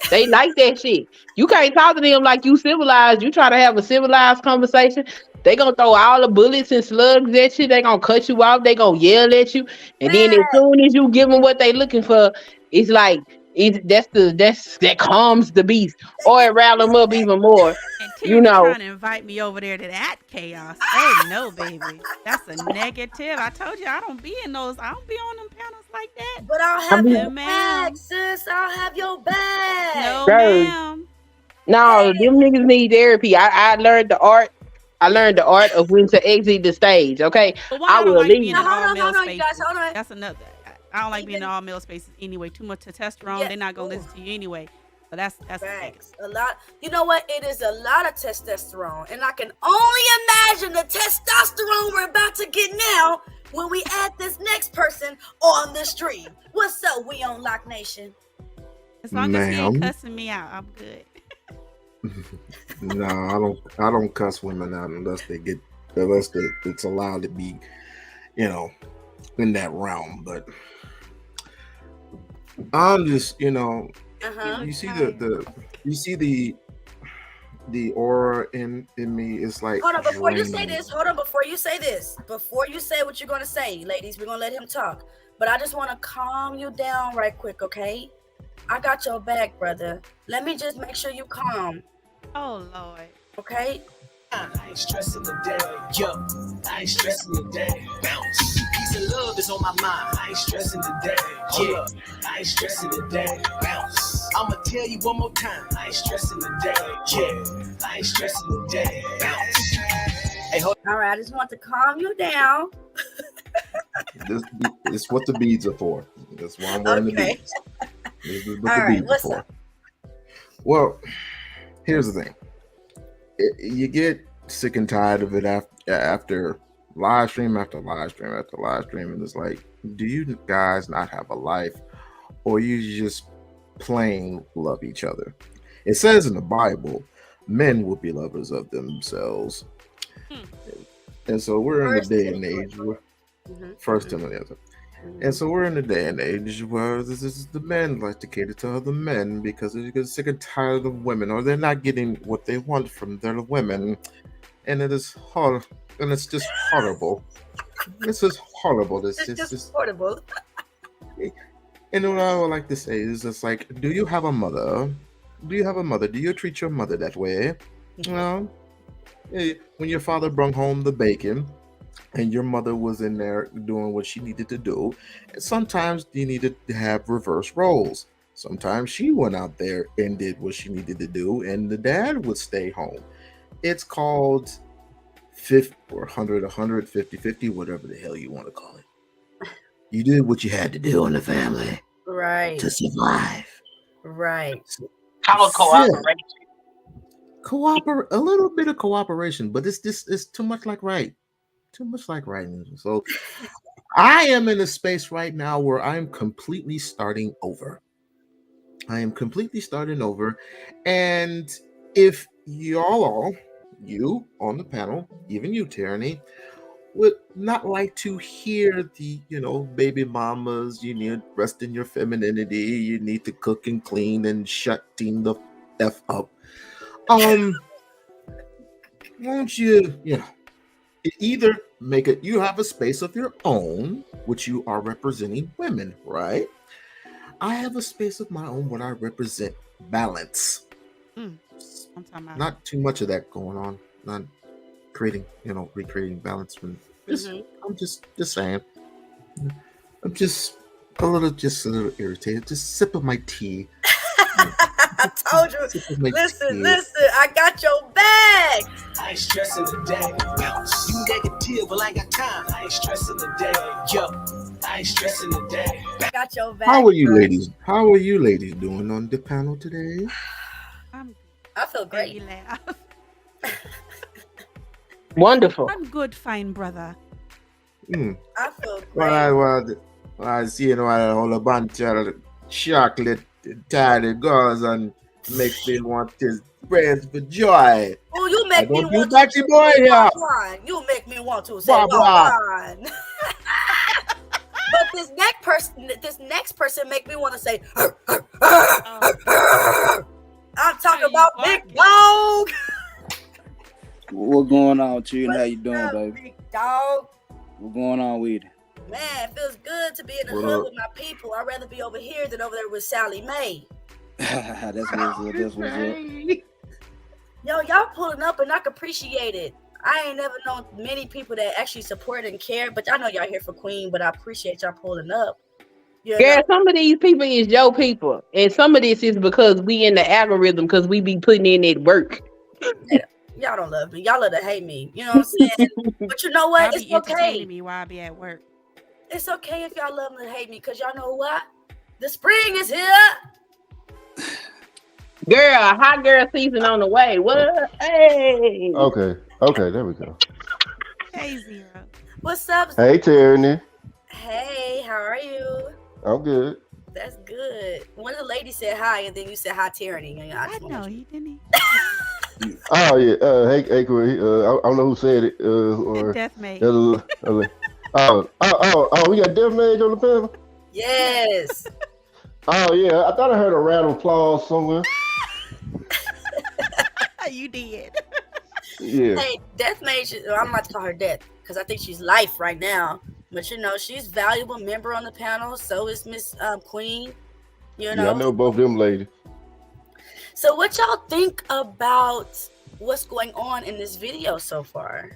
They like that shit. You can't talk to them like you civilized. You try to have a civilized conversation, they gonna throw all the bullets and slugs at you. They gonna cut you off. They gonna yell at you, and then as soon as you give them what they looking for, it's like that calms the beast, or it rile them up even more. And trying to invite me over there to that chaos. Oh no, baby, that's a negative. I told you I don't be in those. I don't be on them panels like that. But I'll have your back, sis. I'll have your back. No, ma'am. No, them niggas need therapy. I learned the art. I learned the art of when to exit the stage. Okay, I will leave. Hold on, you guys. Hold on. That's another. I don't like being in all male spaces anyway. Too much testosterone. They're not gonna listen to you anyway. So that's facts. A lot. You know what? It is a lot of testosterone, and I can only imagine the testosterone we're about to get now when we add this next person on the stream. What's up? We on Lock Nation. As long as he ain't cussing me out, I'm good. No, I don't cuss women out unless it's allowed to be, in that realm. But I'm just, you see the aura in me is like. Hold on, before you say this. Before you say what you're gonna say, ladies, we're gonna let him talk. But I just want to calm you down right quick, okay? I got your back, brother. Let me just make sure you calm. Oh Lord. Okay. I ain't stressing today. Yo, I ain't stressing today. Bounce. Peace and love is on my mind. I ain't stressing today. Yeah, I ain't stressing today. Bounce. I'ma tell you one more time. I ain't stressing today. Yeah, I ain't stressing today. Bounce. Hey, all right, I just want to calm you down. This is what the beads are for. That's why I'm wearing the beads. This is what all the right, beads are for. Well, here's the thing. You get sick and tired of it after live stream after live stream after live stream, and it's like, do you guys not have a life, or you just plain love each other? It says in the Bible, men will be lovers of themselves, and so we're in the day and age where First Timothy. And so we're in a day and age where the men like to cater to other men because they get sick and tired of women, or they're not getting what they want from their women, and it is hard, and it's just horrible. It's just horrible. It's just horrible. And what I would like to say is just like, do you have a mother? Do you have a mother? Do you treat your mother that way? When your father brought home the bacon, and your mother was in there doing what she needed to do. And sometimes you needed to have reverse roles. Sometimes she went out there and did what she needed to do, and the dad would stay home. It's called 50 or 100, 150, 50, whatever the hell you want to call it. You did what you had to do in the family. Right. To survive. Right. How cooperation? A little bit of cooperation, but it's too much like right. Too much like writing. So I am in a space right now where I'm completely starting over. And if you on the panel, even you, Tyranny, would not like to hear the, baby mamas, you need rest in your femininity, you need to cook and clean and shutting the F up. Won't you, either make it, you have a space of your own, which you are representing women, right? I have a space of my own when I represent balance. Not too much of that going on. Not creating, recreating balance. I'm just saying. I'm just a little irritated. Just sipping my tea. I told you. Listen, I got your bag. I ain't stressing today. You negative, well, I ain't got time. I ain't stressing today. Yo, I ain't stressing today. I got your bag. How are you ladies? How are you ladies doing on the panel today? I feel great. Wonderful. I'm good, fine brother. I feel great. Well, I see, a whole bunch of chocolate tired girls and makes me want to praise for joy. Oh, you make me want to boy here. You make me want to say on. But this next person make me want to say I'm talking about big dog. What's going on, Chill? How you doing, baby? Big dog. What's going on with it? Man, it feels good to be in the hood with my people. I'd rather be over here than over there with Sally Mae. That's what's up. That's what's up. Yo, y'all pulling up and I can appreciate it. I ain't never known many people that actually support and care, but I know y'all here for Queen, but I appreciate y'all pulling up. Yeah, some of these people is your people, and some of this is because we in the algorithm because we be putting in that work. Yeah, y'all don't love me. Y'all love to hate me. You know what I'm saying? But you know what? It's okay. Me while I be at work. It's okay if y'all love me and hate me, because y'all know what? The spring is here. Girl, hot girl season on the way. What? Hey. Okay, there we go. Hey, Zero. What's up? Hey, Tierney. Hey, how are you? I'm good. That's good. One of the ladies said hi, and then you said hi, Tyranny. I know he didn't. Oh yeah. Hey, Corey. I don't know who said it. Or Death Mage. Oh, we got Death Mage on the panel. Yes. Oh yeah. I thought I heard a round of applause somewhere. You did. Yeah. Hey, Death Mage. I'm about to call her Death because I think she's life right now. But she's a valuable member on the panel. So is Miss Queen. Yeah, I know both them ladies. So what y'all think about what's going on in this video so far?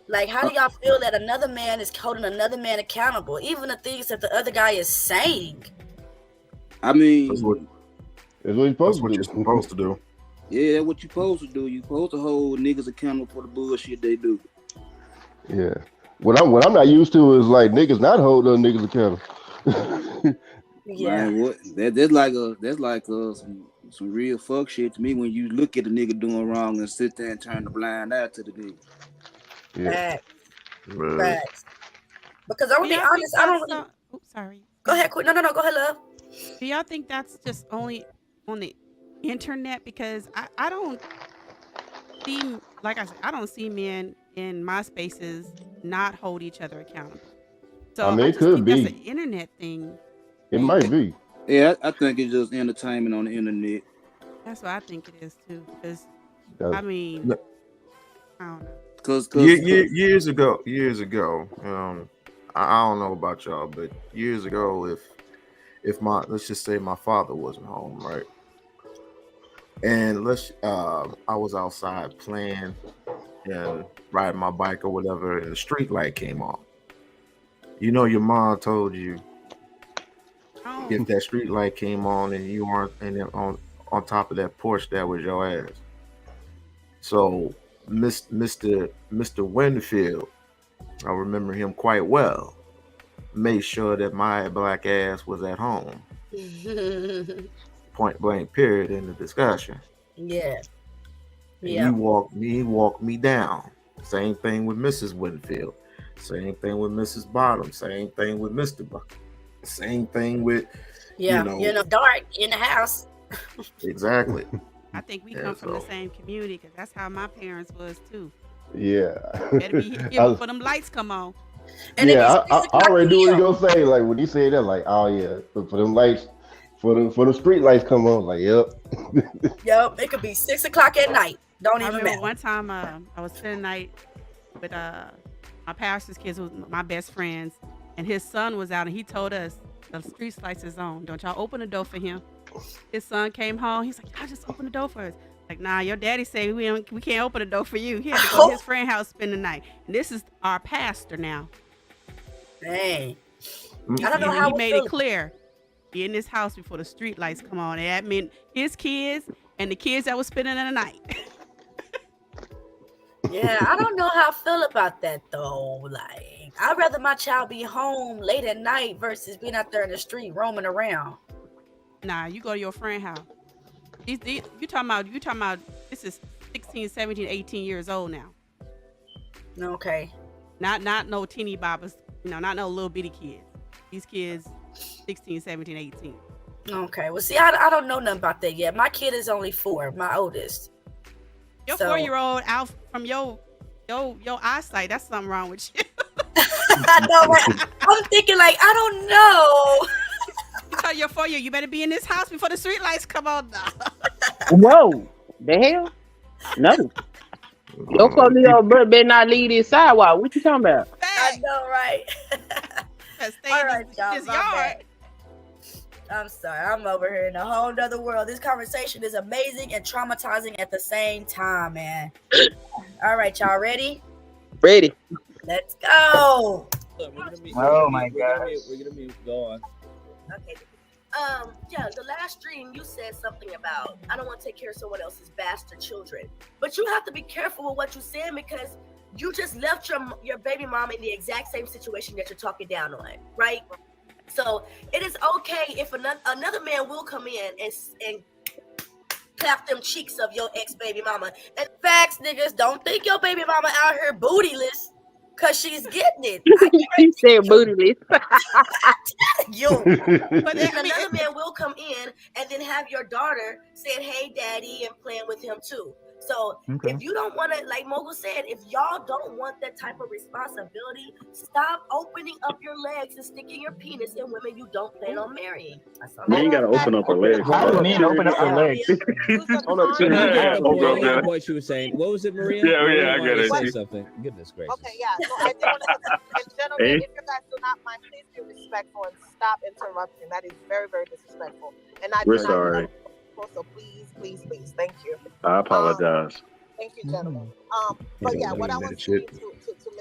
Like, how do y'all feel that another man is holding another man accountable, even the things that the other guy is saying? I mean, that's what you're supposed to do. Yeah, that's what you're supposed to do. You're supposed to hold niggas accountable for the bullshit they do. Yeah. What I'm not used to is like niggas not holding other niggas accountable. Yeah. Man, what? That's like some real fuck shit to me when you look at a nigga doing wrong and sit there and turn the blind eye to the nigga. Yeah. Facts. Because I'm gonna be honest, I don't really... Oops, sorry. Go ahead, quick. No, go ahead, love. Do y'all think that's just only on the internet? Because I don't see, like I said, I don't see men in my spaces not hold each other accountable. So I mean, it could be. That's an internet thing. It might be. Yeah, I think it's just entertainment on the internet. That's what I think it is too. Because I mean, I don't know. Years ago, I don't know about y'all, but years ago, if let's just say my father wasn't home, right? And I was outside playing and riding my bike or whatever, and the street light came on. You know, your mom told you if that street light came on and you weren't, and then on top of that porch, that was your ass. So Mr. Winfield, I remember him quite well, made sure that my black ass was at home. Point blank, period, in the discussion. Yeah. He walked me down. Same thing with Mrs. Winfield. Same thing with Mrs. Bottom. Same thing with Mr. Buck. Same thing with dark in the house. Exactly. I think we come from the same community because that's how my parents was too. Yeah. Better be here before them lights come on. And I already knew what he gonna say. Like when he said that, like, oh yeah, but for them lights For the street lights come on, like, yep. Yep, it could be 6 o'clock at night. Don't even matter. One time I was spending the night with my pastor's kids, who was my best friends, and his son was out, and he told us the street lights is on. Don't y'all open the door for him. His son came home. He's like, y'all just open the door for us. Like, nah, your daddy said we can't open the door for you. He had to go to his friend's house spend the night. And this is our pastor now. Dang. I don't know how he made it clear. Be in this house before the street lights come on. And that meant his kids and the kids that was spending the night. Yeah, I don't know how I feel about that though. Like, I'd rather my child be home late at night versus being out there in the street roaming around. Nah, you go to your friend's house. You talking about this is 16, 17, 18 years old now. Okay. Not no teeny bobbers, not no little bitty kids. These kids 16, 17, 18. Okay. Well, see, I don't know nothing about that yet. My kid is only 4, my oldest. Your 4-year-old out from your eyesight, that's something wrong with you. I know, right? I'm thinking like, I don't know. You tell your 4-year-old, you better be in this house before the street lights come on. Whoa, the hell? No. Your 4-year-old better not leave this sidewalk. What you talking about? I know, right? All right, y'all. This yard. I'm sorry. I'm over here in a whole nother world. This conversation is amazing and traumatizing at the same time, man. All right, y'all ready? Ready. Let's go. Oh my God. We're gonna be going. Okay. Yeah, the last stream you said something about I don't want to take care of someone else's bastard children. But you have to be careful with what you're saying because you just left your baby mom in the exact same situation that you're talking down on, right? So it is okay if another man will come in and clap them cheeks of your ex-baby mama. And facts, niggas, don't think your baby mama out here bootyless. Cause she's getting it. She said bootyless. But then another man will come in and then have your daughter saying, "Hey, daddy," and playing with him too. So if you don't want to, like Mogul said, if y'all don't want that type of responsibility, stop opening up your legs and sticking your penis in women you don't plan on marrying. You ain't gotta open up her legs. Why do you mean open up her legs? Hold up, the point she was saying. What was it, Maria? Yeah, I get it. Say something. Goodness gracious. Okay, yeah. So I do want to, gentlemen, if you guys do not mind, please be respectful and stop interrupting. That is very, very disrespectful. And I We're sorry. So please, thank you. I apologize. Thank you, gentlemen. But yeah, what I was saying to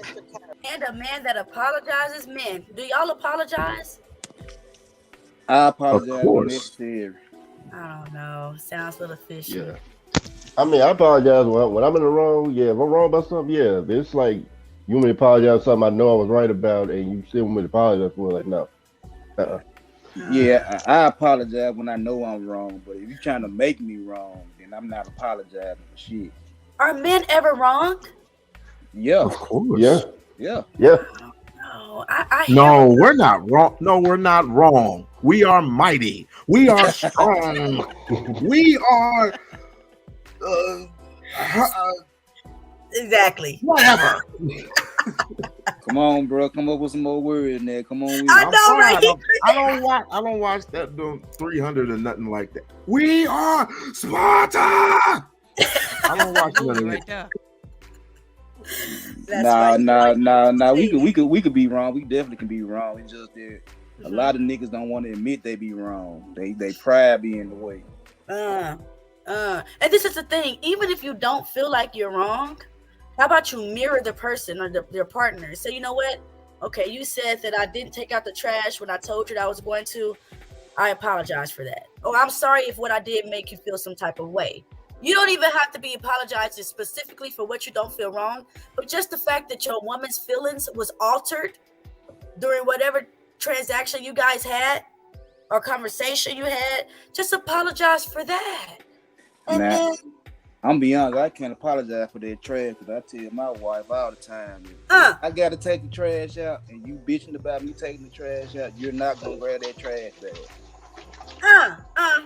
Mr. Kennedy. And a man that apologizes, men, do y'all apologize? I apologize when necessary. I don't know. Sounds a little fishy. Yeah. I mean, I apologize when I'm in the wrong. Yeah, if I'm wrong about something, yeah. But it's like you want me to apologize for something I know I was right about, and you still want me to apologize for it. Like, no. Yeah, I apologize when I know I'm wrong, but if you're trying to make me wrong, then I'm not apologizing for shit. Are men ever wrong? Yeah. Of course. Yeah. Yeah. Yeah. No, we're not wrong. No, we're not wrong. We are mighty. We are strong. We are exactly. Whatever. Come on, bro. Come up with some more words, man. Come on. I know, right? I don't watch that doing 300 or nothing like that. We are Sparta. I don't watch nothing like that. Nah. We could be wrong. We definitely can be wrong. It's just that a lot of niggas don't want to admit they be wrong. They pride be in the way. And this is the thing. Even if you don't feel like you're wrong, how about you mirror the person or their partner? So you know what? Okay, you said that I didn't take out the trash when I told you that I was going to. I apologize for that. Oh, I'm sorry if what I did make you feel some type of way. You don't even have to be apologizing specifically for what you don't feel wrong, but just the fact that your woman's feelings was altered during whatever transaction you guys had or conversation you had, just apologize for that. And then I'm beyond. I can't apologize for that trash because I tell my wife all the time, I gotta take the trash out, and you bitching about me taking the trash out. You're not gonna grab that trash bag.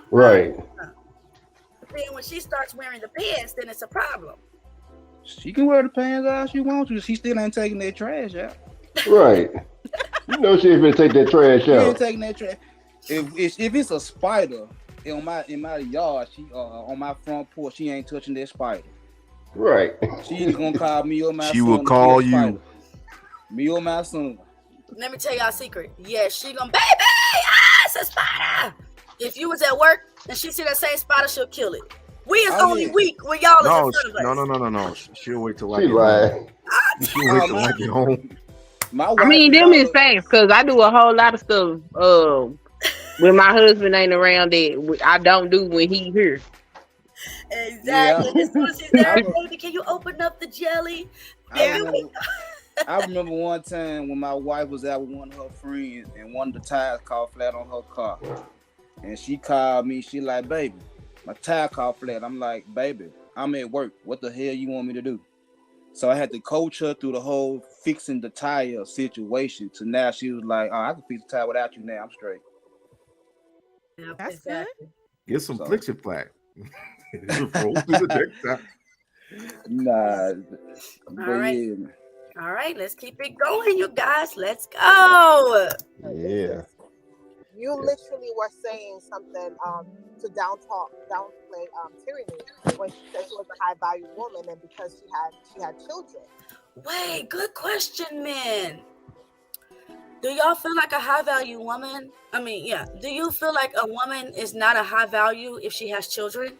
Right. Then when she starts wearing the pants, then it's a problem. She can wear the pants all she wants to. She still ain't taking that trash out. Right. You know she ain't gonna take that trash She ain't out. taking that trash. If it's a spider in my yard, she on my front porch, she ain't touching that spider. Right. She either gonna call me or my son. She will call you. Spider. Me or my son. Let me tell y'all a secret. Yeah, she gonna, baby, it's a spider. If you was at work and she see that same spider, she'll kill it. We is only weak when y'all is in front of us. No. She'll wait till I She get lied. home. She'll wait till I get home. I mean, them is facts because I do a whole lot of stuff when my husband ain't around that I don't do when he here. Exactly. Yeah. As soon as he's there, baby, can you open up the jelly? I remember one time when my wife was out with one of her friends and one of the tires caught flat on her car. And she called me. She like, baby, my tire caught flat. I'm like, baby, I'm at work. What the hell you want me to do? So I had to coach her through the whole fixing the tire situation. To now she was like, oh, I can fix the tire without you now. I'm straight. That's good. Get some friction plaque. Roll through the next time. Nah. All right. All right, let's keep it going, you guys. Let's go. Yeah. You literally were saying something to downplay tyranny when she said she was a high value woman and because she had children. Wait, good question, man. Do y'all feel like a high value woman? I mean, yeah. Do you feel like a woman is not a high value if she has children?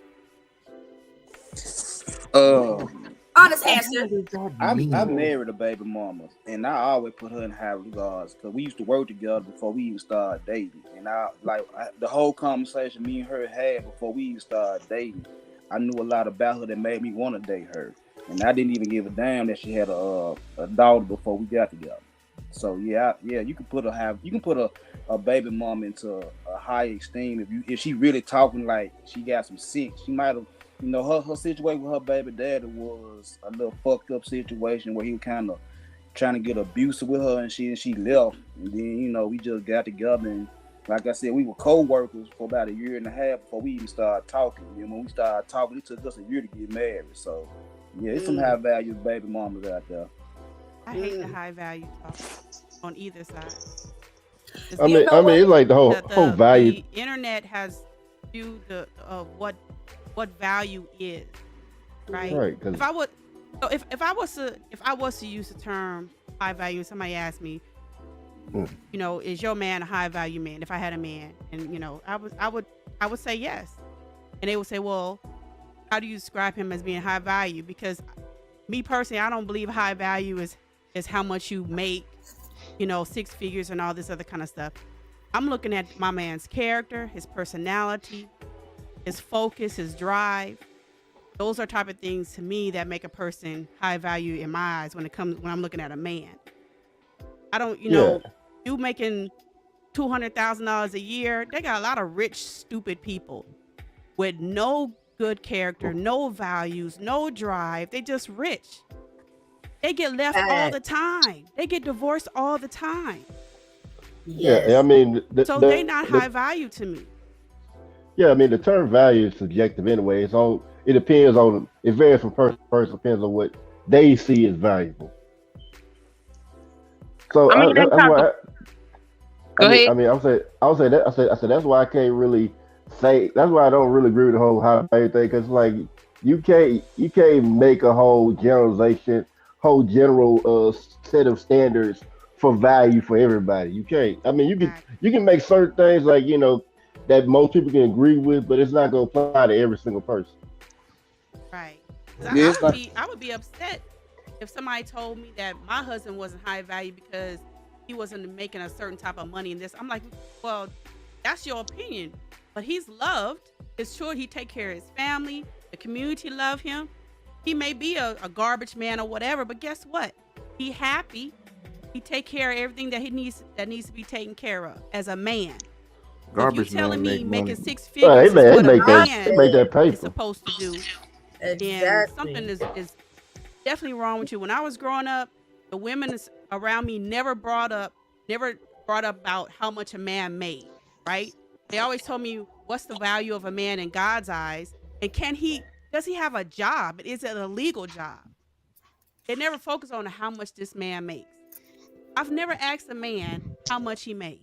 Honest answer. I married a baby mama, and I always put her in high regards because we used to work together before we even started dating. And the whole conversation me and her had before we even started dating, I knew a lot about her that made me want to date her. And I didn't even give a damn that she had a daughter before we got together. So yeah, you can put a baby mom into a high esteem if she really talking like she got some sense. She might have. Her situation with her baby daddy was a little fucked up situation where he was kind of trying to get abusive with her, and she left. And then, we just got together, and like I said, we were co-workers for about a year and a half before we even started talking. When we started talking, it took us a year to get married. So, yeah, it's some high value baby mamas out there. I hate the high value talk on either side. I mean, it's like the whole value. The internet has viewed what value is, right? Right. If I was to use the term high value, and somebody asked me, is your man a high value man? If I had a man, and I would say yes, and they would say, well, how do you describe him as being high value? Because me personally, I don't believe high value is how much you make, 6 figures and all this other kind of stuff. I'm looking at my man's character, his personality, his focus, his drive. Those are type of things to me that make a person high value in my eyes when I'm looking at a man. I don't, you making $200,000 a year. They got a lot of rich, stupid people with no good character, no values, no drive. They just rich. They get left all the time. They get divorced all the time. Yeah, I mean, so they not high value to me. Yeah, I mean, the term value is subjective anyway. It depends on, it varies from person to person, depends on what they see as valuable. So go ahead. I said that's why I can't really say, that's why I don't really agree with the whole high value thing, because like you can't make a whole generalization, whole general set of standards for value for everybody. You can't. I mean, you can make certain things like, that most people can agree with, but it's not going to apply to every single person. Right. I would be upset if somebody told me that my husband wasn't high value because he wasn't making a certain type of money in this. I'm like, well, that's your opinion, but he's loved. It's true. He take care of his family. The community love him. He may be a garbage man or whatever, but guess what? He happy. He take care of everything that needs to be taken care of as a man. Garbage if you're telling me making money. 6 figures is what a man make that paper. is supposed to do, exactly. then something is definitely wrong with you. When I was growing up, the women around me never brought up about how much a man made, right? They always told me, what's the value of a man in God's eyes? And does he have a job? Is it a legal job? They never focus on how much this man makes. I've never asked a man how much he made,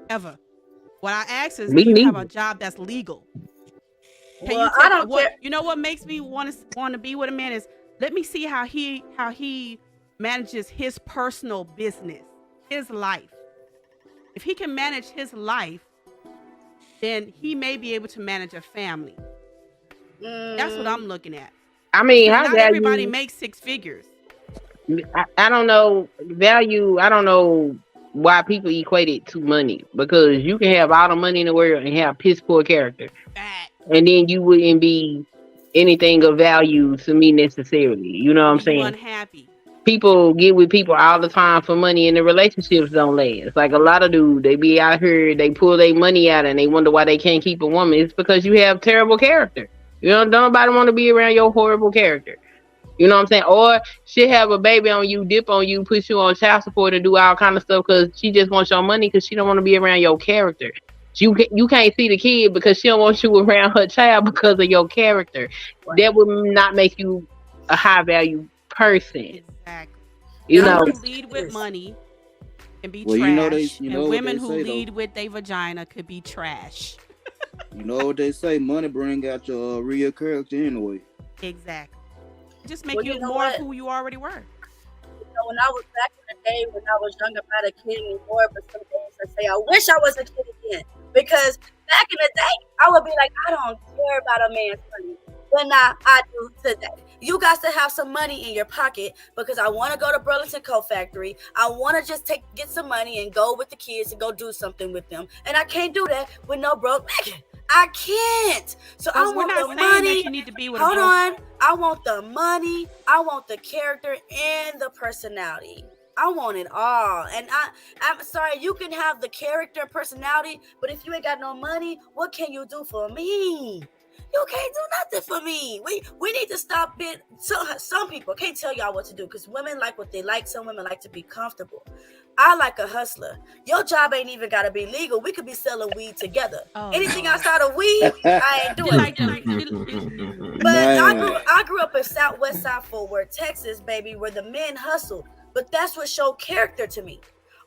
ever. What I ask is, do you have a job that's legal? I don't care. You know what makes me want to be with a man is, let me see how he manages his personal business, his life. If he can manage his life, then he may be able to manage a family. That's what I'm looking at. I mean, not everybody makes 6 figures. I don't know value. I don't know why people equate it to money, because you can have all the money in the world and have piss poor character, and then you wouldn't be anything of value to me necessarily. You know what I'm saying? Unhappy. People get with people all the time for money, and the relationships don't last. Like a lot of dudes, they be out here, they pull their money out, and they wonder why they can't keep a woman. It's because you have terrible character. You know, nobody want to be around your horrible character. You know what I'm saying? Or she'll have a baby on you, dip on you, put you on child support, and do all kind of stuff because she just wants your money, because she don't want to be around your character. You can't see the kid because she don't want you around her child because of your character. Right. That would not make you a high value person. Exactly. You know, who lead with money can be trash, and women who lead with their vagina could be trash. You know what they say? Money bring out your real character anyway. Exactly. Just make you more of who you already were. You know, when I was back in the day when I was young, I'm not a kid anymore, but some days I say I wish I was a kid again, because back in the day I would be like, I don't care about a man's money, but now I do today. You got to have some money in your pocket, because I want to go to Burlington Coat Factory. I want to just get some money and go with the kids and go do something with them, and I can't do that with no broke nigga. I can't. So I want the money. You need to be with Hold on. I want the money. I want the character and the personality. I want it all. And I'm sorry, you can have the character and personality, but if you ain't got no money, what can you do for me? You can't do nothing for me. We need to stop it. Some people can't tell y'all what to do, because women like what they like. Some women like to be comfortable. I like a hustler. Your job ain't even got to be legal. We could be selling weed together. Anything outside of weed, I ain't doing it. But I grew up in Southwest Side Fort Worth, Texas, baby, where the men hustle. But that's what showed character to me.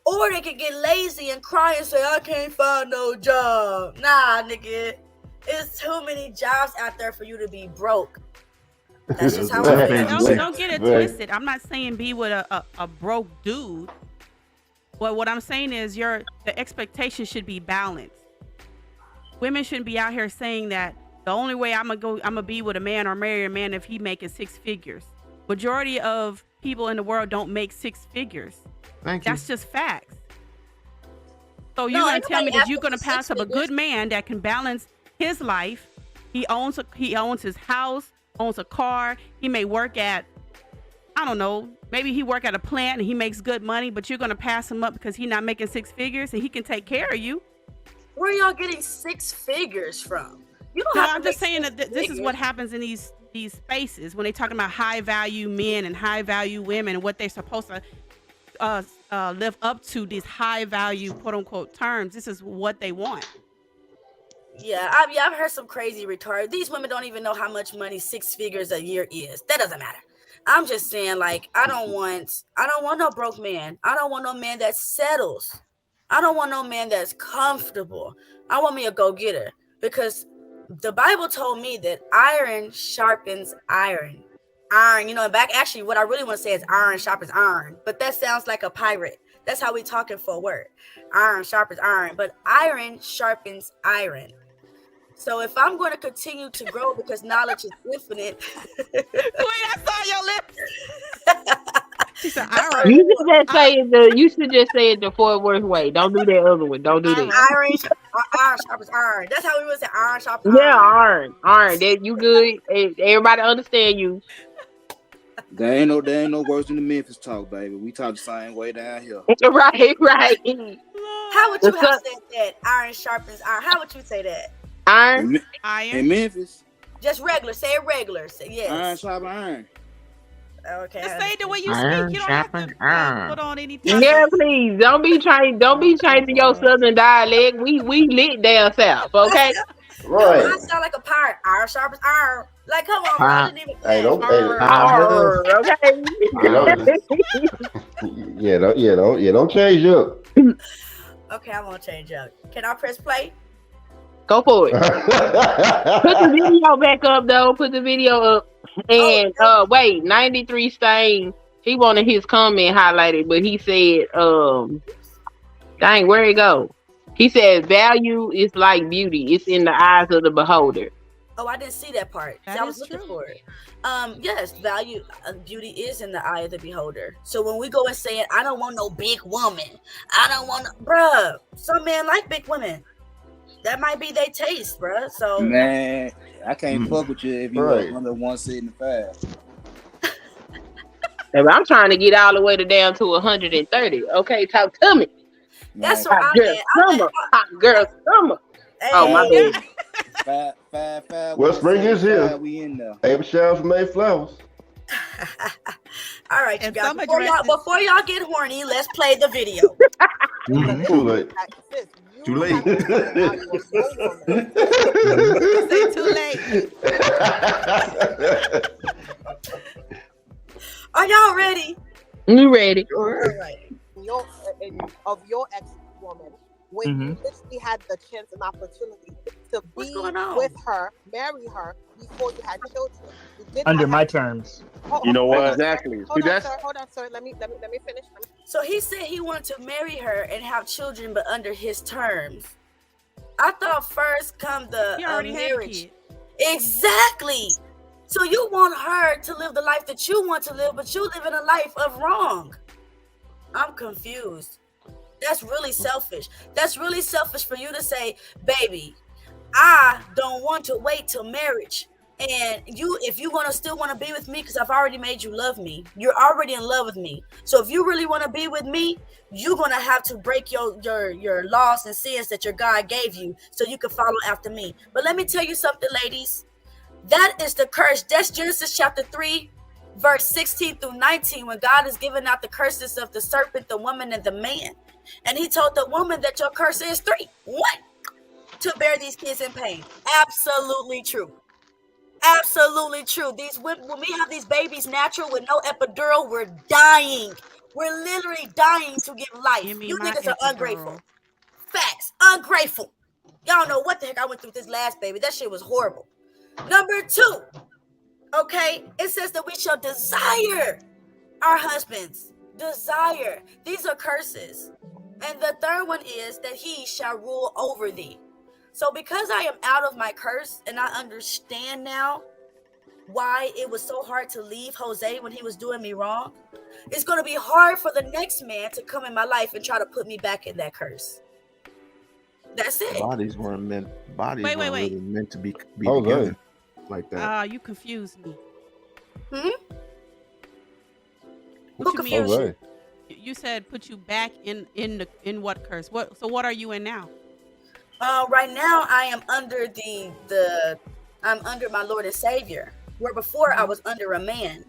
Or they could get lazy and cry and say, I can't find no job. Nah, nigga. It's too many jobs out there for you to be broke. That's just how I feel. Don't get it twisted. I'm not saying be with a broke dude. Well, what I'm saying is the expectation should be balanced. Women shouldn't be out here saying that the only way I'm gonna be with a man or marry a man if he making 6 figures. Majority of people in the world don't make 6 figures. That's just facts. So you're gonna tell me that you're gonna pass up a good man that can balance his life? He owns his house, owns a car. He may work at, I don't know, maybe he work at a plant and he makes good money, but you're going to pass him up because he's not making 6 figures and he can take care of you. Where are y'all getting 6 figures from? You don't have I'm just saying that this is what happens in these spaces when they're talking about high value men and high value women and what they're supposed to live up to, these high value quote unquote terms. This is what they want. Yeah, I've heard some crazy retarded. These women don't even know how much money 6 figures a year is. That doesn't matter. I'm just saying, like, I don't want no broke man. I don't want no man that settles. I don't want no man that's comfortable. I want me a go-getter, because the Bible told me that iron sharpens iron. Iron, you know, and back actually what I really want to say is iron sharpens iron, but that sounds like a pirate. That's how we talking for a word. Iron sharpens iron, but iron sharpens iron. So if I'm going to continue to grow, because knowledge is infinite. Wait, I saw your lips. She said, you should just say it the Fort Worth way. Don't do that other one. Don't do that. Iron sharpens iron. That's how we would say iron sharpens iron. Iron. That you good. Everybody understand you. There ain't no worse than the Memphis talk, baby. We talk the same way down here. Right. How would you have said that? Iron sharpens iron. How would you say that? Iron. In Memphis. Just regular. Say it regular. Say yes. Iron sharpens iron. Okay. Just say it the way you speak. You don't have to put on any. Yeah, please. Don't be changing your southern dialect. We lit down south, okay? Right. I sound like a pirate. Iron sharpens iron. Like, come on, I didn't even hey, don't okay. don't change up. Okay, I'm gonna change up. Can I press play? Go for it. Put the video back up, though. Put the video up. And wait, 93 Stain. He wanted his comment highlighted, but he said, dang, where it go? He said, value is like beauty. It's in the eyes of the beholder. Oh, I didn't see that part. I was looking for it. Yes, value, beauty is in the eye of the beholder. So when we go and say, I don't want no big woman. I don't want, bruh, some men like big women. That might be their taste, bruh. So man, I can't fuck with you if you are under 175. I'm trying to get all the way down to 130. Okay, talk to me. That's hot girl summer. Hot girl summer. Hey, oh my bad. Five. Well, spring is here. We in there. Baby showers made flowers. All right, you guys. Before y'all get horny, let's play the video. Too late. Too late. Say too late. Are y'all ready? You ready? All right. Of your ex-woman, when you literally had the chance and opportunity to be with her, marry her before you had children. You did under my terms. You know what? Exactly. Hold on, sir. Let me finish. So he said he wanted to marry her and have children, but under his terms. I thought first come the marriage. Exactly. So you want her to live the life that you want to live, but you live in a life of wrong. I'm confused. That's really selfish. That's really selfish for you to say, baby, I don't want to wait till marriage. And if you still want to be with me, because I've already made you love me, you're already in love with me. So if you really want to be with me, you're going to have to break your laws and sins that your God gave you so you can follow after me. But let me tell you something, ladies. That is the curse. That's Genesis chapter 3, verse 16 through 19, when God is giving out the curses of the serpent, the woman, and the man. And he told the woman that your curse is 3. What? To bear these kids in pain. Absolutely true. Absolutely true. When we have these babies natural with no epidural, we're dying. We're literally dying to give life. You niggas are ungrateful. Facts. Ungrateful. Y'all know what the heck I went through with this last baby. That shit was horrible. Number 2. Okay, it says that we shall desire our husbands. Desire. These are curses. And the third one is that he shall rule over thee. So because I am out of my curse and I understand now why it was so hard to leave Jose when he was doing me wrong, it's going to be hard for the next man to come in my life and try to put me back in that curse. That's it. Bodies weren't meant. Really meant to be together like that. You confused me. Who confused you? You said put you back in what curse? What are you in now? Right now I am under I'm under my Lord and Savior, where before I was under a man.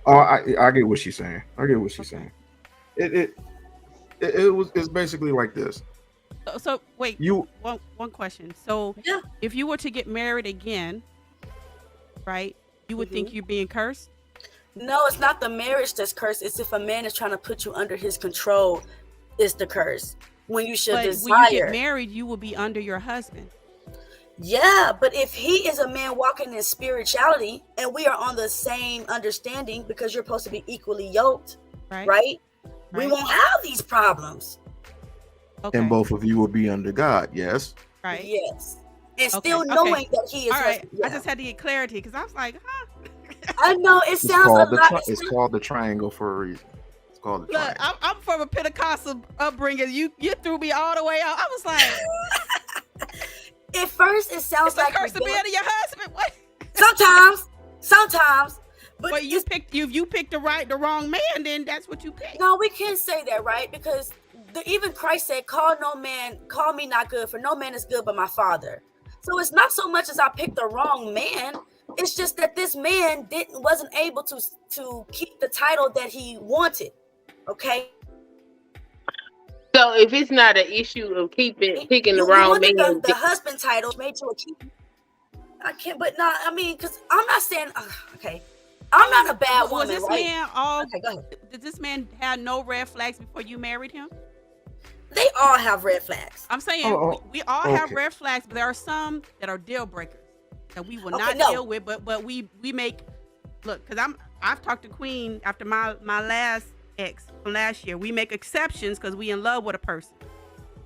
Oh, I get what she's saying. It's basically like this. So wait, one question. So if you were to get married again, right, you would think you're being cursed? No, it's not the marriage that's cursed. It's if a man is trying to put you under his control, is the curse. When you should desire. When you get married, you will be under your husband. Yeah, but if he is a man walking in spirituality and we are on the same understanding because you're supposed to be equally yoked, right? We won't have these problems. Okay. And both of you will be under God, yes? Right. Yes. And still knowing that he is. All right. I just had to get clarity because I was like, huh? I know it sounds a lot. It's called the triangle for a reason. It's called the triangle. Look, I'm from a Pentecostal upbringing. You threw me all the way out. I was like, at first it sounds like curse to be under your husband. What? Sometimes. But you picked the wrong man, then that's what you picked. No, we can't say that, right? Because even Christ said, call me not good, for no man is good but my Father. So it's not so much as I picked the wrong man. It's just that this man wasn't able to keep the title that he wanted. Okay. So if it's not an issue of picking the wrong man, the husband title made you a keep. I can't, but not. I mean, because I'm not saying. Okay, I'm not a bad woman. Was this right? man Okay, go ahead. Did this man have no red flags before you married him? they all have red flags. I'm saying we all have red flags, but there are some that are deal breakers that we will not deal with. But we make look, because I've talked to Queen after my last ex from last year. We make exceptions because we in love with a person,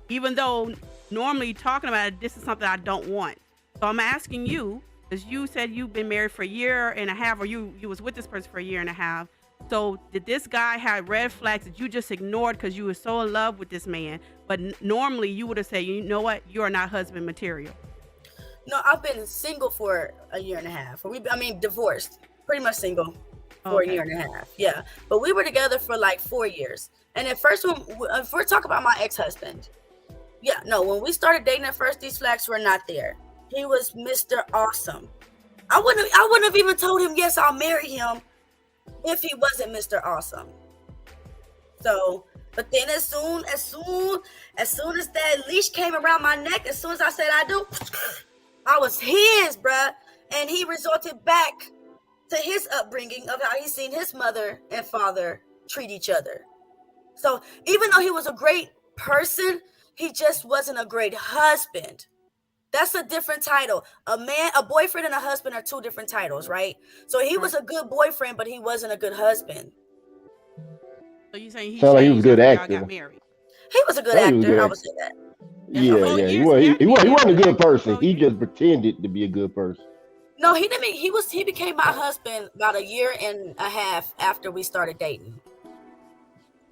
even though normally talking about it, this is something I don't want. So I'm asking you, because you said you've been married for a year and a half, or you was with this person for a year and a half. So did this guy have red flags that you just ignored because you were so in love with this man? But normally you would have said, you know what, you are not husband material. No, I've been single for a year and a half. Divorced. Pretty much single for a year and a half. Yeah. But we were together for like 4 years. And at first, if we're talking about my ex-husband, when we started dating at first, these flags were not there. He was Mr. Awesome. I wouldn't have even told him, yes, I'll marry him if he wasn't Mr. Awesome. So, but then as soon as that leash came around my neck, as soon as I said I do, I was his, bruh. And he resorted back to his upbringing of how he's seen his mother and father treat each other. So even though he was a great person, he just wasn't a great husband. That's a different title. A boyfriend and a husband are two different titles, right? So he was a good boyfriend, but he wasn't a good husband. So you saying he was a good actor? Got married. He was a good actor. I would say that. Yeah. He wasn't a good person. He just pretended to be a good person. No, he didn't. He became my husband about a year and a half after we started dating.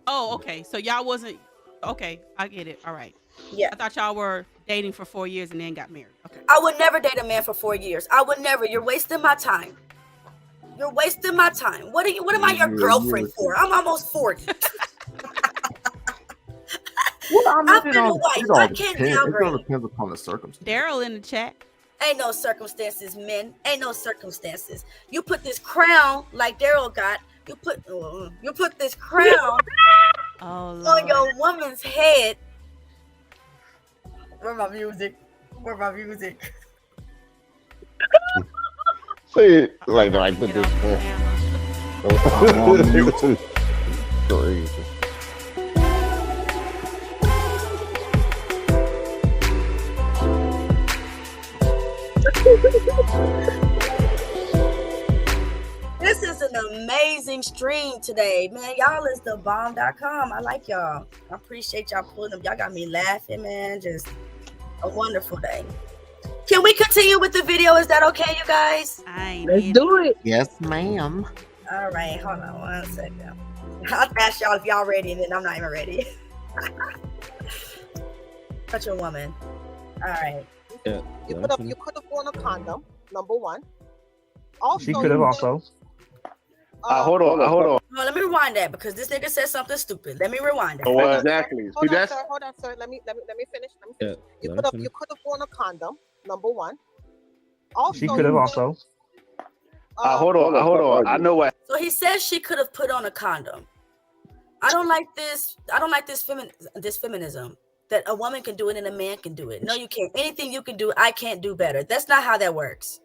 Oh, okay. So y'all wasn't okay. I get it. All right. Yeah. I thought y'all were dating for 4 years and then got married. Okay. I would never date a man for 4 years. I would never. You're wasting my time. You're wasting my time. What am I your girlfriend for? I'm almost 40. I've been a wife. I can't downgrade. It all depends upon the circumstance. Daryl in the chat. Ain't no circumstances, men. Ain't no circumstances. You put this crown like Daryl got. You put this crown on your woman's head. Where's my music? Say it like put this. This is an amazing stream today, man. Y'all is the bomb.com. I like y'all. I appreciate y'all pulling them. Y'all got me laughing, man. Just a wonderful day. Can we continue with the video? Is that okay, you guys? Let's do it. Yes, ma'am. All right, hold on 1 second. I'll ask y'all if y'all ready, and then I'm not even ready. Such a woman. All right. Yeah. You could have worn a condom. Number one. Also, she could have also. Hold on. No, let me rewind that because this nigga said something stupid. Let me rewind that. Exactly. Hold on, sir. Let me finish. You could have worn a condom. Number one. Also, she could have also. Hold on. I know what. So he says she could have put on a condom. I don't like this. This feminism that a woman can do it and a man can do it. No, you can't. Anything you can do, I can't do better. That's not how that works.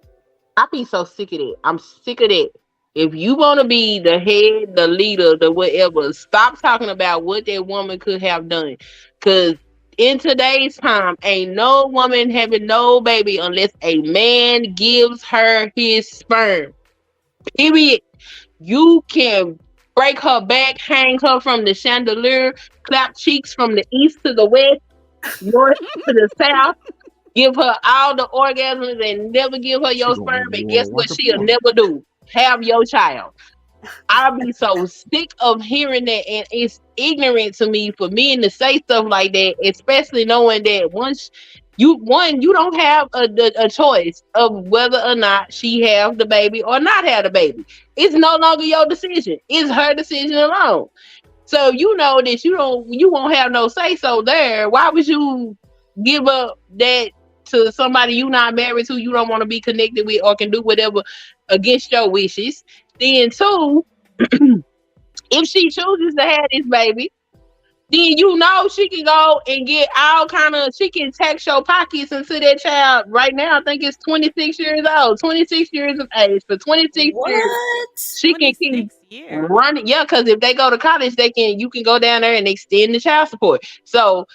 I be so sick of it. I'm sick of it. If you want to be the head, the leader, the whatever, stop talking about what that woman could have done. Because in today's time, ain't no woman having no baby unless a man gives her his sperm. Period. You can break her back, hang her from the chandelier, clap cheeks from the east to the west, north to the south, give her all the orgasms and never give her your sperm. And guess what she'll never do? Have your child. I'll be so sick of hearing that, and it's ignorant to me for men to say stuff like that, especially knowing that once you don't have a choice of whether or not she have the baby or not have the baby. It's no longer your decision. It's her decision alone. So you know that you won't have no say so there. Why would you give up that to somebody you not married to, you don't want to be connected with, or can do whatever against your wishes? Then two, if she chooses to have this baby, then you know she can go and get all kind of, she can tax your pockets into that child. Right now, I think it's 26 years old, 26 years of age. For 26 years, she can keep running. Yeah, because if they go to college, you can go down there and extend the child support. So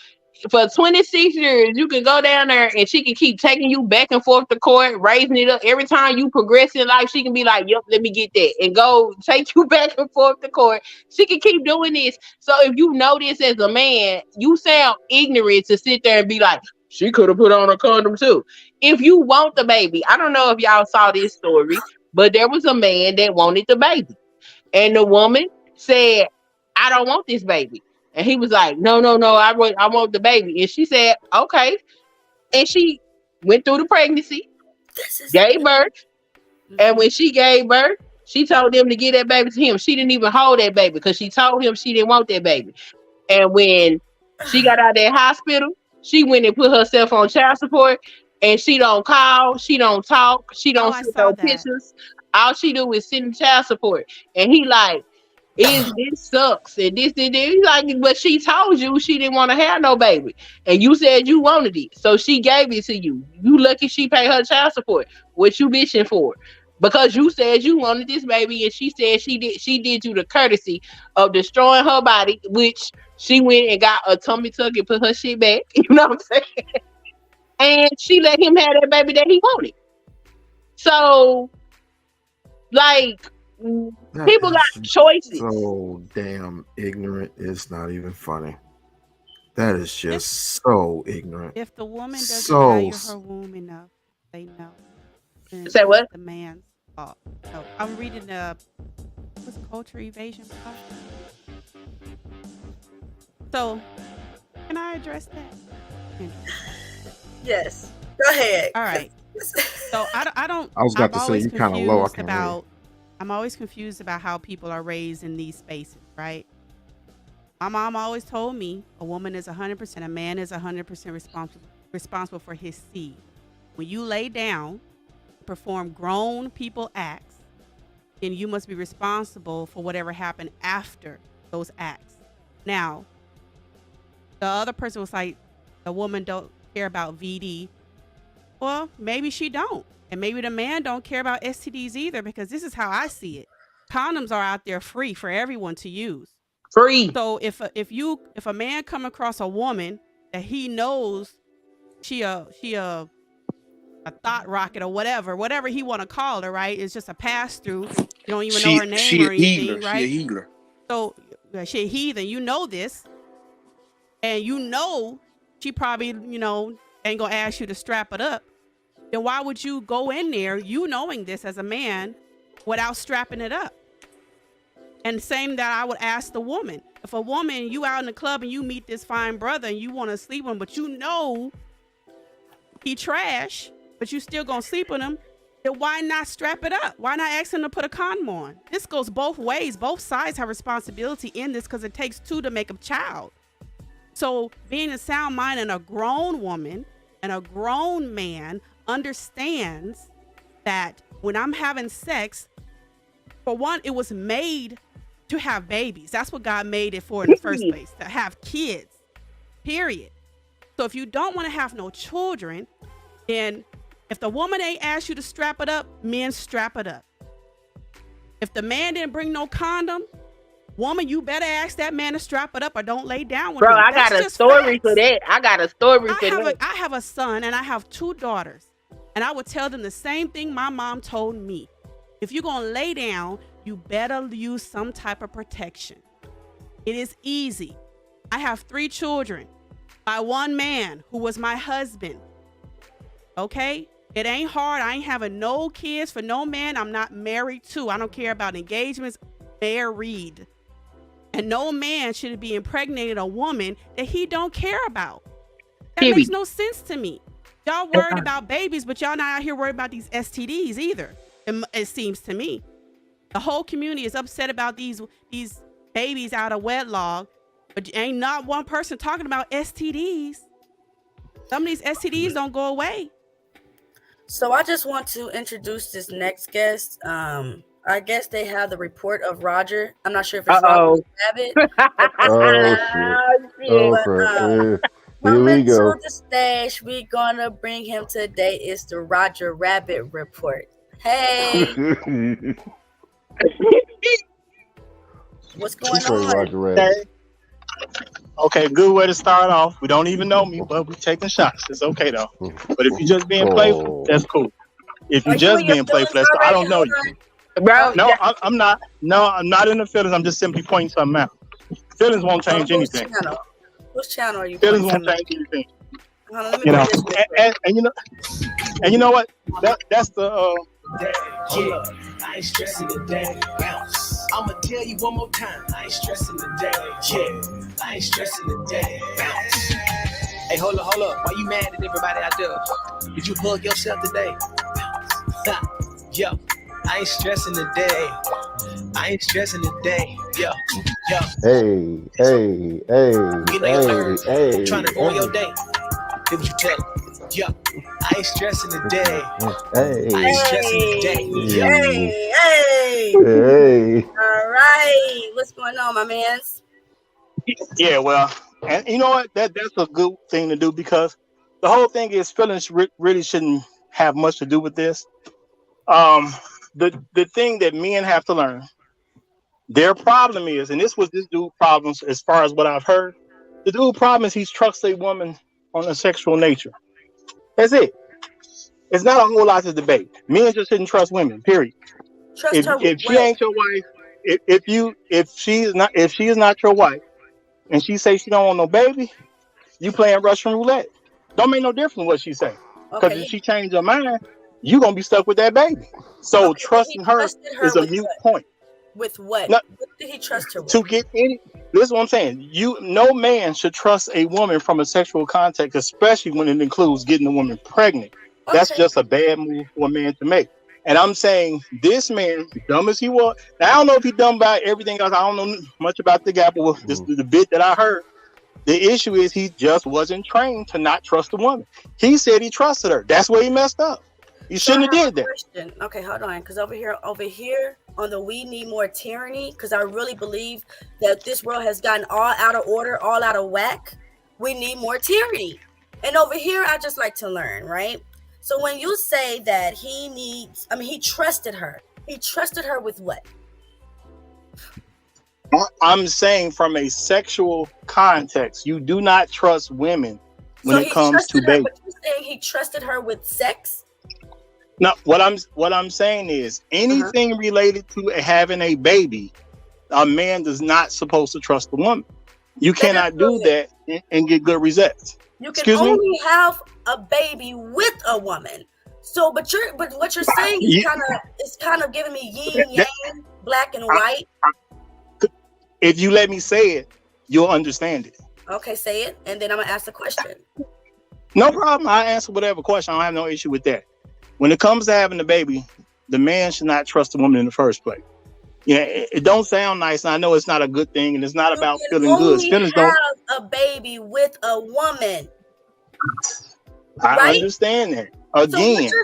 for 26 years, you can go down there and she can keep taking you back and forth to court, raising it up. Every time you progress in life, she can be like, yep, let me get that, and go take you back and forth to court. She can keep doing this. So if you know this as a man, you sound ignorant to sit there and be like, she could have put on a condom too. If you want the baby, I don't know if y'all saw this story, but there was a man that wanted the baby. And the woman said, I don't want this baby. And he was like, no, I want the baby. And she said, okay. And she went through the pregnancy, gave birth. And when she gave birth, she told them to give that baby to him. She didn't even hold that baby because she told him she didn't want that baby. And when she got out of that hospital, she went and put herself on child support. And she don't call, she don't talk, she don't send no pictures. All she do is send child support. And he like, this sucks. And this. He's like, but she told you she didn't want to have no baby. And you said you wanted it. So she gave it to you. You lucky she paid her child support. What you bitching for? Because you said you wanted this baby, and she said she did you the courtesy of destroying her body, which she went and got a tummy tuck and put her shit back. You know what I'm saying? And she let him have that baby that he wanted. So, like, people got choices. So damn ignorant. It's not even funny. That is just so ignorant. If the woman doesn't value her womb enough, they know. Say what? The man's fault. So I'm reading what's culture evasion? So, can I address that? Yes. Go ahead. All right. So I don't. I was about to say you kind of low. I can't about. I'm always confused about how people are raised in these spaces, right? My mom always told me a woman is 100%, a man is 100% responsible for his seed. When you lay down, perform grown people acts, then you must be responsible for whatever happened after those acts. Now, the other person was like, the woman don't care about VD. Well, maybe she don't. And maybe the man don't care about STDs either, because this is how I see it. Condoms are out there free for everyone to use. Free. So if a man come across a woman that he knows she a thought rocket or whatever he want to call her, right? It's just a pass through. You don't even know her name or anything, right? She a healer. So she a heathen. You know this, and you know she probably ain't gonna ask you to strap it up. Then why would you go in there, you knowing this as a man, without strapping it up? And same that I would ask the woman. If a woman, you out in the club and you meet this fine brother and you want to sleep with him, but you know he trash, but you still gonna sleep with him, then why not strap it up? Why not ask him to put a condom on? This goes both ways. Both sides have responsibility in this, because it takes two to make a child. So being a sound mind and a grown woman and a grown man understands that when I'm having sex, for one, it was made to have babies. That's what God made it for in the first place, to have kids, period. So if you don't want to have no children, then if the woman ain't asked you to strap it up, men strap it up. If the man didn't bring no condom, woman, you better ask that man to strap it up or don't lay down with him. I got a story for that. I have a son and I have two daughters. And I would tell them the same thing my mom told me. If you're going to lay down, you better use some type of protection. It is easy. I have 3 children by one man who was my husband. Okay? It ain't hard. I ain't having no kids for no man I'm not married to. I don't care about engagements. Married. And no man should be impregnating a woman that he don't care about. That makes no sense to me. Y'all worried about babies, but y'all not out here worried about these STDs either. It seems to me. The whole community is upset about these babies out of wedlock, but ain't not one person talking about STDs. Some of these STDs don't go away. So I just want to introduce this next guest. I guess they have the report of Roger. I'm not sure if it's Roger Rabbit. Oh shit! Oh crap! Here we Coming go. to the stage, we're gonna bring him today. It's the Roger Rabbit report. Hey, what's going on? Roger Rabbit. Okay, good way to start off. We don't even know me, but we're taking shots. It's okay though. But if you're just being playful, that's cool. If you're just being playful, that's cool. I don't know you. Bro, no, I'm not. No, I'm not in the feelings. I'm just simply pointing something out. Feelings won't change anything. Which channel are you? Feelings won't change anything. You know, and you know what? That's the. I ain't stressing the day. Bounce. I'ma tell you one more time. I ain't stressing the day. Yeah, I ain't stressing the day. Bounce. Hey, hold up. Why you mad at everybody out there? Did you hug yourself today? Bounce. Yo. I ain't stressing the day. I ain't stressing the day. Yo. Hey. Trying to ruin your day. Did what you tell them. Yo. I ain't stressing the day. I ain't stressing the day. Hey. All right. What's going on, my mans? Yeah, well, and you know what? That's a good thing to do because the whole thing is feelings really shouldn't have much to do with this. The thing that men have to learn, their problem is, and this was this dude's problems as far as what I've heard, the dude's problem is he trusts a woman on a sexual nature. That's it. It's not a whole lot to debate. Men just shouldn't trust women, period. If she ain't your wife, if she is not your wife, and she say she don't want no baby, you playing Russian roulette. Don't make no difference what she say. Because if she change her mind, you gonna be stuck with that baby. So trusting her is a mute point. With what? No, what did he trust her with? To get any, this is what I'm saying. No man should trust a woman from a sexual contact, especially when it includes getting a woman pregnant. Okay. That's just a bad move for a man to make. And I'm saying this man, dumb as he was, now, I don't know if he's dumb about everything else. I don't know much about the guy, but this is the bit that I heard. The issue is he just wasn't trained to not trust a woman. He said he trusted her. That's where he messed up. You shouldn't have did that. Question. Okay, hold on, because over here on the We Need More Tyranny, because I really believe that this world has gotten all out of order, all out of whack. We need more tyranny. And over here, I just like to learn, right? So when you say that he trusted her. He trusted her with what? I'm saying from a sexual context, you do not trust women when it comes to baby. But you're saying he trusted her with sex? No, what I'm saying is anything related to having a baby, a man does not supposed to trust a woman. You cannot do that and get good results. You can only have a baby with a woman. So, but what you're saying is kind of giving me yin yang, black and white. If you let me say it, you'll understand it. Okay, say it, and then I'm gonna ask the question. No problem. I answer whatever question. I don't have no issue with that. When it comes to having a baby, the man should not trust a woman in the first place. Yeah, it don't sound nice, and I know it's not a good thing, and it's not about feeling good. Feelings don't have a baby with a woman. I understand that. Again, so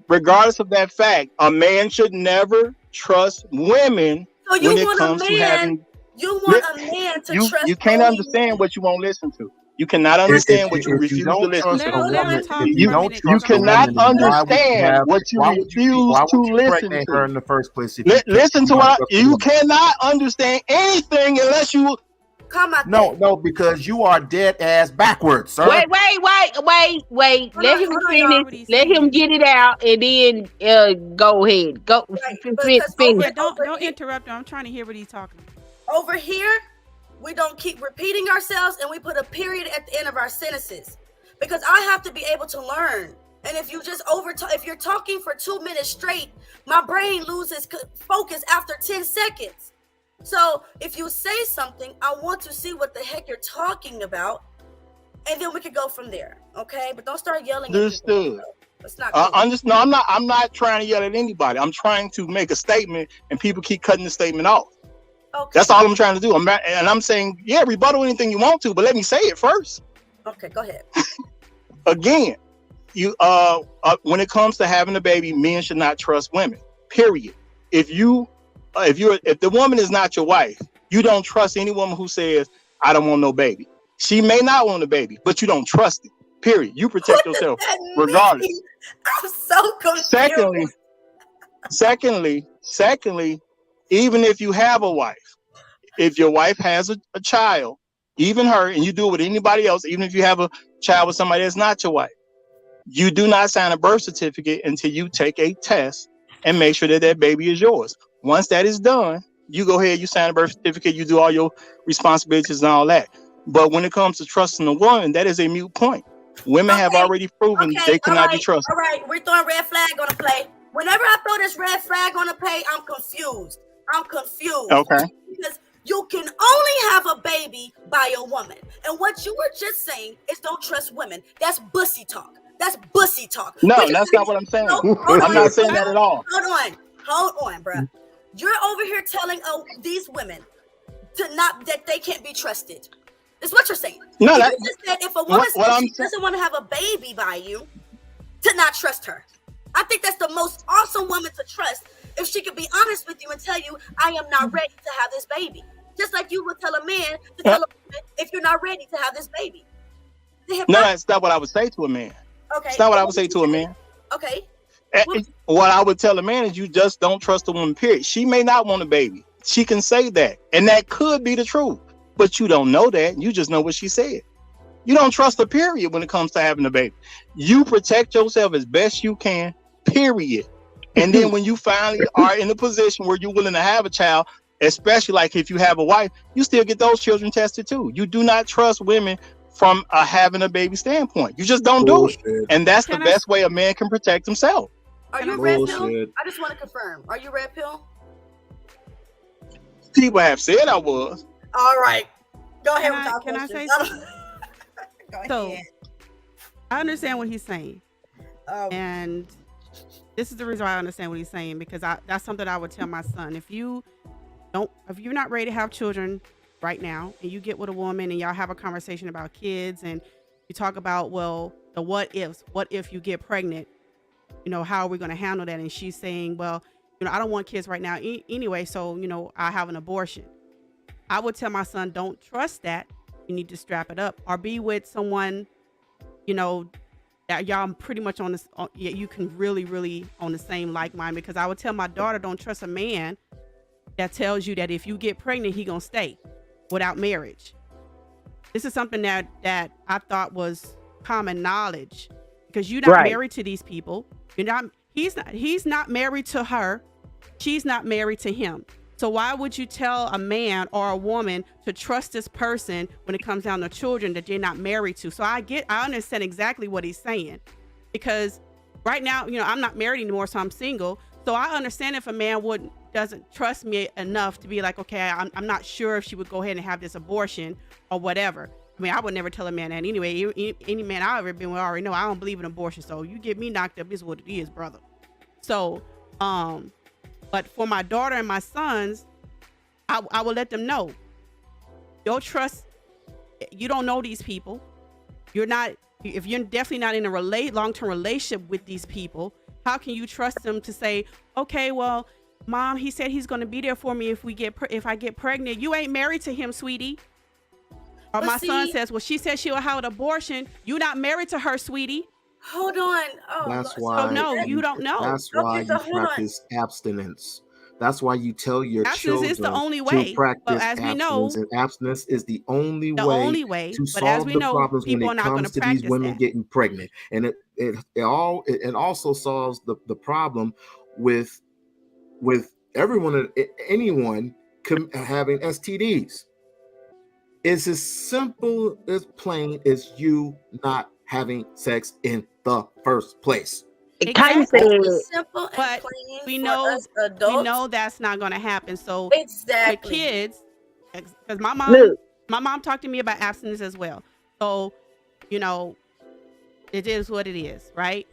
regardless of that fact, a man should never trust women when it comes to having. You want a man to trust. You can't understand what you won't listen to. You cannot understand what you refuse to listen to. You cannot understand what you refuse to listen to. Her in the first place. Listen to what you cannot understand anything unless you. No, because you are dead ass backwards, sir. Wait. Let him finish. Let him get it out, and then go ahead. Go finish. Don't interrupt him. I'm trying to hear what he's talking about. Over here, we don't keep repeating ourselves, and we put a period at the end of our sentences, because I have to be able to learn. And if you just if you're talking for 2 minutes straight, my brain loses focus after 10 seconds. So if you say something, I want to see what the heck you're talking about, and then we can go from there. Okay, but don't start yelling. Understood. It's not cool. I'm not trying to yell at anybody. I'm trying to make a statement, and people keep cutting the statement off. Okay. That's all I'm trying to do. I'm saying, yeah, rebuttal anything you want to, but let me say it first. Okay, go ahead. Again, when it comes to having a baby, men should not trust women. Period. If the woman is not your wife, you don't trust any woman who says, I don't want no baby. She may not want a baby, but you don't trust it. Period. You protect yourself regardless. I'm so confused. Secondly, even if you have a wife, if your wife has a child, even her, and you do it with anybody else, even if you have a child with somebody that's not your wife, you do not sign a birth certificate until you take a test and make sure that baby is yours. Once that is done, you go ahead, you sign a birth certificate, you do all your responsibilities and all that. But when it comes to trusting a woman, that is a moot point. Women have already proven they cannot be trusted. All right, we're throwing red flag on the play. Whenever I throw this red flag on the play, I'm confused. Okay. Because you can only have a baby by a woman. And what you were just saying is don't trust women. That's bussy talk. No, that's not what I'm saying. I'm not saying that at all. Hold on, bro. You're over here telling these women that they can't be trusted. That's what you're saying. No, you just said if a woman says she doesn't want to have a baby by you, to not trust her. I think that's the most awesome woman to trust if she could be honest with you and tell you, I am not ready to have this baby. Just like you would tell a man to tell a woman if you're not ready to have this baby. No, that's not what I would say to a man. Okay. It's not what I would say to a man. Okay. What I would tell a man is you just don't trust a woman, period. She may not want a baby. She can say that. And that could be the truth. But you don't know that. You just know what she said. You don't trust her, period, when it comes to having a baby. You protect yourself as best you can, period. And then when you finally are in a position where you're willing to have a child, especially like if you have a wife, you still get those children tested too. You do not trust women from having a baby standpoint. You just don't do it. And that's the best way a man can protect himself. Are you red pill? I just want to confirm. Are you red pill? People have said I was. All right. Go ahead with your Can I say questions. something? Go So, ahead. I understand what he's saying. And this is the reason why I understand what he's saying, because that's something I would tell my son. If you're not ready to have children right now, and you get with a woman and y'all have a conversation about kids, and you talk about, well, the what ifs. What if you get pregnant? How are we going to handle that? And she's saying, well, I don't want kids right now anyway, so, I have an abortion. I would tell my son, don't trust that. You need to strap it up, or be with someone, that y'all pretty much on this. You can really on the same like mind. Because I would tell my daughter, don't trust a man that tells you that if you get pregnant, he gonna stay without marriage. This is something that I thought was common knowledge, because you're not married to these people. He's not married to her. She's not married to him. So why would you tell a man or a woman to trust this person when it comes down to children that they're not married to? So I understand exactly what he's saying, because right now, I'm not married anymore, so I'm single. So I understand if a man doesn't trust me enough to be like, okay, I'm not sure if she would go ahead and have this abortion or whatever. I mean, I would never tell a man that anyway. Any man I've ever been with already know I don't believe in abortion. So you get me knocked up is what it is, brother. So, but for my daughter and my sons, I will let them know. Don't trust. You don't know these people. If you're definitely not in a long-term relationship with these people, how can you trust them to say, okay, well, Mom, he said he's going to be there for me if I get pregnant. You ain't married to him, sweetie. Or my son says, well, she said she'll have an abortion. You're not married to her, sweetie. Hold on. Oh, that's why. So no, you don't know. That's why you practice abstinence. That's why you tell your children is the only way. To practice but as we know, and abstinence is the only way to solve the problems when it comes to these women getting pregnant. And it also solves the problem with anyone having STDs. It's as simple as plain as you not having sex in the first place. Exactly. Simple and but plain we know that's not going to happen. So the kids, because my mom talked to me about abstinence as well. So it is what it is, right?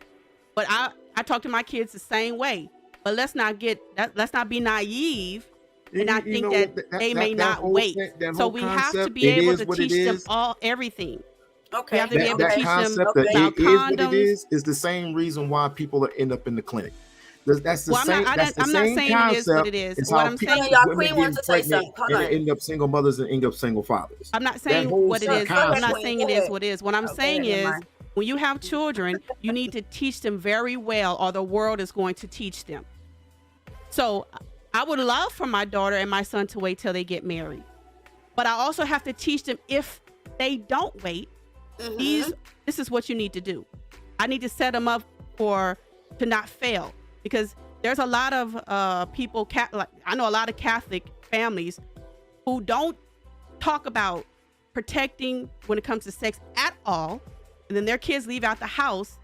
But I talk to my kids the same way. But let's not be naive and not think that they may not wait. So we have to be able to teach them everything. Okay. We have to be able to teach them about condoms. It is the same reason why people end up in the clinic. That's the same. That's the same concept. It is. It's What how I'm people saying, Queen wants to say something. Hold and on. end up single mothers and end up single fathers. I'm not saying what it is. I'm not saying it is what it is. What I'm Okay, saying never is, mind. when you have children, you need to teach them very well, or the world is going to teach them. So I would love for my daughter and my son to wait till they get married. But I also have to teach them, if they don't wait, this is what you need to do. I need to set them up to not fail, because there's a lot of people, like, I know a lot of Catholic families who don't talk about protecting when it comes to sex at all. And then their kids leave out the house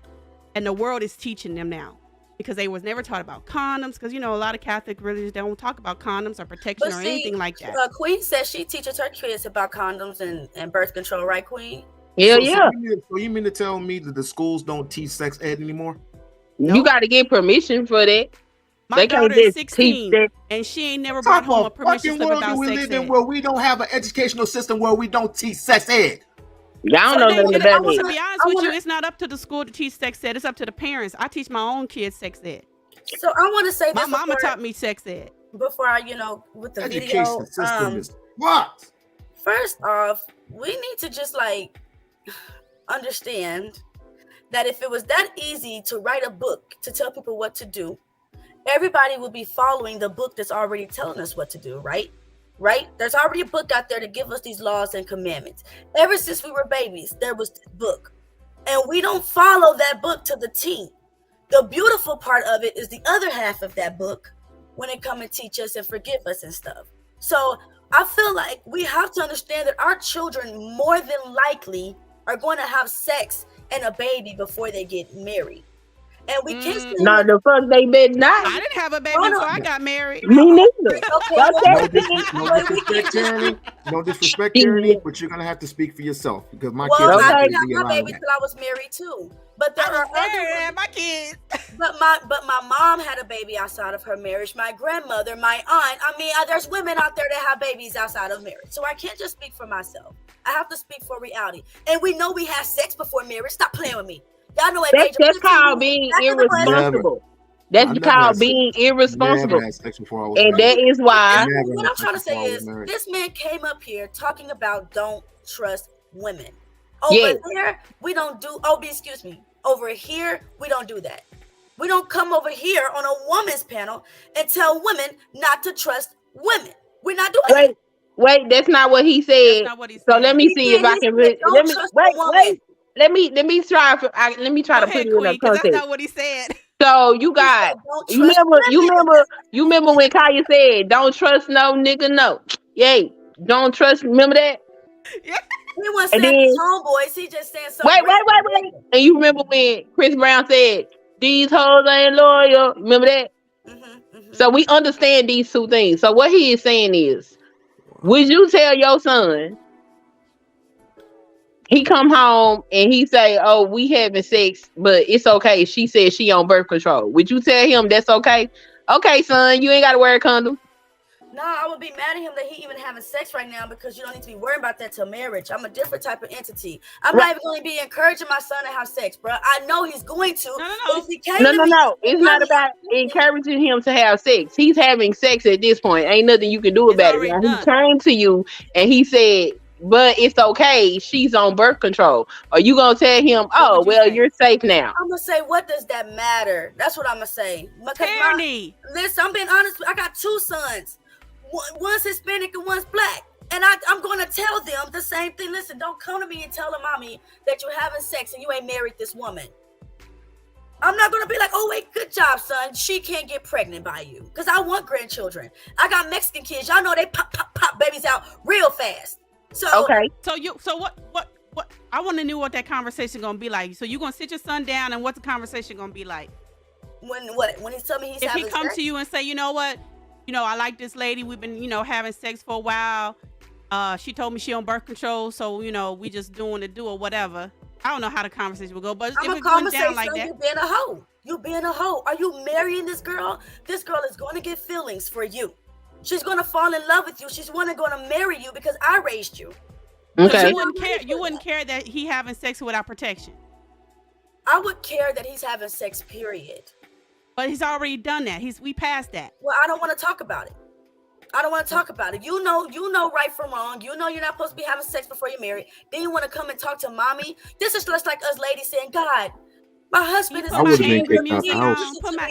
and the world is teaching them now, because they was never taught about condoms. Because, you know, a lot of Catholic religions don't talk about condoms or protection or anything like that. Queen says she teaches her kids about condoms and birth control, right, Queen? So you mean to tell me that the schools don't teach sex ed anymore? You got to get permission for that. My daughter is 16, and she ain't never brought home a permission slip about we sex live ed. in where we don't have an educational system where we don't teach sex ed? Y'all don't know nothing about it. To be honest with you, it's not up to the school to teach sex ed. It's up to the parents. I teach my own kids sex ed. So I want to say this. My mama taught me sex ed. Before I, with the Education video. system is what? First off, we need to just understand that if it was that easy to write a book to tell people what to do, everybody would be following the book that's already telling us what to do, right? Right? There's already a book out there to give us these laws and commandments. Ever since we were babies, there was this book. And we don't follow that book to the T. The beautiful part of it is the other half of that book, when it come and teach us and forgive us and stuff. So I feel like we have to understand that our children more than likely are going to have sex and a baby before they get married. And we can't No, the fuck they better not. I didn't have a baby before I got married. Me neither. No disrespect, Tyranny, but you're gonna have to speak for yourself, because my kids. I didn't have my baby till I was married too. But there are other my kids. But my mom had a baby outside of her marriage. My grandmother, my aunt. I mean, there's women out there that have babies outside of marriage. So I can't just speak for myself. I have to speak for reality. And we know we have sex before marriage. Stop playing with me. Y'all know that's called being irresponsible. That's called being irresponsible. And that is why. What I'm trying to say is, this man came up here talking about don't trust women. Over there, we don't do. Excuse me. Over here, we don't do that. We don't come over here on a woman's panel and tell women not to trust women. We're not doing that. Wait, that's not what he said. So let me see if I can. Let me try to put it in a context. That's not what he said. So you remember when Kaya said, "Don't trust no nigga, no." Yay, don't trust. Remember that? Yeah. He wasn't saying his homeboys. He just saying something. Wait. And you remember when Chris Brown said, "These hoes ain't loyal." Remember that? So we understand these two things. So what he is saying is, would you tell your son? He come home and he say, "Oh, we having sex, but it's okay." She said she on birth control. Would you tell him that's okay? Okay, son, you ain't got to wear a condom. No, I would be mad at him that he even having sex right now, because you don't need to be worried about that till marriage. I'm a different type of entity. I'm not even going to be encouraging my son to have sex, bro. I know he's going to. No. It's not about encouraging him to have sex. He's having sex at this point. Ain't nothing you can do about it. Now, he came to you and he said, "But it's okay. She's on birth control." Are you gonna tell him, "Oh, well, you're safe now"? I'm gonna say, what does that matter? That's what I'm gonna say. Listen, I'm being honest. I got two sons. One's Hispanic and one's black. And I'm going to tell them the same thing. Listen, don't come to me and tell mommy that you're having sex and you ain't married this woman. I'm not going to be like, "Oh, wait, good job, son. She can't get pregnant by you." Because I want grandchildren. I got Mexican kids. Y'all know they pop babies out real fast. So okay. So what I want to know what that conversation going to be like. So you going to sit your son down, and what's the conversation going to be like? When he tell me he's if having he come sex? to you and say, "You know what? I like this lady. We've been, having sex for a while. She told me she on birth control, so we just doing the do or whatever." I don't know how the conversation will go, but if it goes down like that, you being a hoe. You being a hoe. Are you marrying this girl? This girl is going to get feelings for you. She's going to fall in love with you. She's going to marry you because I raised you. Okay. You wouldn't care that he having sex without protection. I would care that he's having sex, period. But he's already done that. We passed that. Well, I don't want to talk about it. I don't want to talk about it. You know right from wrong. You know you're not supposed to be having sex before you're married. Then you want to come and talk to mommy. This is just like us ladies saying, God, my husband is I would have been kicked out the house.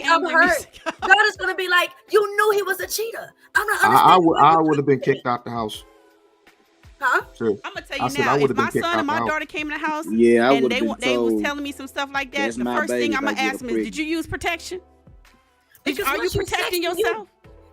I'm hurt. God is going to be like, you knew he was a cheater. I'm not understanding. I would have been kicked out the house. Huh? Sure. I'm gonna tell you now. If my son and my daughter came in the house, and they was telling me some stuff like that, the first thing I'm gonna ask them is, "Did you use protection? Are you protecting yourself?"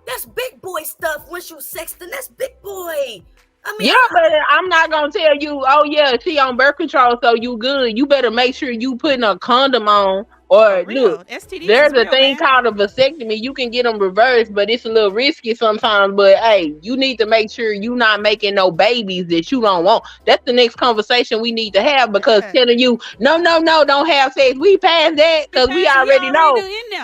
That's big boy stuff. Once you sexting, that's big boy. I mean, yeah, but I'm not gonna tell you, oh yeah, she on birth control, so you good. You better make sure you putting a condom on. Or look, there's a thing called a vasectomy. You can get them reversed, but it's a little risky sometimes. But hey, you need to make sure you're not making no babies that you don't want. That's the next conversation we need to have, because telling you no, don't have sex. We passed that because we already know.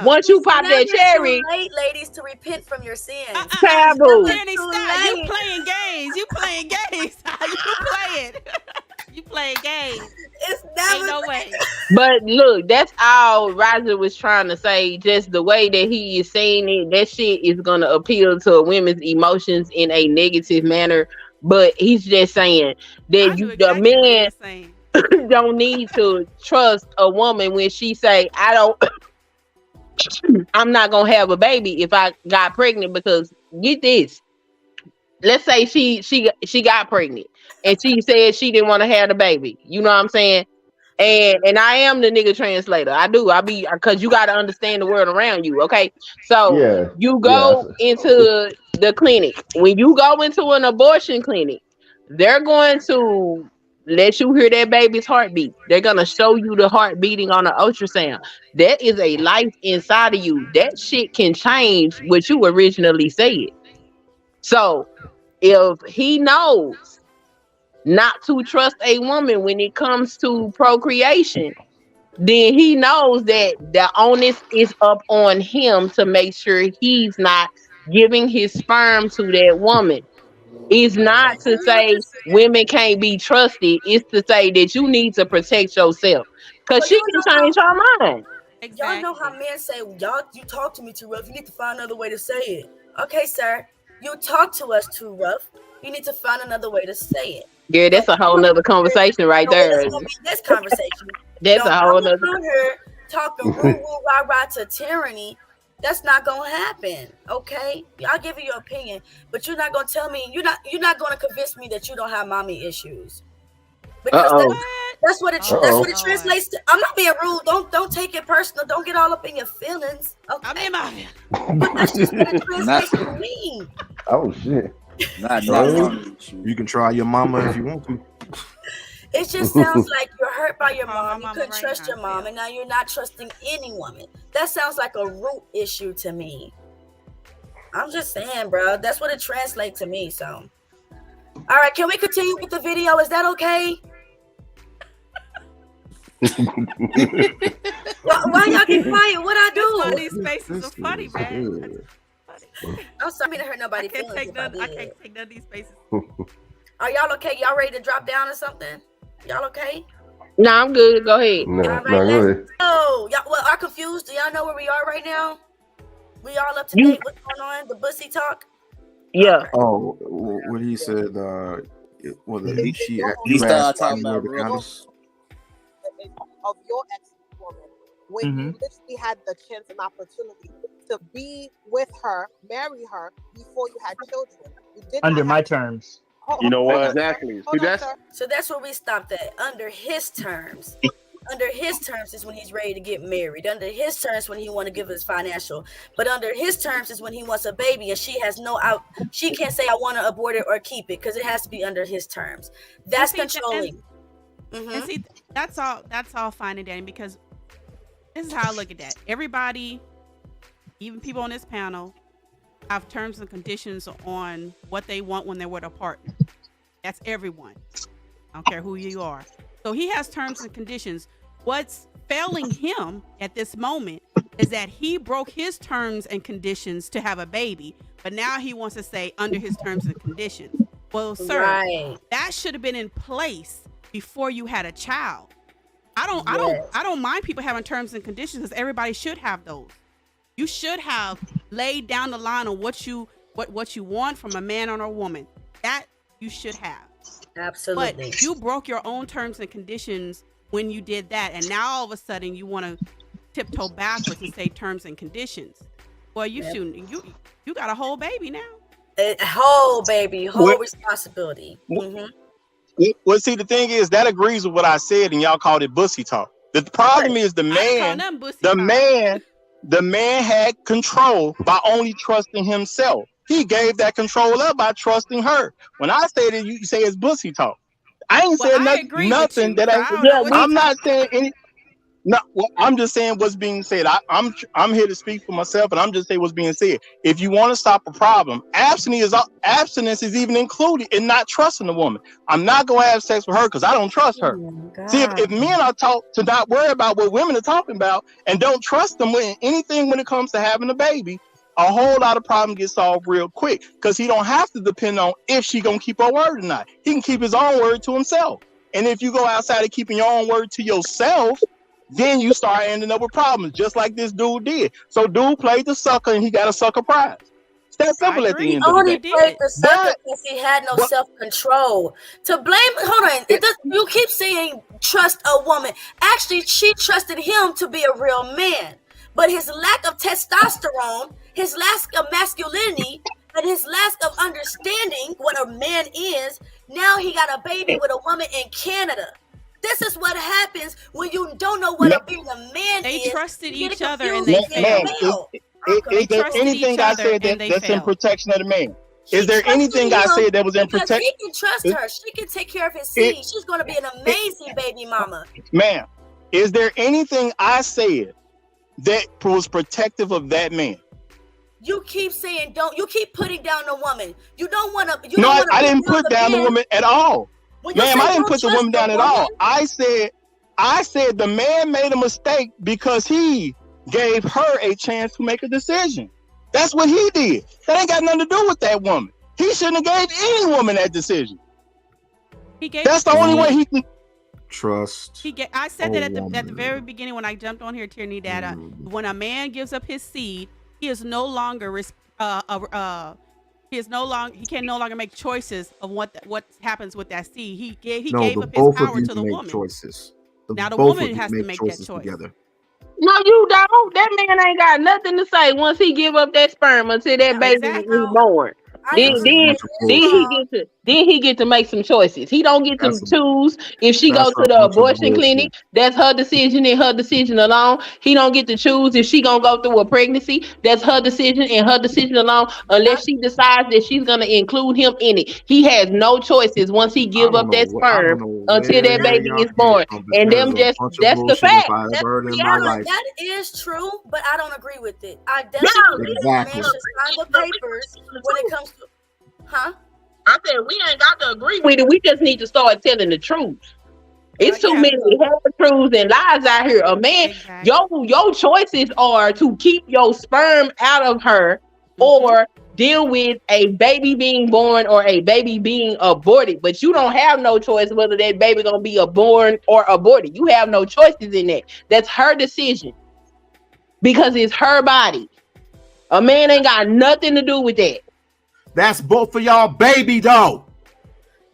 Once you pop that cherry, too late, ladies, to repent from your sins. Taboo. You playing games. You playing games. You playing. You playing games. It's never ain't no way. But look, that's all Roger was trying to say. Just the way that he is saying it, that shit is gonna appeal to women's emotions in a negative manner. But he's just saying that the man don't need to trust a woman when she say, I'm not gonna have a baby if I got pregnant, because get this. Let's say she got pregnant and she said she didn't want to have the baby. You know what I'm saying? And I am the nigga translator. I be because you got to understand the world around you. Okay, so you go into the clinic. When you go into an abortion clinic, they're going to let you hear that baby's heartbeat. They're gonna show you the heart beating on an ultrasound. That is a life inside of you. That shit can change what you originally said. So if he knows not to trust a woman when it comes to procreation, then he knows that the onus is up on him to make sure he's not giving his sperm to that woman. It's not to say women can't be trusted. It's to say that you need to protect yourself, because she can change her mind. Y'all know how men say, you talk to me too rough. You need to find another way to say it. Okay, sir. You talk to us too rough. You need to find another way to say it. Yeah, that's a whole nother conversation right there. This conversation. That's a whole nother. Here talking rah to tyranny. That's not gonna happen. Okay, I'll give you your opinion, but you're not gonna tell me. You're not gonna convince me that you don't have mommy issues. Because that's what it translates to. I'm not being rude. Don't take it personal. Don't get all up in your feelings. Okay. I'm in my but that's just what it translates to me. Oh shit. You can try your mama if you want to. It just sounds like you're hurt by your mom. You couldn't trust your mom, and now you're not trusting any woman. That sounds like a root issue to me. I'm just saying, bro. That's what it translates to me. So, all right, can we continue with the video? Is that okay? Why y'all get quiet? What I do? These faces are funny, man. I'm sorry to hurt nobody. I can't take none of these faces. Are y'all okay? Y'all ready to drop down or something? Y'all okay? No, I'm good. Go ahead. All right, go ahead. Oh, y'all are confused. Do y'all know where we are right now? We all up to date? What's going on? The bussy talk? Yeah. Oh, what he said. He started talking about rivers of your ex-woman when you literally had the chance and opportunity to be with her, marry her before you had children. You did under my terms. You know what? Exactly. So that's where we stopped at. Under his terms. Under his terms is when he's ready to get married. Under his terms when he want to give us financial. But under his terms is when he wants a baby and she has no out. She can't say I want to abort it or keep it because it has to be under his terms. That's controlling. And see, that's all fine and dandy, because this is how I look at that. Everybody, even people on this panel, have terms and conditions on what they want when they're with a partner. That's everyone. I don't care who you are. So he has terms and conditions. What's failing him at this moment is that he broke his terms and conditions to have a baby, but now he wants to say under his terms and conditions. Well, sir, that should have been in place before you had a child. I don't mind people having terms and conditions, because everybody should have those. You should have laid down the line on what you want from a man or a woman. That you should have. Absolutely. But you broke your own terms and conditions when you did that, and now all of a sudden you want to tiptoe backwards and say terms and conditions. Well, you shouldn't. You got a whole baby now. A whole baby, whole responsibility. Well, see, the thing is that agrees with what I said, and y'all called it bussy talk. The problem is the man had control by only trusting himself. He gave that control up by trusting her. When I say that, you say it's bussy talk. I ain't saying nothing that I'm not saying any. No, well, I'm just saying what's being said. I'm here to speak for myself, and I'm just saying what's being said. If you want to stop a problem, abstinence is even included in not trusting the woman. I'm not going to have sex with her because I don't trust her. See, if men are taught to not worry about what women are talking about and don't trust them with anything when it comes to having a baby, a whole lot of problems get solved real quick because he don't have to depend on if she gonna keep her word or not. He can keep his own word to himself. And if you go outside of keeping your own word to yourself, then you start ending up with problems, just like this dude did. So dude played the sucker and he got a sucker prize. It's that simple at the end of the day. He only played the sucker because he had no self-control. To blame, hold on, you keep saying trust a woman. Actually, she trusted him to be a real man. But his lack of testosterone, his lack of masculinity, and his lack of understanding what a man is, now he got a baby with a woman in Canada. This is what happens when you don't know what being a man is. They trusted each other and they failed. Is there anything I said that's in protection of the man? Is there anything I said that was in protection? He can trust her. She can take care of his seed. She's going to be an amazing baby mama. Ma'am, is there anything I said that was protective of that man? You keep saying don't. You keep putting down the woman. You don't want to. No, I didn't put down the woman at all. Ma'am, I didn't put the woman down at all. I said the man made a mistake because he gave her a chance to make a decision. That's what he did. That ain't got nothing to do with that woman. He shouldn't have gave any woman that decision. That's the only way he can trust. I said that at the very beginning when I jumped on here, Tierney, that when a man gives up his seed, he is no longer he can no longer make choices of what happens with that seed. He gave up his power to the woman. Choices. Now the woman has to make that choice. Together. No, you don't. That man ain't got nothing to say once he give up that sperm until that baby is born. Then he get to make some choices. He don't get to choose if she goes to the abortion clinic. That's her decision and her decision alone. He don't get to choose if she gonna go through a pregnancy. That's her decision and her decision alone. Unless she decides that she's gonna include him in it, he has no choices once he give up that sperm until that baby is born. And that's the fact. That is true, but I don't agree with it. I definitely believe man should sign the papers when it comes to. Huh? I said we ain't got to agree with it. We just need to start telling the truth. It's too many half-truths and lies out here. A man, your choices are to keep your sperm out of her or deal with a baby being born or a baby being aborted. But you don't have no choice whether that baby gonna be born or aborted. You have no choices in that. That's her decision because it's her body. A man ain't got nothing to do with that. That's both for y'all baby though.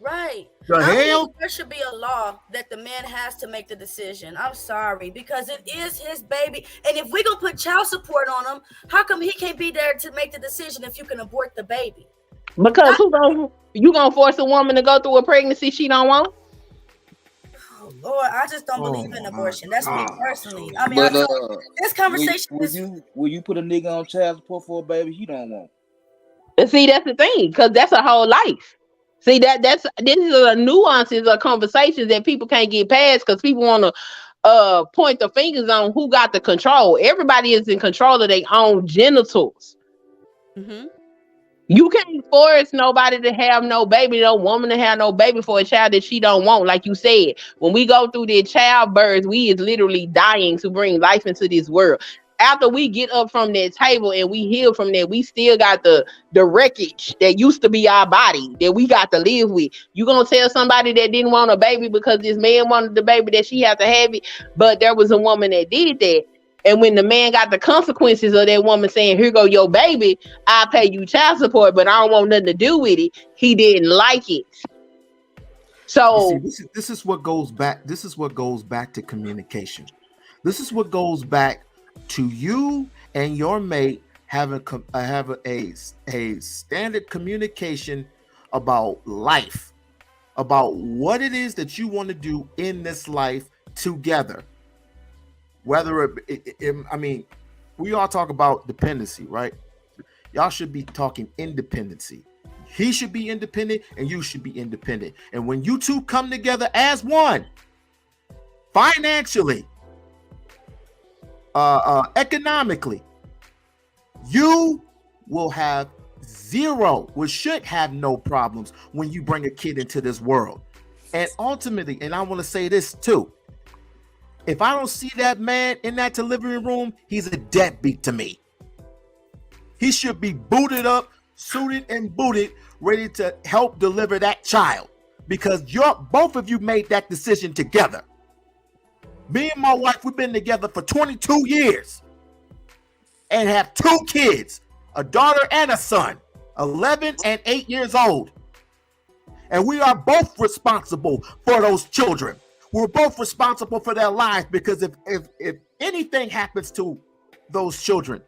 Right. The hell? There should be a law that the man has to make the decision. I'm sorry, because it is his baby. And if we're going to put child support on him, how come he can't be there to make the decision if you can abort the baby? Because you going to force a woman to go through a pregnancy she don't want? Oh, Lord, I just don't believe in abortion. That's me personally. I mean, this conversation will you put a nigga on child support for a baby he don't want? And see, that's the thing, because that's a whole life. See, this is the nuances of conversations that people can't get past because people want to point the fingers on who got the control. Everybody is in control of their own genitals. Mm-hmm. You can't force nobody to have no baby, no woman to have no baby for a child that she don't want. Like you said, when we go through the childbirth, we is literally dying to bring life into this world. After we get up from that table and we heal from that, we still got the wreckage that used to be our body that we got to live with. You gonna tell somebody that didn't want a baby because this man wanted the baby that she had to have it, but there was a woman that did that. And when the man got the consequences of that woman saying, "Here go your baby, I'll pay you child support, but I don't want nothing to do with it," he didn't like it. So this is what goes back. This is what goes back to communication. This is what goes back to you and your mate having a standard communication about life, about what it is that you want to do in this life together. Whether I mean, we all talk about dependency, right? Y'all should be talking independency. He should be independent and you should be independent. And when you two come together as one, financially, economically, you will have should have no problems when you bring a kid into this world. And ultimately, and I want to say this too, if I don't see that man in that delivery room, he's a deadbeat to me. He should be booted up, suited and booted, ready to help deliver that child, because both of you made that decision together. Me and my wife, we've been together for 22 years and have 2 kids, a daughter and a son, 11 and 8 years old. And we are both responsible for those children. We're both responsible for their lives, because if anything happens to those children,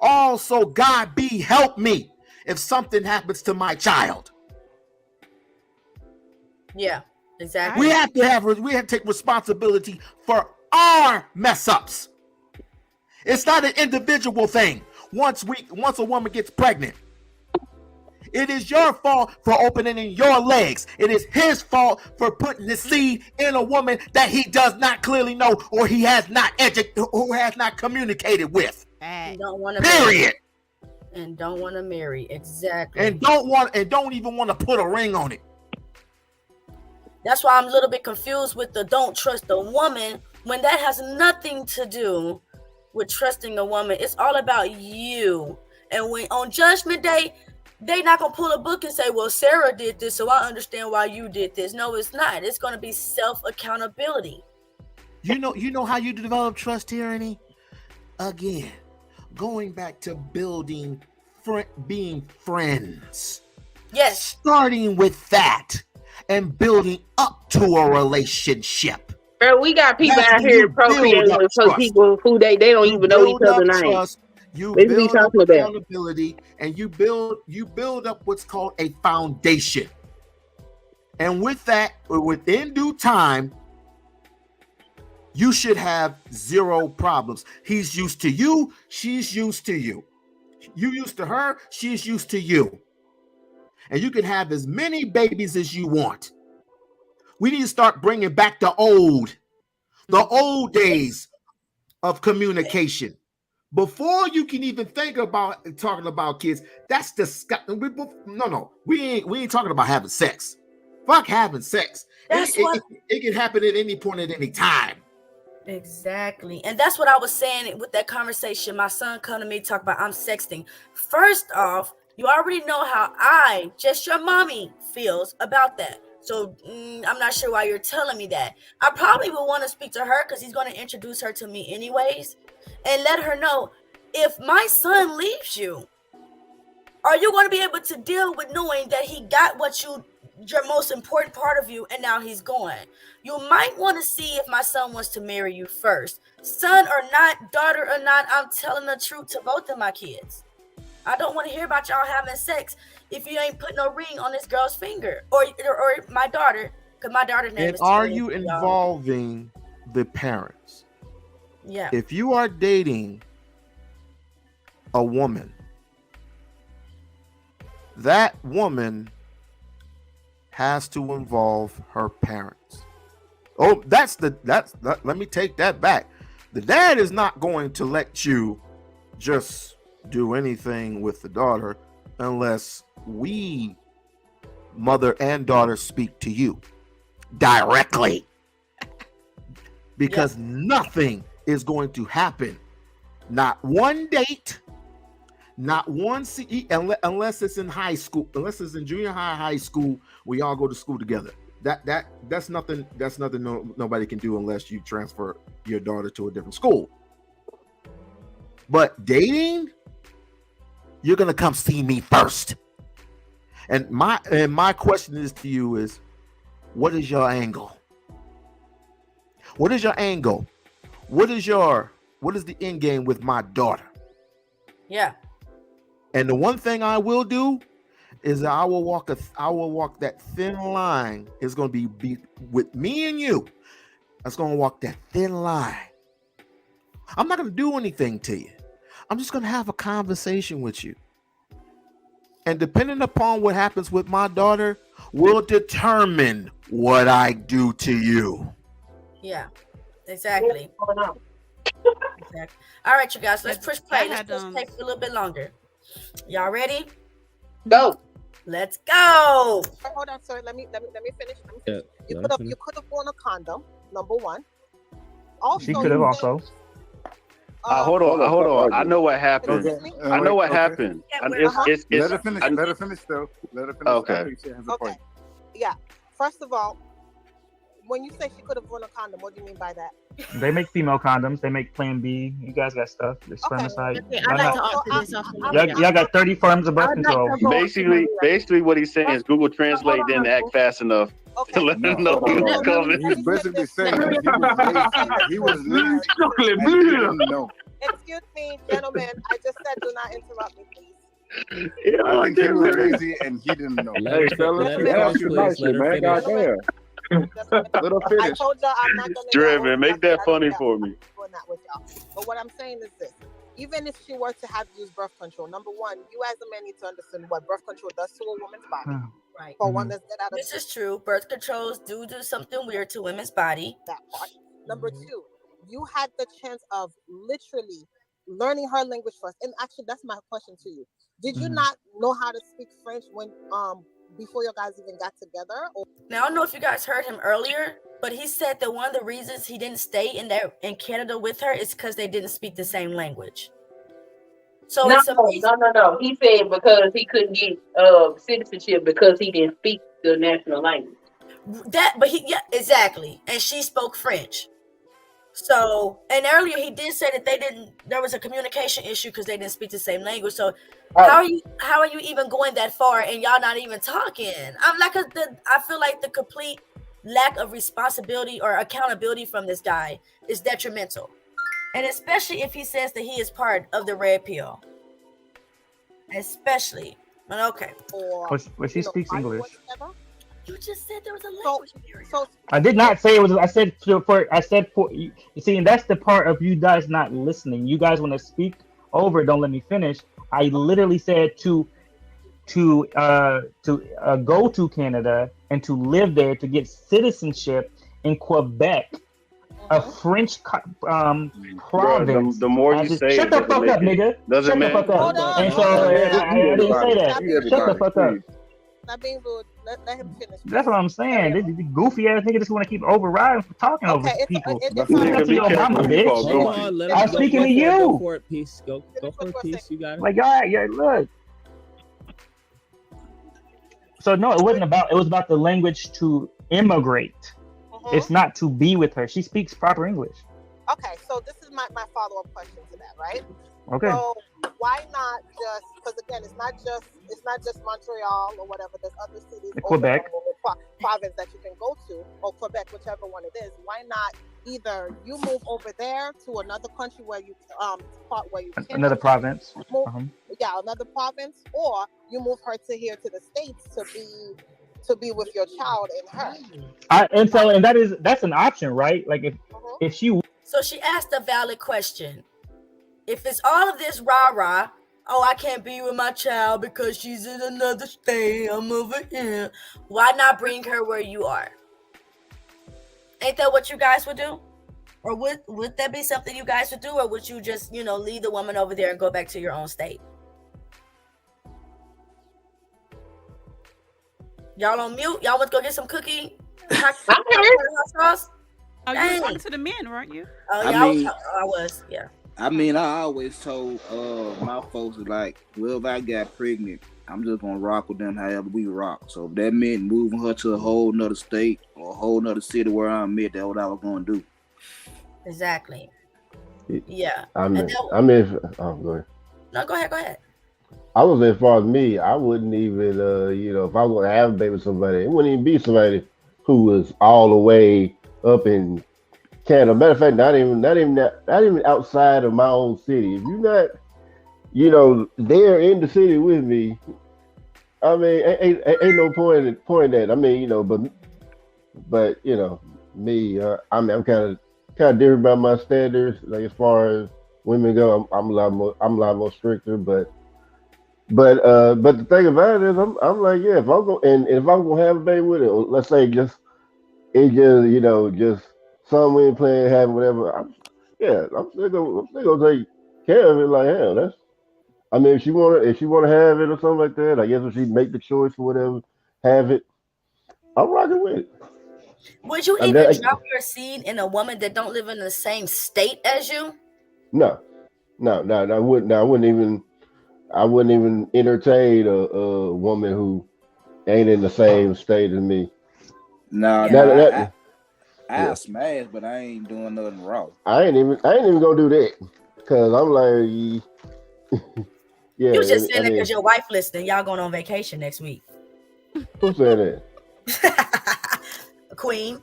also God be help me if something happens to my child. Yeah, exactly. We have to take responsibility for our mess ups. It's not an individual thing. Once a woman gets pregnant, it is your fault for opening your legs. It is his fault for putting the seed in a woman that he does not clearly know, or he has not communicated with. Don't want to period. And don't want to marry. Exactly. And don't even want to put a ring on it. That's why I'm a little bit confused with the don't trust a woman, when that has nothing to do with trusting a woman. It's all about you. And when on Judgment Day, they not gonna pull a book and say, "Well, Sarah did this, so I understand why you did this." No, it's not. It's gonna be self-accountability. You know how you develop trust, tyranny? Again, going back to being friends. Yes. Starting with that and building up to a relationship. Bro, we got people out here procreating with people who they don't even know each other's names. You build up accountability, and you build up what's called a foundation. And with that, within due time, you should have 0 problems. He's used to you, she's used to you. You used to her, she's used to you. And you can have as many babies as you want. We need to start bringing back the old days of communication. Before you can even think about talking about kids, that's disgusting. No, we ain't talking about having sex. Fuck having sex. It can happen at any point at any time. Exactly. And that's what I was saying with that conversation. My son come to me talk about I'm sexting. First off, you already know how just your mommy, feels about that. So I'm not sure why you're telling me that. I probably would want to speak to her, because he's going to introduce her to me anyways, and let her know, if my son leaves you, are you going to be able to deal with knowing that he got your most important part of you, and now he's gone? You might want to see if my son wants to marry you first. Son or not, daughter or not, I'm telling the truth to both of my kids. I don't want to hear about y'all having sex if you ain't putting no ring on this girl's finger, or my daughter, because my daughter's name is. And are you involving the parents? Yeah. If you are dating a woman, that woman has to involve her parents. Oh, let me take that back. The dad is not going to let you just do anything with the daughter unless we, mother and daughter, speak to you directly. Because nothing is going to happen. Not one date, not one unless it's in high school, unless it's in junior high school, we all go to school together. That's nothing nobody can do unless you transfer your daughter to a different school. But dating, you're gonna come see me first. And my question is to you is, what is your angle? What is your angle? What is the end game with my daughter? Yeah. And the one thing I will do is I will walk that thin line. It's going to be with me and you. That's going to walk that thin line. I'm not going to do anything to you. I'm just going to have a conversation with you. And depending upon what happens with my daughter will determine what I do to you. Yeah, exactly. Exactly. All right, you guys, let's push play. Let's push play for a little bit longer. Y'all ready? Go. Let's go. Hold on, sir. Let me finish. Yeah, you could have worn a condom. Number one. Also, she could have also. Hold on. I know what happened. I know what happened. Let her finish still. Let her finish. Okay. Okay. Yeah. First of all, when you say she could have worn a condom, what do you mean by that? They make female condoms. They make Plan B. You guys got stuff. The spermicide. Okay, I'd like to answer this. Y'all got 30 forms of birth control. Basically, what he's saying is Google Translate didn't act fast enough to let him know he was coming. He's basically saying he was lazy. Excuse me, gentlemen. I just said do not interrupt me, please. Yeah, I think he was lazy and he didn't know. Hey, fellas, man. Goddamn. I told y'all I'm not gonna. Driven, make that funny for me. But what I'm saying is this: even if she were to have used birth control, number one, you as a man need to understand what birth control does to a woman's body. Right. For one that's get out of this is true. Birth controls do something weird to women's body. That part. Number two, you had the chance of literally learning her language first. And actually, that's my question to you. Did you not know how to speak French when before you guys even got together? Or? Now I don't know if you guys heard him earlier, but he said that one of the reasons he didn't stay in Canada with her is because they didn't speak the same language. So no. He said because he couldn't get citizenship because he didn't speak the national language. Exactly. And she spoke French. So, and earlier he did say that there was a communication issue because they didn't speak the same language. So how are you even going that far and y'all not even talking? I feel like the complete lack of responsibility or accountability from this guy is detrimental. And especially if he says that he is part of the red pill. Especially. Okay. But she speaks English. You just said there was a language barrier. I did not say it was. I said for you see, and that's the part of you guys not listening. You guys want to speak over. Don't let me finish. I literally said to go to Canada and to live there to get citizenship in Quebec, a French province. The more you say, shut the fuck up, nigga. Shut the fuck up. And so I didn't say that. Shut the fuck up. Not being rude. Let him finish. That's what I'm saying. This goofy ass nigga just want to keep overriding for talking over people. I'm speaking to you. Go for it, peace. Go for it, peace. You got it. Like, yeah, look. So no, it wasn't about. It was about the language to immigrate. It's not to be with her. She speaks proper English. Okay, so this is my follow-up question to that, right? Okay. So why not just, because again, it's not just Montreal or whatever. There's other cities, Quebec, province that you can go to, or Quebec, whichever one it is. Why not either you move over there to another country where you can another province, another province, or you move her to here to the States to be with your child and her. And that's an option, right? Like if she. So she asked a valid question. If it's all of this rah-rah, I can't be with my child because she's in another state, I'm over here, why not bring her where you are? Ain't that what you guys would do? Or would that be something you guys would do? Or would you just, leave the woman over there and go back to your own state? Y'all on mute? Y'all want to go get some cookie? Hot sauce? Oh, you were talking to the men, weren't you? Oh, yeah, I was, yeah. I mean, I always told my folks, like, well, if I got pregnant, I'm just going to rock with them however we rock. So if that meant moving her to a whole nother state or a whole nother city where I'm at, that's what I was going to do. Exactly. Yeah. I mean, And I mean, oh, go ahead. no, go ahead. I was as far as me, I wouldn't even, if I was to have a baby with somebody, it wouldn't even be somebody who was all the way up in Canada. Matter of fact, not even outside of my own city. If you're not, there in the city with me, I mean, ain't no point in that. I mean, but me, I mean, I'm kind of different about my standards. Like as far as women go, I'm a lot more stricter. But the thing about it is, I'm like, yeah, if I'm gonna have a baby with it, let's say just just some women playing, having whatever. I'm still gonna take care of it. Like hell, I mean, if she wanna have it or something like that, I guess if she make the choice or whatever, have it. I'm rocking with it. Would you even drop your seed in a woman that don't live in the same state as you? No, I wouldn't even entertain a woman who ain't in the same state as me. I smash, but I ain't doing nothing wrong. I ain't even gonna do that because I'm like, yeah. You just saying that because your wife listening. Y'all going on vacation next week. Who said that? Queen.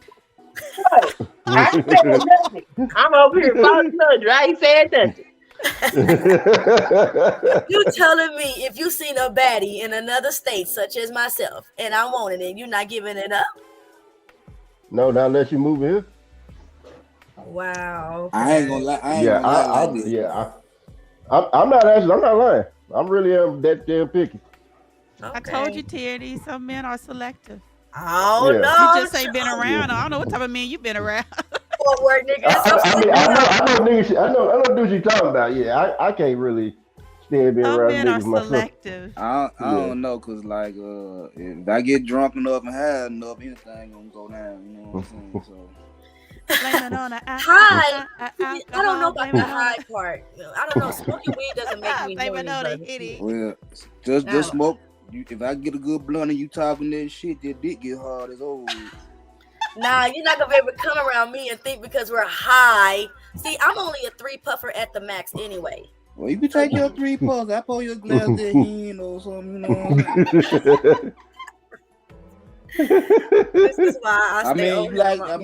I ain't saying nothing. I'm over here about nothing. I ain't saying nothing. You telling me if you seen a baddie in another state, such as myself, and I want it, and you're not giving it up? No, not unless you move here. Wow. I ain't gonna lie. I'm not lying. I'm really that damn picky. Okay. I told you, Tierney, some men are selective. Oh no! You just ain't been around. I don't know what type of men you've been around. Forward niggas. I know dudes you talking about. Yeah, I can't really stand being around niggas myself. I don't know, cause like if I get drunk enough and high enough, anything gonna go down. You know what I'm saying? So. High. I don't know about the high part. I don't know. Smoking weed doesn't make me horny. Well, just smoke. If I get a good blunt and you talking that shit, that dick get hard as old. Nah, you're not gonna be able to come around me and think because we're high. See, I'm only a 3 puffer at the max anyway. Well, you can take your 3 puffs. I pour your glass of hen or something, you know. This is why I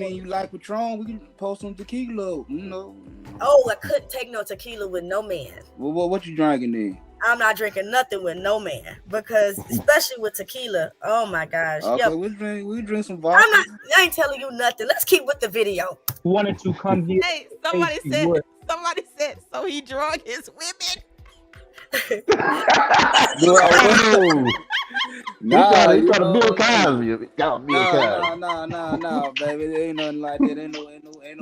you like Patron, we can pour some tequila, you know. Oh, I couldn't take no tequila with no man. Well, what you drinking then? I'm not drinking nothing with no man because, especially with tequila, oh my gosh. Okay, we drink some vodka. I ain't telling you nothing. Let's keep with the video. Wanted to come here. Hey, somebody said, so he drug his women. Nah, you trying to build Cosby. Nah, baby. There ain't nothing like that. Ain't no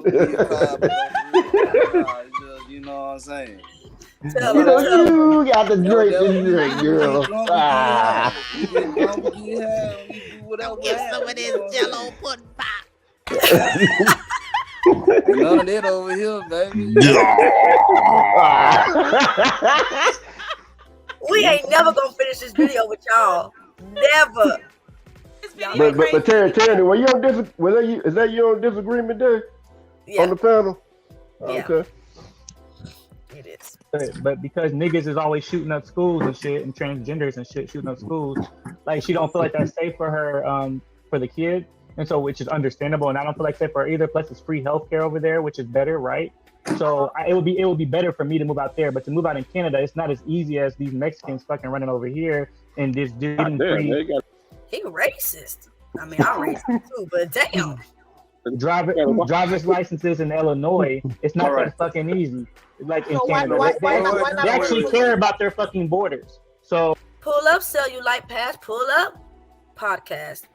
Bill Cosby. It's just, you know what I'm saying. You got the drink, girl. Get some of this Jello pudding pop. None of that over here, baby. We ain't never gonna finish this video with y'all. Never. But Terry, were you on is that your disagreement there? Yeah. On the panel? Yeah. Okay. It is. But because niggas is always shooting up schools and shit, and transgenders and shit shooting up schools, like she don't feel like that's safe for her, for the kid, and so which is understandable, and I don't feel like safe for her either. Plus, it's free healthcare over there, which is better, right? So it would be better for me to move out there, but to move out in Canada, it's not as easy as these Mexicans fucking running over here and just getting free. He racist. I mean, I'm racist too, but damn. Driver's licenses in Illinois, it's not that fucking easy. Like in Canada, they actually care about their fucking borders. So pull up, cellulite pass, pull up, podcast.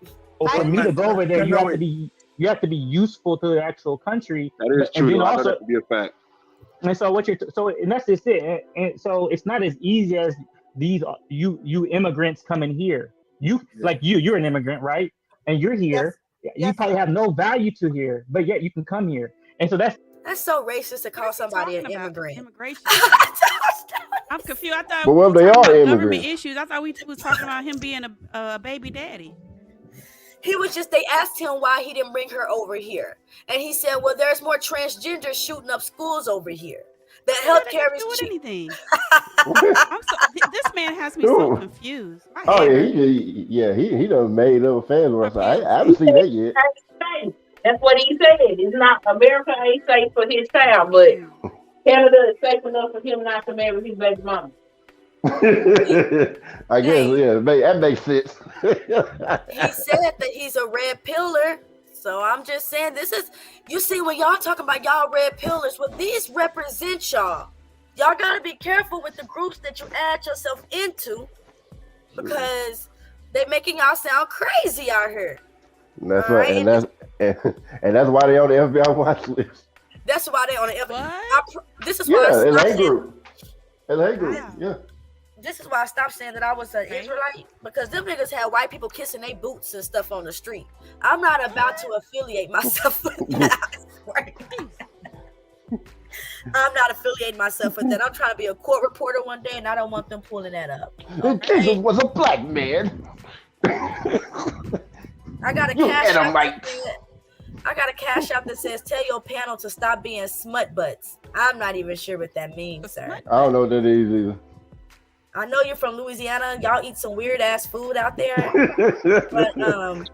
For me to go over there, you have to be useful to the actual country. That is true. I know that to be a fact. And so and that's just it. And so it's not as easy as these you immigrants coming here. You're an immigrant, right? And you're here. Yes. You probably have no value to here, but yet you can come here. And so that's so racist to call somebody an immigrant. Immigration. I'm confused. I thought but what they are government issues. I thought we was talking about him being a baby daddy. They asked him why he didn't bring her over here. And he said, well, there's more transgenders shooting up schools over here. That healthcare is doing cheap. anything. This man has me so confused. Oh yeah, he done made up a fan of us. I haven't seen that yet. That's what he said. It's not America ain't safe for his child, but Canada is safe enough for him not to marry his baby mama. I guess that makes sense. He said that he's a red pillar. So I'm just saying, this is, you see, when y'all talking about y'all red pillars, what these represent y'all. Y'all gotta be careful with the groups that you add yourself into, because they're making y'all sound crazy out here. That's right, and that's why they on the FBI watch list. That's why they on the FBI. This is why LA group. Yeah. This is why I stopped saying that I was an Israelite, because them niggas had white people kissing their boots and stuff on the street. I'm not about to affiliate myself with that. I'm not affiliating myself with that. I'm trying to be a court reporter one day, and I don't want them pulling that up. Jesus was a black man. I got a cash out that says, tell your panel to stop being smut butts. I'm not even sure what that means, sir. I don't know what that is either. I know you're from Louisiana. Y'all eat some weird ass food out there. But we don't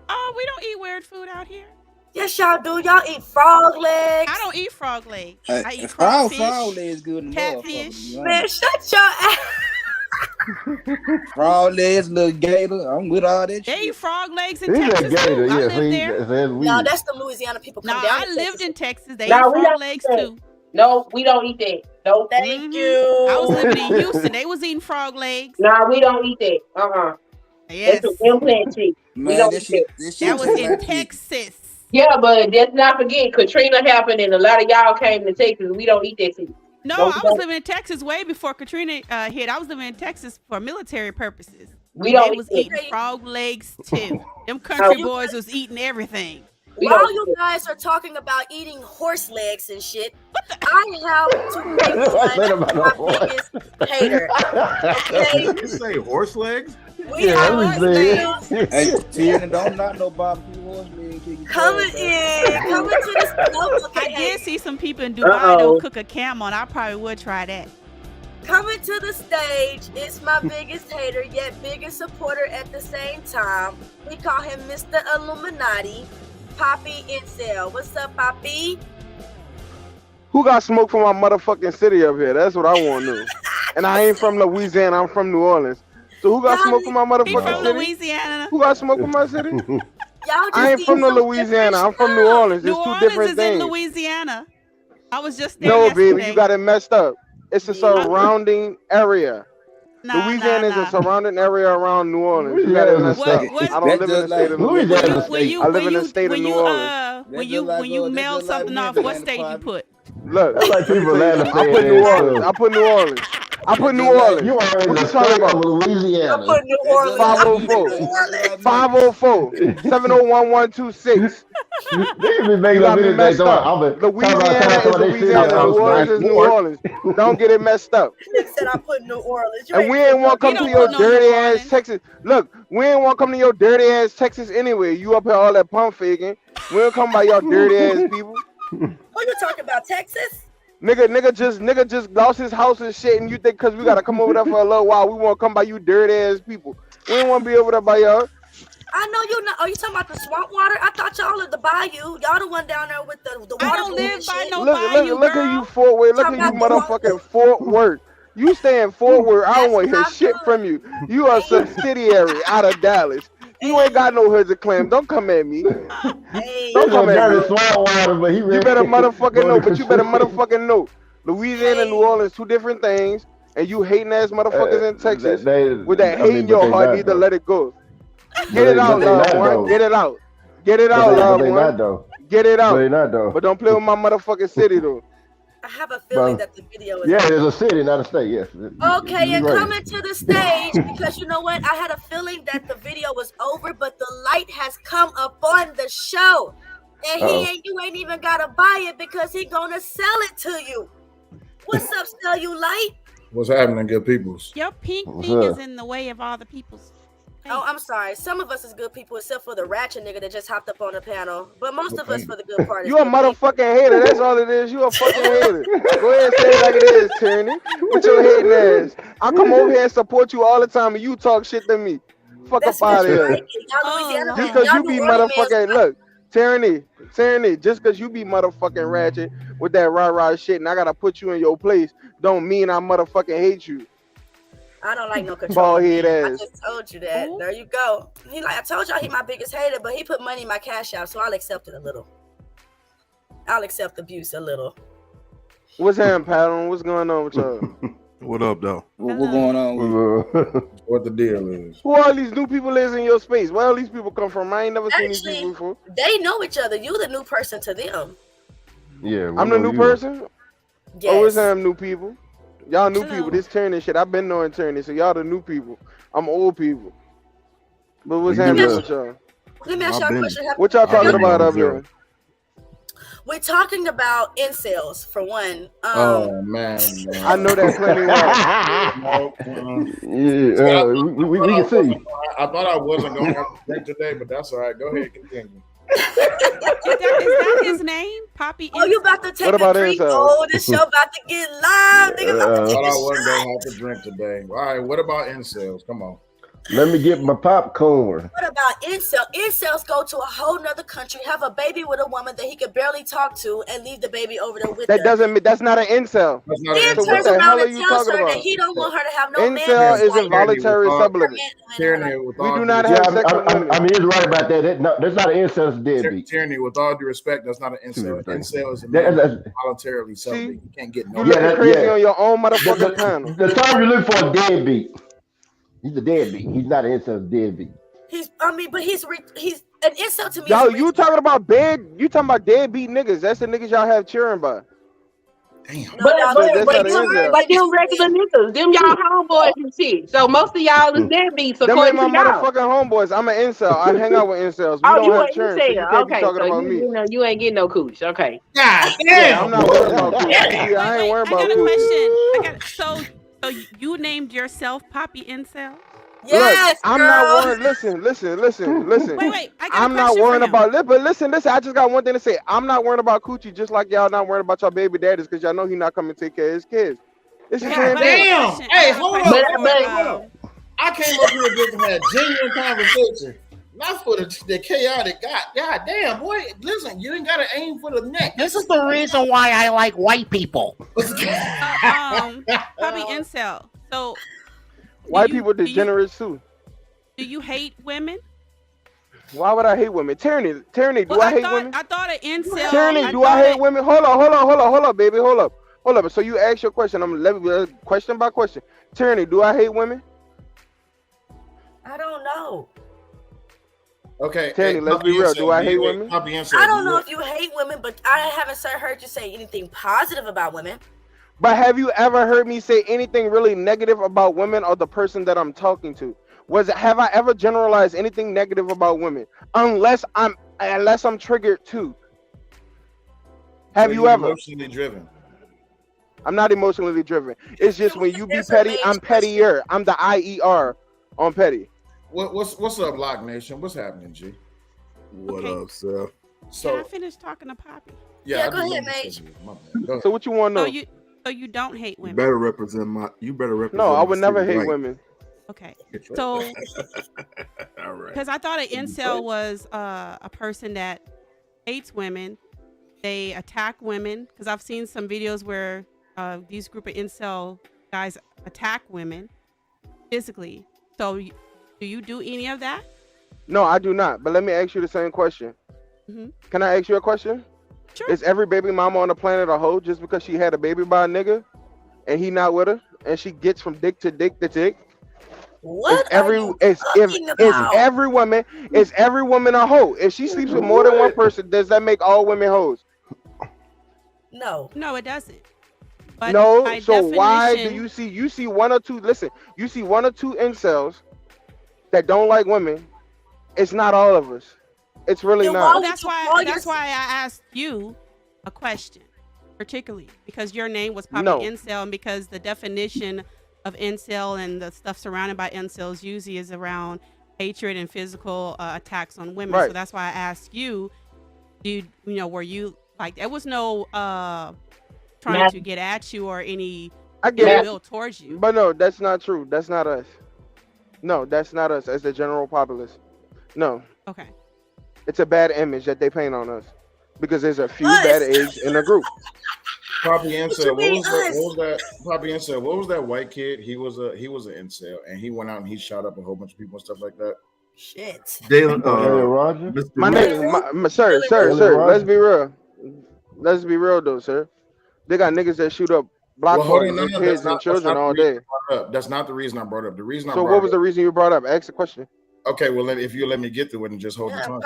eat weird food out here. Yes, y'all do. Y'all eat frog legs. I don't eat frog legs. I eat frog legs good enough. Catfish. Man, shut your ass. Frog legs, little gator. I'm with all that shit. They eat frog legs in Texas too. I live there. No, that's the Louisiana people come down. I lived in Texas. They eat frog legs too. No, we don't eat that. No, thank you. I was living in Houston. They was eating frog legs. Nah, we don't eat that. Yes. That's an implant shit. We don't eat that. That was in Texas. Yeah, but let's not forget, Katrina happened and a lot of y'all came to Texas. We don't eat that shit. No, I was living in Texas way before Katrina hit. I was living in Texas for military purposes. They was eating frog legs too. Them country boys was eating everything. While you guys are talking about eating horse legs and shit, I have to make my biggest hater. Okay? Did you say horse legs? We are horse legs. Hey, Tina, don't knock no barbecue horse legs. Coming to this. I did see some people in Dubai don't cook a camel, and I probably would try that. Coming to the stage is my biggest hater, yet biggest supporter at the same time. We call him Mr. Illuminati. Poppy Incel. What's up, Poppy? Who got smoke from my motherfucking city up here? That's what I want to know. And I ain't from Louisiana. I'm from New Orleans. So who got smoke from my motherfucking city? Louisiana. Who got smoke from my city? I ain't from Louisiana. I'm from New Orleans. It's two different things. In Louisiana. I was just there yesterday. Baby, you got it messed up. It's a surrounding area. Louisiana is a surrounding area around New Orleans. You got it messed up. I don't live in the state of Louisiana. I live in the state of New Orleans. When you mail something off, what state you put? Look, that's like people I put New Orleans. I put New Orleans. I put New Orleans. You are in what the you talking about? Louisiana. I put New Orleans. 504 701-126. You got me messed up. Louisiana is Louisiana. New Orleans is New Orleans. Don't get it messed up. He said I put New Orleans. And we ain't want to come to your dirty ass Texas. Look, we ain't want to come to your dirty ass Texas anyway. You up here all that pump faking. We don't come by your dirty ass people. Who you talking about, Texas? Nigga just lost his house and shit, and you think because we gotta come over there for a little while, we want to come by you dirty ass people. We ain't want to be over there by y'all. I know you know. Are you talking about the swamp water? I thought y'all lived the bayou. Y'all the one down there with the water. I don't live by no bayou. Look at you, Fort Worth. Look at you, motherfucking Fort Worth. You stay in Fort Worth. I don't want to hear shit from you. You are a subsidiary out of Dallas. You ain't got no hoods of clams. Don't come at me. Don't come at me. You better motherfucking know, but you better motherfucking know. Louisiana and New Orleans, two different things, and you hating ass motherfuckers in Texas with that hate in your heart, need to let it go. Get it out, loved one. Get it out. Get it out, loved one. Get it out. But don't play with my motherfucking city, though. I have a feeling that the video is. Yeah, there's a city, not a state. Yes. Okay, and coming to the stage because you know what? I had a feeling that the video was over, but the light has come up on the show, and you ain't even gotta buy it because he gonna sell it to you. What's up, Cellulite? What's happening, good peoples? Your pink thing is in the way of all the peoples. Oh, I'm sorry. Some of us is good people, except for the ratchet nigga that just hopped up on the panel. But most of us, for the good part, is You a good people. motherfucking hater. That's all it is. You a fucking hater. Go ahead and say it like it is, Tyranny. With your hating ass. I come over here and support you all the time, and you talk shit to me. Fuck up out of here. Just because you be motherfucking look, Tyranny, just because you be motherfucking ratchet with that rah shit, and I gotta put you in your place, don't mean I motherfucking hate you. I don't like no control. Bald head I ass. just told you that. There you go. I told y'all he my biggest hater, but he put money in my cash out, so I'll accept it a little. I'll accept abuse a little. What's happening, Paddle? What's going on with y'all? What up, though? What going on? What the deal is? Who all these new people is in your space? Where all these people come from? I ain't never seen these people before. They know each other. You the new person to them. Yeah, I'm the new person? Yes. Oh, it's new people. Y'all new people. This Tyranny shit. I've been knowing Tyranny, so y'all the new people. I'm old people. But what's happening with y'all? Let me ask y'all a question. What y'all talking about up here? We're talking about incels, for one. Oh, man. I know that plenty well. We can see. I thought I wasn't going to have to drink today, but that's all right. Go ahead, continue. Is that his name? Poppy? Oh, you about to take What about a drink? incels? Oh, this show about to get live. Nigga about to I take thought I a wasn't shot. going to have to drink today. All right, what about incels? Come on. Let me get my popcorn. What about incel? Incels go to a whole nother country, have a baby with a woman that he could barely talk to, and leave the baby over there with That her. doesn't mean that's not an incel. That's not Then an So what turns the hell around are and you tells talking her that about? he don't want her to have no man. Incel is Like, involuntary celibate. Tyranny, We do not have sex with women. I mean, he's right about that. No, that's not an incel, it's deadbeat. Tyranny, with all due respect, that's not an incel. Incel is a That- man that's- voluntarily celibate. You can't get no. You looking crazy on your own motherfucking panel. The term you look for is deadbeat. He's a deadbeat. He's not an incel, deadbeat. he's an incel to me. Y'all, is you talking about deadbeat niggas. That's the niggas y'all have cheering by. But that's not an incel. them regular niggas, them y'all homeboys and shit. So most of y'all is deadbeats Them according ain't my to y'all. motherfucking homeboys. I'm an incel. I hang out with incels. We Oh, don't you have an cheering, so you incel. can't be Okay, talking so about me. you ain't getting no cooch. Okay. God Yeah, I'm not worried about cooch. Yeah, I ain't worried I got about a cooch. question. So you named yourself Poppy Incel? Yes, Look, I'm girl. not worried. Listen. Wait. I got I'm a not question worrying for him. about it, but listen. I just got one thing to say. I'm not worrying about coochie, just like y'all not worrying about your baby daddies, because y'all know he not coming to take care of his kids. It's the same thing. Damn! Hey, hold up. I came up here just to have genuine conversation. Not for the chaotic. God damn, boy. Listen, you ain't gotta aim for the neck. This is the reason why I like white people. Poppy Incel. So White people degenerates too. do you hate women? Why would I hate women? Tyranny, do I hate women? I thought an incel. Tyranny, do I hate women? Hold on, baby, hold up. So you ask your question. I'm gonna question by question. Tyranny, do I hate women? I don't know. Okay, Tyranny, let's be real. Do I hate women? I don't know if you hate women, but I haven't heard you say anything positive about women. But have you ever heard me say anything really negative about women or the person that I'm talking to? Have I ever generalized anything negative about women? Unless I'm triggered too. Have you ever? Emotionally driven. I'm not emotionally driven. It's just when you be petty, I'm pettier. I'm the IER on petty. What's up, Lock Nation? What's happening, G? What up, sir? Can I finish talking to Poppy? Yeah, go ahead, mate. So what you want to know? So you don't hate women? You better represent. No, I would never hate women. Okay, so all right, because I thought an incel was a person that hates women, they attack women. Because I've seen some videos where these group of incel guys attack women physically. So do you do any of that? No, I do not. But let me ask you the same question. Mm-hmm. Can I ask you a question? Sure. Is every baby mama on the planet a hoe just because she had a baby by a nigga and he not with her and she gets from dick to dick to dick? What? Is every woman a hoe? If she sleeps with more than one person, does that make all women hoes? No, it doesn't. But no. by So why do definition- you see one or two? Listen, you see one or two incels that don't like women. It's not all of us. It's really not. Well, that's why I asked you a question, particularly because your name was Poppy Incel, and because the definition of incel and the stuff surrounded by incels usually is around hatred and physical attacks on women. Right. So that's why I asked you, were you like, there was no trying to get at you or any I get will towards you. But no, that's not true. That's not us. No, that's not us as the general populace. No. Okay. It's a bad image that they paint on us because there's a few bad eggs in a group. Poppy incel. What was that? Poppy incel. What was that white kid? He was an incel, and he went out and he shot up a whole bunch of people and stuff like that. Shit. My name, sir. Let's be real. Let's be real though, sir. They got niggas that shoot up block parties and kids and children all day. That's not the reason I brought up. The reason I So what was the reason you brought up? Ask the question. Okay, well, if you let me get through it and just hold the tongue.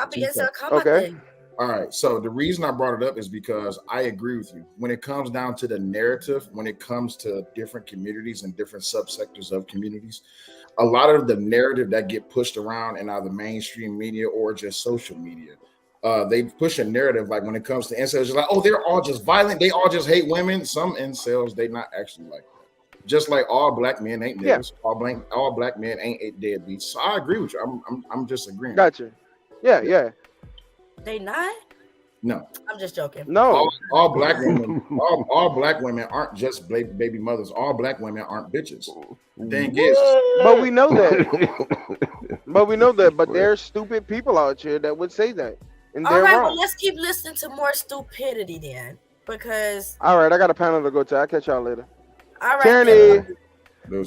Okay. All right. So the reason I brought it up is because I agree with you. When it comes down to the narrative, when it comes to different communities and different subsectors of communities, a lot of the narrative that get pushed around in either mainstream media or just social media, they push a narrative like when it comes to incels, just like, oh, they're all just violent. They all just hate women. Some incels, they not actually like that. Just like all black men ain't niggas, all black men ain't deadbeats. So I agree with you. I'm just agreeing. Gotcha. Yeah. They not? No. I'm just joking. No. All black women, all black women aren't just baby mothers. All black women aren't bitches. The thing is, but we know that. But there's stupid people out here that would say that, and All they're right, wrong. well, let's keep listening to more stupidity then, because. All right, I got a panel to go to. I'll catch y'all later. All right, Tyranny,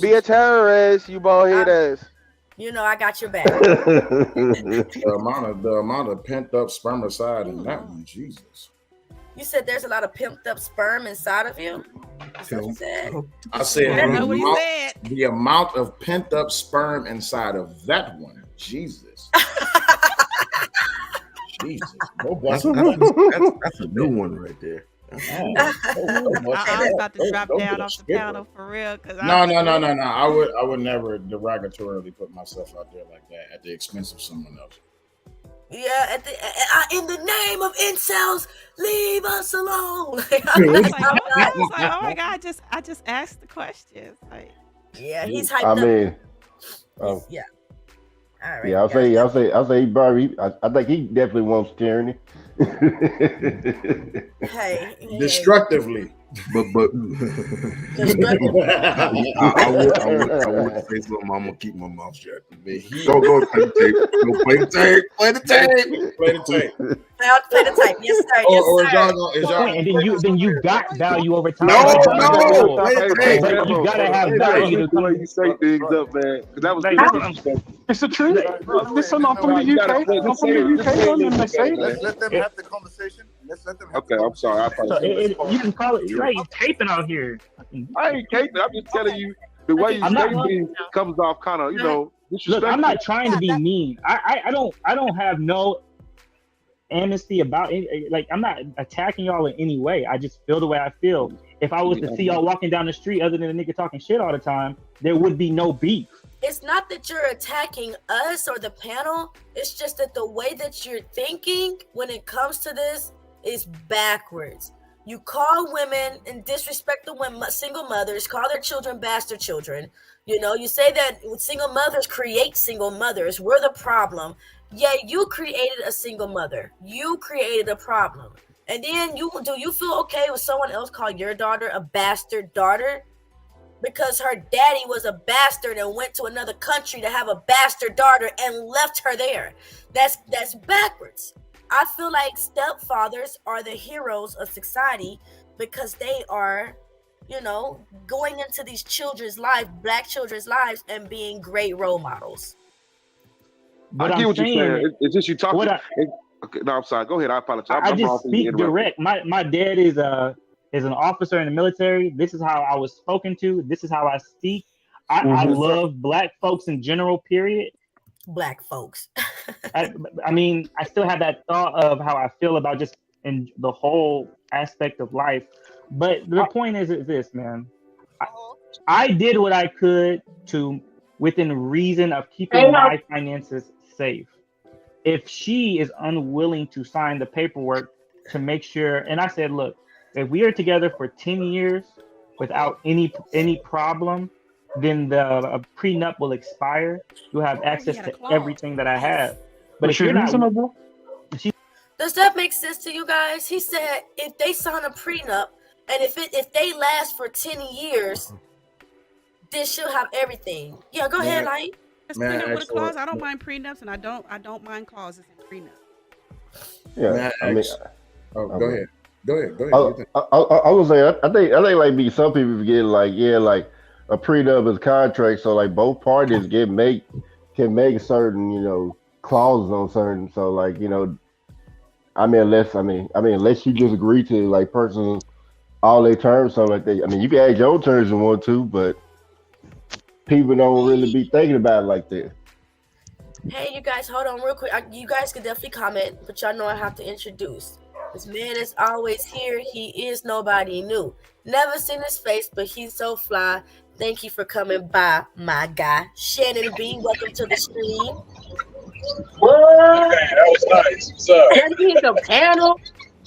be a terrorist, you bald head ass. You know I got your back. the amount of pent up spermicide in that one, Jesus. You said there's a lot of pimped up sperm inside of you. Is that what you said? I said, I know what he said. The amount of pent up sperm inside of that one, Jesus. Jesus. That's a new one right there. I was about to drop down off the panel for real. No. I would never derogatorily put myself out there like that at the expense of someone else. Yeah, in the name of incels, leave us alone. I was like, oh my God, I just asked the questions. Like, yeah, he's hyped up. Yeah. All right. Yeah, I'll say Barbie. I think he definitely wants tyranny. Hey. Destructively. But I would say something. I'm gonna keep my mouth shut. Go play the tape. Play the tape. Play the tape. Yes, sir. And then you got value over time. No. You gotta have value to come. You say things up, man. Because that was it's the truth. Listen, I'm from the UK. Let them have the conversation. Okay, I'm sorry. I you can call it. You ain't taping out here. I ain't caping. I'm just telling you the way you say things comes off kind of, disrespectful. Look, I'm not trying to be mean. I don't have no amnesty about it. Like, I'm not attacking y'all in any way. I just feel the way I feel. If I was to see y'all walking down the street, other than a nigga talking shit all the time, there would be no beef. It's not that you're attacking us or the panel. It's just that the way that you're thinking when it comes to this is backwards. You call women and disrespect the women, single mothers, call their children bastard children. You say that single mothers create single mothers. We're the problem. Yeah, you created a single mother. You created a problem. And then you feel okay with someone else call your daughter a bastard daughter? Because her daddy was a bastard and went to another country to have a bastard daughter and left her there. That's backwards. I feel like stepfathers are the heroes of society because they are, going into these children's lives, black children's lives, and being great role models. I get what you're saying. It's just you talking. Okay, no, I'm sorry. Go ahead. I apologize. I just speak direct. My dad is an officer in the military. This is how I was spoken to. This is how I speak. I love black folks in general, period. Black folks. I mean, I still have that thought of how I feel about just in the whole aspect of life. But the point is this, man. I did what I could to, within reason of keeping my finances safe. If she is unwilling to sign the paperwork to make sure, and I said, look, if we are together for 10 years without any problem, then the prenup will expire. You'll have access to everything that I have. But if you're not, does that make sense to you guys? He said if they sign a prenup and if they last for 10 years, then she'll have everything. Yeah, go ahead, Light. Prenup with a clause. I don't mind prenups, and I don't mind clauses in prenup. Yeah, I mean, go ahead. Go ahead. I was saying, I think like some people forget like a prenup is contract, so like both parties can make certain clauses on certain. So like unless you just agree to like personal all their terms, so like you can add your own terms if you want to, but people don't really be thinking about it like that. Hey, you guys, hold on real quick. You guys can definitely comment, but y'all know I have to introduce. This man is always here. He is nobody new. Never seen his face, but he's so fly. Thank you for coming by, my guy. Shannon B, welcome to the stream. What? Okay, that was nice. What's up? Can you hit the panel?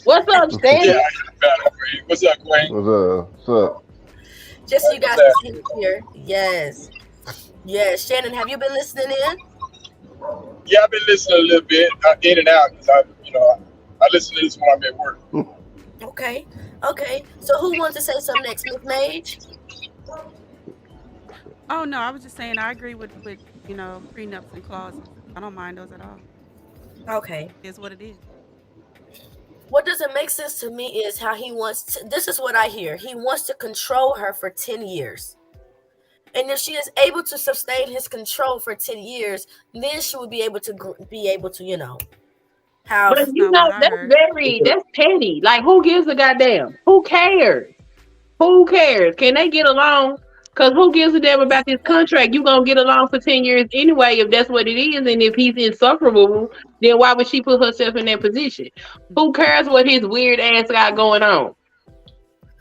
What's up, Stan? Yeah, I hit the panel. What's up, Queen? What's up? Just so you guys can see him here. Yes. Yes. Shannon, have you been listening in? Yeah, I've been listening a little bit, in and out, because I listen to this when I'm at work. Okay. So who wants to say something next, Miss Mage? Oh no, I was just saying I agree with prenups and clauses. I don't mind those at all. Okay. It's what it is. What doesn't make sense to me is how he wants to, this is what I hear. He wants to control her for 10 years. And if she is able to sustain his control for 10 years, then she will be able to have. But that's petty. Like, who gives a goddamn? Who cares? Who cares? Can they get along? Because who gives a damn about this contract? You gonna get along for 10 years anyway, if that's what it is. And if he's insufferable, then why would she put herself in that position? Who cares what his weird ass got going on?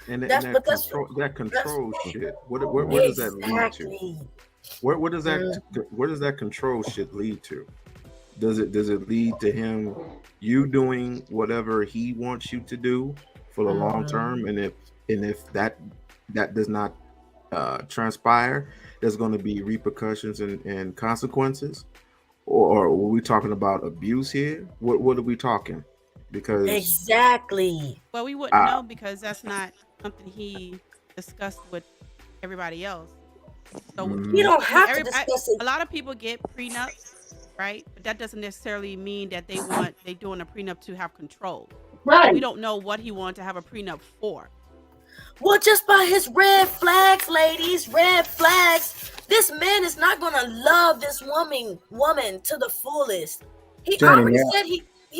And that control shit. Where does that lead to? Where does that control shit lead to? Does it lead to you doing whatever he wants you to do for the long term? And if that does not transpire, there's going to be repercussions and consequences, or are we talking about abuse here? What are we talking? Because exactly. Well, we wouldn't know because that's not something he discussed with everybody else. So you don't have to discuss it. A lot of people get prenups, right? But that doesn't necessarily mean that they're doing a prenup to have control. Right. We don't know what he wanted to have a prenup for. Well, just by his red flags, ladies, red flags. This man is not gonna love this woman to the fullest. He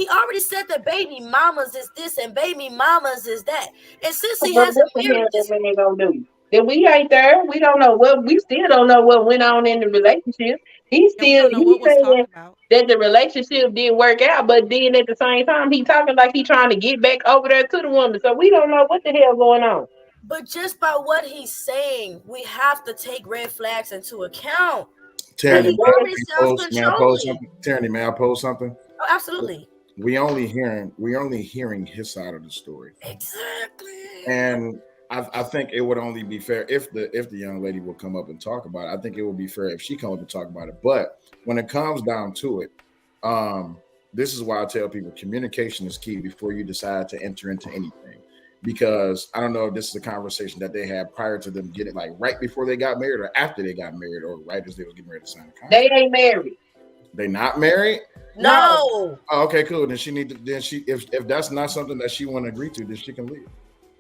already said that baby mamas is this and baby mamas is that. And since he hasn't married this man gonna do. Then we ain't there. We don't know we still don't know what went on in the relationship. He's saying that the relationship didn't work out, but then at the same time he talking like he trying to get back over there to the woman. So we don't know what the hell going on. But just by what he's saying, we have to take red flags into account. Tyranny, may I pose something? Oh, absolutely. We only hearing his side of the story. Exactly. And I think it would only be fair if the young lady will come up and talk about it. I think it would be fair if she come up and talk about it. But when it comes down to it, this is why I tell people communication is key before you decide to enter into anything. Because I don't know if this is a conversation that they had prior to them getting, like right before they got married or after they got married or right as they were getting ready to sign the contract. They ain't married. They not married? No. Oh, okay, cool. Then if that's not something that she want to agree to, then she can leave.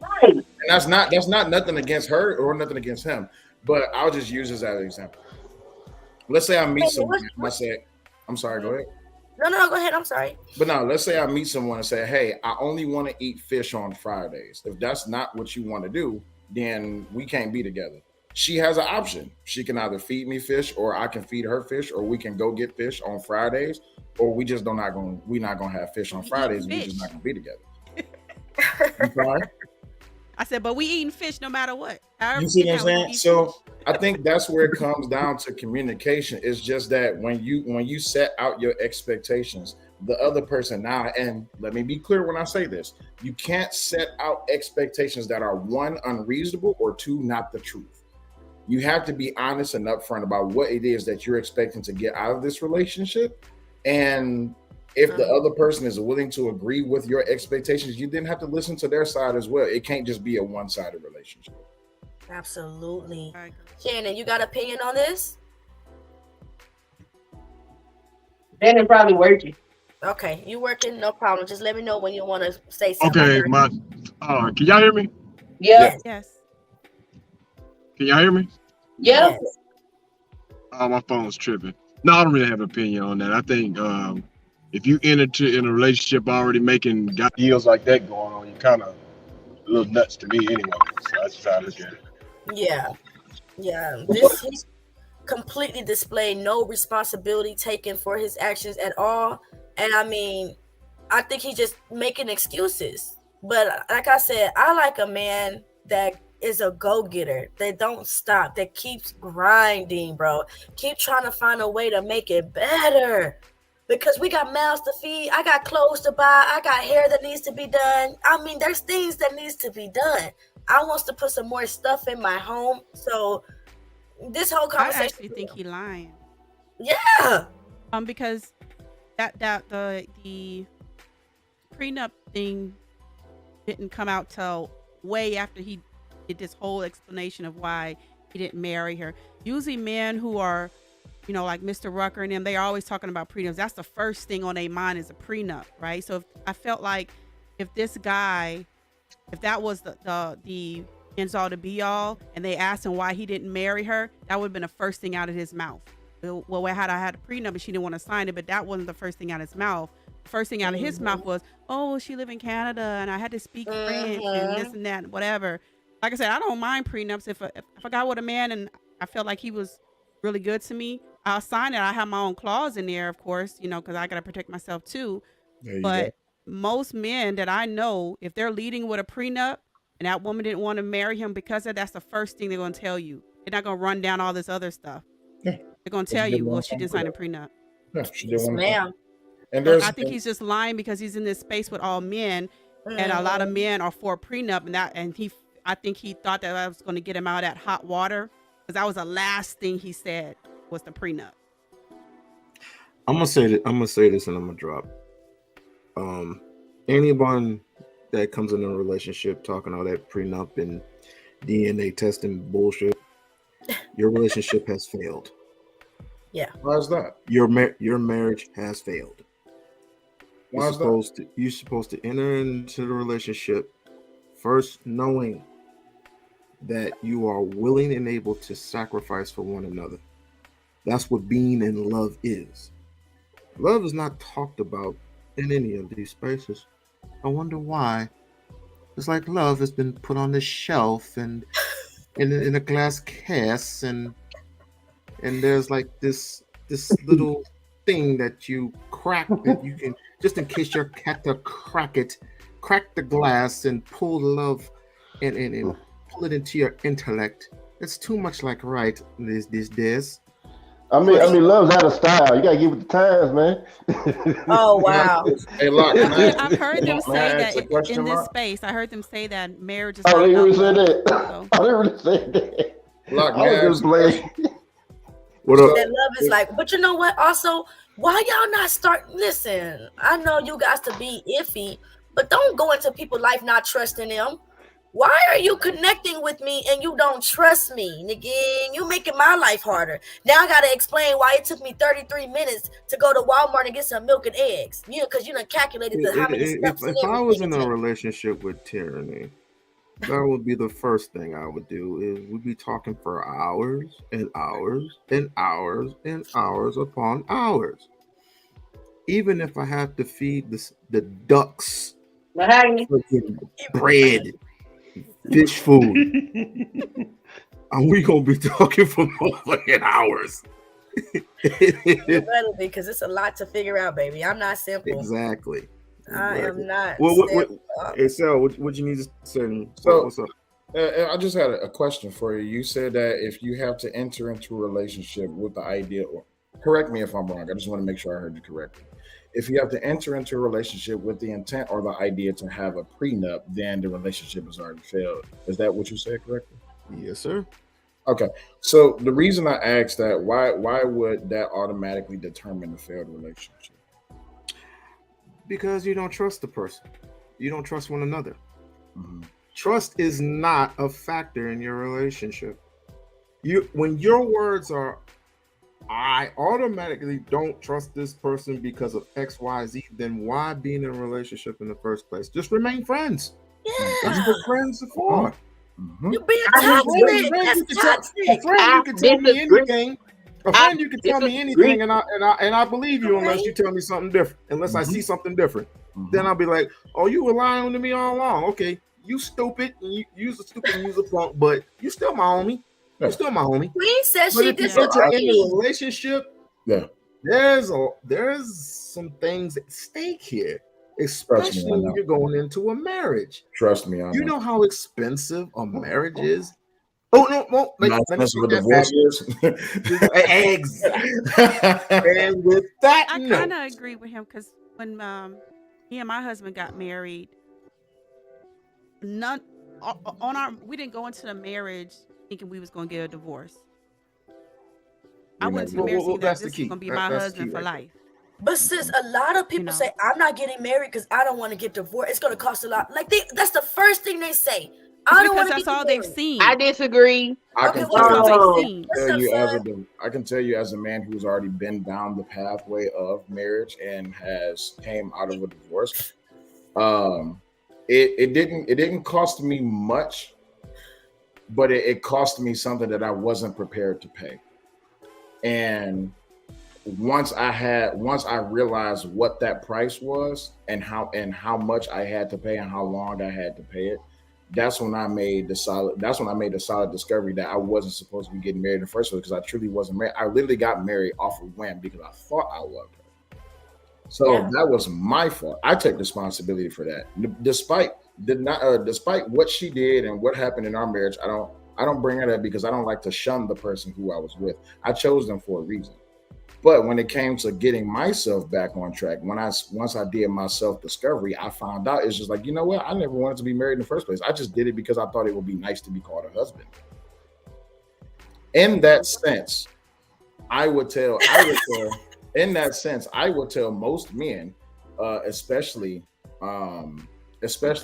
Right. And that's not nothing against her or nothing against him. But I'll just use this as an example. Let's say I meet someone and I say, I'm sorry, go ahead. No, go ahead. I'm sorry. But now, let's say I meet someone and say, hey, I only want to eat fish on Fridays. If that's not what you want to do, then we can't be together. She has an option. She can either feed me fish or I can feed her fish, or we can go get fish on Fridays, or we're not gonna have fish on Fridays and we're just not gonna be together. I'm sorry? I said, but we eating fish no matter what. You see what I'm saying? So I think that's where it comes down to communication. It's just that when you set out your expectations, the other person now, and let me be clear when I say this, you can't set out expectations that are one, unreasonable, or two, not the truth. You have to be honest and upfront about what it is that you're expecting to get out of this relationship. And if the other person is willing to agree with your expectations, you then have to listen to their side as well. It can't just be a one-sided relationship. Absolutely. Shannon, you got an opinion on this? Shannon probably working. Okay, you working? No problem. Just let me know when you want to say something. Okay, can y'all hear me? Yeah. Yes. Can y'all hear me? Yeah. Oh, my phone's tripping. No, I don't really have an opinion on that. I think if you enter in a relationship already making deals like that going on, you kind of a little nuts to me anyway. So that's just how I look at it. Yeah. He's completely displayed no responsibility taken for his actions at all. And I mean, I think he's just making excuses. But like I said, I like a man that is a go-getter, that don't stop, that keeps grinding, bro. Keep trying to find a way to make it better. Because we got mouths to feed, I got clothes to buy, I got hair that needs to be done. I mean, there's things that needs to be done. I want to put some more stuff in my home. So this whole conversation, I actually think he lying. Yeah. Because the prenup thing didn't come out till way after he did this whole explanation of why he didn't marry her. Usually men who are, like Mr. Rucker and them, they're always talking about prenups. That's the first thing on their mind is a prenup, right? So I felt like if this guy, if that was the ends all to be all, and they asked him why he didn't marry her, that would have been the first thing out of his mouth. Well, I had a prenup and she didn't want to sign it, but that wasn't the first thing out of his mouth. The first thing out of his mouth was, oh, she live in Canada and I had to speak French and this and that, whatever. Like I said, I don't mind prenups. If I got with a man and I felt like he was really good to me, I'll sign it. I have my own clause in there, of course, because I got to protect myself too. But most men that I know, if they're leading with a prenup and that woman didn't want to marry him because of that's the first thing they're going to tell you. They're not going to run down all this other stuff. Yeah. They're going to tell you, well, she didn't sign a prenup. Yeah, she didn't want to. Ma'am. And I think he's just lying because he's in this space with all men, and a lot of men are for a prenup, I think he thought that I was going to get him out of that hot water because that was the last thing he said was the prenup. I'm gonna say this, and I'm gonna drop. Anyone that comes in a relationship talking all that prenup and DNA testing bullshit, your relationship has failed. Yeah. Why is that? Your marriage has failed. Why is that? You're supposed to enter into the relationship first knowing that you are willing and able to sacrifice for one another. That's what being in love is. Love is not talked about in any of these spaces. I wonder why. It's like love has been put on the shelf and in a glass case, and there's like this little thing that you crack that you can, just in case your cat to crack the glass and pull the love and pull it into your intellect. It's too much like these days. I mean, love's out of style. You gotta get with the times, man. Oh wow! Hey, Locke, I've heard them say that in this space. I heard them say that marriage is. Oh, they really said that. So. Oh, they really said that. Locke, I was just playing. What up? That love is like, but you know what? Also, why y'all not start? Listen, I know you guys to be iffy, but don't go into people's life not trusting them. Why are you connecting with me and you don't trust me, nigga? You making my life harder. Now I gotta explain why it took me 33 minutes to go to Walmart and get some milk and eggs. Because you done calculated how many steps. If I was in a relationship with tyranny, that would be the first thing I would do. Is we'd be talking for hours and hours and hours and hours upon hours. Even if I have to feed the ducks bread, fish food, and we gonna be talking for more than hours. It better be, because it's a lot to figure out, baby. I'm not simple. Exactly. I am not. Hey, Sal, what you need to say? So, what's up? I just had a question for you. You said that if you have to enter into a relationship with the idea, or correct me if I'm wrong, I just want to make sure I heard you correctly. If you have to enter into a relationship with the intent or the idea to have a prenup, then the relationship has already failed. Is that what you said correctly? Yes, sir. Okay, so the reason I asked that, why would that automatically determine a failed relationship? Because you don't trust the person. You don't trust one another. Trust is not a factor in your relationship. When your words are, I automatically don't trust this person because of XYZ, then why be in a relationship in the first place? Just remain friends. Yeah. That's what friends are for. You're being toxic. That's toxic. A friend, you can tell me anything. A friend, you can tell me anything, and I believe you unless you tell me something different. Unless I see something different, then I'll be like, "Oh, you were lying to me all along." Okay, you stupid. And you's a stupid. And you's a punk, but you still my homie. You still my homie. Queen says But she if you enter into disagrees. a relationship, there's some things at stake here, especially I when know. you're going into a marriage. Trust me, I You know. know how expensive a marriage is. Oh no! Let me Not take expensive that divorce back. Exactly. And with that, I no. kind of agree with him because when me and my husband got married, we didn't go into the marriage thinking we was gonna get a divorce. I went into the marriage thinking that this was gonna be my husband for life. But sis, a lot of people say, I'm not getting married because I don't want to get divorced. It's going to cost a lot. Like, that's the first thing they say. I don't want to that's all they've seen. I disagree. I Okay, can what's tell up, you, Jason? I can tell you as a man who's already been down the pathway of marriage and has came out of a divorce. It didn't cost me much, but it cost me something that I wasn't prepared to pay. And once I realized what that price was and how much I had to pay and how long I had to pay it, that's when I made the solid discovery that I wasn't supposed to be getting married in the first place, because I truly wasn't married. I literally got married off of whim because I thought I loved her. So that was my fault. I take responsibility for that. Despite what she did and what happened in our marriage, I don't bring it up because I don't like to shun the person who I was with. I chose them for a reason. But when it came to getting myself back on track, once I did my self-discovery, I found out it's just like, you know what? I never wanted to be married in the first place. I just did it because I thought it would be nice to be called a husband. In that sense, I would tell most men, especially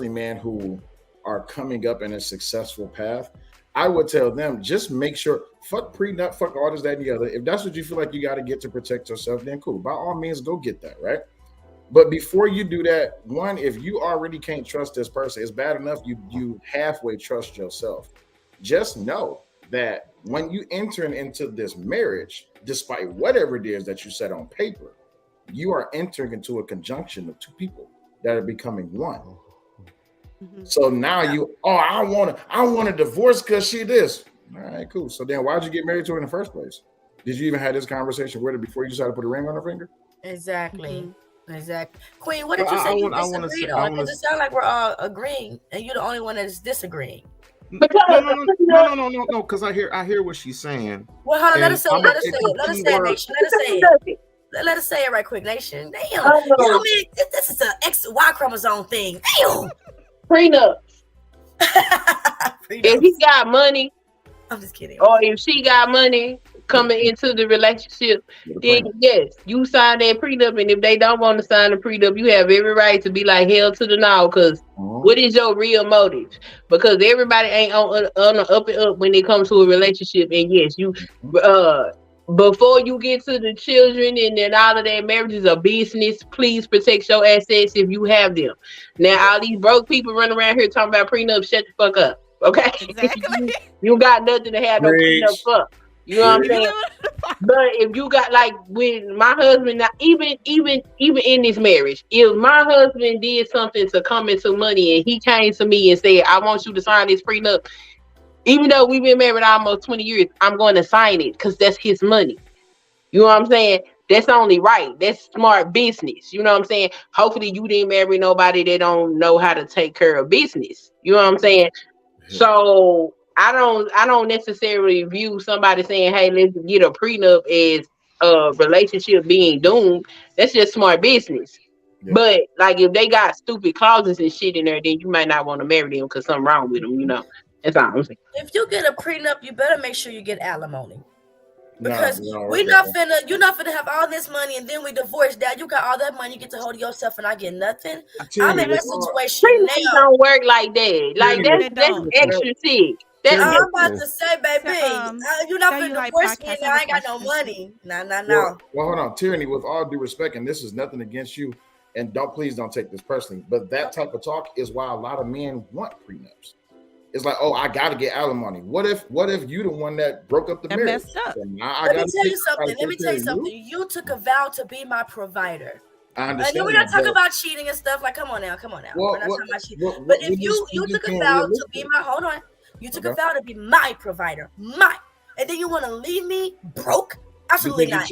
men who are coming up in a successful path, I would tell them, just make sure, fuck prenup, fuck all this, that, and the other. If that's what you feel like you got to get to protect yourself, then cool. By all means, go get that, right? But before you do that, one, if you already can't trust this person, it's bad enough you halfway trust yourself. Just know that when you enter into this marriage, despite whatever it is that you said on paper, you are entering into a conjunction of two people that are becoming one. So now I want a divorce because she this. All right, cool. So then why'd you get married to her in the first place? Did you even have this conversation with her before you decided to put a ring on her finger? Exactly. Exactly. Queen, what did you say you disagreed on? Because it sounds like we're all agreeing and you're the only one that is disagreeing. No, because I hear what she's saying. Well, hold on, let us say it, Nation. Let us say it right quick, Nation. Damn. You know what I mean? This is an XY chromosome thing. Damn. Prenup. If he got money, I'm just kidding. Or if she got money coming into the relationship, then yes, you sign that prenup. And if they don't want to sign the prenup, you have every right to be like, hell to the no, because what is your real motive? Because everybody ain't on the up and up when it comes to a relationship. And yes, you before you get to the children and then all of that, marriage is a business. Please protect your assets if you have them. Now, all these broke people running around here talking about prenup, shut the fuck up. Okay? Exactly. You got nothing to have no prenup for. You know what I'm saying? But if you got, like, with my husband, now, even in this marriage, if my husband did something to come into money and he came to me and said, I want you to sign this prenup, even though we've been married almost 20 years, I'm going to sign it because that's his money. You know what I'm saying? That's only right. That's smart business. You know what I'm saying? Hopefully you didn't marry nobody that don't know how to take care of business. You know what I'm saying? So I don't necessarily view somebody saying, hey, let's get a prenup as a relationship being doomed. That's just smart business. Yeah. But like if they got stupid clauses and shit in there, then you might not want to marry them because something wrong with them, you know. That's all I'm saying. If you get a prenup, you better make sure you get alimony. Because No, you're not finna have all this money and then we divorce. Now you got all that money, you get to hold yourself and I get nothing. I'm in that situation Prenups now. don't work like that. Like that's extra sick. I'm about to say, baby, you're not finna divorce me and I ain't got no money. No. Well, hold on, Tyranny. With all due respect, and this is nothing against you, and please don't take this personally, but that type of talk is why a lot of men want prenups. It's like, oh, I gotta get alimony. What if you the one that broke up the marriage? Messed up. Let me tell you something. You took a vow to be my provider. I understand. And then we're not talking about cheating and stuff. Like, come on now. We're not talking about cheating. But if you took a vow to be my you took a vow to be my provider, and then you want to leave me broke? Absolutely not.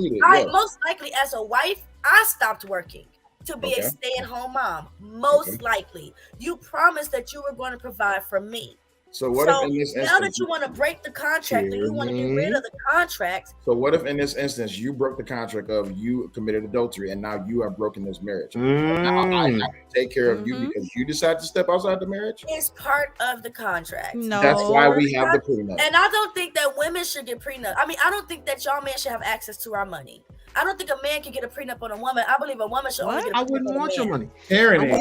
Most likely, as a wife, I stopped working to be a stay-at-home mom. Most likely, you promised that you were going to provide for me. So what if in this instance, now that you want to break the contract and you want to get rid of the contract? So what if in this instance you broke the contract of you committed adultery and now you have broken this marriage? Now I have to take care of you because you decided to step outside the marriage? It's part of the contract. No. That's why we have the prenup. And I don't think that women should get prenup. I mean, I don't think that y'all men should have access to our money. I don't think a man can get a prenup on a woman. I believe a woman should only get a prenup. I wouldn't want your money. Tyranny. My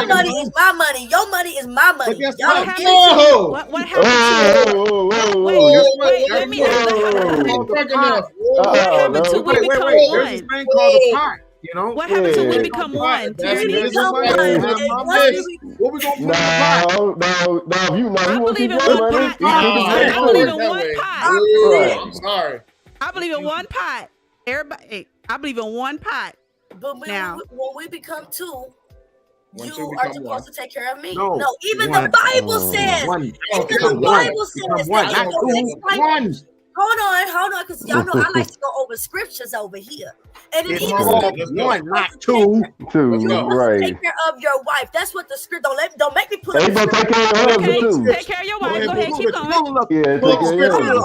money is my money. Your money is my money. What happened to we become one? There's this thing called a pot. You know what happens when we become one? Tyranny. What we gonna put in the pot? No, you know I believe in one pot. I believe in one pot. I'm sorry. I believe in one pot. Everybody, I believe in one pot. But when we become two, you are supposed one. To take care of me. No, even the Bible says. Even the Bible says. Hold on, because y'all know I like to go over scriptures over here. And it even says one, not two. Right. Take care of your wife. That's what the script. Don't make me put. They gonna take care of your husband too. Take care of your wife. Go ahead, keep going. Yeah, take care of your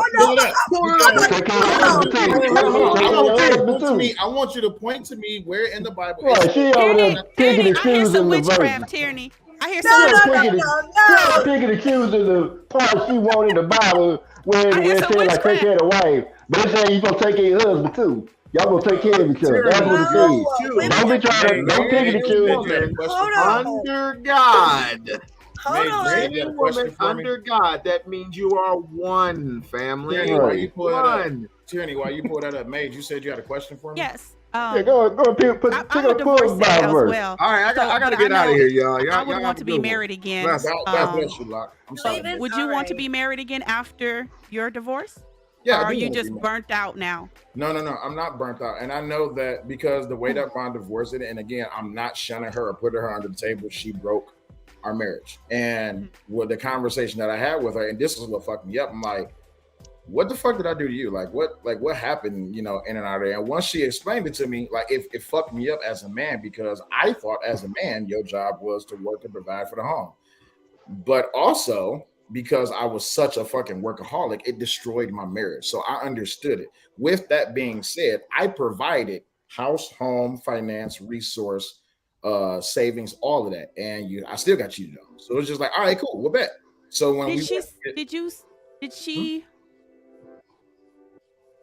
husband. I want you to point to me where in the Bible. She over there picking and choosing the verse. Tyranny. I hear some picking and choosing the part she wanted in the Bible where it said like take care of the wife. But it's saying you gonna take care of your husband too. Y'all gonna take care of each other. That's what it says. Don't be trying to don't pick and choose. Under God. Hold on. Man and woman under God. That means you are one family. Tyranny, while you pull that up, Mage, you said you had a question for me? Yes. Yeah, go put a pause by as well. All right, I gotta get out of here, y'all. I would want to be married again. God bless you, Locke. Would you want to be married again after your divorce? Yeah. Or are you just burnt out now? No. I'm not burnt out. And I know that because the way that Ron divorced it, and again, I'm not shunning her or putting her under the table, she broke our marriage. And with the conversation that I had with her, and this is what fucked me up, I'm like, what the fuck did I do to you? Like what happened, in and out of there? And once she explained it to me, like it fucked me up as a man, because I thought as a man, your job was to work and provide for the home. But also because I was such a fucking workaholic, it destroyed my marriage. So I understood it. With that being said, I provided house, home, finance, resource, savings, all of that. And I still got cheated on. So it's just like, all right, cool, we'll bet. So when did she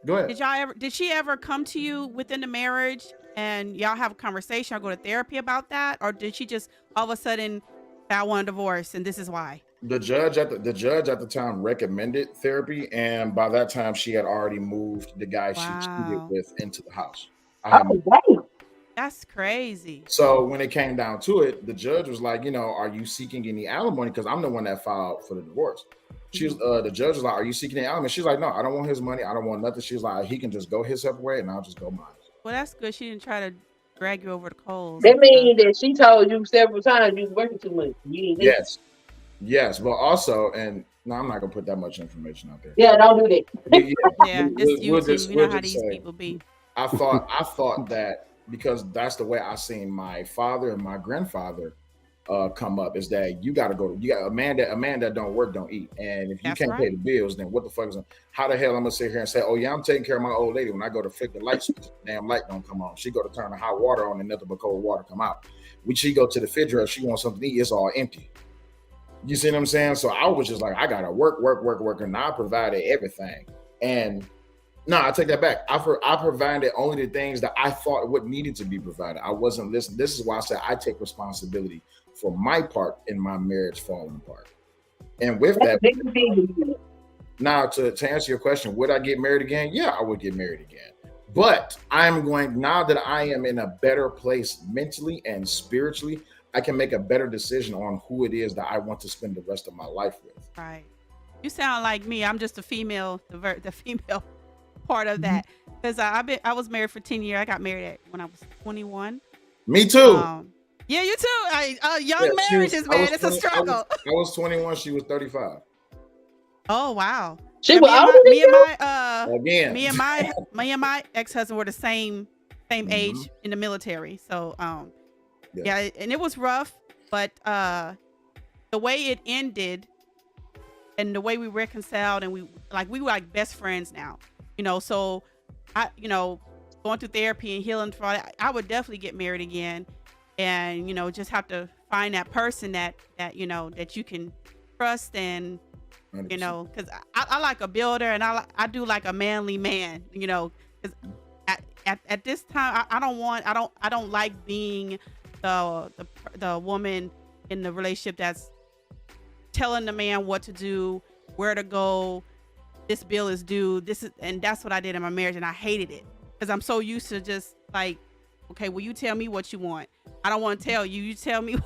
Go ahead. Did she ever come to you within the marriage and y'all have a conversation or go to therapy about that? Or did she just all of a sudden, I want a divorce and this is why? The judge at the time recommended therapy, and by that time she had already moved the guy she cheated with into the house. That's crazy. So when it came down to it, the judge was like, are you seeking any alimony? Because I'm the one that filed for the divorce. She's the judge was like, are you seeking any alimony? She's like, no, I don't want his money. I don't want nothing. She's like, he can just go his separate way and I'll just go mine. Well, that's good. She didn't try to drag you over the coals. That means that she told you several times you was working too much. Yes, but also, and no, I'm not gonna put that much information out there. Yeah, don't do that. You know how these people be. I thought that because that's the way I seen my father and my grandfather come up, is that you got a man that don't work don't eat, and if you can't pay the bills, then what the fuck is how the hell I'm gonna sit here and say, oh yeah, I'm taking care of my old lady. When I go to flick the light switch, the damn light don't come on. She go to turn the hot water on and nothing but cold water come out. When she go to the refrigerator, she wants something to eat, it's all empty. You see what I'm saying? So I was just like, I gotta work, and I provided everything. And no, I take that back. I provided only the things that I thought what needed to be provided. I wasn't listening. This is why I said I take responsibility for my part in my marriage falling apart. And with that, now to answer your question, would I get married again? Yeah, I would get married again. But I'm going, now that I am in a better place mentally and spiritually, I can make a better decision on who it is that I want to spend the rest of my life with. Right. You sound like me. I'm just a female, the female part of that. Because I was married for 10 years. I got married when I was 21. Me too. Yeah, you too. Young marriages, man. It's a struggle. I was 21. She was 35. Oh wow. She was older than me and my ex-husband were the same age in the military. So yeah, and it was rough, but the way it ended and the way we reconciled, and we were like best friends now. So I going through therapy and healing for all that, I would definitely get married again, and just have to find that person that you can trust, and because I like a builder, and I do like a manly man, because at this time I don't like being the woman in the relationship that's telling the man what to do, where to go, this bill is due, and that's what I did in my marriage, and I hated it because I'm so used to just like, okay, well, you tell me what you want. I don't want to tell you. You tell me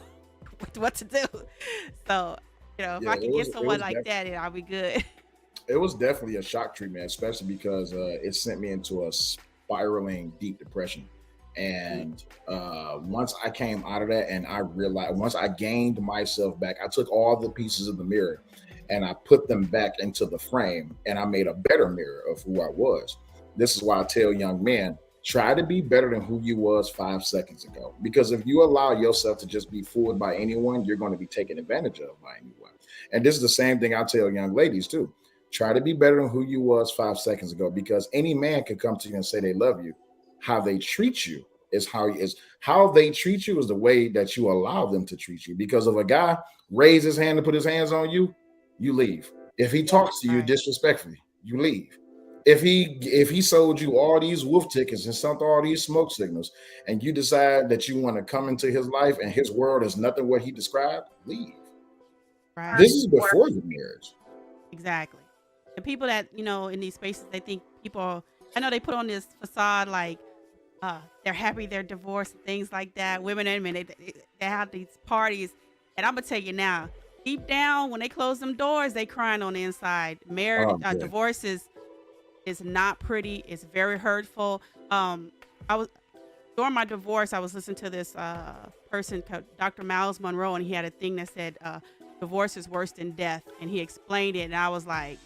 what to do. So, if I can get someone like that, I'll be good. It was definitely a shock treatment, especially because it sent me into a spiraling deep depression. And once I came out of that, and I realized, once I gained myself back, I took all the pieces of the mirror and I put them back into the frame, and I made a better mirror of who I was. This is why I tell young men, try to be better than who you was 5 seconds ago. Because if you allow yourself to just be fooled by anyone, you're going to be taken advantage of by anyone. And this is the same thing I tell young ladies too. Try to be better than who you was 5 seconds ago, because any man can come to you and say they love you. How they treat you is how they treat you is the way that you allow them to treat you. Because if a guy raise his hand and put his hands on you, you leave. If he talks to you disrespectfully, you leave. If he sold you all these wolf tickets and sent all these smoke signals, and you decide that you want to come into his life and his world is nothing what he described, leave. Right. This is before your marriage. Exactly. The people that, in these spaces, they think I know they put on this facade like they're happy they're divorced and things like that. Women and men, they have these parties. And I'm going to tell you now, deep down, when they close them doors, they crying on the inside. Marriage, divorce is not pretty. It's very hurtful. During my divorce, I was listening to this person called Dr. Miles Monroe, and he had a thing that said divorce is worse than death, and he explained it, and I was like,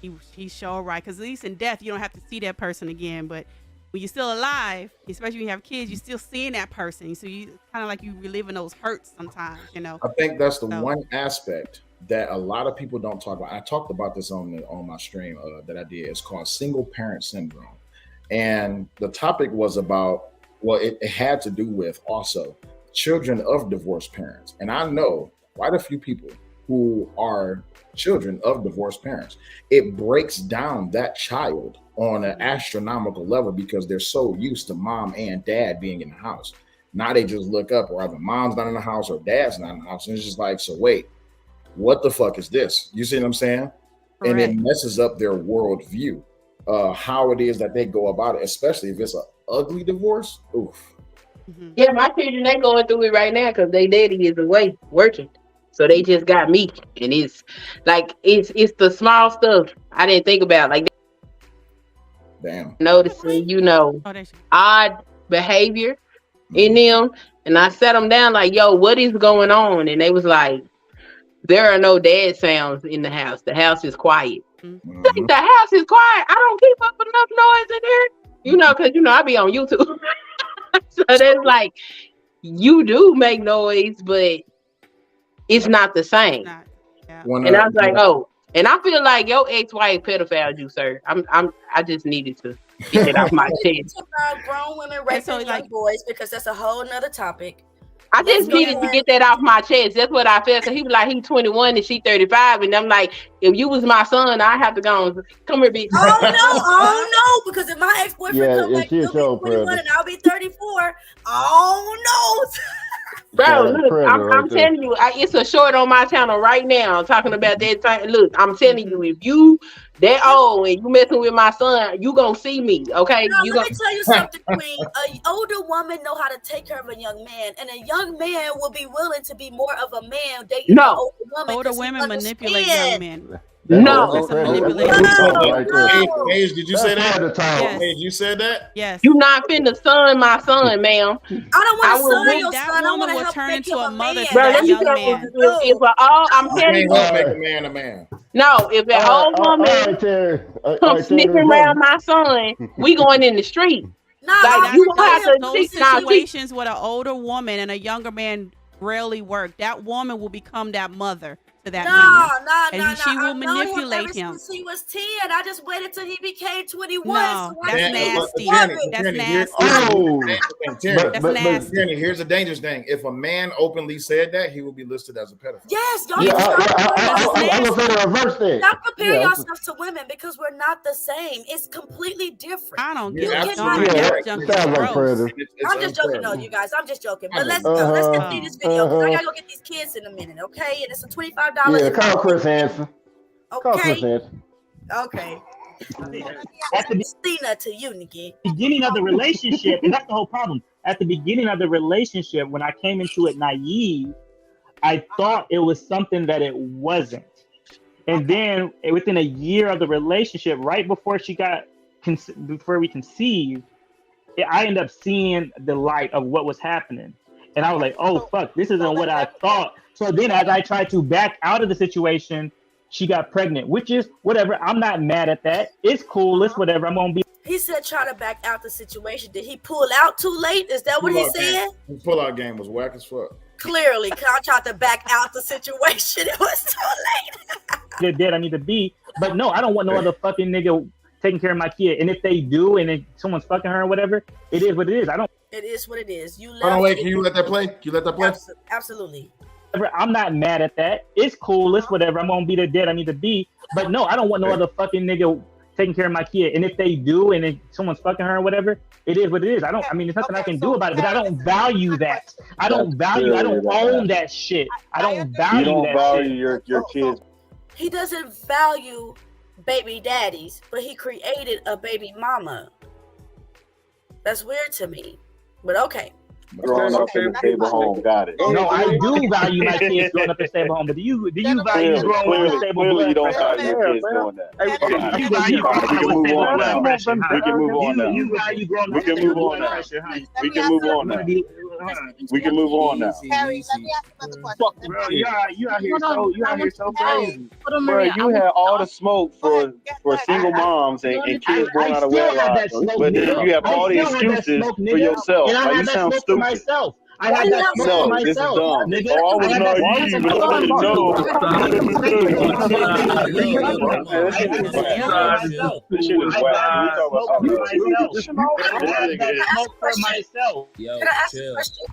he's sure right, because at least in death you don't have to see that person again, but when you're still alive, especially when you have kids, you're still seeing that person, so you kind of like you reliving those hurts sometimes. I think that's the one aspect that a lot of people don't talk about. I talked about this on my stream that I did. It's called single parent syndrome, and the topic was about, well, it had to do with also children of divorced parents. And I know quite a few people who are children of divorced parents. It breaks down that child on an astronomical level because they're so used to mom and dad being in the house. Now they just look up, or either mom's not in the house or dad's not in the house. And it's just like, so wait, what the fuck is this? You see what I'm saying? Correct. And it messes up their worldview, how it is that they go about it, especially if it's an ugly divorce. Oof. Mm-hmm. Yeah, my children, they going through it right now because they daddy is away working. So they just got me, and it's like it's the small stuff I didn't think about, like noticing, odd behavior in them, and I sat them down like, yo, what is going on? And they was like, there are no dad sounds in the house. The house is quiet. Mm-hmm. Like, the house is quiet. I don't keep up enough noise in here, because I be on YouTube. So there's like, you do make noise, but it's not the same. And I was like, oh, and I feel like your ex-wife pedophiled you, sir. I just needed to get it off my chest. About grown women raping young boys, because that's a whole nother topic. I just needed to get that off my chest. That's what I felt. Cause he was like, he 21 and she 35, and I'm like, if you was my son, I have to go on. Come here, bitch. Oh no, because if my ex-boyfriend come back, he'll be 21 predator. and I'll be 34. Oh no. Bro, look, I'm telling you, it's a short on my channel right now talking about that thing. Look, I'm telling you, if you that old and you messing with my son, you gonna see me, okay? Now, let me tell you something, Queen. An older woman know how to take care of a young man, and a young man will be willing to be more of a man dating an older woman. Older women manipulate young men. No. That's a manipulation. Paige, did you say that? Yes. Paige, you said that? Yes. You not finna son my son, ma'am. I don't want to son your that son. I woman want to will help turn make into him a mother to Bro, that let me young tell man. you, if I'm telling You you, can't make a man a man. no, if an old woman comes sniffing around my son, we going in the street. Like you gonna have to Those situations with an older woman and a younger man rarely work. That woman will become that mother to that man. And she will manipulate him. Since he was 10, I just waited till he became 21. No, so that's nasty. That's nasty. That's nasty. Jenny, here's the dangerous thing. If a man openly said that, he will be listed as a pedophile. Yes, y'all I'm gonna say the reverse thing. Stop comparing yourself to women because we're not the same. It's completely different. I don't You get cannot- that junk is gross. I'm just joking. No, you guys, I'm just joking. But let's go. Let's continue this video because I gotta go get these kids in a minute, okay? And it's a $25. Yeah, call Chris Hansen. Call Chris Okay. Hansen. Okay. At the Stina to you, Nikki. beginning of the relationship, and that's the whole problem. At the beginning of the relationship, when I came into it naive, I thought it was something that it wasn't. And then within a year of the relationship, right before before we conceived, I ended up seeing the light of what was happening. And I was like, oh, fuck, this isn't what I thought. So then as I tried to back out of the situation, she got pregnant, which is whatever. I'm not mad at that. It's cool. It's whatever. I'm going to be. He said try to back out the situation. Did he pull out too late? Is that what he said? His pull-out game was whack as fuck. Clearly, I tried to back out the situation. It was too late. Dead I need to be. But no, I don't want no other fucking nigga taking care of my kid. And if they do, and if someone's fucking her or whatever, it is what it is. I don't. It is what it is. You Hold on, wait. Can you let that play? Can you let that play? Absolutely. I'm not mad at that. It's cool. It's whatever. I'm gonna be the dead I need to be. But no, I don't want no other fucking nigga taking care of my kid. And if they do, and if someone's fucking her or whatever, it is what it is. I mean, there's nothing I can do about it. But I don't value that. I don't own that shit. I don't value You don't that value shit. your kids. He doesn't value baby daddies, but he created a baby mama. That's weird to me. But okay. Growing up in a stable home, got it. No, I do value my kids growing up in a stable home, but do you value growing up in a stable home? Clearly, you don't value your kids doing that. We can move on now. We can move on now. You value growing up We can move on now. We can move on now. We can move on now. Harry, let me ask another question. Bro, you out here so crazy. Bro, you had all the smoke for single moms and kids born out of wedlock, but then you have all the excuses for yourself. Like, you sound stupid. Myself. I had that smoke for myself. This is dumb. Nigga, Oh, I was naive. This shit is whack. Smoke for myself. Can I ask you a question?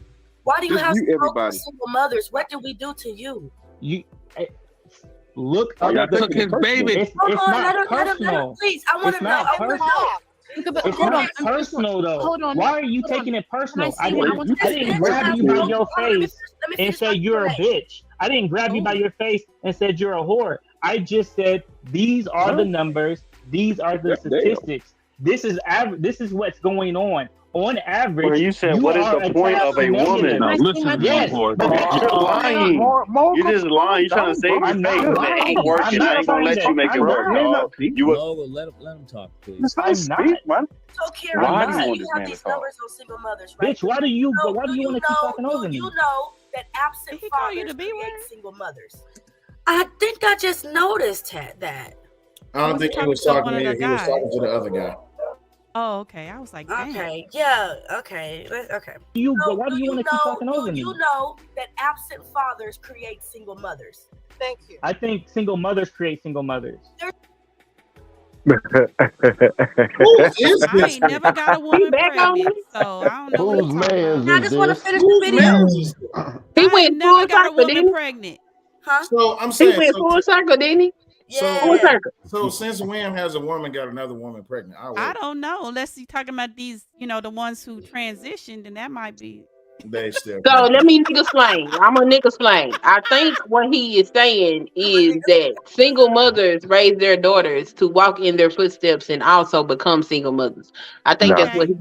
Why do you have smoke for single mothers? What did we do to you? You look. I took his baby. It's not personal. Please, I want to know. I want to know. It's not personal though. Hold on. Why are you taking it personal? I I didn't grab you by your face and say you're a bitch. I didn't grab you by your face and said you're a whore. I just said these are the numbers. These are the statistics. This is what's going on. On average, Well, you said, what is the point of a woman? Now, listen, Yes, Lord. You're lying. You're just lying. You're trying to save your face. It ain't working. I ain't gonna let you make it work, dog. You would. Let him talk, please. Just let him speak, man. So, Karen, Why do you you want this have man to these talk? numbers on single mothers, right? Bitch, why do you want to keep talking over me? You know that absent fathers create single mothers. I think I just noticed that. I don't think he was talking to me. He was talking to the other guy. Oh, okay. I was like, damn. Okay, yeah, okay. Why do you want to keep talking over me? You know that absent fathers create single mothers. Thank you. I think single mothers create single mothers. Who is I this? ain't never got a woman pregnant, so I don't know what Whose he's talking man's about. I is just want to this? finish the Whose video. man's is this? He I went ain't full never got a circle, woman didn't he? pregnant. Huh? So I'm He saying, went full circle, didn't he? Full Yeah. circle. so since when has a woman got another woman pregnant? I wait. don't know. Unless you're talking about these, the ones who transitioned, then that might be. They still So pregnant. let me nigga explain. I'm a nigga explain. I think what he is saying is that single mothers raise their daughters to walk in their footsteps and also become single mothers. I think that's what he's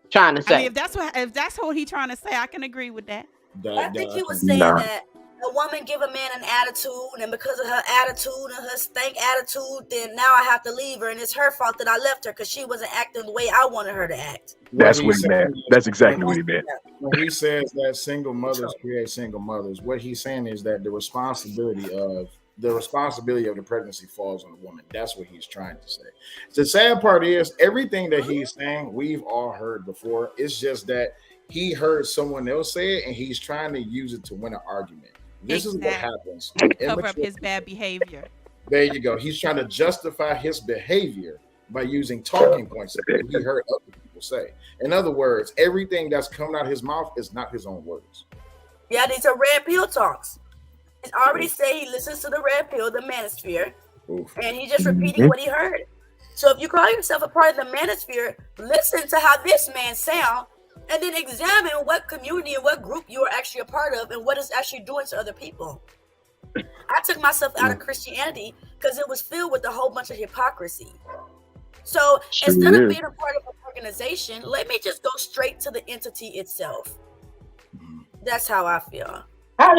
trying to I mean, say. if that's what he's trying to say, I can agree with that. I think he was saying that a woman give a man an attitude, and because of her attitude and her stank attitude, then now I have to leave her, and it's her fault that I left her because she wasn't acting the way I wanted her to act. That's what he meant. That's exactly what he meant. When he says that single mothers create single mothers, what he's saying is that the responsibility of the pregnancy falls on the woman. That's what he's trying to say. The sad part is everything that he's saying, we've all heard before. It's just that he heard someone else say it and he's trying to use it to win an argument. This is what happens. Cover up his bad behavior. There you go. He's trying to justify his behavior by using talking points that he heard other people say. In other words, everything that's coming out of his mouth is not his own words. Yeah, these are red pill talks. He's already said he listens to the red pill, the manosphere, and he's just repeating what he heard. So if you call yourself a part of the manosphere, listen to how this man sounds, and then examine what community and what group you are actually a part of and what it's actually doing to other people. I took myself out of Christianity because it was filled with a whole bunch of hypocrisy. So instead of being a part of an organization, let me just go straight to the entity itself. That's how I feel. All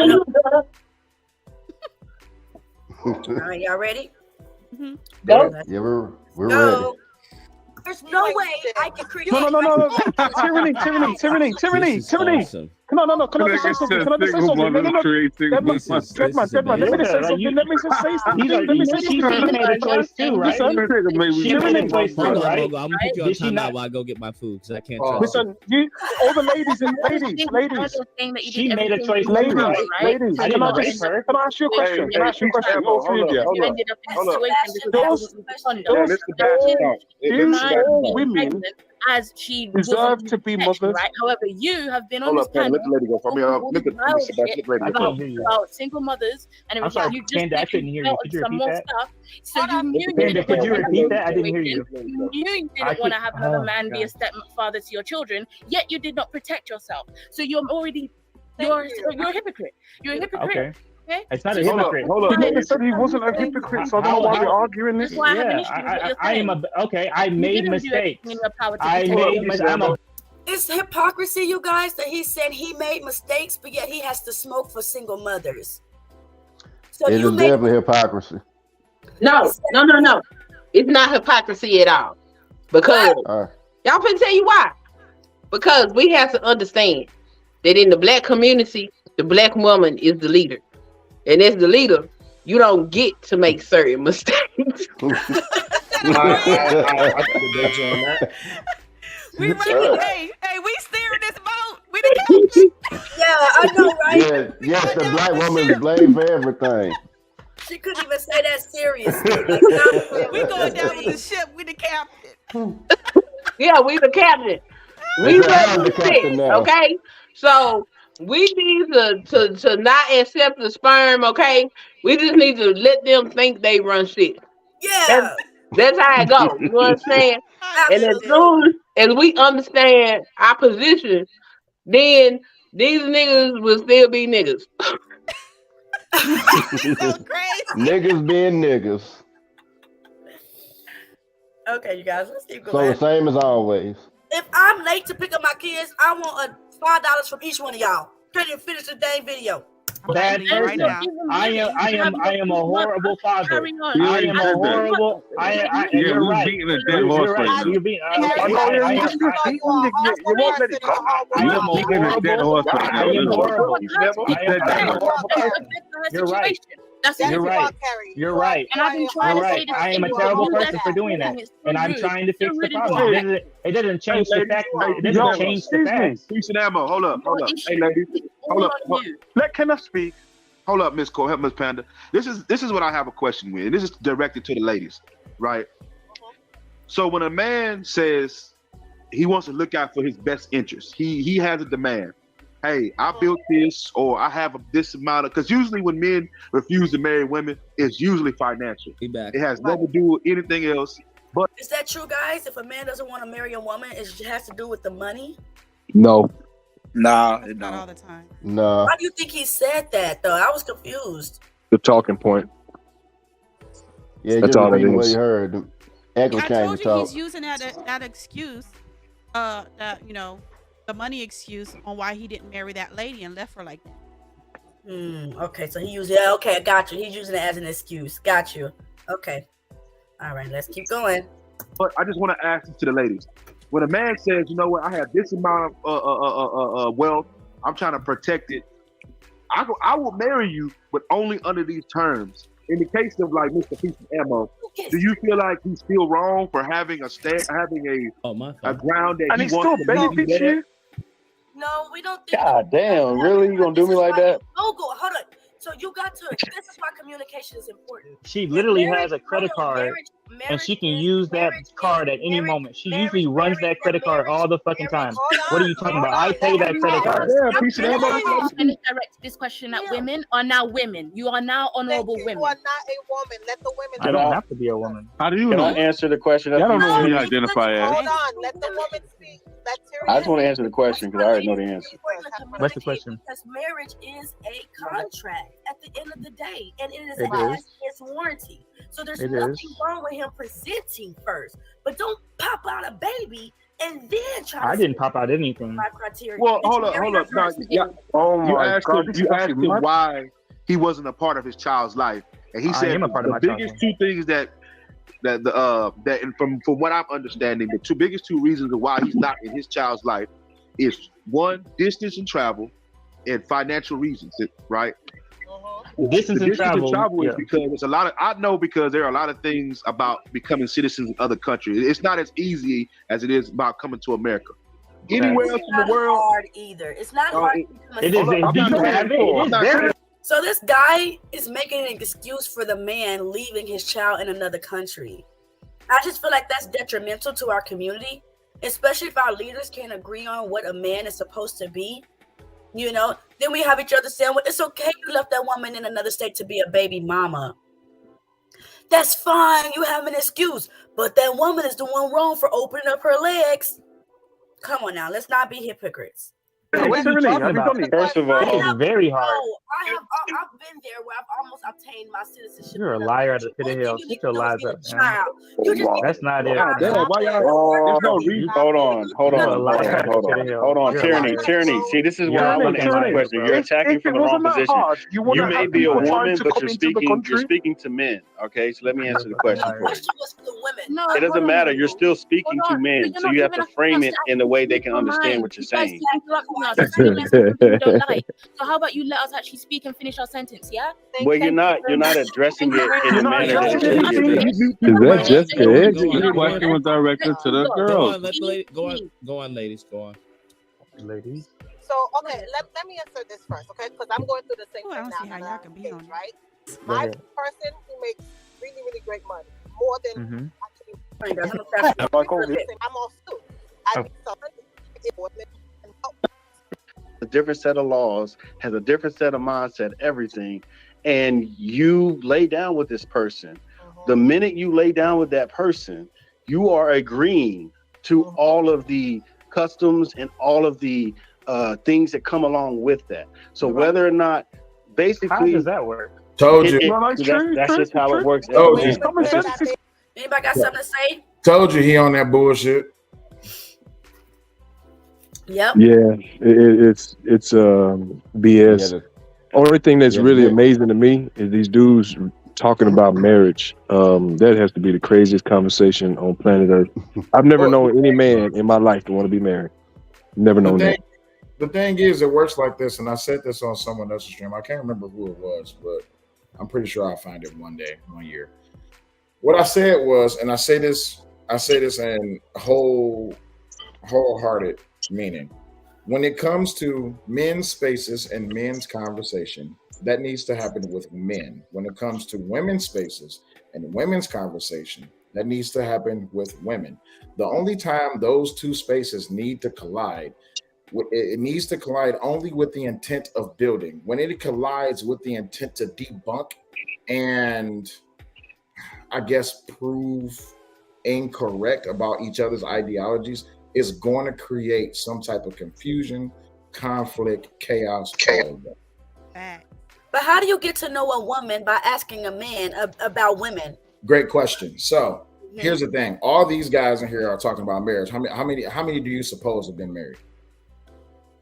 right, y'all ready? Mm-hmm. Go. Yeah, we're ready. There's no way I can create. No. Tyranny. No. Can I just say something? Let me just say something. Let me just say something. She made a choice too, right? She made a choice too, right? I'm gonna put you on timeout while I go get my food because I can't trust Listen, all the ladies. She made a choice too, right? Ladies, I didn't rape her. Can I ask you a question? All three of you. All women as she deserve to be mothers, right? However, you have been on Hold this up, Pam, let panel the lady go for me. about single mothers and I'm everything. sorry, You just Panda, I couldn't hear you. Could you some repeat more that? stuff. So you knew Panda, could you repeat that? I didn't hear you. You knew you didn't want to have another man be a stepfather to your children, yet you did not protect yourself. So you're a hypocrite. You're a hypocrite. Okay. Okay? It's not a hypocrite. Hold on. He said he wasn't a hypocrite, so I don't know why we're arguing this. I made mistakes. It's hypocrisy, you guys, that he said he made mistakes, but yet he has to smoke for single mothers. So it is definitely hypocrisy. No. It's not hypocrisy at all. Because y'all can tell you why. Because we have to understand that in the black community, the black woman is the leader. And as the leader, you don't get to make certain mistakes. We ready? Hey, we steering this boat. We the captain. Yeah, I know, right? Yes, the black woman is blamed for everything. She couldn't even say that seriously. We going down with the ship. We the captain. Yeah, we the captain. We the captain now. Okay? So we need to not accept the sperm, okay? We just need to let them think they run shit. Yeah. That's how it goes. You understand? And as soon as we understand our position, then these niggas will still be niggas. Niggas being niggas. Okay, you guys, let's keep So going. the same as always. If I'm late to pick up my kids, I want $5 from each one of y'all. Can't even finish the dang video. Bad person. I am a horrible father. I am a horrible. You're right. Beating a dead horse right now. You're being. I am a horrible. You're right. You're right. You're right. And I've been trying to say this. I am a terrible person for doing that, and I'm trying to fix the problem. It doesn't change the fact. It doesn't change the fact. Peace and ammo. Hold up. Hey, ladies. Hold up. Can I speak? Hold up, Miss Cole. Help Miss Panda. This is what I have a question with. And this is directed to the ladies, right? So when a man says he wants to look out for his best interest, he has a demand. Hey, I built this, or I have this amount of. Because usually when men refuse to marry women, it's usually financial. It has nothing to do with anything else. But is that true, guys? If a man doesn't want to marry a woman, it has to do with the money? No. Nah, it Not don't. all the time. Nah. Why do you think he said that, though? I was confused. The talking point. Yeah, That's just all it repeating what is. you heard. The echo I chamber told you talk. he's using that excuse, that the money excuse on why he didn't marry that lady and left her like that. Okay, so he used it. Okay, I got you. He's using it as an excuse. Got you. Okay. All right, let's keep going. But I just want to ask this to the ladies. When a man says, you know what, I have this amount of wealth, I'm trying to protect it, I will marry you, but only under these terms. In the case of like Mr. Piece of Ammo, do you feel like he's still wrong for having a ground that And he he wants still to benefits you? No, we don't think. God damn, really? You gonna do me like that? Hold on. So you got to. This is why communication is important. She literally Marriage- has a credit card, and she can use that card at any moment. She usually runs that credit card all the fucking time. What are you talking about? I pay that credit card. And direct this question at women are now women. You are now honorable women. You are not a woman. Let the women. I don't have to be a woman. How do you know? Can I answer the question? I don't know who you identify as. Hold on. Let the woman speak. I just want to answer the question because I already know the answer. What's the question? Because marriage is a contract at the end of the day, and it is It has is. its warranty. So there's It nothing is. wrong with him presenting first, but don't pop out a baby and then try. I didn't pop out anything. My criteria. Well, Did you hold marry up. her Now, first? yeah. Oh You my asked God, him. this You is asked actually him much- why he wasn't a part of his child's life, and he I said am a part of the my child's biggest life. two things that and from what I'm understanding, the biggest two reasons of why he's not in his child's life is one, distance and travel, and financial reasons. Right? Distance The and distance travel. and travel is Yeah. because there's a lot of. I know because there are a lot of things about becoming citizens in other countries. It's not as easy as it is about coming to America. Anywhere else It's in the not world, hard either. It's not hard. It is. Do you have it? It is very. So this guy is making an excuse for the man leaving his child in another country. I just feel like that's detrimental to our community, especially if our leaders can't agree on what a man is supposed to be. Then we have each other saying, well, it's okay you left that woman in another state to be a baby mama. That's fine. You have an excuse. But that woman is the one wrong for opening up her legs. Come on now. Let's not be hypocrites. What are you talking about? First of all, it is very hard. I've been there where I've almost obtained my citizenship. You're a liar at the pit of hell. Shut your lies up, man. Child. That's not it. God damn, why y'all? There's no reason. Hold on, Tyranny. See, this is where I want to answer the question. You're attacking from the wrong position. You may be a woman, but you're speaking to men. Okay, so let me answer the question for you. It doesn't matter. You're still speaking to men, so you have to frame it in a way they can understand what you're saying. So how about you let us actually speak and finish our sentence, yeah? Well, you're not addressing it in a manner that Is that Jessica Edge? The question was directed to the girls. Go on, ladies. Go on. Ladies. So, okay, let me answer this first, okay? Because I'm going through the same thing now. How y'all can be on right? Go My ahead. person who makes really, really great money, more than actually. I'm all too. I think so. A different set of laws, has a different set of mindset, everything, and you lay down with this person. The minute you lay down with that person, you are agreeing to all of the customs and all of the things that come along with that. So whether or not, basically, How does that work? Told you. That's just how it works. Told you. Anybody got something to say? Told you he on that bullshit. Yep. Yeah, it's BS. Only thing that's really amazing to me is these dudes talking about marriage. That has to be the craziest conversation on planet Earth. I've never known any man in my life to want to be married. Never known that. The thing is, it works like this, and I said this on someone else's stream. I can't remember who it was, but I'm pretty sure I'll find it one year. What I said was, and I say this in wholehearted meaning. When it comes to men's spaces and men's conversation, that needs to happen with men. When it comes to women's spaces and women's conversation, that needs to happen with women. The only time those two spaces need to collide, it needs to collide only with the intent of building. When it collides with the intent to debunk and I guess prove incorrect about each other's ideologies, is going to create some type of confusion, conflict, chaos. But how do you get to know a woman by asking a man about women? Great question. So here's the thing: all these guys in here are talking about marriage. How many do you suppose have been married?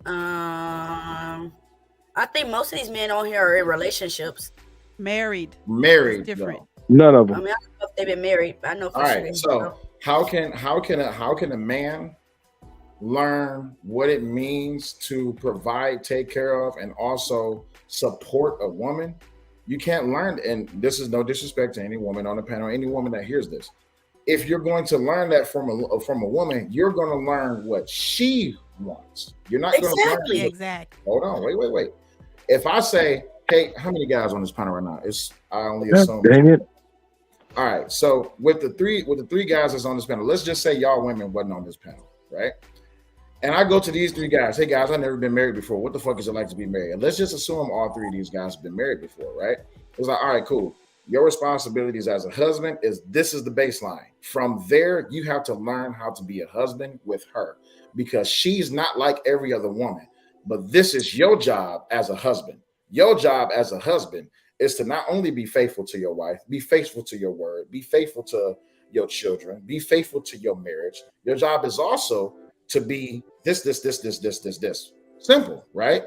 I think most of these men on here are in relationships. Married. Married. Different. None of them. I mean, I don't know if they've been married, but I know for All sure. right. So how can a man learn what it means to provide, take care of, and also support a woman? You can't learn, and this is no disrespect to any woman on the panel, any woman that hears this. If you're going to learn that from a woman, you're going to learn what she wants. You're not going to learn. Exactly. Hold on, wait. If I say, hey, how many guys on this panel right now? I only assume. Dang it. All right. So with the three guys that's on this panel, let's just say y'all women wasn't on this panel, right? And I go to these three guys. Hey guys, I've never been married before. What the fuck is it like to be married? And let's just assume all three of these guys have been married before, right? It's like, all right, cool. Your responsibilities as a husband this is the baseline. From there, you have to learn how to be a husband with her because she's not like every other woman. But this is your job as a husband. Your job as a husband is to not only be faithful to your wife, be faithful to your word, be faithful to your children, be faithful to your marriage. Your job is also to be this. Simple, right?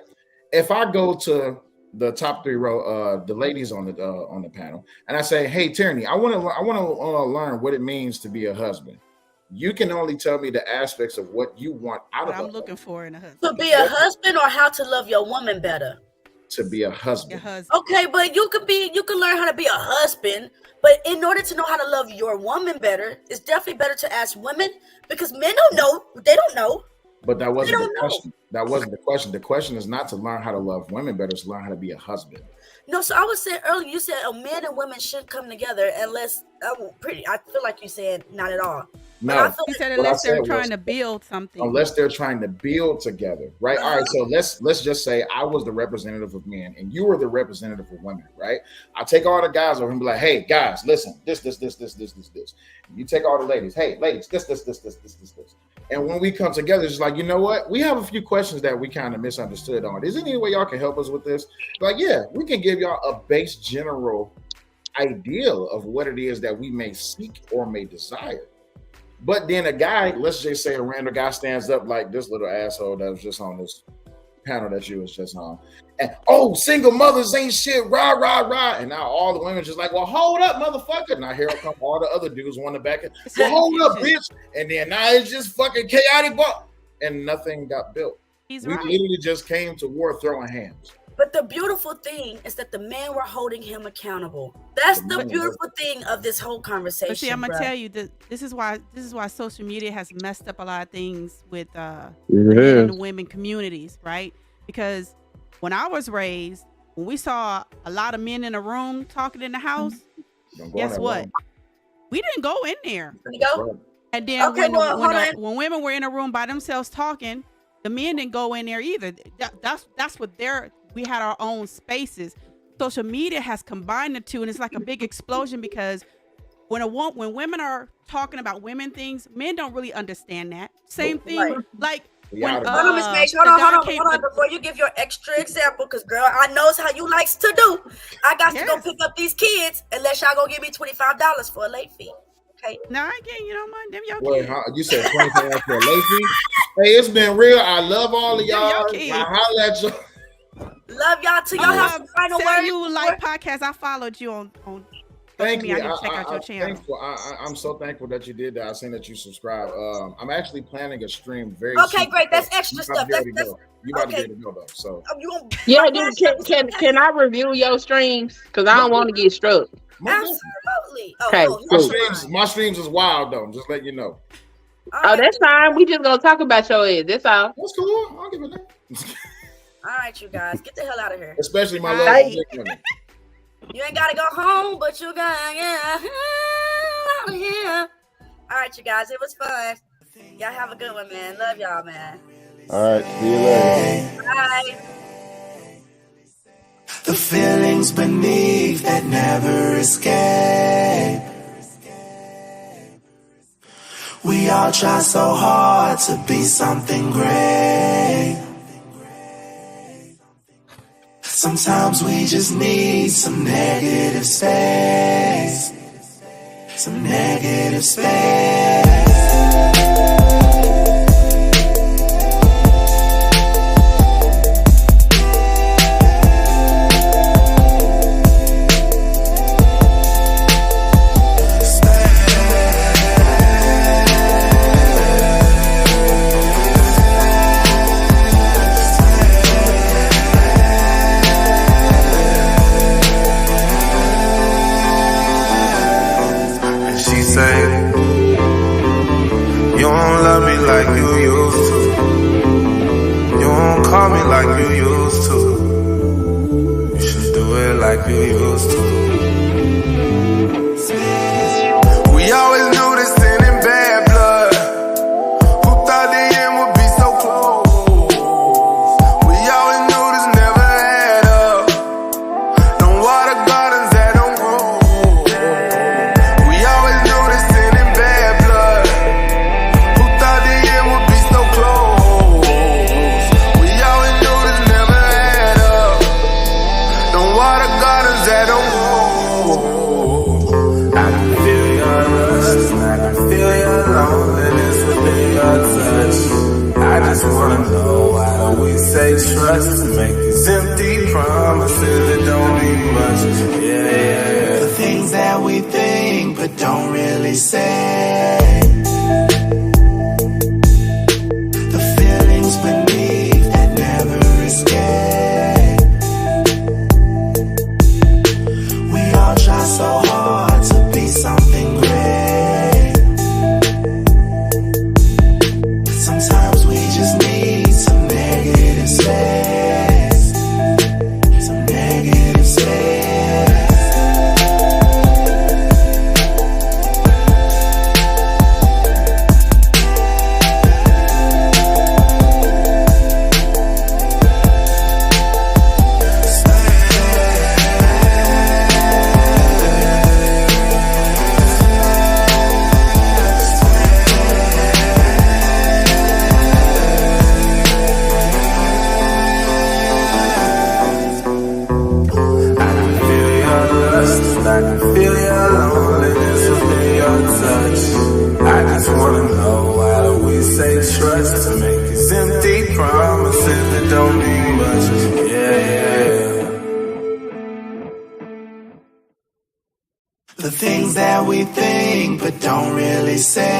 If I go to the top 3 row, the ladies on the panel, and I say, "Hey, Tierney, I want to learn what it means to be a husband." You can only tell me the aspects of what you want out of I'm looking for in a husband. To be a husband, or how to love your woman better. To be a husband. Okay, but you can learn how to be a husband, but in order to know how to love your woman better, it's definitely better to ask women because men don't know. They don't know. But that wasn't the question. That wasn't the question. The question is not to learn how to love women better, it's to learn how to be a husband. No, so I was saying earlier, you said men and women should come together unless I feel like you said not at all. No, he said unless they're trying to build something. Unless they're trying to build together, right? All right, so let's just say I was the representative of men and you were the representative of women, right? I take all the guys over and be like, hey guys, listen, this. You take all the ladies, hey ladies, this. And when we come together, it's like, you know what? We have a few questions that we kind of misunderstood on. Is there any way y'all can help us with this? Like, yeah, we can give y'all a base general ideal of what it is that we may seek or may desire. But then a guy, let's just say a random guy stands up like this little asshole that was just on this panel that you was just on. And, single mothers ain't shit, rah. And now all the women just like, well, hold up, motherfucker. Now here come all the other dudes want to back it. Well, hold up, bitch. And then now it's just fucking chaotic, and nothing got built. We literally just came to war throwing hands. But the beautiful thing is that the men were holding him accountable. That's the beautiful thing of this whole conversation. But see, I'm gonna tell you that this is why social media has messed up a lot of things with men and women communities, right? Because when I was raised, when we saw a lot of men in a room talking in the house, guess what? We didn't go in there. And then when women were in a room by themselves talking, the men didn't go in there either. That's what we had our own spaces. Social media has combined the two, and it's like a big explosion because when women are talking about women things, men don't really understand that. Same thing, like when hold on, Miss Paige, hold on, before you give your extra example, because girl, I knows how you likes to do. I got to go pick up these kids unless y'all gonna give me $25 for a late fee. Okay. No, I can't. You don't mind them y'all kids. Wait, you said $25 for a late fee? Hey, it's been real. I love all of y'all. I holla at y'all. Love y'all too. Y'all have some final words. You like podcast. I followed you on Thank you. I need to check out your channel. I'm so thankful that you did that. I seen that you subscribed. I'm actually planning a stream very soon. Okay, great. That's extra stuff. You about to be able to go though. So can I review your streams? Because I don't want to get struck. Absolutely. Okay. My streams is wild though. Just let you know. That's fine. We just gonna talk about your ass. That's all. That's cool. I'll give it that. All right, you guys, get the hell out of here. Especially my love. You ain't gotta go home, but you gotta get home. out of here. All right, you guys, it was fun. Y'all have a good one, man. Love y'all, man. All right, see you later. Bye. The feelings beneath that never escape. We all try so hard to be something great. Sometimes we just need some negative space. Some negative space. Like you used to. You don't call me like you used to. You should do it like you used to. We always knew this sin in bad blood. Who thought the end would be so close? We always knew this never had up. Don't water gardens that don't grow. We always knew this sin in bad blood. I just wanna know why do we say trust to make these empty promises that don't mean much. Yeah. The things that we think but don't really say. The feelings beneath that never escape. We all try so hard to be something great. Sometimes we just need some negative space. Some negative space. I can feel your loneliness within your touch. I just wanna know why do we say trust to make these empty promises that don't mean much. Yeah. The things that we think but don't really say.